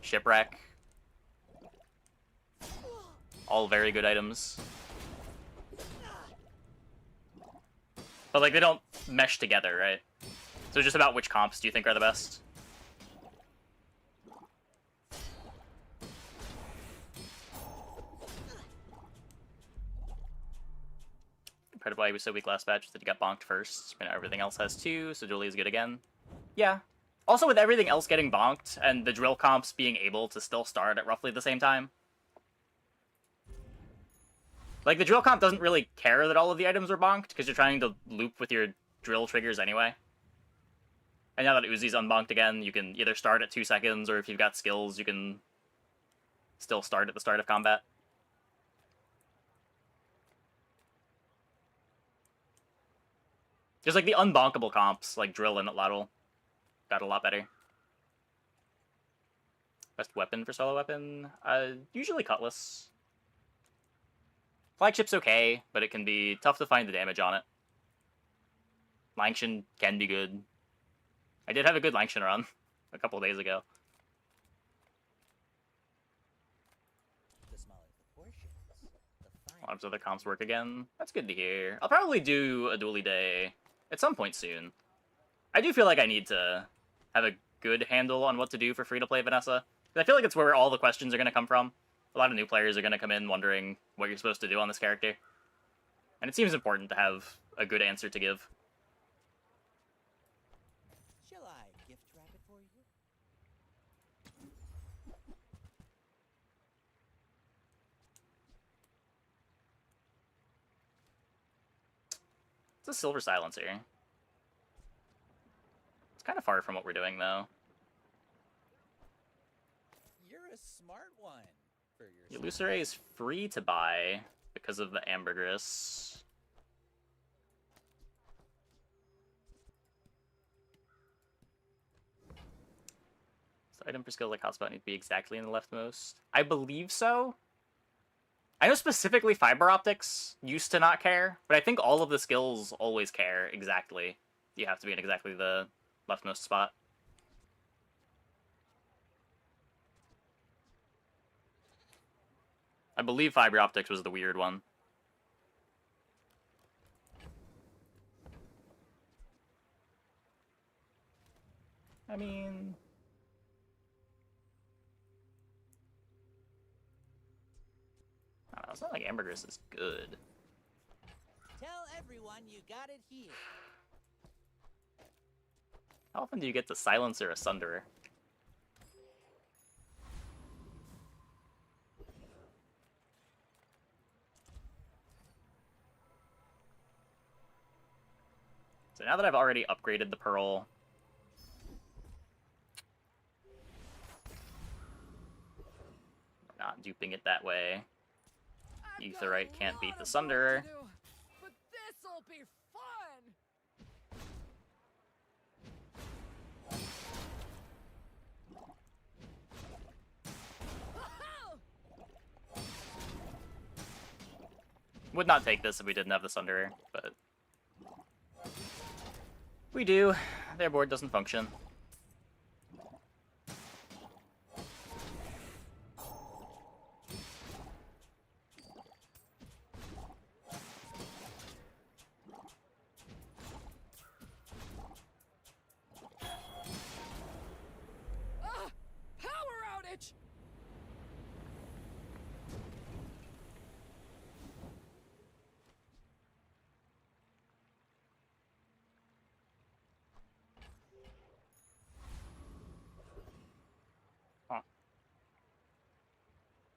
Shipwreck. All very good items. But like they don't mesh together, right? So it's just about which comps do you think are the best? Part of why he was so weak last batch is that he got bonked first, and everything else has 2, so Dooley is good again. Yeah. Also with everything else getting bonked, and the drill comps being able to still start at roughly the same time. Like, the drill comp doesn't really care that all of the items are bonked, because you're trying to loop with your drill triggers anyway. And now that Uzi's unbonked again, you can either start at 2 seconds, or if you've got skills, you can still start at the start of combat. Just like the unbonkable comps, like drill and Atlatl, got a lot better. Best weapon for solo weapon? Usually Cutlass. Flagship's okay, but it can be tough to find the damage on it. Langshan can be good. I did have a good Langshan run a couple days ago. The smaller the portions, the finer. A lot of other comps work again. That's good to hear. I'll probably do a dually day at some point soon. I do feel like I need to have a good handle on what to do for free-to-play Vanessa. I feel like it's where all the questions are going to come from. A lot of new players are going to come in wondering what you're supposed to do on this character. And it seems important to have a good answer to give. Shall I gift wrap it for you? It's a Silver Silencer. It's kind of far from what we're doing, though. a smart one for your Illusory is free to buy because of the ambergris. So item per skill like hotspot need to be exactly in the leftmost. I believe so. I know specifically fiber optics used to not care, but I think all of the skills always care exactly. You have to be in exactly the leftmost spot. I believe fiber optics was the weird one. I mean... I don't know, it's not like ambergris is good. Tell everyone you got it here. How often do you get the silencer a sunderer? So now that I've already upgraded the pearl, we're not duping it that way. Aetherite can't beat the sunderer. But this'll be fun. Would not take this if we didn't have the sunderer, but we do. Their board doesn't function. Power outage. Huh.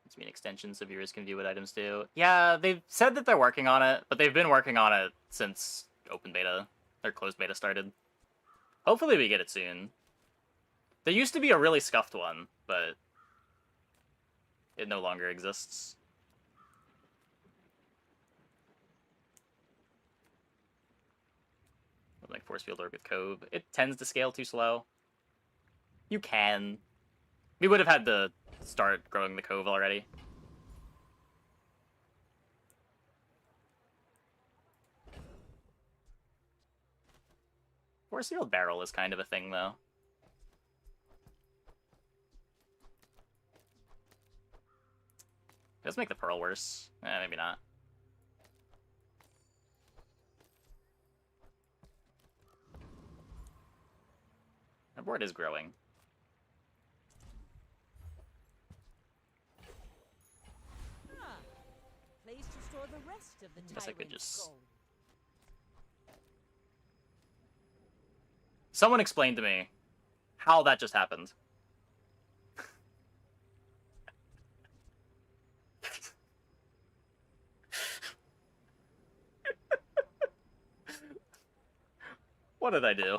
It's mean extension so viewers can view what items do. Yeah, they've said that they're working on it, but they've been working on it since open beta, or closed beta started. Hopefully we get it soon. There used to be a really scuffed one, but it no longer exists. Like force field orb with Cove. It tends to scale too slow. You can. We would have had to start growing the Cove already. Force field barrel is kind of a thing, though. It does make the pearl worse. Maybe not. Our board is growing. Place to store the rest of the Guess I could tyrant's just... gold. Someone explained to me how that just happened. What did I do?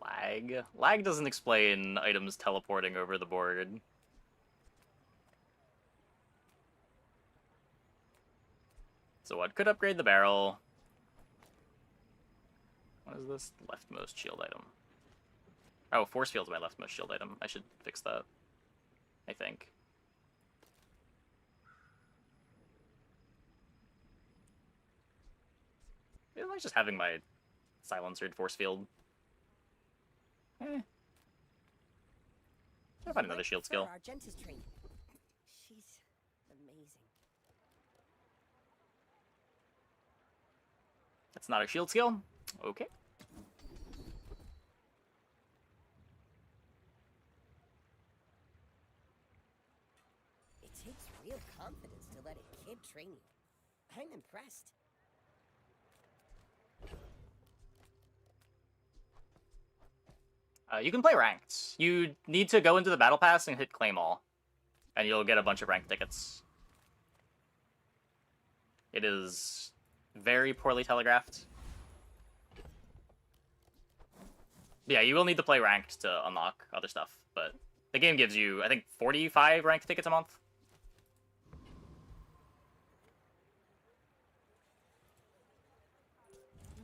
Lag? Lag doesn't explain items teleporting over the board. So what could upgrade the barrel? What is this? Leftmost shield item. Oh, force field's my leftmost shield item. I should fix that. I think. Maybe I just having my silencered force field. I'll find another shield skill. Argentis training. She's amazing. That's not a shield skill? Okay. It takes real confidence to let a kid train you. I'm impressed. You can play ranked. You need to go into the battle pass and hit claim all, and you'll get a bunch of ranked tickets. It is very poorly telegraphed. Yeah, you will need to play ranked to unlock other stuff, but the game gives you, I think, 45 ranked tickets a month.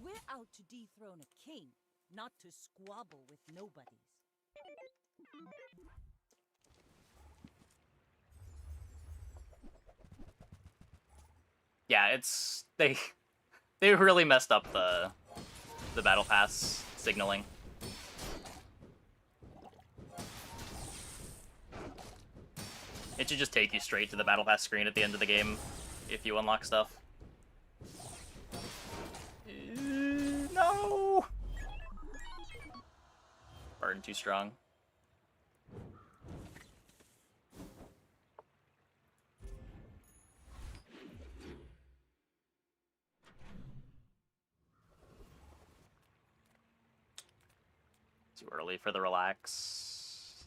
We're out to dethrone a king, not to squabble with nobodies. Yeah, it's they really messed up the battle pass signaling. It should just take you straight to the battle pass screen at the end of the game if you unlock stuff. No! Burn too strong. Too early for the relax.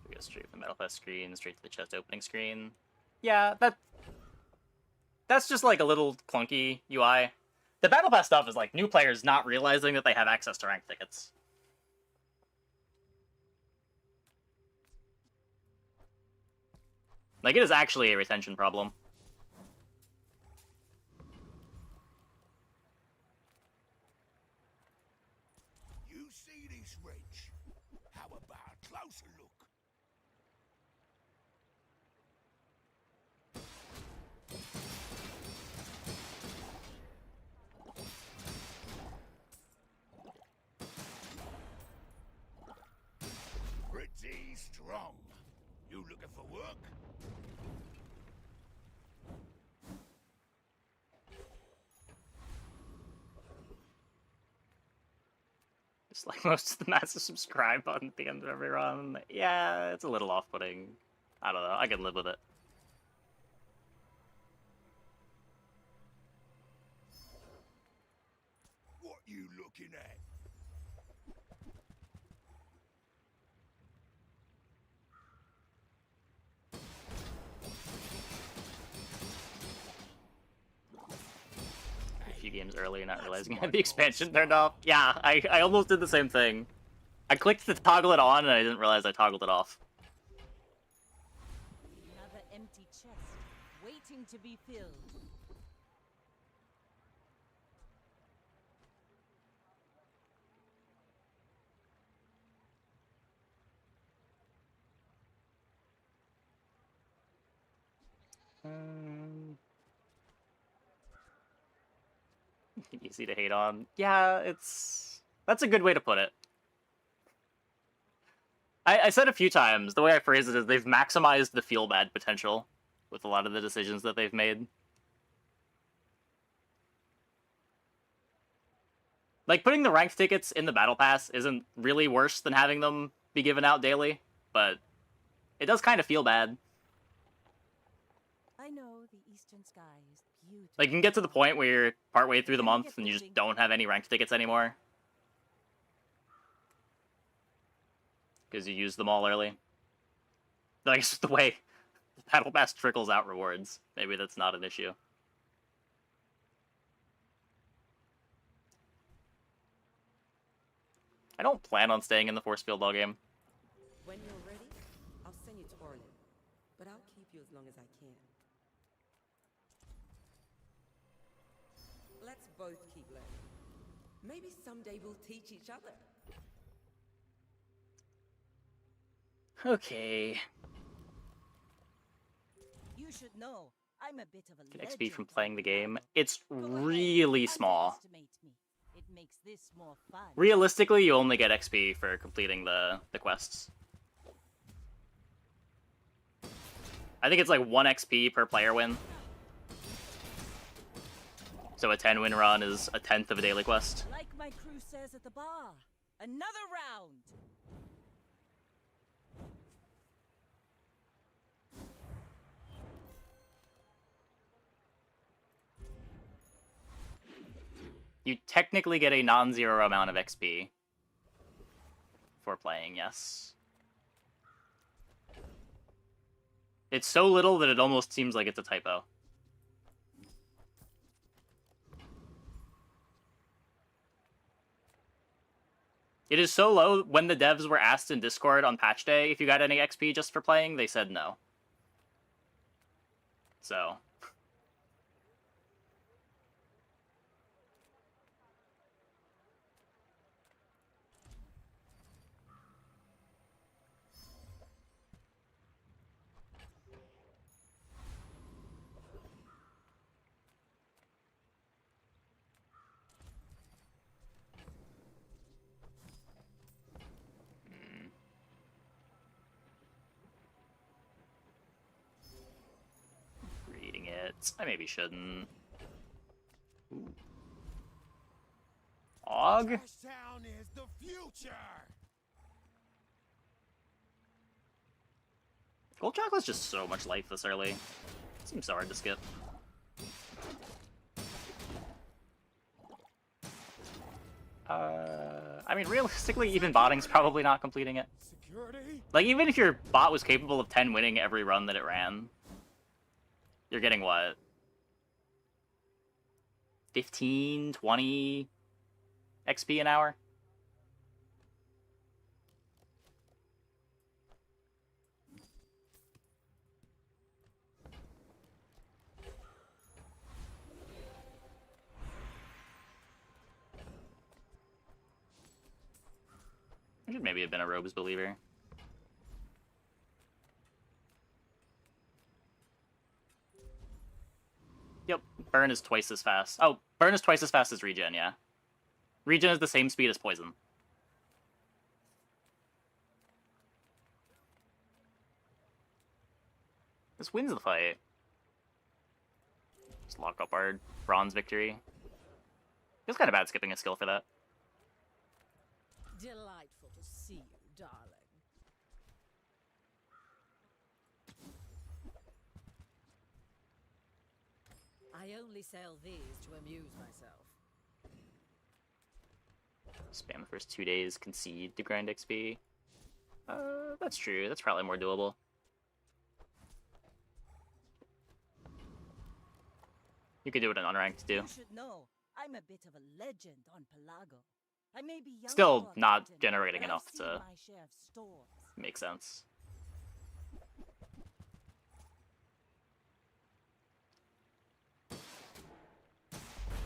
We go straight from the battle pass screen, straight to the chest opening screen. Yeah, that's just like a little clunky UI. The battle pass stuff is like new players not realizing that they have access to ranked tickets. Like, it is actually a retention problem. You see this wrench? How about a closer look? Pretty strong. You looking for work? It's like most of the massive subscribe button at the end of every run. Yeah, it's a little off-putting. I don't know. I can live with it. What you looking at? A few games earlier, not realizing I had the expansion turned off. Yeah, I almost did the same thing. I clicked to toggle it on, and I didn't realize I toggled it off. Another empty chest, waiting to be filled. Easy to hate on. Yeah, that's a good way to put it. I said a few times, the way I phrase it is they've maximized the feel-bad potential with a lot of the decisions that they've made. Like, putting the ranked tickets in the battle pass isn't really worse than having them be given out daily, but it does kind of feel bad. I know the eastern sky is beautiful. Like, you can get to the point where you're partway through the month and you just don't have any ranked tickets anymore. Because you used them all early. I guess the way the battle pass trickles out rewards, maybe that's not an issue. I don't plan on staying in the force field all game. When you're ready, I'll send you to Orlin, but I'll keep you as long as I can. Let's both keep learning. Maybe someday we'll teach each other. Okay. You should know, I'm a bit of a Get XP legend from on playing the game. Palago. It's Go ahead, really small. underestimate me. It makes this more fun. Realistically, you only get XP for completing the quests. I think it's like 1 XP per player win. So a 10-win run is a 10th of a daily quest. Like my crew says at the bar, Another round! You technically get a non-zero amount of XP for playing, yes. It's so little that it almost seems like it's a typo. It is so low, when the devs were asked in Discord on patch day if you got any XP just for playing, they said no. So... Reading it. I maybe shouldn't. Ooh. Og? Town is the future. Gold chocolate's just so much life this early. Seems so hard to skip. I mean, realistically, even botting's probably not completing it. Security? Like, even if your bot was capable of 10 winning every run that it ran, you're getting what? 15, 20 XP an hour? I should maybe have been a Robes believer. Yep, burn is twice as fast. Oh, burn is twice as fast as regen, yeah. Regen is the same speed as poison. This wins the fight. Just lock up our bronze victory. Feels kind of bad skipping a skill for that. Delightful to see you, darling. I only sell these to amuse myself. Spam the first 2 days, concede to grind XP. That's true. That's probably more doable. You could do it in unranked too. You should know, I'm a bit of a legend on Pelago. I may be young Still for a not captain, generating but I've enough seen to my share of storms. make sense.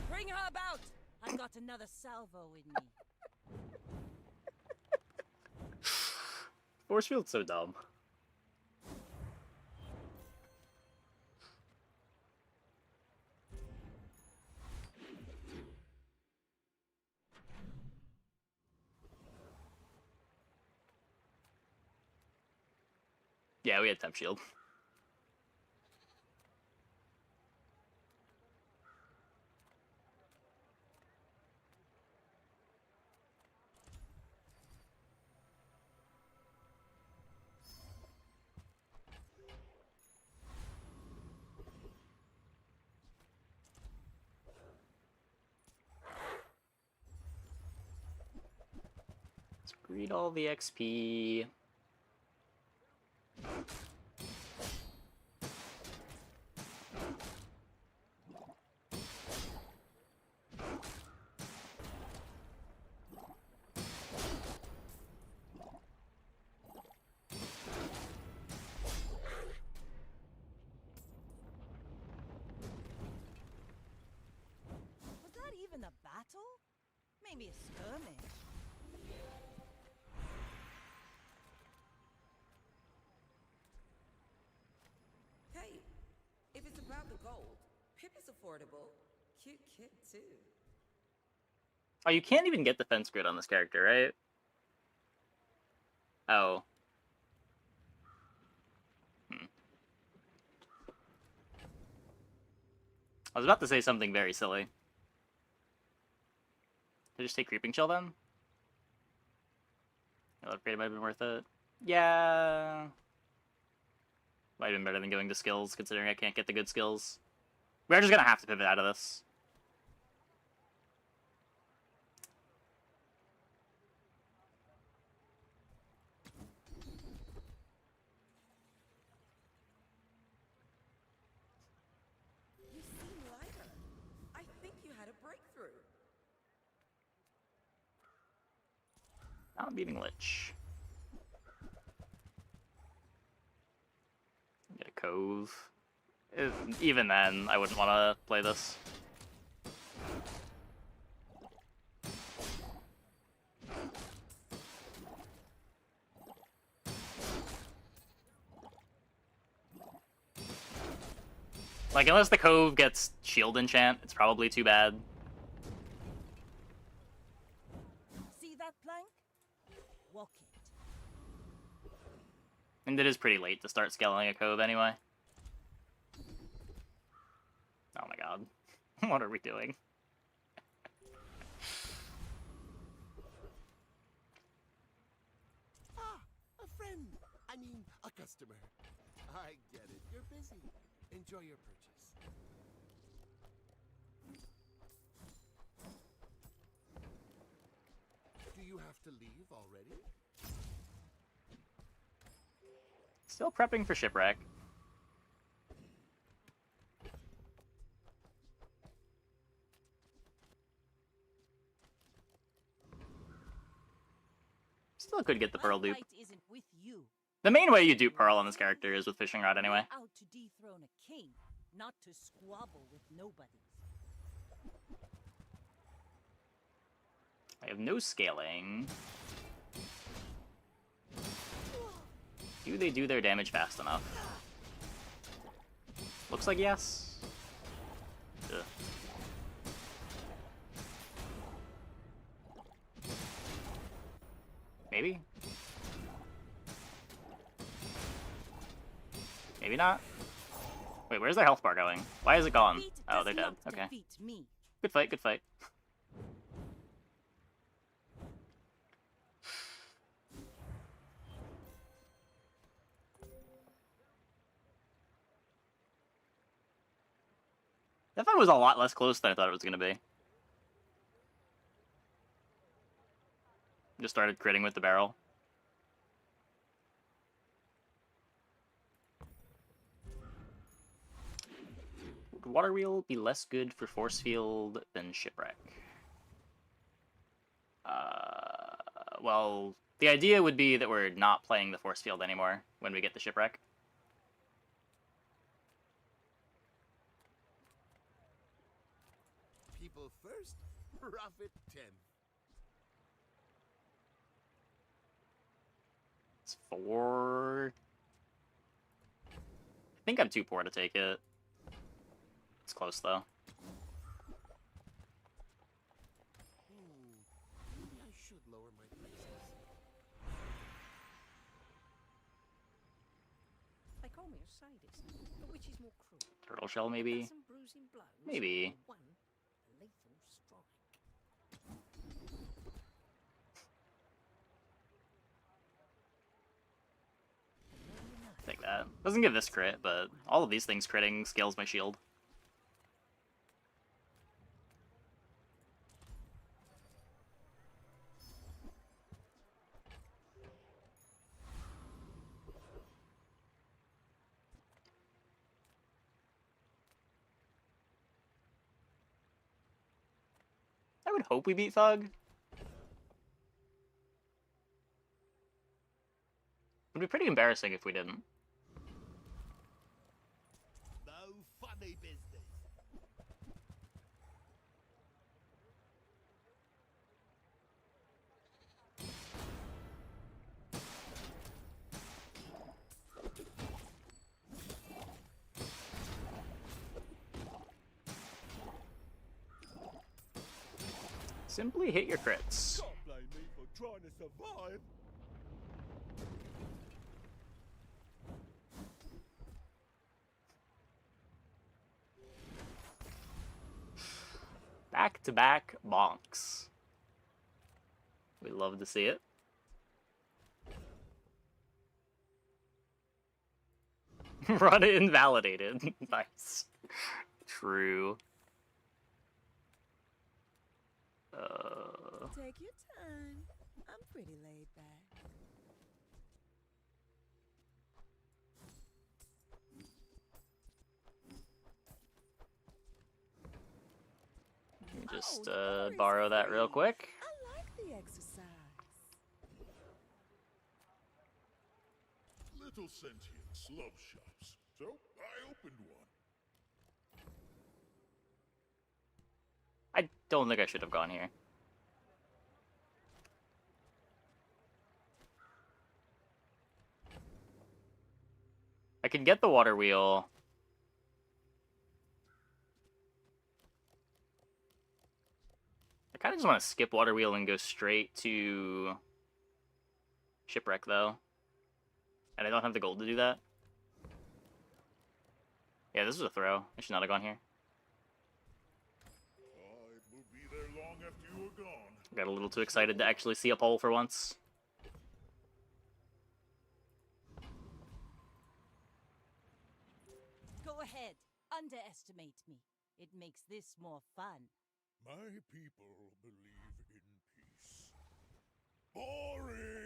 Bring her about! I've got another salvo in me. Force field's so dumb. Yeah, we had temp shield. Let's greed all the XP. Was that even a battle? Maybe a skirmish. Hey, if it's about the gold, Pip is affordable. Cute kid, too. Oh, you can't even get defense grid on this character, right? Oh. I was about to say something very silly. Did I just take Creeping Chill then? That upgrade might have been worth it. Yeah. Might have been better than going to skills, considering I can't get the good skills. We're just gonna have to pivot out of this. You seem lighter. I think you had a breakthrough. Not beating Lich. Get a Cove. Even then, I wouldn't want to play this. Like, unless the Cove gets shield enchant, it's probably too bad. See that plank? Walk it. And it is pretty late to start scaling a Cove anyway. Oh my god. What are we doing? Ah, a friend. I mean, a customer. I get it. You're busy. Enjoy your purchase. Do you have to leave already? Still prepping for Shipwreck. Still could get the Pearl dupe. Isn't with you. The main way you dupe Pearl on this character is with Fishing Rod anyway. We're out to dethrone a king, not to squabble with nobodies. I have no scaling. Do they do their damage fast enough? Looks like yes. Ugh. Maybe? Maybe not? Wait, where's their health bar going? Why is it gone? Oh, they're dead. Okay. Good fight, good fight. That fight was a lot less close than I thought it was going to be. Just started critting with the barrel. Would Water Wheel be less good for Force Field than Shipwreck? Well, the idea would be that we're not playing the Force Field anymore when we get the Shipwreck. People first, profit 10th. It's 4. I think I'm too poor to take it. It's close though. Maybe I should lower my prices. They call me a sadist, but which is more cruel? Turtle Shell maybe? Some bruising blows, Maybe. or one lethal strike. Take that. Doesn't give this crit, but all of these things critting scales my shield. I would hope we beat Thug. It would be pretty embarrassing if we didn't. No funny business. Simply hit your crits. Can't blame me for trying to survive. Back-to-back bonks. We love to see it. Run it invalidated. Nice. True. Take your time. I'm pretty laid back. Just borrow that real quick. I like the exercise. Little sentient love shops, so I opened one. I don't think I should have gone here. I can get the water wheel. I kind of just want to skip water wheel and go straight to shipwreck, though. And I don't have the gold to do that. Yeah, this was a throw. I should not have gone here. It will be there long after you are gone. Got a little too excited to actually see a pole for once. Go ahead, underestimate me. It makes this more fun. My people believe in peace. Boring!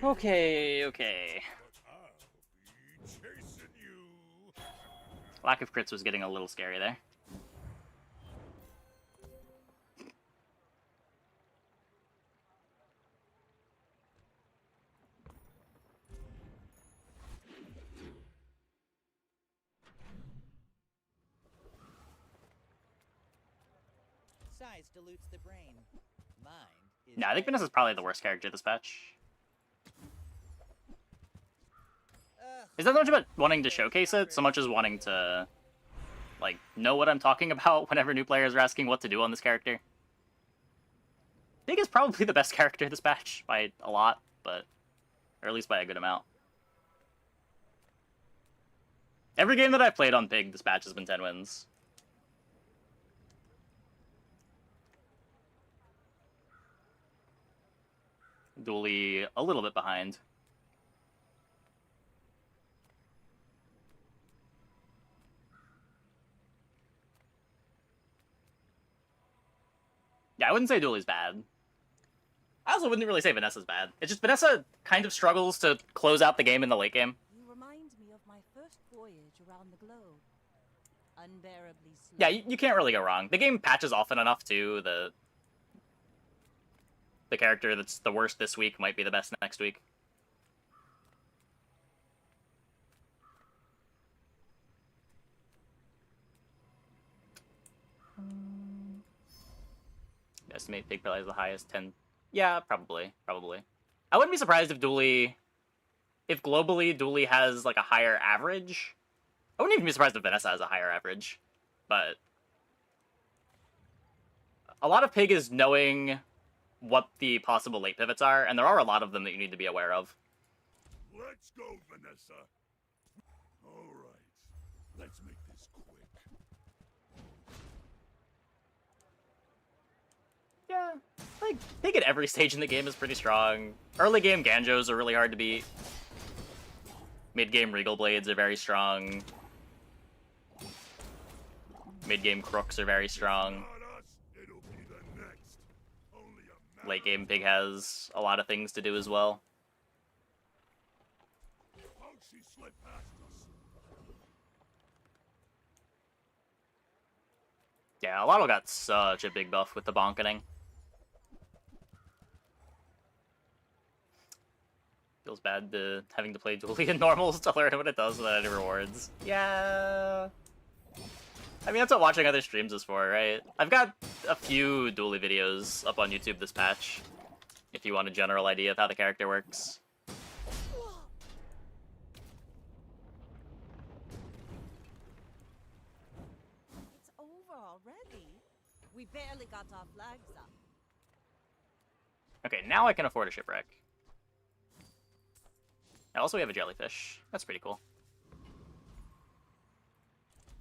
Okay. Chasing you. Lack of crits was getting a little scary there. Size dilutes the brain. Mind is Yeah, I think Vanessa's probably the worst character this patch. Is that not much about wanting to showcase it, so much as wanting to, like, know what I'm talking about whenever new players are asking what to do on this character? Pig is probably the best character this patch, by a lot, but... or at least by a good amount. Every game that I've played on Pig this patch has been 10 wins. Dooley a little bit behind. Yeah, I wouldn't say Dooley's bad. I also wouldn't really say Vanessa's bad. It's just Vanessa kind of struggles to close out the game in the late game. You remind me of my first voyage around the globe. Unbearably slow. Yeah, you can't really go wrong. The game patches often enough, too. The character that's the worst this week might be the best next week. Estimate Pig probably has the highest 10. Yeah, probably. I wouldn't be surprised if if globally Dooley has like a higher average. I wouldn't even be surprised if Vanessa has a higher average. But a lot of Pig is knowing what the possible late pivots are, and there are a lot of them that you need to be aware of. Let's go, Vanessa. All right, let's make this quick. Yeah, like, Pig at every stage in the game is pretty strong. Early game Ganjos are really hard to beat. Mid game Regal Blades are very strong. Mid game Crooks are very strong. Late game Pig has a lot of things to do as well. Yeah, Lotto got such a big buff with the bonketing. Feels bad having to play Dooley in normals to learn what it does without any rewards. Yeah. I mean, that's what watching other streams is for, right? I've got a few Dooley videos up on YouTube this patch, if you want a general idea of how the character works. We barely got our flags up. Okay, now I can afford a shipwreck. And also, we have a jellyfish. That's pretty cool.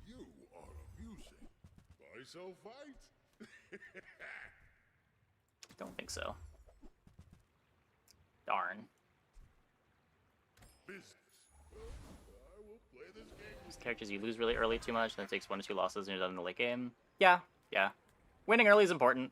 You are amusing. Buy, sell, fight? Don't think so. Darn. Business. I will play this game. These characters you lose really early too much, then it takes 1 or 2 losses and you're done in the late game. Yeah, yeah. Winning early is important.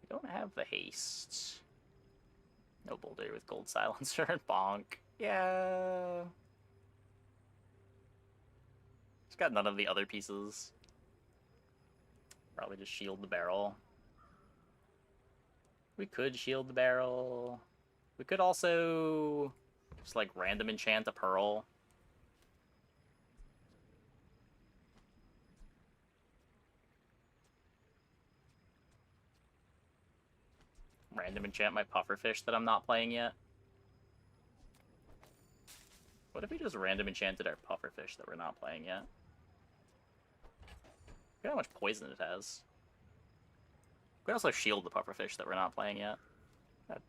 I don't have the haste. No boulder with gold silencer and bonk. Yeah. It's got none of the other pieces. Probably just shield the barrel. We could shield the barrel. We could also just like random enchant a pearl. Random enchant my pufferfish that I'm not playing yet. What if we just random enchanted our pufferfish that we're not playing yet? Look at how much poison it has. We can also shield the pufferfish that we're not playing yet. That,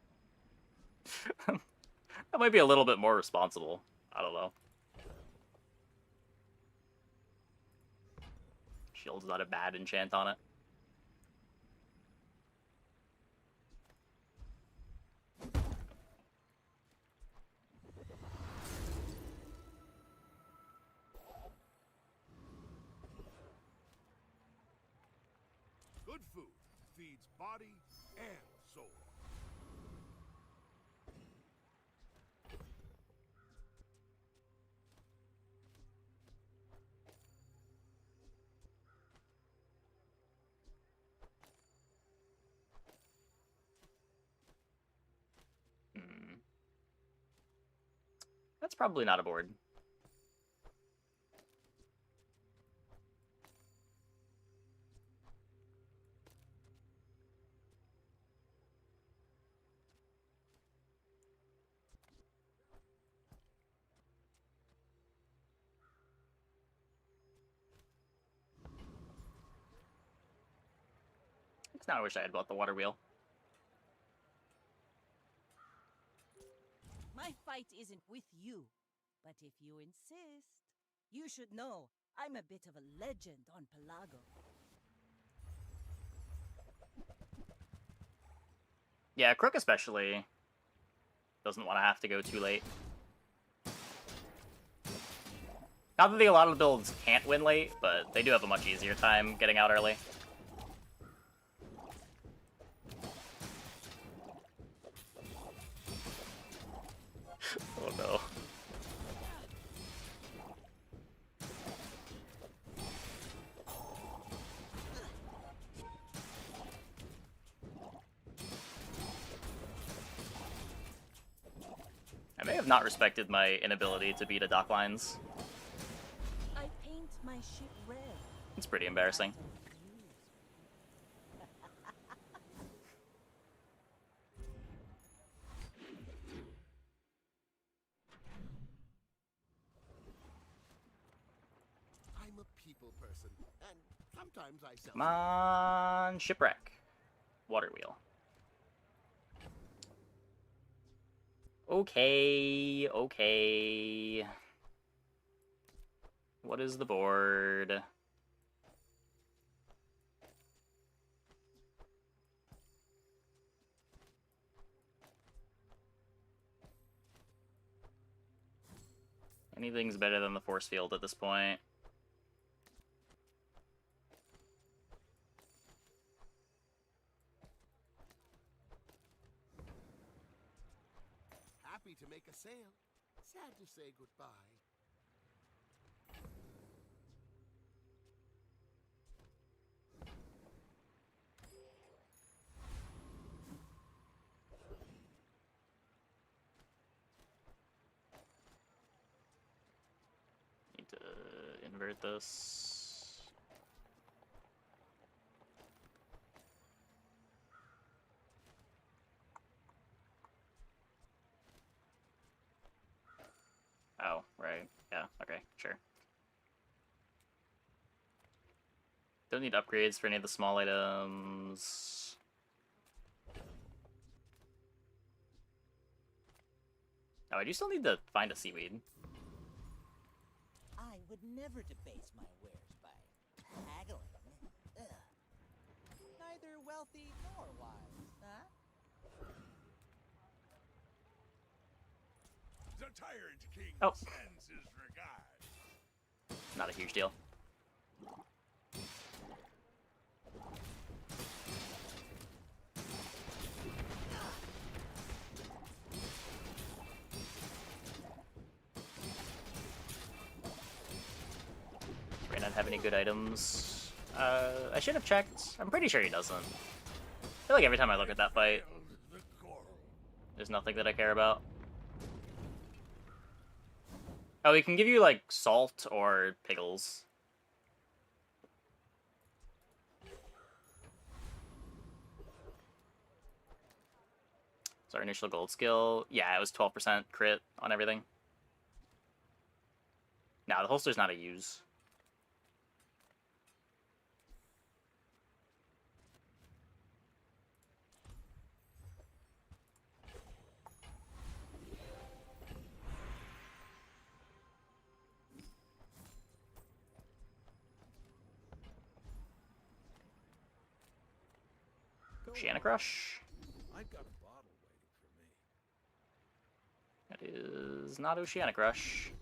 that might be a little bit more responsible. I don't know. Shield's not a bad enchant on it. Good food feeds body and soul. That's probably not a board. Now I wish I had bought the water wheel. My fight isn't with you, but if you insist, you should know I'm a bit of a legend on Pelago. Yeah, Crook especially doesn't want to have to go too late. Not that a lot of builds can't win late, but they do have a much easier time getting out early. Oh no. I may have not respected my inability to beat a dock lines. I paint my ship red. It's pretty embarrassing. I'm a people person, and sometimes I sell. Come on, shipwreck. Water wheel. Okay, okay. What is the board? Anything's better than the force field at this point. Happy to make a sale. Sad to say goodbye. convert this. Oh, right. Yeah, okay, sure. Don't need upgrades for any of the small items. Oh, I do still need to find a seaweed. I would never debase my wares by haggling. Ugh. Neither wealthy nor wise, huh? The tyrant king Oh. sends his regard. Not a huge deal. Might not have any good items. I should have checked. I'm pretty sure he doesn't. I feel like every time I look at that fight, there's nothing that I care about. Oh, he can give you, like, salt or pickles. So our initial gold skill, yeah, it was 12% crit on everything. Nah, the holster's not a use. Oceanic Rush. I've got a bottle waiting for me. That is not Oceanic Rush.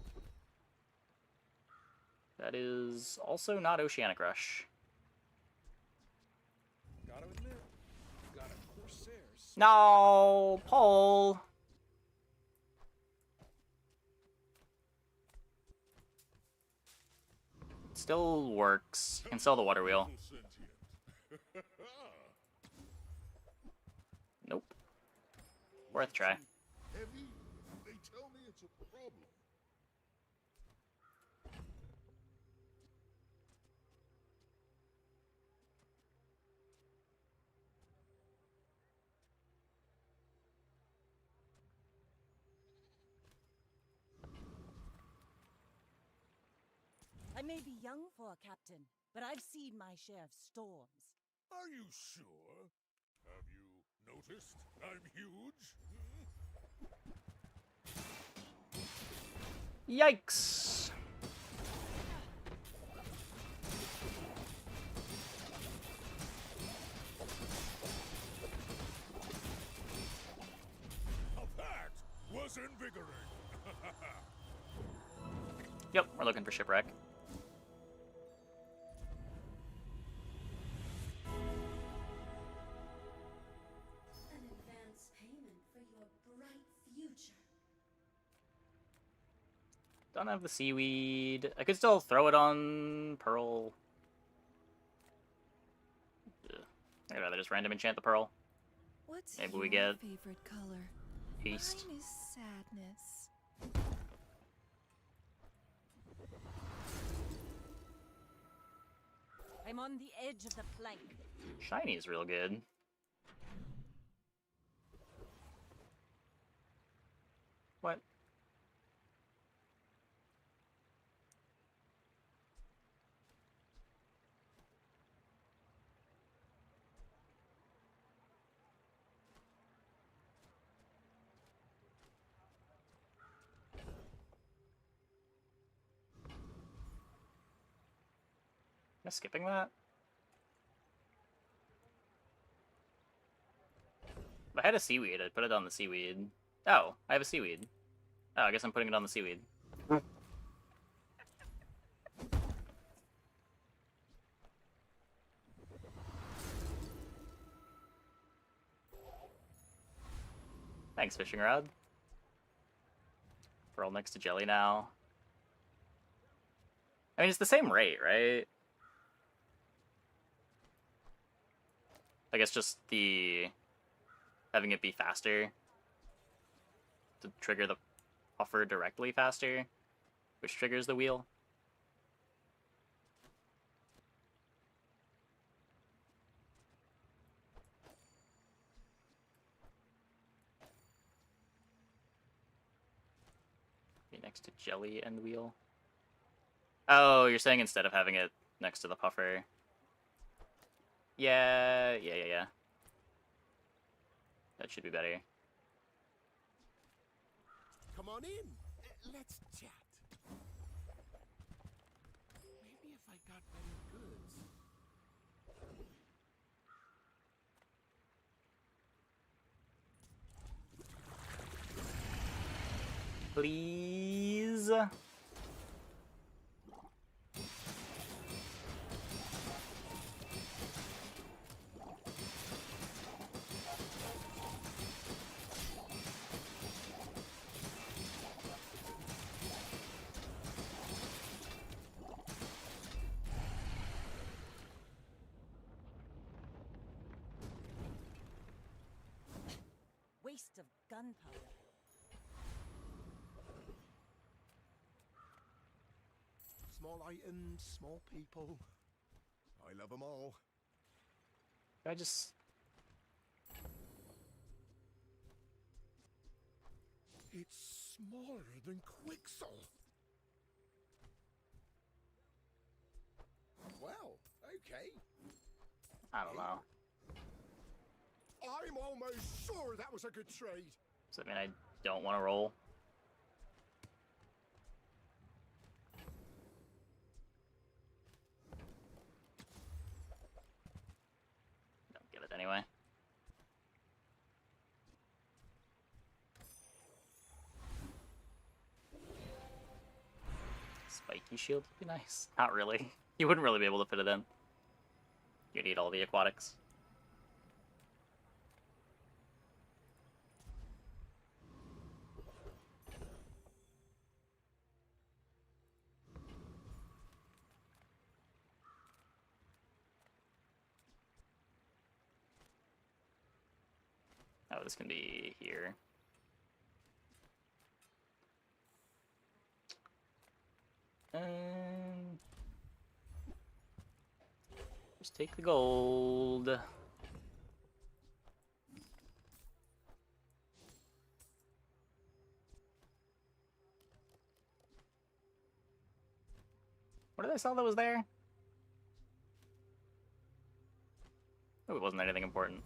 That is also not Oceanic Rush. Gotta admit, got a Corsair. No, Paul. Still works. You can sell the water wheel. Nope. Worth a try. Heavy? They tell me it's a problem. I may be young for a captain, but I've seen my share of storms. Are you sure? Have you noticed I'm huge? Yikes. Now that was invigorating. Yep, we're looking for shipwreck. An advance payment for your bright future. Don't have the seaweed. I could still throw it on Pearl. Ugh. I'd rather just random enchant the Pearl. What's Maybe your we get favorite color? haste. Mine is sadness. I'm on the edge of the plank. Shiny is real good. What? Am I skipping that? If I had a seaweed, I'd put it on the seaweed. Oh, I have a seaweed. Oh, I guess I'm putting it on the seaweed. Thanks, fishing rod. Pearl next to jelly now. I mean, it's the same rate, right? I guess just the having it be faster to trigger the offer directly faster, which triggers the wheel. Next to jelly and wheel. Oh, you're saying instead of having it next to the puffer. Yeah. That should be better. Come on in. Let's chat. Maybe if I got better goods. Please. Waste of gunpowder. Small items, small people. I love them all. I just... It's smaller than Quixel. Well, okay. I don't know. I'm almost sure that was a good trade. Does that mean I don't want to roll? Don't get it anyway. Spiky shield would be nice. Not really. You wouldn't really be able to fit it in. You need all the aquatics. Oh, this can be here. Just take the gold. What did I sell that was there? Oh, it wasn't anything important.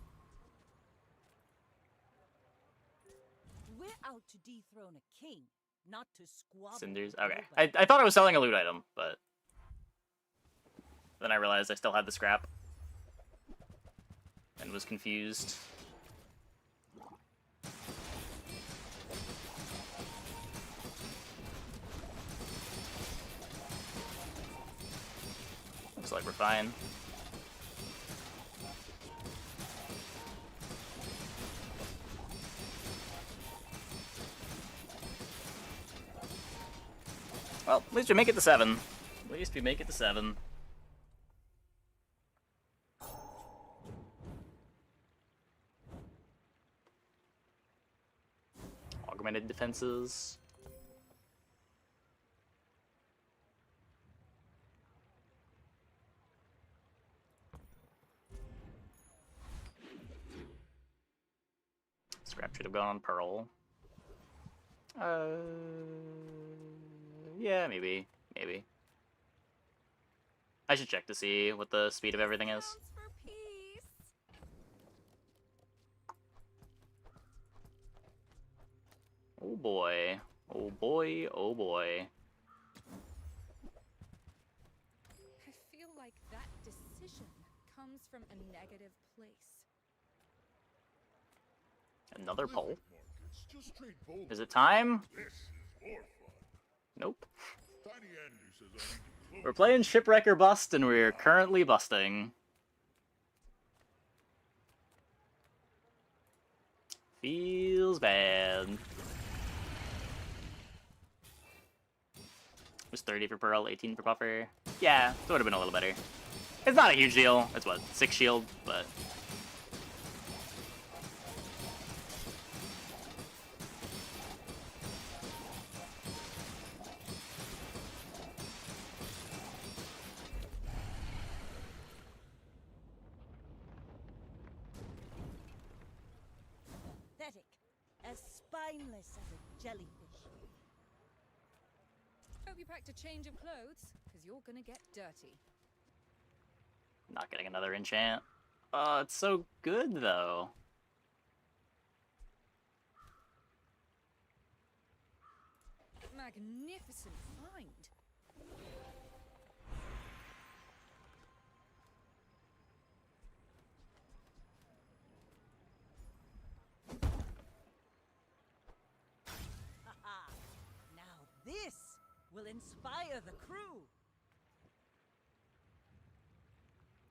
We're out to dethrone a king, not to squabble. Cinders? with Okay. nobody. I thought I was selling a loot item, but... Then I realized I still had the scrap. And was confused. Looks like we're fine. Well, at least we make it to 7. At least we make it to 7. Augmented defenses. Scrap should have gone on Pearl. Yeah, maybe. Maybe. I should check to see what the speed of everything is. Oh boy. Oh boy, oh boy. I feel like that decision comes from a negative place. Another pole? Just straight bold. Is it time? This is more fun. Nope. Tiny Andy says I need to We're playing Shipwreck or Bust, and we're currently busting. Feels bad. It was 30 for Pearl, 18 for Puffer. Yeah, it would have been a little better. It's not a huge deal. It's what, 6 shield, but... Pathetic. As spineless as a jellyfish. Hope you packed a change of clothes, because you're gonna get dirty. Not getting another enchant. It's so good, though. Magnificent find. Haha! Now this will inspire the crew.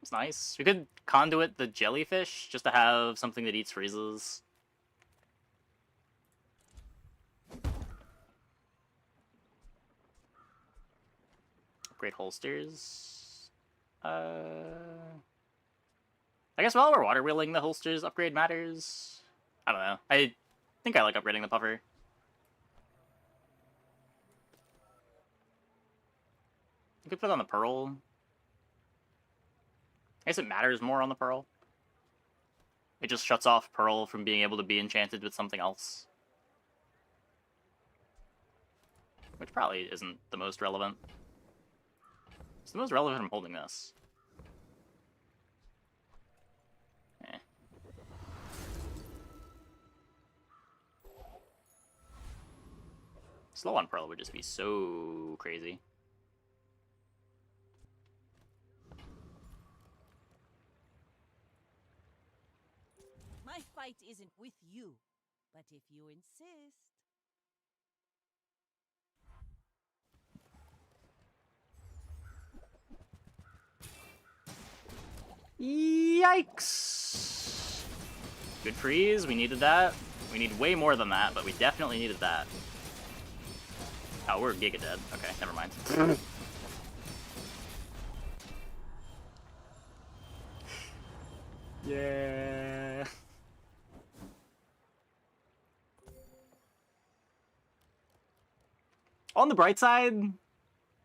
It's nice. We could conduit the jellyfish just to have something that eats freezes. Upgrade holsters. I guess while we're water wheeling the holsters, upgrade matters. I don't know. I think I like upgrading the puffer. You could put it on the pearl. I guess it matters more on the pearl. It just shuts off pearl from being able to be enchanted with something else. Which probably isn't the most relevant. It's the most relevant from holding this. Eh. Slow on pearl would just be so crazy. My fight isn't with you, but if you insist. Yikes! Good freeze, we needed that. We need way more than that, but we definitely needed that. Oh, we're giga dead. Okay, never mind. Yeah. On the bright side,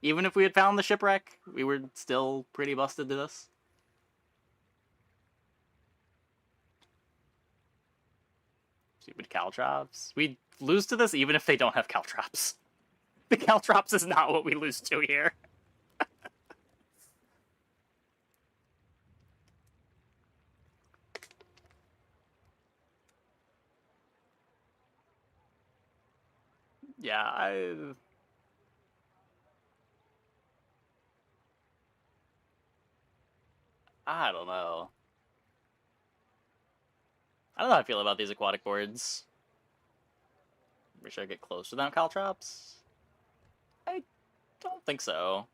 even if we had found the shipwreck, we were still pretty busted to this. Stupid caltrops. We lose to this even if they don't have caltrops. The caltrops is not what we lose to here. Yeah, I don't know. I don't know how I feel about these aquatic boards. Wish I get close without caltrops. I don't think so.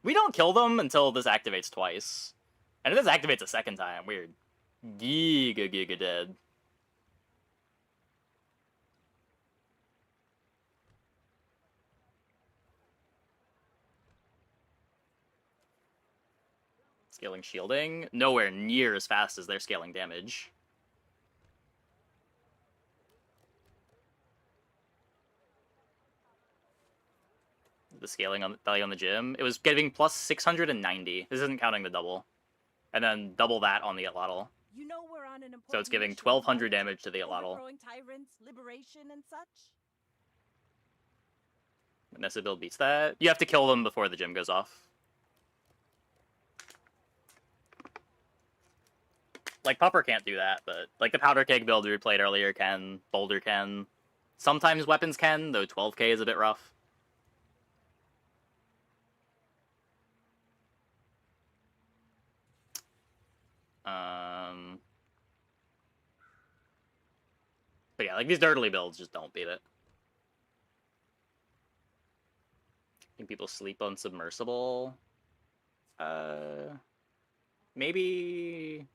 We don't kill them until this activates twice. And if this activates a second time, we're giga dead. Scaling shielding, nowhere near as fast as their scaling damage. The scaling on value on the gym, it was giving plus 690. This isn't counting the double. And then double that on the Atlatl. You know we're on an important So it's giving mission, 1200 right? damage to the Atlatl. Overthrowing tyrants, liberation, and such. Vanessa build beats that. You have to kill them before the gym goes off. Like, Pupper can't do that, but like the Powder Keg build we played earlier can, Boulder can. Sometimes weapons can, though 12k is a bit rough. But yeah, like these dirtily builds just don't beat it. I think people sleep on Submersible. Maybe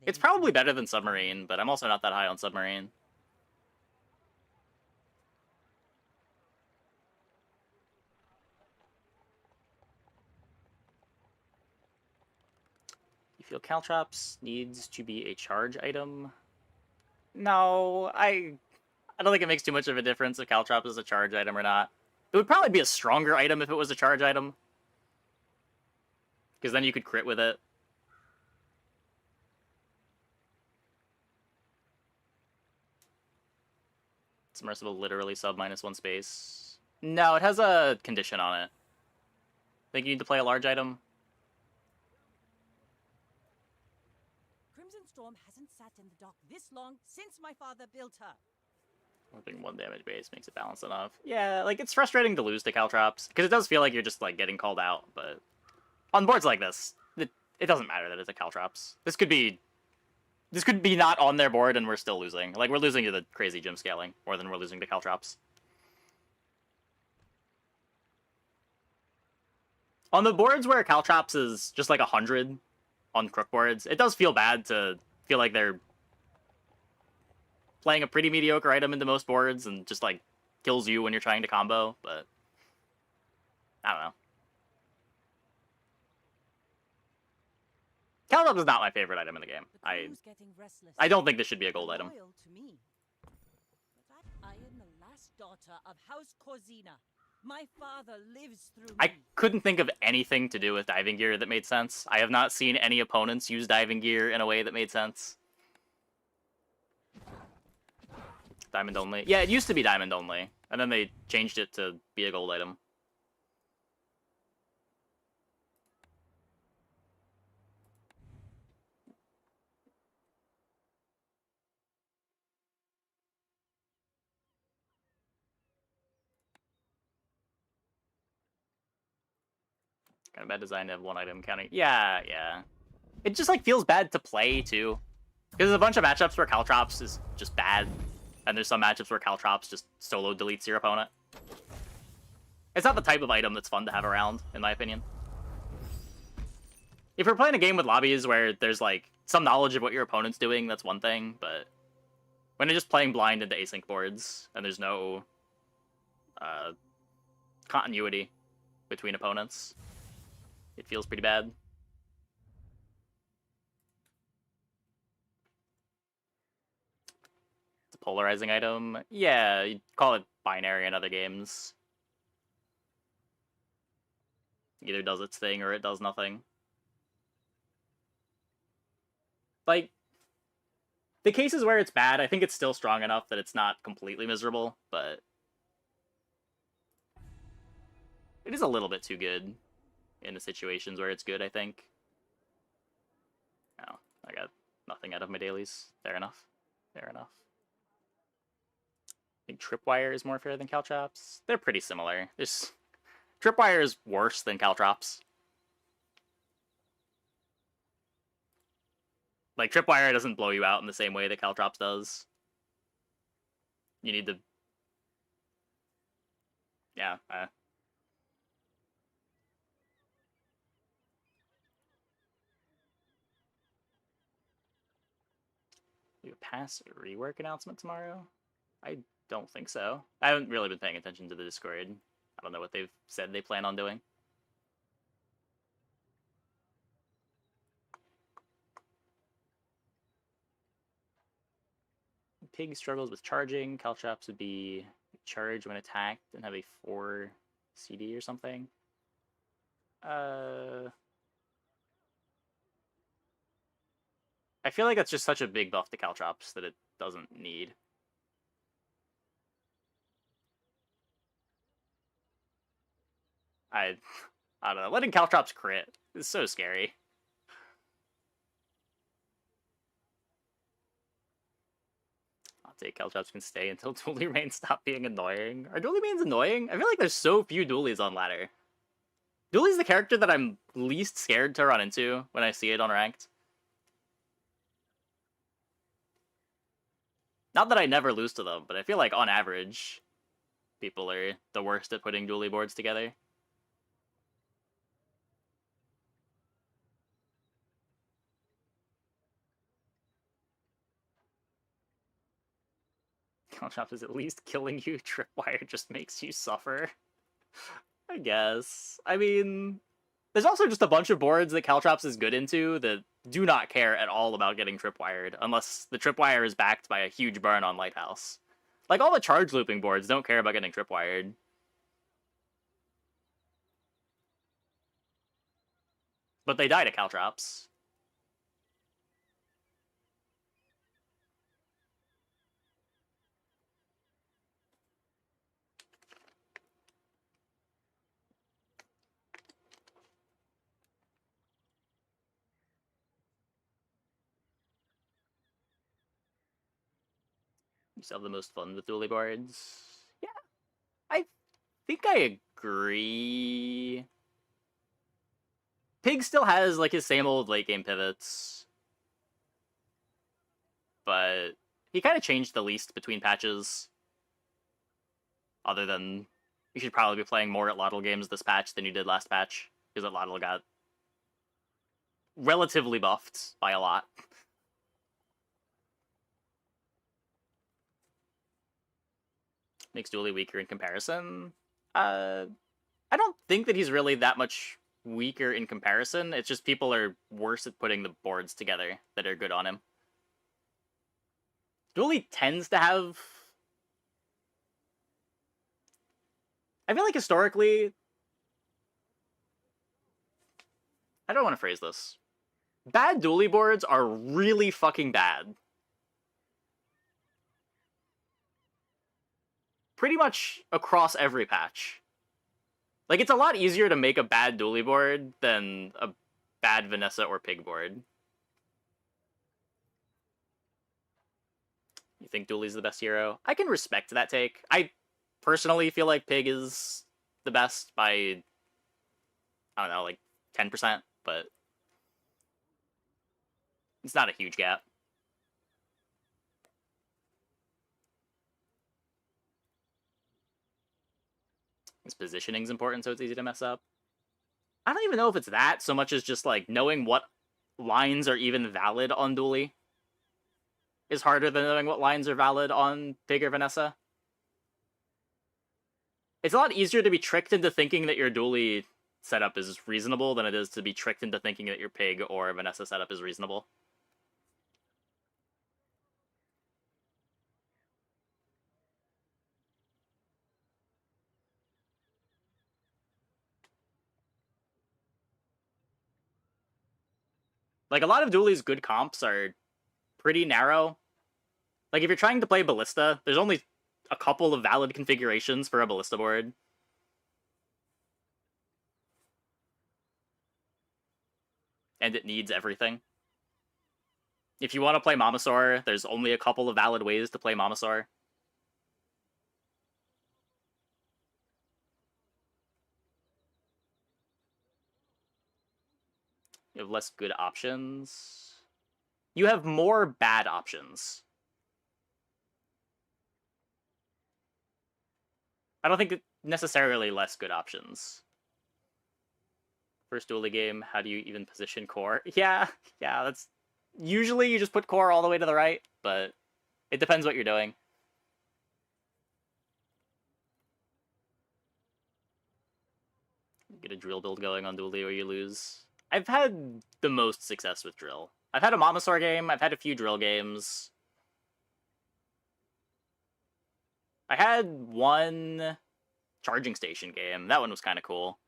it's probably better than Submarine, but I'm also not that high on Submarine. You feel Caltrops needs to be a charge item? No, I don't think it makes too much of a difference if Caltrop is a charge item or not. It would probably be a stronger item if it was a charge item. Because then you could crit with it. Submersible literally sub -1 space. No, it has a condition on it. Think you need to play a large item? Crimson Storm hasn't sat in the dock this long since my father built her. I think 1 damage base makes it balanced enough. Yeah, like, it's frustrating to lose to Caltrops, because it does feel like you're just, like, getting called out, but on boards like this, it doesn't matter that it's a Caltrops. This could be not on their board and we're still losing. Like, we're losing to the crazy gym scaling more than we're losing to Caltrops. On the boards where Caltrops is just like 100 on crook boards, it does feel bad to feel like they're playing a pretty mediocre item into most boards and just like kills you when you're trying to combo, but I don't know. Caltrops is not my favorite item in the game. I don't think this should be a gold item. To me. But I am the last daughter of House Corzina. My father lives through me. I couldn't think of anything to do with diving gear that made sense. I have not seen any opponents use diving gear in a way that made sense. Diamond only. Yeah, it used to be diamond only, and then they changed it to be a gold item. Kind of bad design to have 1 item counting. Yeah. It just, like, feels bad to play, too. Because there's a bunch of matchups where Caltrops is just bad, and there's some matchups where Caltrops just solo deletes your opponent. It's not the type of item that's fun to have around, in my opinion. If you're playing a game with lobbies where there's, like, some knowledge of what your opponent's doing, that's one thing, but when you're just playing blind into async boards, and there's no continuity between opponents, it feels pretty bad. It's a polarizing item. Yeah, you'd call it binary in other games. Either does its thing or it does nothing. Like, the cases where it's bad, I think it's still strong enough that it's not completely miserable, but it is a little bit too good in the situations where it's good, I think. Oh, I got nothing out of my dailies. Fair enough. Fair enough. I think Tripwire is more fair than Caltrops. They're pretty similar. Tripwire is worse than Caltrops. Like, Tripwire doesn't blow you out in the same way that Caltrops does. You need to... Yeah, We have a pass rework announcement tomorrow? I don't think so. I haven't really been paying attention to the Discord. I don't know what they've said they plan on doing. Pig struggles with charging. Caltrops would be charge when attacked and have a 4 CD or something. I feel like that's just such a big buff to Caltrops that it doesn't need. I don't know. Letting Caltrops crit is so scary. I'll take Caltrops can stay until Dually Mains stop being annoying. Are Dually Mains annoying? I feel like there's so few Dualies on ladder. Dualie's the character that I'm least scared to run into when I see it on ranked. Not that I never lose to them, but I feel like on average, people are the worst at putting Dualie boards together. Caltrops is at least killing you. Tripwire just makes you suffer. I guess. I mean, there's also just a bunch of boards that Caltrops is good into that do not care at all about getting tripwired, unless the tripwire is backed by a huge burn on Lighthouse. Like, all the charge looping boards don't care about getting tripwired. But they die to Caltrops. You still have the most fun with dually boards. Yeah, I think I agree. Pig still has like his same old late game pivots, but he kind of changed the least between patches. Other than you should probably be playing more at Lottle games this patch than you did last patch, because Lottle got relatively buffed by a lot. Makes dually weaker in comparison. I don't think that he's really that much weaker in comparison. It's just people are worse at putting the boards together that are good on him. Dually tends to have... I feel like historically... I don't want to phrase this. Bad dually boards are really fucking bad. Pretty much across every patch. Like, it's a lot easier to make a bad dually board than a bad Vanessa or Pig board. You think Dooley's the best hero? I can respect that take. I personally feel like Pig is the best by, I don't know, like 10%, but it's not a huge gap. His positioning's important, so it's easy to mess up. I don't even know if it's that so much as just like knowing what lines are even valid on Dooley is harder than knowing what lines are valid on Pig or Vanessa. It's a lot easier to be tricked into thinking that your Dooley setup is reasonable than it is to be tricked into thinking that your Pig or Vanessa setup is reasonable. Like, a lot of Dooley's good comps are pretty narrow. Like, if you're trying to play Ballista, there's only a couple of valid configurations for a Ballista board. And it needs everything. If you want to play Mamasaur, there's only a couple of valid ways to play Mamasaur. You have less good options. You have more bad options. I don't think it necessarily less good options. First dually game, how do you even position core? Yeah, that's... Usually you just put core all the way to the right, but it depends what you're doing. Get a drill build going on dually or you lose. I've had the most success with drill. I've had a Mamasaur game, I've had a few drill games. I had one charging station game. That one was kind of cool.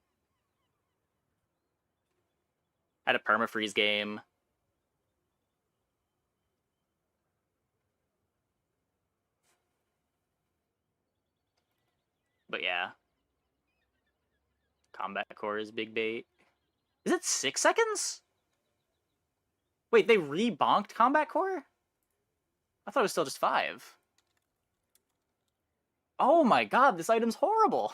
Had a permafreeze game. But yeah. Combat core is big bait. Is it 6 seconds? Wait, they re-bonked combat core? I thought it was still just 5. Oh my god, this item's horrible.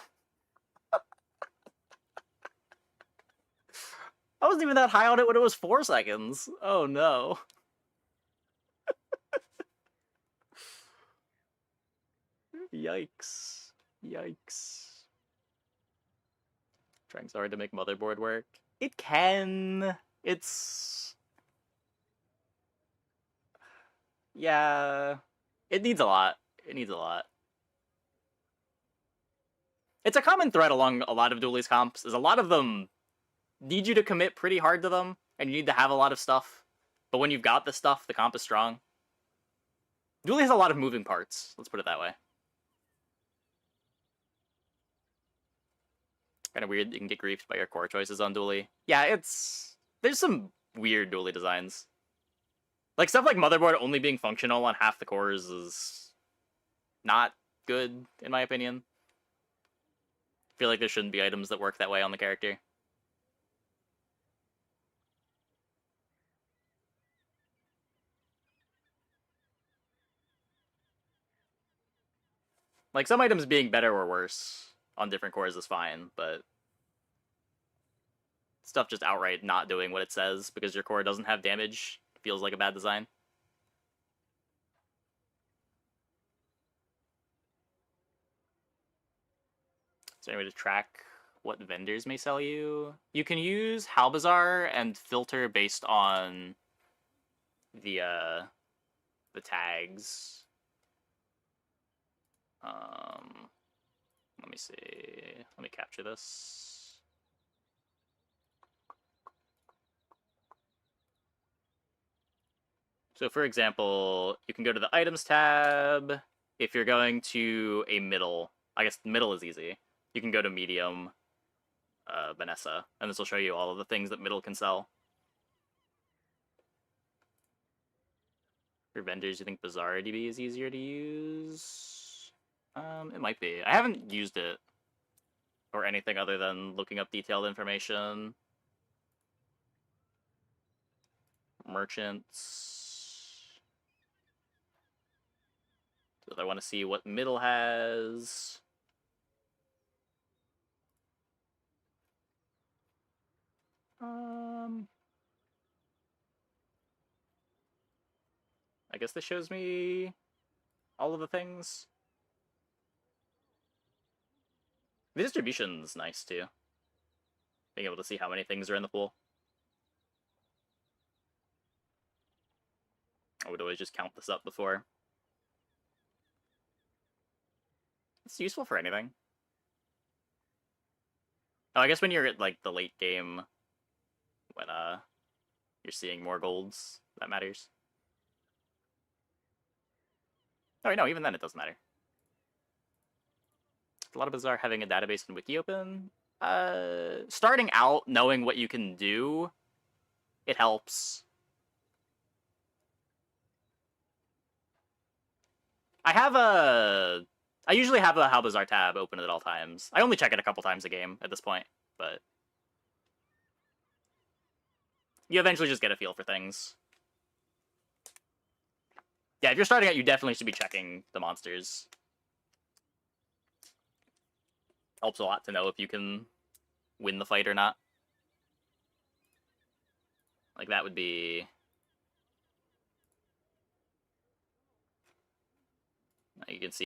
I wasn't even that high on it when it was 4 seconds. Oh no. Yikes. Yikes. Trying so hard to make motherboard work. It can. It's... Yeah. It needs a lot. It needs a lot. It's a common thread along a lot of Dooley's comps, is a lot of them need you to commit pretty hard to them, and you need to have a lot of stuff. But when you've got the stuff, the comp is strong. Dooley has a lot of moving parts, let's put it that way. Kind of weird you can get griefed by your core choices on Dooley. Yeah, it's... There's some weird Dooley designs. Like, stuff like Motherboard only being functional on half the cores is not good, in my opinion. I feel like there shouldn't be items that work that way on the character. Like, some items being better or worse on different cores is fine, but stuff just outright not doing what it says because your core doesn't have damage feels like a bad design. Is there any way to track what vendors may sell you? You can use Halbazar and filter based on the tags. Let me see. Let me capture this. So for example, you can go to the items tab. If you're going to a middle, I guess middle is easy. You can go to medium, Vanessa, and this will show you all of the things that middle can sell. For vendors, you think Bazaar DB is easier to use? It might be. I haven't used it or anything other than looking up detailed information. Merchants. So I want to see what middle has. I guess this shows me all of the things. The distribution's nice too. Being able to see how many things are in the pool. I would always just count this up before. It's useful for anything. Oh, I guess when you're at like the late game, when you're seeing more golds, that matters. Oh no, even then it doesn't matter. A lot of Bazaar having a database and wiki open. Starting out knowing what you can do, it helps. I usually have a Halbazar tab open at all times. I only check it a couple times a game at this point, but you eventually just get a feel for things. Yeah, if you're starting out, you definitely should be checking the monsters. Helps a lot to know if you can win the fight or not. Like, that would be... You can see